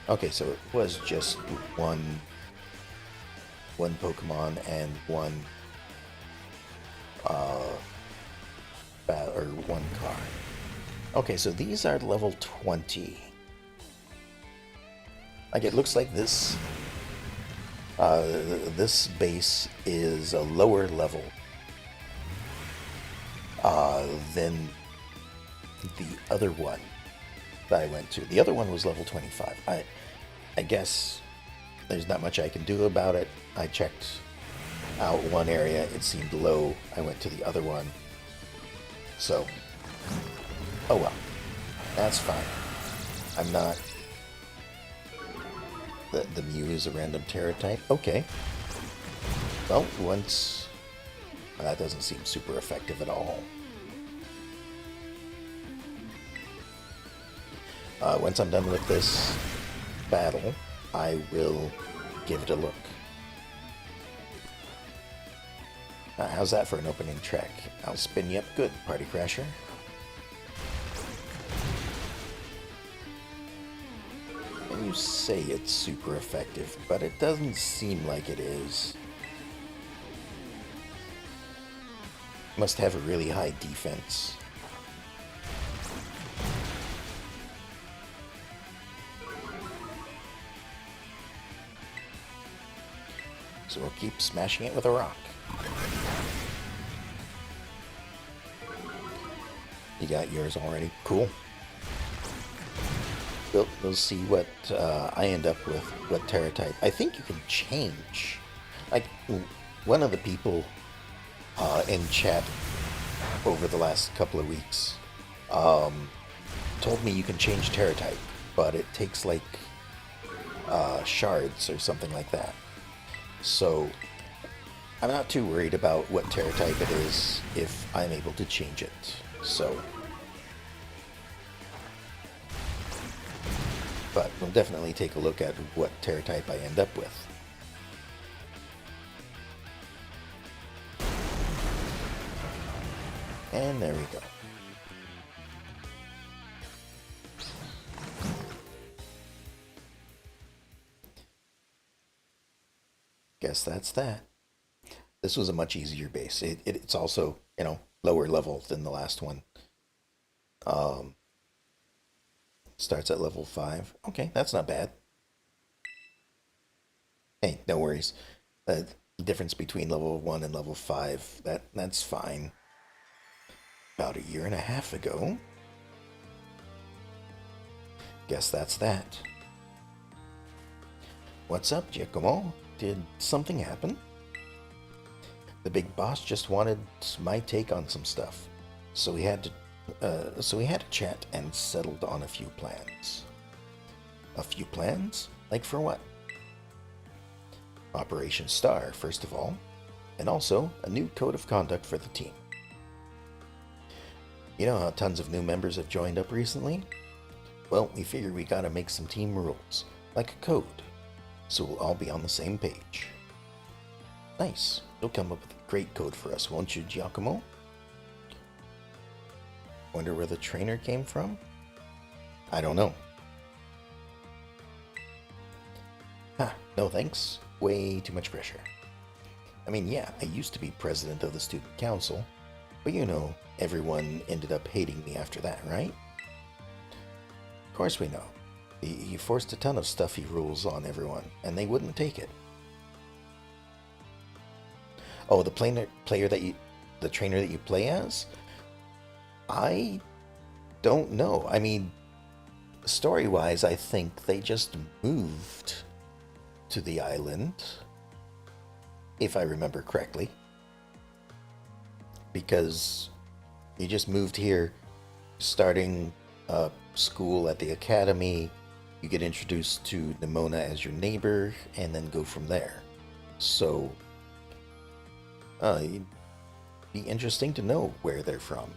Okay, so it was just one Pokemon and one one car. Okay, so these are level 20. Like, it looks like this this base is a lower level than the other one that I went to. The other one was level 25. I guess there's not much I can do about it. I checked out one area, it seemed low. I went to the other one. So, oh well. That's fine. I'm not... The Mew is a random Terra type? Okay. Well, once... that doesn't seem super effective at all. Once I'm done with this battle, I will give it a look. How's that for an opening track? I'll spin you up good, Party Crasher. And you say it's super effective, but it doesn't seem like it is. Must have a really high defense. So we'll keep smashing it with a rock. You got yours already? Cool. We'll see what I end up with, what Terra type. I think you can change. Like, one of the people in chat over the last couple of weeks told me you can change Terra type, but it takes like shards or something like that. So I'm not too worried about what Terra type it is if I'm able to change it. So, but we'll definitely take a look at what Terra type I end up with. And there we go. Guess that's that. This was a much easier base. It's also, you know, lower level than the last one. Starts at level 5. Okay, that's not bad. Hey, no worries. The difference between level 1 and level 5, that's fine. About a year and a half ago. Guess that's that. What's up, Giacomo? Did something happen? The big boss just wanted my take on some stuff, so we had to chat and settled on a few plans. A few plans? Like for what? Operation Star, first of all, and also a new code of conduct for the team. You know how tons of new members have joined up recently? Well, we figured we gotta make some team rules, like a code, so we'll all be on the same page. Nice. You'll come up with a great code for us, won't you, Giacomo? Wonder where the trainer came from? I don't know. No thanks. Way too much pressure. I mean, yeah, I used to be president of the student council, but you know, everyone ended up hating me after that, right? Of course we know. He forced a ton of stuffy rules on everyone, and they wouldn't take it. Oh, the trainer that you play as? I don't know. I mean, story-wise, I think they just moved to the island, if I remember correctly, because he just moved here, starting school at the academy. You get introduced to Nimona as your neighbor, and then go from there. So, it'd be interesting to know where they're from.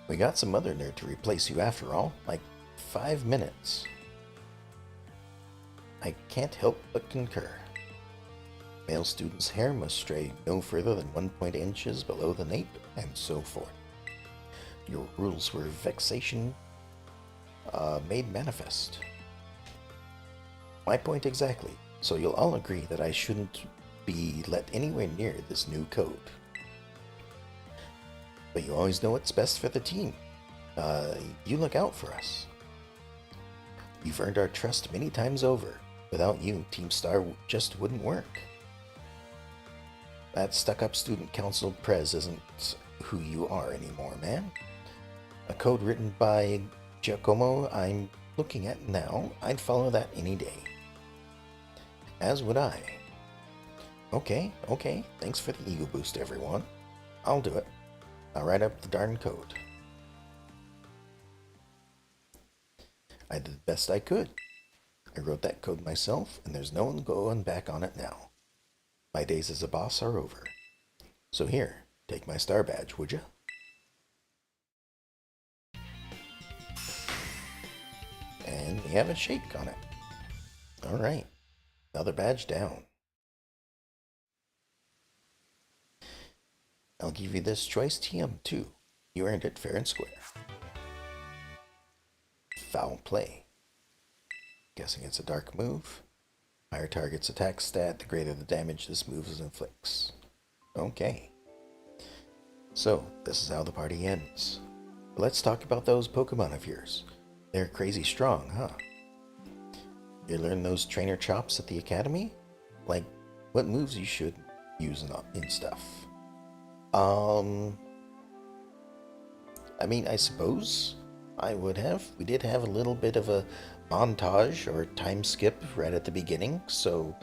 We got some other nerd to replace you after all, like 5 minutes. I can't help but concur. Male student's hair must stray no further than 1 inches below the nape, and so forth. Your rules were vexation made manifest. My point exactly, so you'll all agree that I shouldn't be let anywhere near this new code. But you always know what's best for the team. You look out for us. You've earned our trust many times over. Without you, Team Star just wouldn't work. That stuck-up student council prez isn't who you are anymore, man. A code written by Giacomo I'm looking at now, I'd follow that any day. As would I. Okay, thanks for the ego boost, everyone. I'll do it. I'll write up the darn code. I did the best I could. I wrote that code myself, and there's no one going back on it now. My days as a boss are over. So here, take my star badge, would you? And we have a shake on it. Alright, another badge down. I'll give you this choice TM too. You earned it fair and square. Foul play. Guessing it's a dark move. Higher target's attack stat, the greater the damage this move inflicts. Okay. So, this is how the party ends. Let's talk about those Pokemon of yours. They're crazy strong, huh? You learn those trainer chops at the academy? Like, what moves you should use in stuff? I mean, I suppose I would have. We did have a little bit of a montage or time skip right at the beginning, so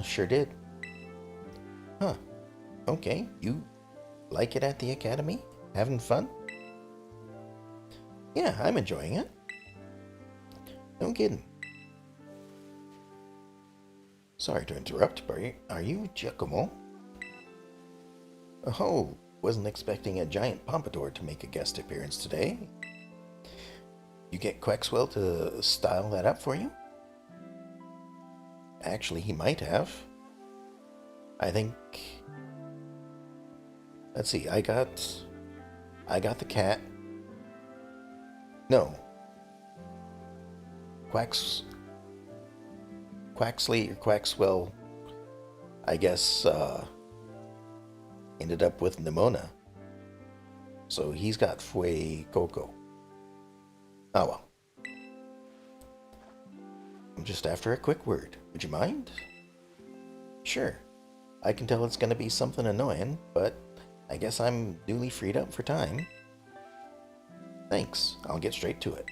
sure did. Huh. Okay, you like it at the academy? Having fun? Yeah, I'm enjoying it. No kidding. Sorry to interrupt, but are you Giacomo? Oh, wasn't expecting a giant pompadour to make a guest appearance today. You get Quaxwell to style that up for you? Actually, he might have. I think... Let's see, I got the cat. No. Quaxley or Quaxwell, I guess, ended up with Nimona. So he's got Fue Coco. Oh well. I'm just after a quick word. Would you mind? Sure. I can tell it's gonna be something annoying, but I guess I'm newly freed up for time. Thanks. I'll get straight to it.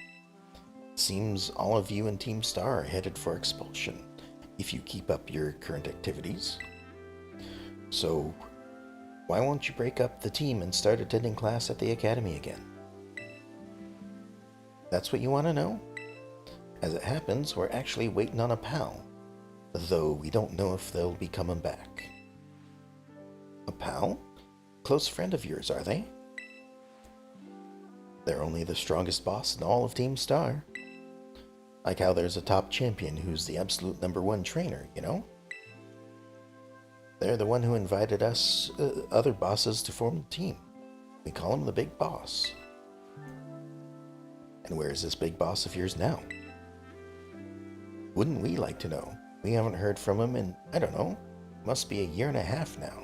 Seems all of you in Team Star are headed for expulsion if you keep up your current activities. So, why won't you break up the team and start attending class at the academy again? That's what you want to know? As it happens, we're actually waiting on a pal, though we don't know if they'll be coming back. A pal? Close friend of yours, are they? They're only the strongest boss in all of Team Star. Like how there's a top champion who's the absolute #1 trainer, you know? They're the one who invited us other bosses to form the team. We call him the Big Boss. And where is this big boss of yours now? Wouldn't we like to know? We haven't heard from him in, I don't know, must be a year and a half now.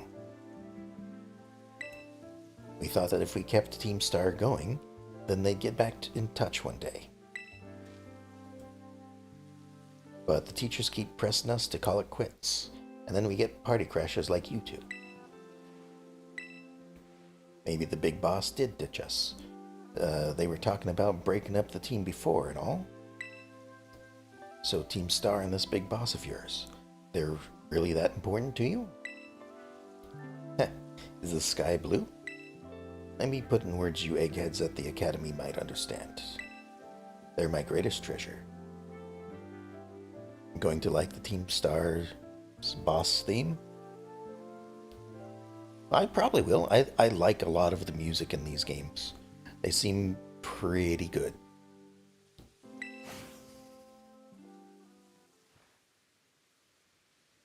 We thought that if we kept Team Star going, then they'd get back in touch one day. But the teachers keep pressing us to call it quits, and then we get party crashers like you two. Maybe the big boss did ditch us. They were talking about breaking up the team before and all. So Team Star and this big boss of yours, they're really that important to you? Is the sky blue? Let me put in words you eggheads at the academy might understand. They're my greatest treasure. Going to like the Team Star's boss theme? I probably will. I like a lot of the music in these games. They seem pretty good.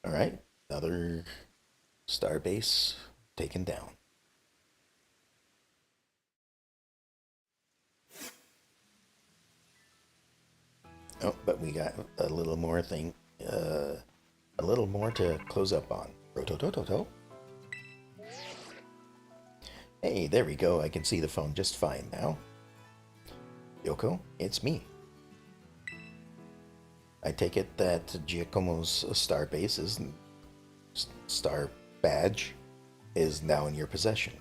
Alright, another star base taken down. Oh, but we got a little more thing, a little more to close up on. Rototototo. Hey, there we go. I can see the phone just fine now. Yoko, it's me. I take it that Giacomo's star base star badge is now in your possession.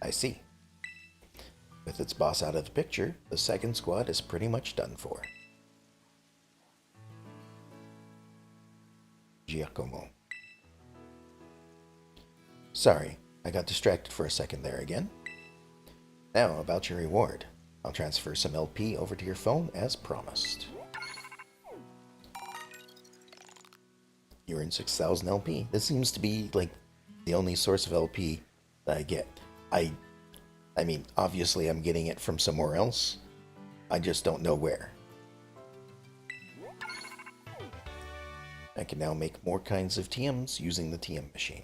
I see. With its boss out of the picture, the second squad is pretty much done for. Giacomo. Sorry, I got distracted for a second there again. Now, about your reward. I'll transfer some LP over to your phone as promised. You earned 6,000 LP. This seems to be, like, the only source of LP that I get. I mean, obviously I'm getting it from somewhere else. I just don't know where. I can now make more kinds of TMs using the TM machine.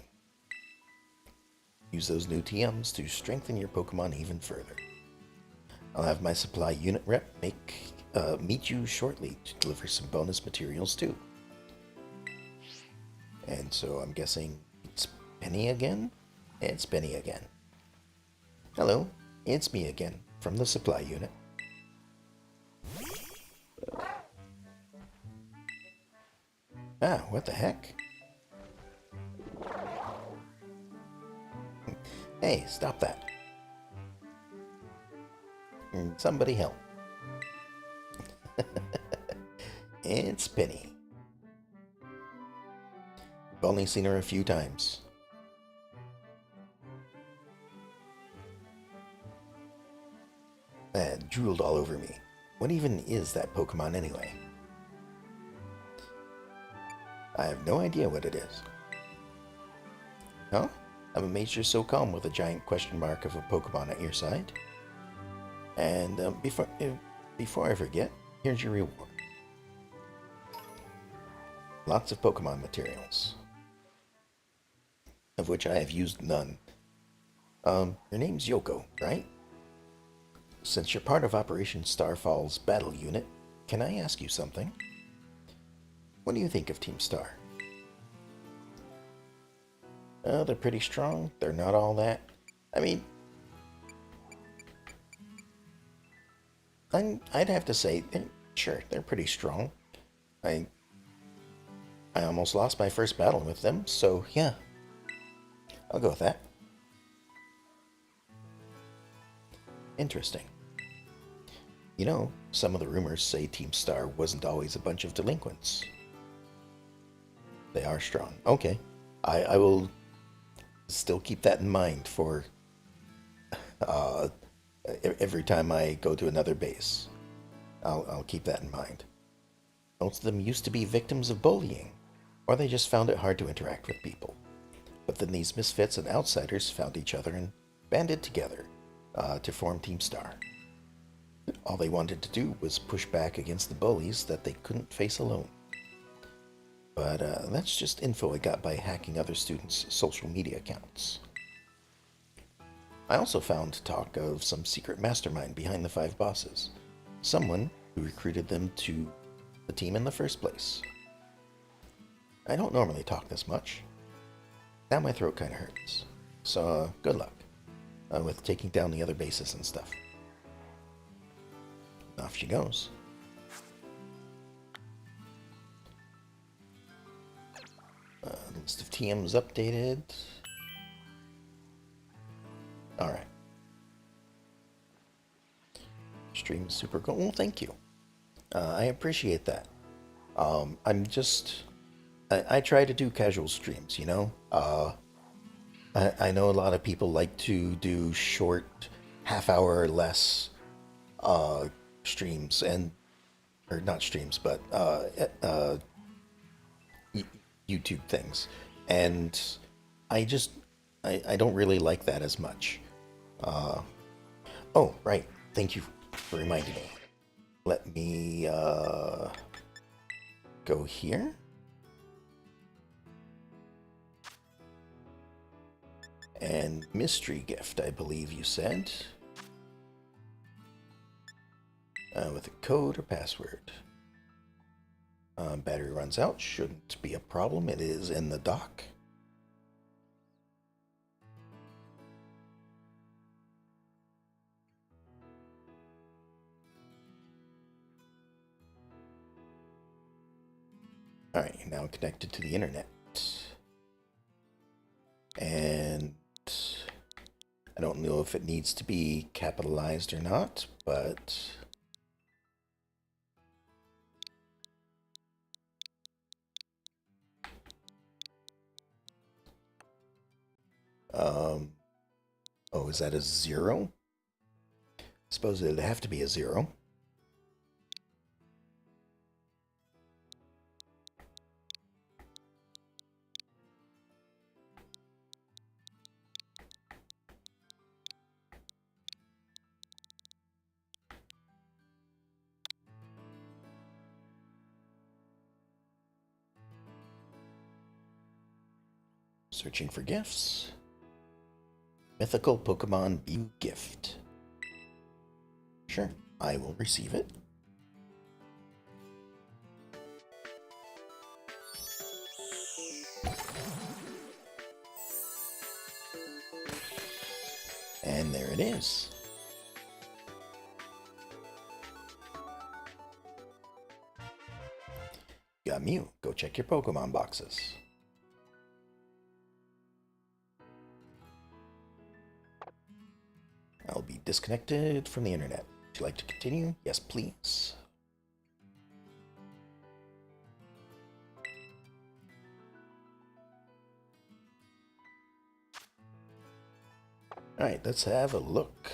Use those new TMs to strengthen your Pokemon even further. I'll have my supply unit rep meet you shortly to deliver some bonus materials too. And so I'm guessing it's Penny again? It's Penny again. Hello, it's me again, from the supply unit. Ah, what the heck? Hey, stop that. Somebody help. It's Penny. I've only seen her a few times. Drooled all over me. What even is that Pokemon anyway? I have no idea what it is. Huh? I'm amazed you're so calm with a giant question mark of a Pokemon at your side. And before I forget, here's your reward. Lots of Pokemon materials, of which I have used none. Your name's Yoko, right? Since you're part of Operation Starfall's battle unit, can I ask you something? What do you think of Team Star? They're pretty strong. They're not all that. I mean, I'd have to say, sure, they're pretty strong. I almost lost my first battle with them, so yeah, I'll go with that. Interesting. You know, some of the rumors say Team Star wasn't always a bunch of delinquents. They are strong. Okay, I will still keep that in mind for every time I go to another base. I'll keep that in mind. Most of them used to be victims of bullying, or they just found it hard to interact with people. But then these misfits and outsiders found each other and banded together to form Team Star. All they wanted to do was push back against the bullies that they couldn't face alone. But that's just info I got by hacking other students' social media accounts. I also found talk of some secret mastermind behind the five bosses. Someone who recruited them to the team in the first place. I don't normally talk this much. Now my throat kind of hurts. So, good luck with taking down the other bases and stuff. Off she goes. The list of TMs updated. Alright. Stream is super cool. Well, thank you. I appreciate that. I'm just... I try to do casual streams, you know? I know a lot of people like to do short, half-hour or less streams, and... Or not streams, but YouTube things. And I just... I don't really like that as much. Oh, right. Thank you for reminding me. Let me go here. And mystery gift, I believe you said. With a code or password. Battery runs out. Shouldn't be a problem. It is in the dock. Alright, you're now connected to the internet. And I don't know if it needs to be capitalized or not, but oh, is that a 0? Suppose it'd have to be a 0. Searching for gifts. Mythical Pokemon View gift. Sure, I will receive it. And there it is. Got Mew. Go check your Pokemon boxes. I'll be disconnected from the internet. Would you like to continue? Yes, please. Alright, let's have a look.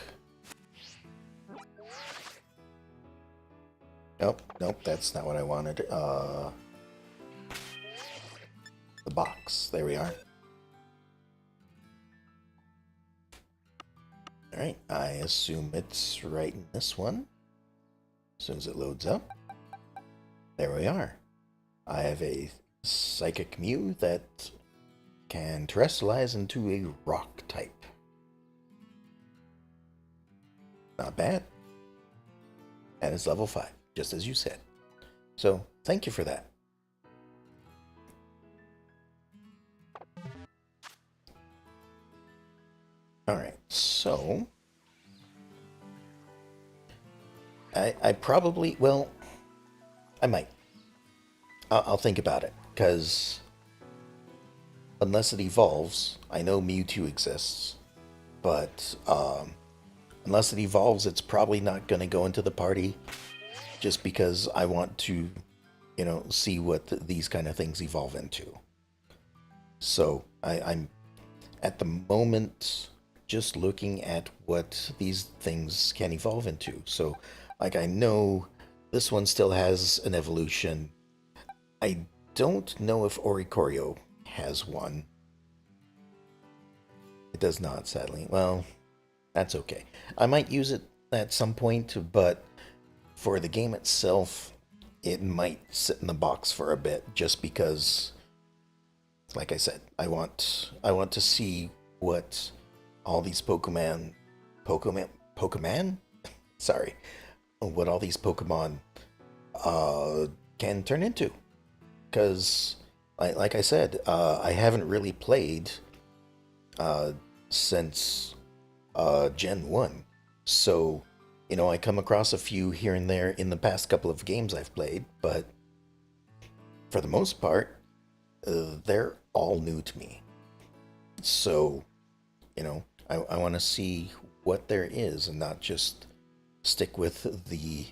Nope, that's not what I wanted. The box. There we are. Alright, I assume it's right in this one. As soon as it loads up. There we are. I have a Psychic Mew that can terrestrialize into a rock type. Not bad. And it's level 5, just as you said. So, thank you for that. Alright, so... I probably... Well, I might. I'll think about it, because... Unless it evolves, I know Mewtwo exists, but unless it evolves, it's probably not going to go into the party, just because I want to, you know, see what these kind of things evolve into. So, I'm, at the moment, just looking at what these things can evolve into. So, like, I know this one still has an evolution. I don't know if Oricorio has one. It does not, sadly. Well, that's okay. I might use it at some point, but for the game itself, it might sit in the box for a bit just because, like I said, I want to see what all these Pokemon, sorry, what all these Pokemon uh can turn into. Because, like I said, I haven't really played uh since Gen 1. So, I come across a few here and there in the past couple of games I've played, but for the most part, they're all new to me. So, I want to see what there is and not just stick with the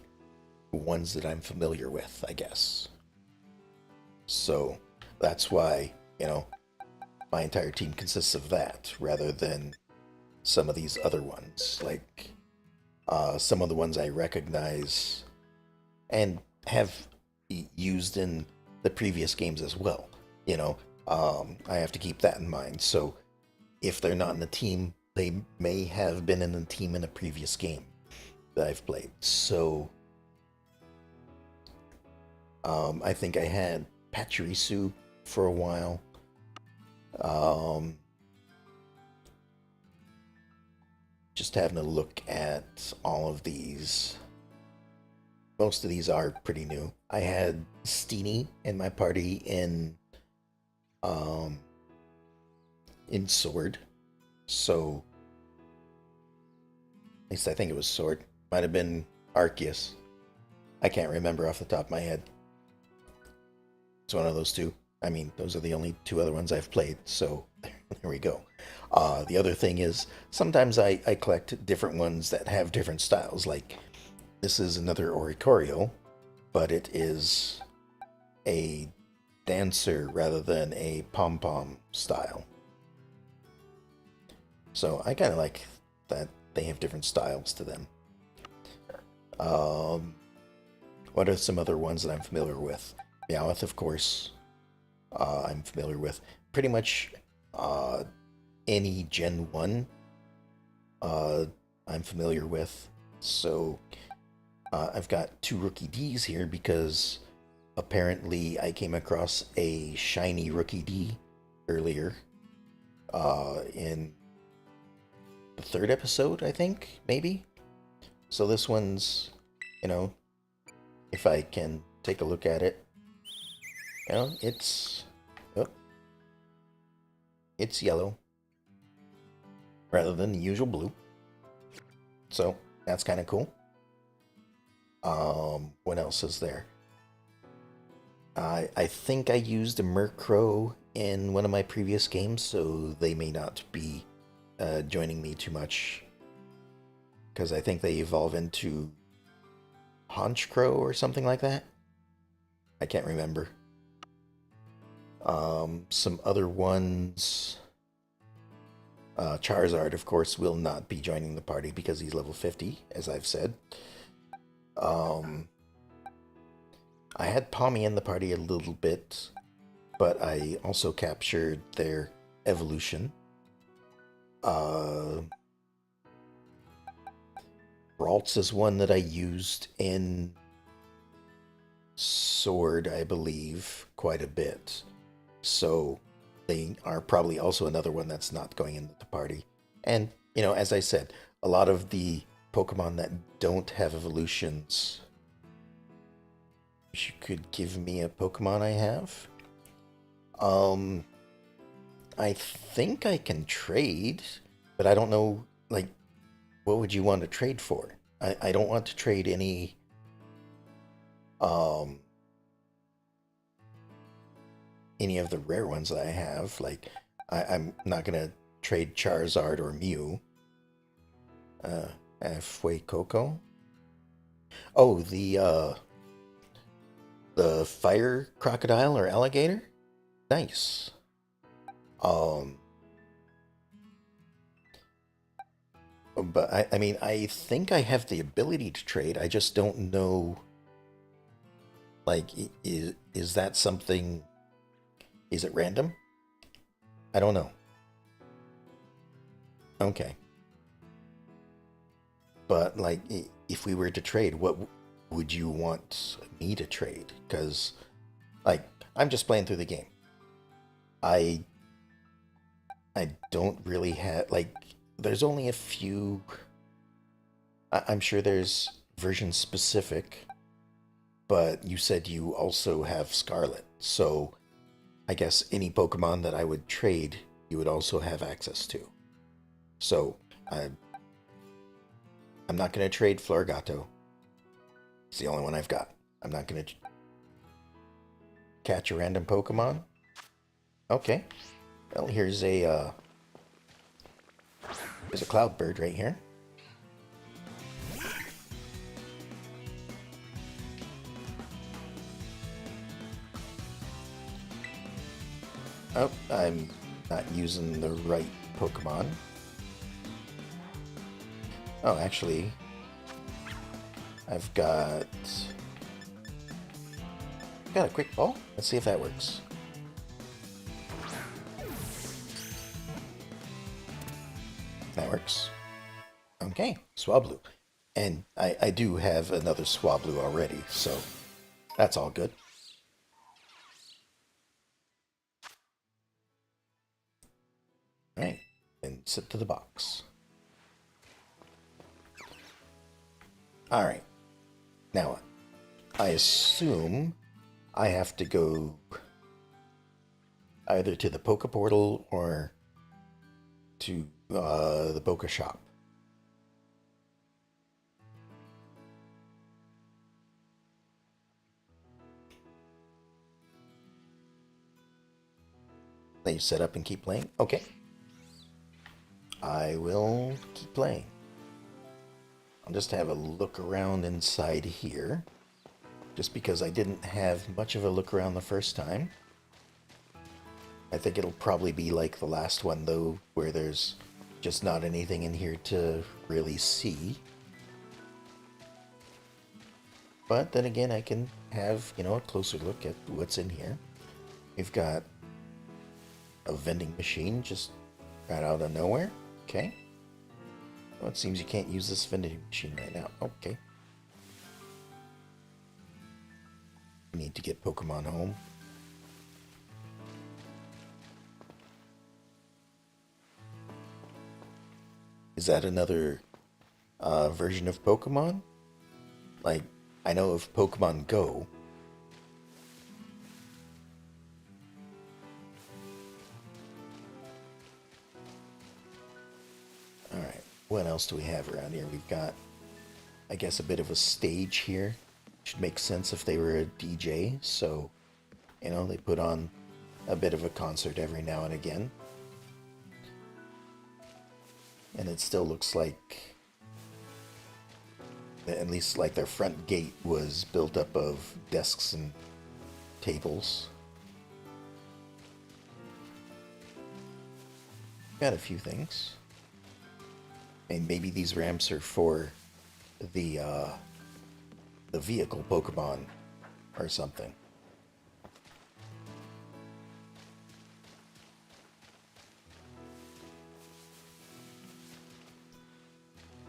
ones that I'm familiar with, I guess. So, that's why, my entire team consists of that rather than some of these other ones. Like, some of the ones I recognize and have used in the previous games as well. I have to keep that in mind. So if they're not in the team, they may have been in the team in a previous game that I've played. So I think I had Pachirisu for a while. Um, just having a look at all of these. Most of these are pretty new. I had Steenie in my party um in Sword. So at least I think it was Sword. Might have been Arceus. I can't remember off the top of my head. It's one of those two. I mean, those are the only two other ones I've played, so there we go. The other thing is, sometimes I collect different ones that have different styles. Like, this is another Oricorio, but it is a dancer rather than a pom-pom style. So I kind of like that they have different styles to them. Um, what are some other ones that I'm familiar with? Meowth, of course, I'm familiar with. Pretty much uh, any Gen 1 uh, I'm familiar with. So I've got two Rookie Ds here because apparently I came across a shiny Rookie D earlier in the third episode, I think, maybe. So this one's, you know, if I can take a look at it, it's oh, it's yellow rather than the usual blue. So that's kind of cool. What else is there? I think I used a Murkrow in one of my previous games, so they may not be joining me too much because I think they evolve into Honchkrow or something like that. I can't remember. Some other ones. Charizard, of course, will not be joining the party because he's level 50, as I've said. Um, I had Palmy in the party a little bit, but I also captured their evolution. Ralts is one that I used in Sword, I believe, quite a bit. So they are probably also another one that's not going into the party. And, as I said, a lot of the Pokemon that don't have evolutions. You could give me a Pokemon I have. Um, I think I can trade, but I don't know, like, what would you want to trade for? I don't want to trade um, any of the rare ones that I have. Like, I'm not gonna trade Charizard or Mew. Fuecoco. Oh, the fire crocodile or alligator. Nice. Um, but I mean, I think I have the ability to trade. I just don't know. Like, is that something? Is it random? I don't know. Okay. But like, if we were to trade, what would you want me to trade? Because like, I'm just playing through the game. I I don't really have like. There's only a few. I'm sure there's version specific, but you said you also have Scarlet, so I guess any Pokemon that I would trade, you would also have access to. So I, I'm not going to trade Florigato. It's the only one I've got. I'm not going to catch a random Pokemon. Okay. Well, here's a cloud bird right here. Oh, I'm not using the right Pokemon. Oh, actually, I've got a quick ball. Let's see if that works. That works. Okay, Swablu. And I do have another Swablu already, so that's all good. Alright, and sit to the box. Alright, now I assume I have to go either to the Poke Portal or to the Poke Shop. Let you set up and keep playing? Okay. I will keep playing. I'll just have a look around inside here. Just because I didn't have much of a look around the first time. I think it'll probably be like the last one, though, where there's just not anything in here to really see. But then again, I can have, a closer look at what's in here. We've got a vending machine just right out of nowhere. Okay. Well, it seems you can't use this vending machine right now. Okay. We need to get Pokemon home. Is that another version of Pokemon? Like, I know of Pokemon Go. Alright, what else do we have around here? We've got, I guess, a bit of a stage here. Should make sense if they were a DJ, so, they put on a bit of a concert every now and again. And it still looks like, at least like their front gate was built up of desks and tables. Got a few things. And maybe these ramps are for the vehicle Pokemon or something.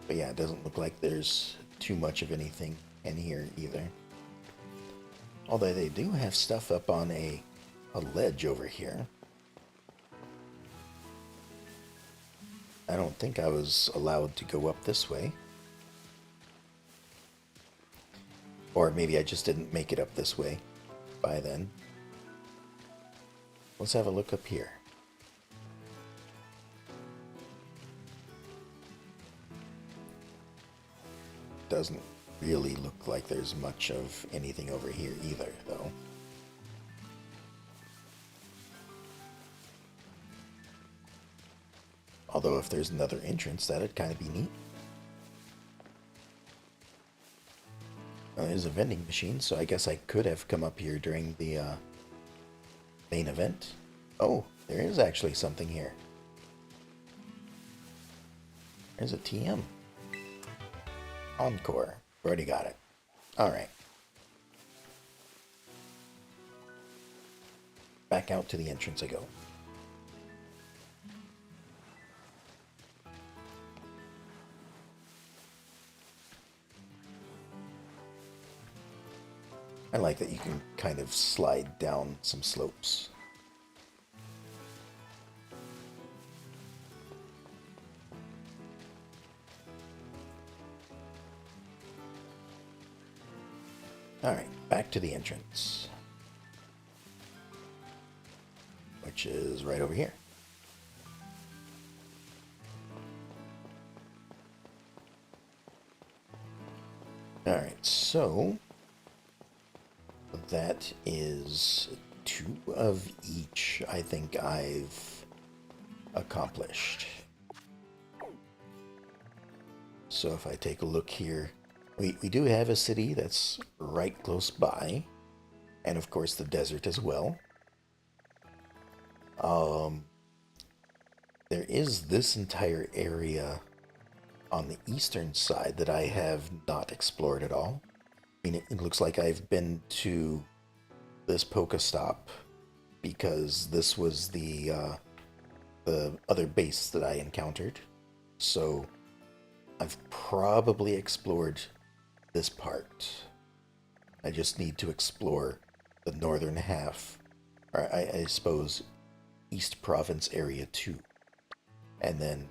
But yeah, it doesn't look like there's too much of anything in here either. Although they do have stuff up on a ledge over here. I don't think I was allowed to go up this way. Or maybe I just didn't make it up this way by then. Let's have a look up here. Doesn't really look like there's much of anything over here either, though. Although if there's another entrance, that'd kind of be neat. There's a vending machine, so I guess I could have come up here during the main event. Oh, there is actually something here. There's a TM. Encore. Already got it. Alright. Back out to the entrance I go. I like that you can kind of slide down some slopes. Alright, back to the entrance. Which is right over here. Alright, so that is 2 of each I think I've accomplished. So if I take a look here, we do have a city that's right close by, and of course the desert as well. There is this entire area on the eastern side that I have not explored at all. I mean, it looks like I've been to this Pokestop because this was the other base that I encountered. So I've probably explored this part. I just need to explore the northern half, or I suppose East Province Area 2, and then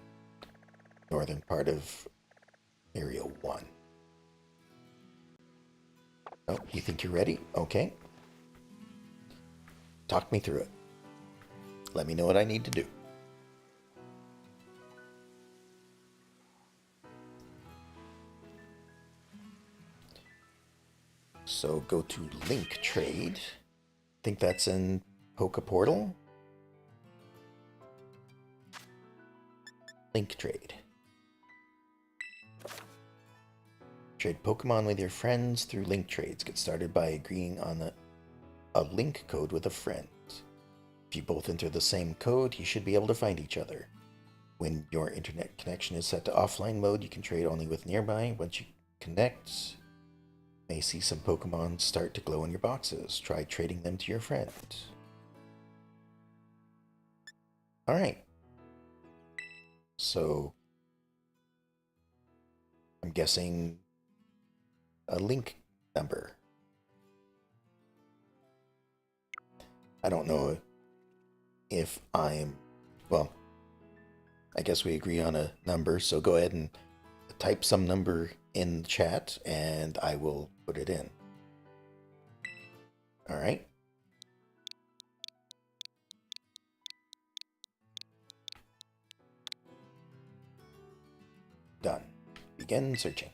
northern part of Area 1. Oh, you think you're ready? Okay. Talk me through it. Let me know what I need to do. So go to Link Trade. I think that's in Poke Portal. Link Trade. Trade Pokemon with your friends through link trades. Get started by agreeing on a link code with a friend. If you both enter the same code, you should be able to find each other. When your internet connection is set to offline mode, you can trade only with nearby. Once you connect, you may see some Pokemon start to glow in your boxes. Try trading them to your friend. Alright. So, I'm guessing a link number. I don't know if I'm... Well, I guess we agree on a number, so go ahead and type some number in the chat, and I will put it in. Alright. Done. Begin searching.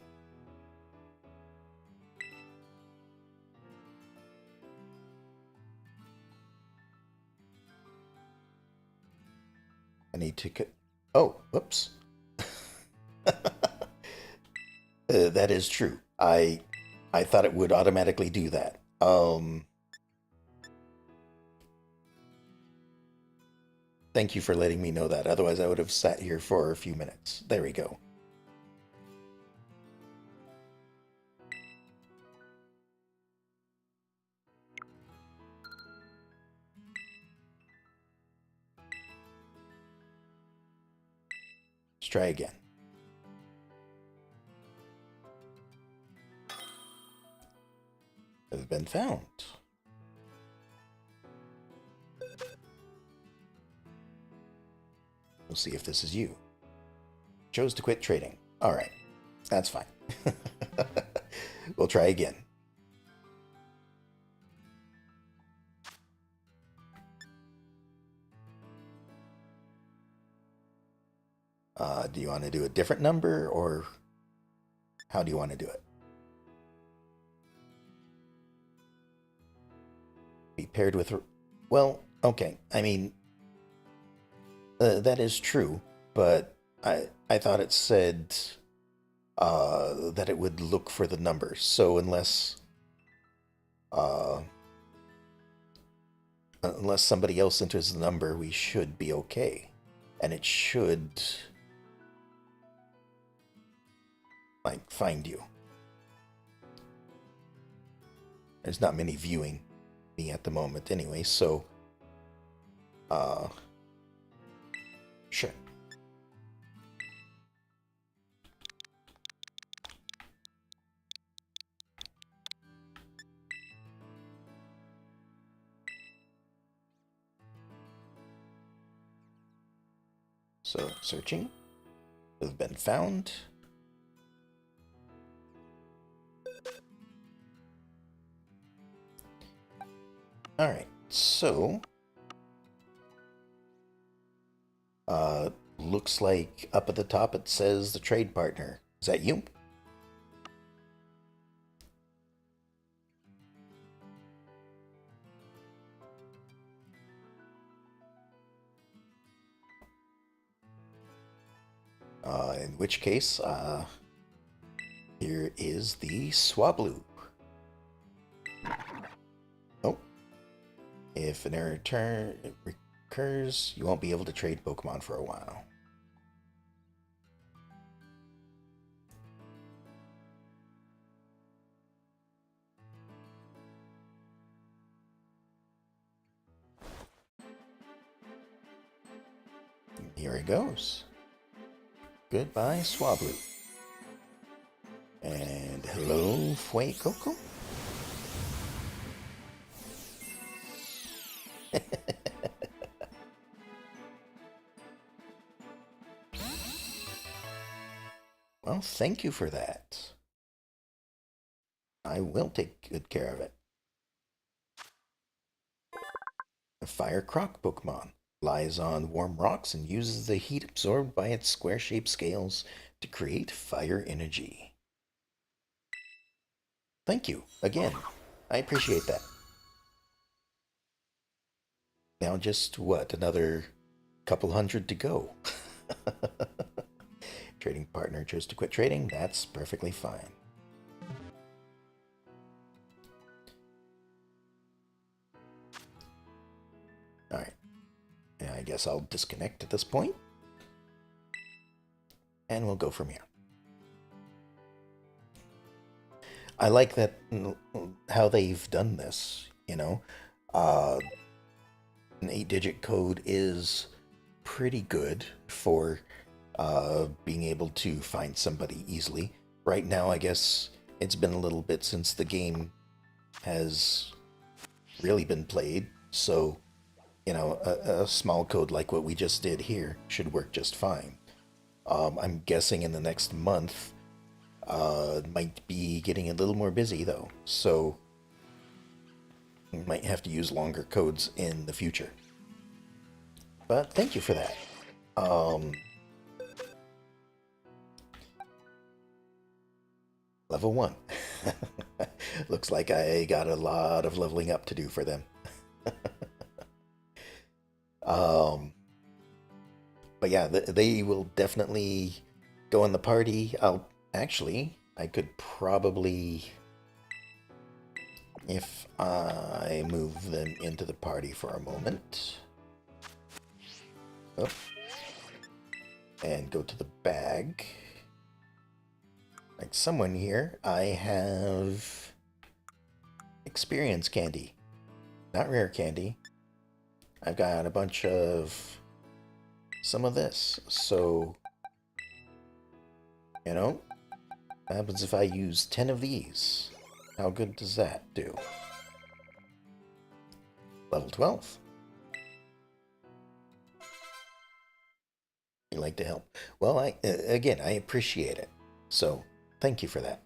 I need to... Oh, whoops. That is true. I thought it would automatically do that. Thank you for letting me know that. Otherwise, I would have sat here for a few minutes. There we go. Let's try again. Has been found. We'll see if this is you. Chose to quit trading. All right, that's fine. We'll try again. Do you want to do a different number, or how do you want to do it? Be paired with... Well, okay. I mean, that is true, but I thought it said that it would look for the numbers. So unless somebody else enters the number, we should be okay. And it should, like, find you. There's not many viewing me at the moment anyway, so sure. So, searching. Have been found. Alright, so... looks like up at the top it says the trade partner. Is that you? In which case, here is the Swablu. Oh. If an error recurs, you won't be able to trade Pokemon for a while. Here he goes. Goodbye, Swablu. And hello, Fuecoco. Well, thank you for that. I will take good care of it. A Fire Croc Pokemon. Lies on warm rocks and uses the heat absorbed by its square-shaped scales to create fire energy. Thank you, again. I appreciate that. Now just, what, another couple hundred to go. Trading partner chose to quit trading. That's perfectly fine. Alright. I guess I'll disconnect at this point. And we'll go from here. I like that, how they've done this, you know. An 8-digit code is pretty good for being able to find somebody easily. Right now, I guess it's been a little bit since the game has really been played, so, you know, a small code like what we just did here should work just fine. I'm guessing in the next month, might be getting a little more busy though, so we might have to use longer codes in the future. But thank you for that. Level 1. Looks like I got a lot of leveling up to do for them. But yeah, they will definitely go in the party. I could probably, if I move them into the party for a moment. Oh. And go to the bag. Like someone here, I have experience candy. Not rare candy. I've got a bunch of some of this. So, you know, what happens if I use 10 of these? How good does that do? Level 12. You like to help. Well, again, I appreciate it. So, thank you for that.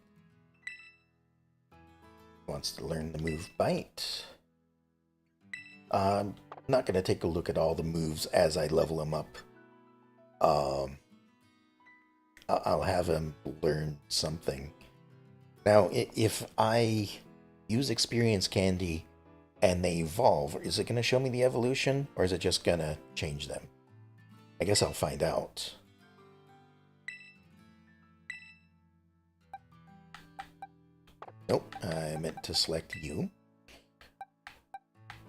Wants to learn the move Bite. I'm not going to take a look at all the moves as I level him up. I'll have him learn something. Now, if I use experience candy and they evolve, is it going to show me the evolution, or is it just going to change them? I guess I'll find out. Nope, I meant to select you.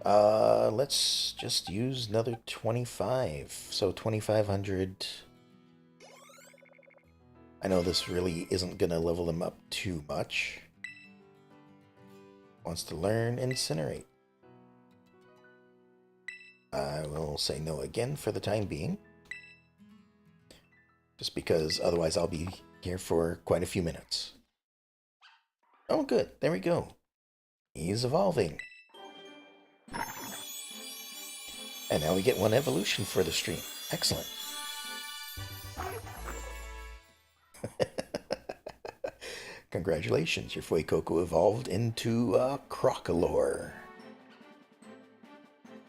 Let's just use another 25. So 2,500. I know this really isn't going to level them up too much. Wants to learn Incinerate. I will say no again for the time being. Just because otherwise I'll be here for quite a few minutes. Oh, good. There we go. He's evolving. And now we get one evolution for the stream. Excellent. Congratulations, your Fuecoco evolved into a Crocolore.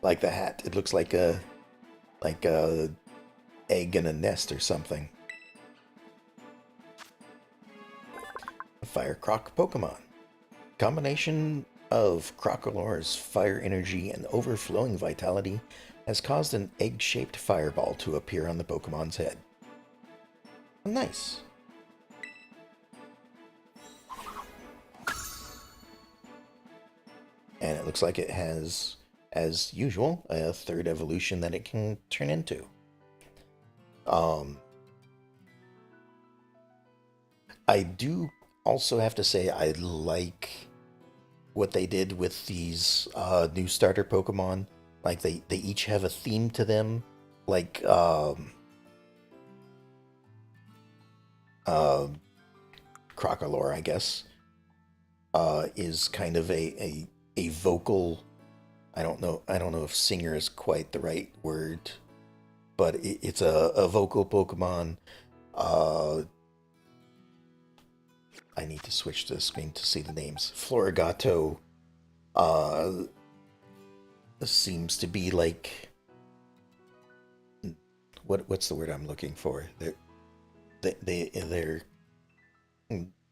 Like the hat. It looks like a egg in a nest or something. A Fire Croc Pokemon. Combination of Crocolore's fire energy and overflowing vitality has caused an egg-shaped fireball to appear on the Pokemon's head. Nice. And it looks like it has, as usual, a third evolution that it can turn into. I do also have to say I like what they did with these new starter Pokemon. Like they each have a theme to them. Like uh, Crocolore, I guess, is kind of a vocal. I don't know if singer is quite the right word, but it's a vocal Pokemon. Uh, I need to switch to the screen to see the names. Florigato uh, seems to be like what's the word I'm looking for? They're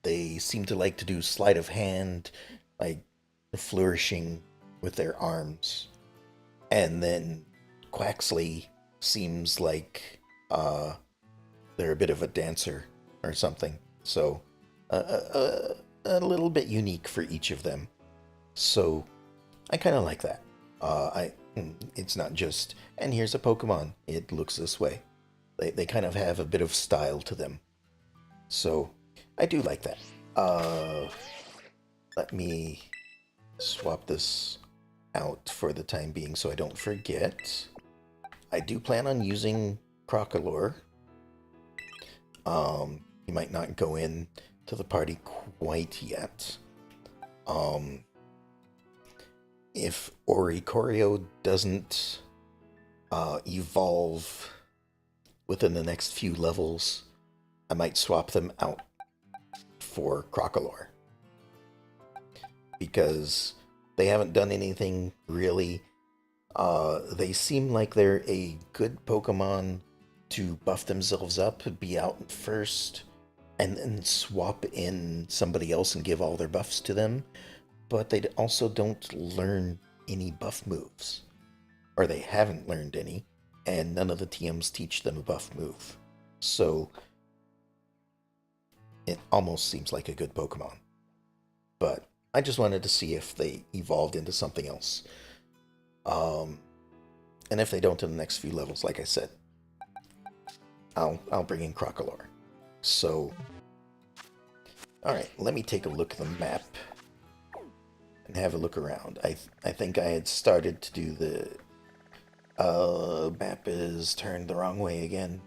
they seem to like to do sleight of hand, like flourishing with their arms, and then Quaxley seems like they're a bit of a dancer or something. So a little bit unique for each of them. So I kind of like that. It's not just, and here's a Pokemon. It looks this way. They kind of have a bit of style to them. So I do like that. Let me swap this out for the time being so I don't forget. I do plan on using Crocolore. He might not go in to the party quite yet. If Oricorio doesn't evolve within the next few levels, I might swap them out for Crocolore. Because they haven't done anything really. They seem like they're a good Pokemon to buff themselves up, be out first, and then swap in somebody else and give all their buffs to them. But they also don't learn any buff moves. Or they haven't learned any, and none of the TMs teach them a buff move. So it almost seems like a good Pokemon. But I just wanted to see if they evolved into something else. And if they don't in the next few levels, like I said, I'll bring in Crocolore. So, alright, let me take a look at the map and have a look around. I think I had started to do the map is turned the wrong way again.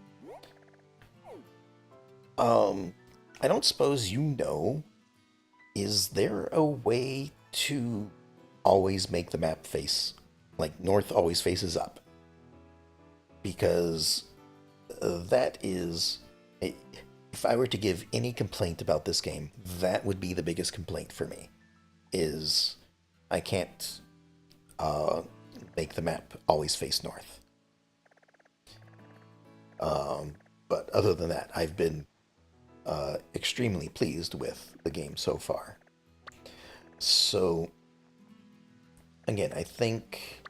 I don't suppose you know, is there a way to always make the map face, like north always faces up? Because that is, if I were to give any complaint about this game, that would be the biggest complaint for me, is I can't make the map always face north. But other than that, I've been extremely pleased with the game so far. So, again, I think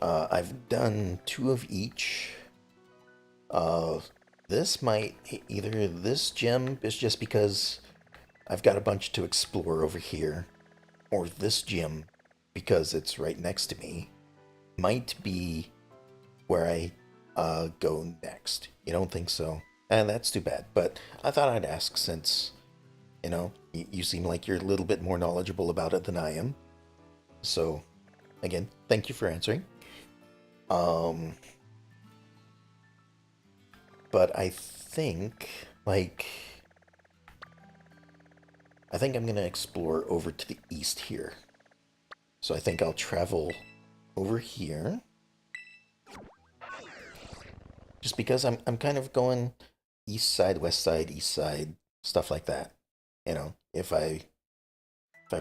I've done 2 of each. This might, either this gym is just because I've got a bunch to explore over here, or this gym, because it's right next to me, might be where I go next. You don't think so? And that's too bad. But I thought I'd ask since, you know, you seem like you're a little bit more knowledgeable about it than I am. So, again, thank you for answering. But I think, like, I think I'm gonna explore over to the east here. So I think I'll travel over here. Just because I'm kind of going east side, west side, stuff like that. if I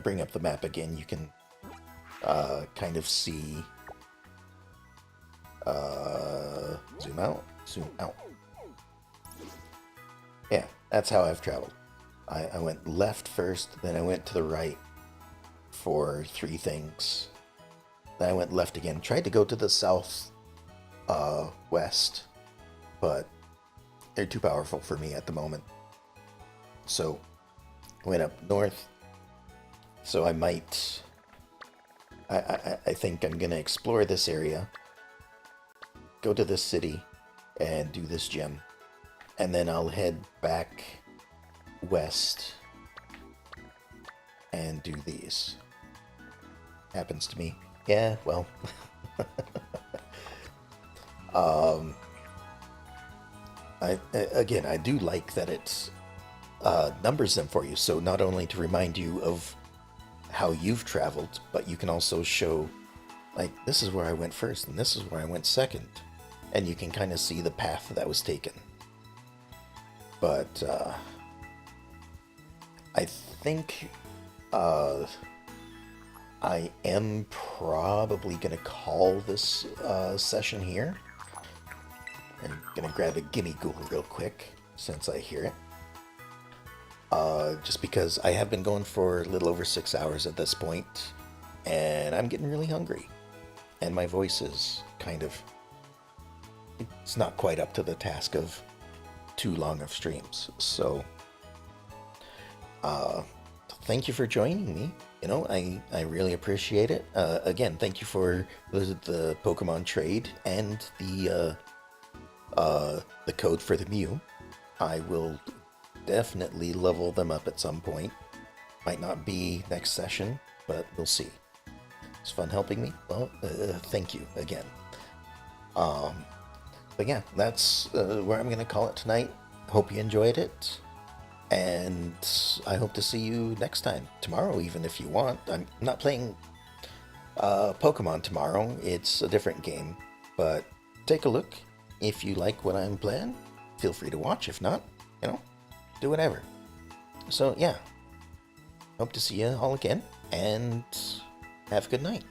bring up the map again, you can kind of see. Zoom out, zoom out. Yeah, that's how I've traveled. I went left first, then I went to the right for 3 things. Then I went left again. Tried to go to the south west, but they're too powerful for me at the moment. So I went up north. So I might. I think I'm gonna explore this area, go to this city, and do this gym, and then I'll head back west and do these. Happens to me. Yeah, well. I do like that it numbers them for you. So not only to remind you of how you've traveled, but you can also show, like, this is where I went first and this is where I went second, and you can kind of see the path that was taken. But I think I am probably gonna call this session here. I'm gonna grab a gimme ghoul real quick since I hear it. Just because I have been going for a little over 6 hours at this point, and I'm getting really hungry. And my voice is kind of... it's not quite up to the task of too long of streams. So, thank you for joining me. I really appreciate it. Again, thank you for the Pokemon trade and the code for the Mew. I will definitely level them up at some point. Might not be next session, but we'll see. It's fun helping me. Well, thank you again. But yeah, that's where I'm going to call it tonight. Hope you enjoyed it. And I hope to see you next time. Tomorrow, even if you want. I'm not playing Pokemon tomorrow. It's a different game. But take a look. If you like what I'm playing, feel free to watch. If not, do whatever. So yeah, hope to see you all again, and have a good night.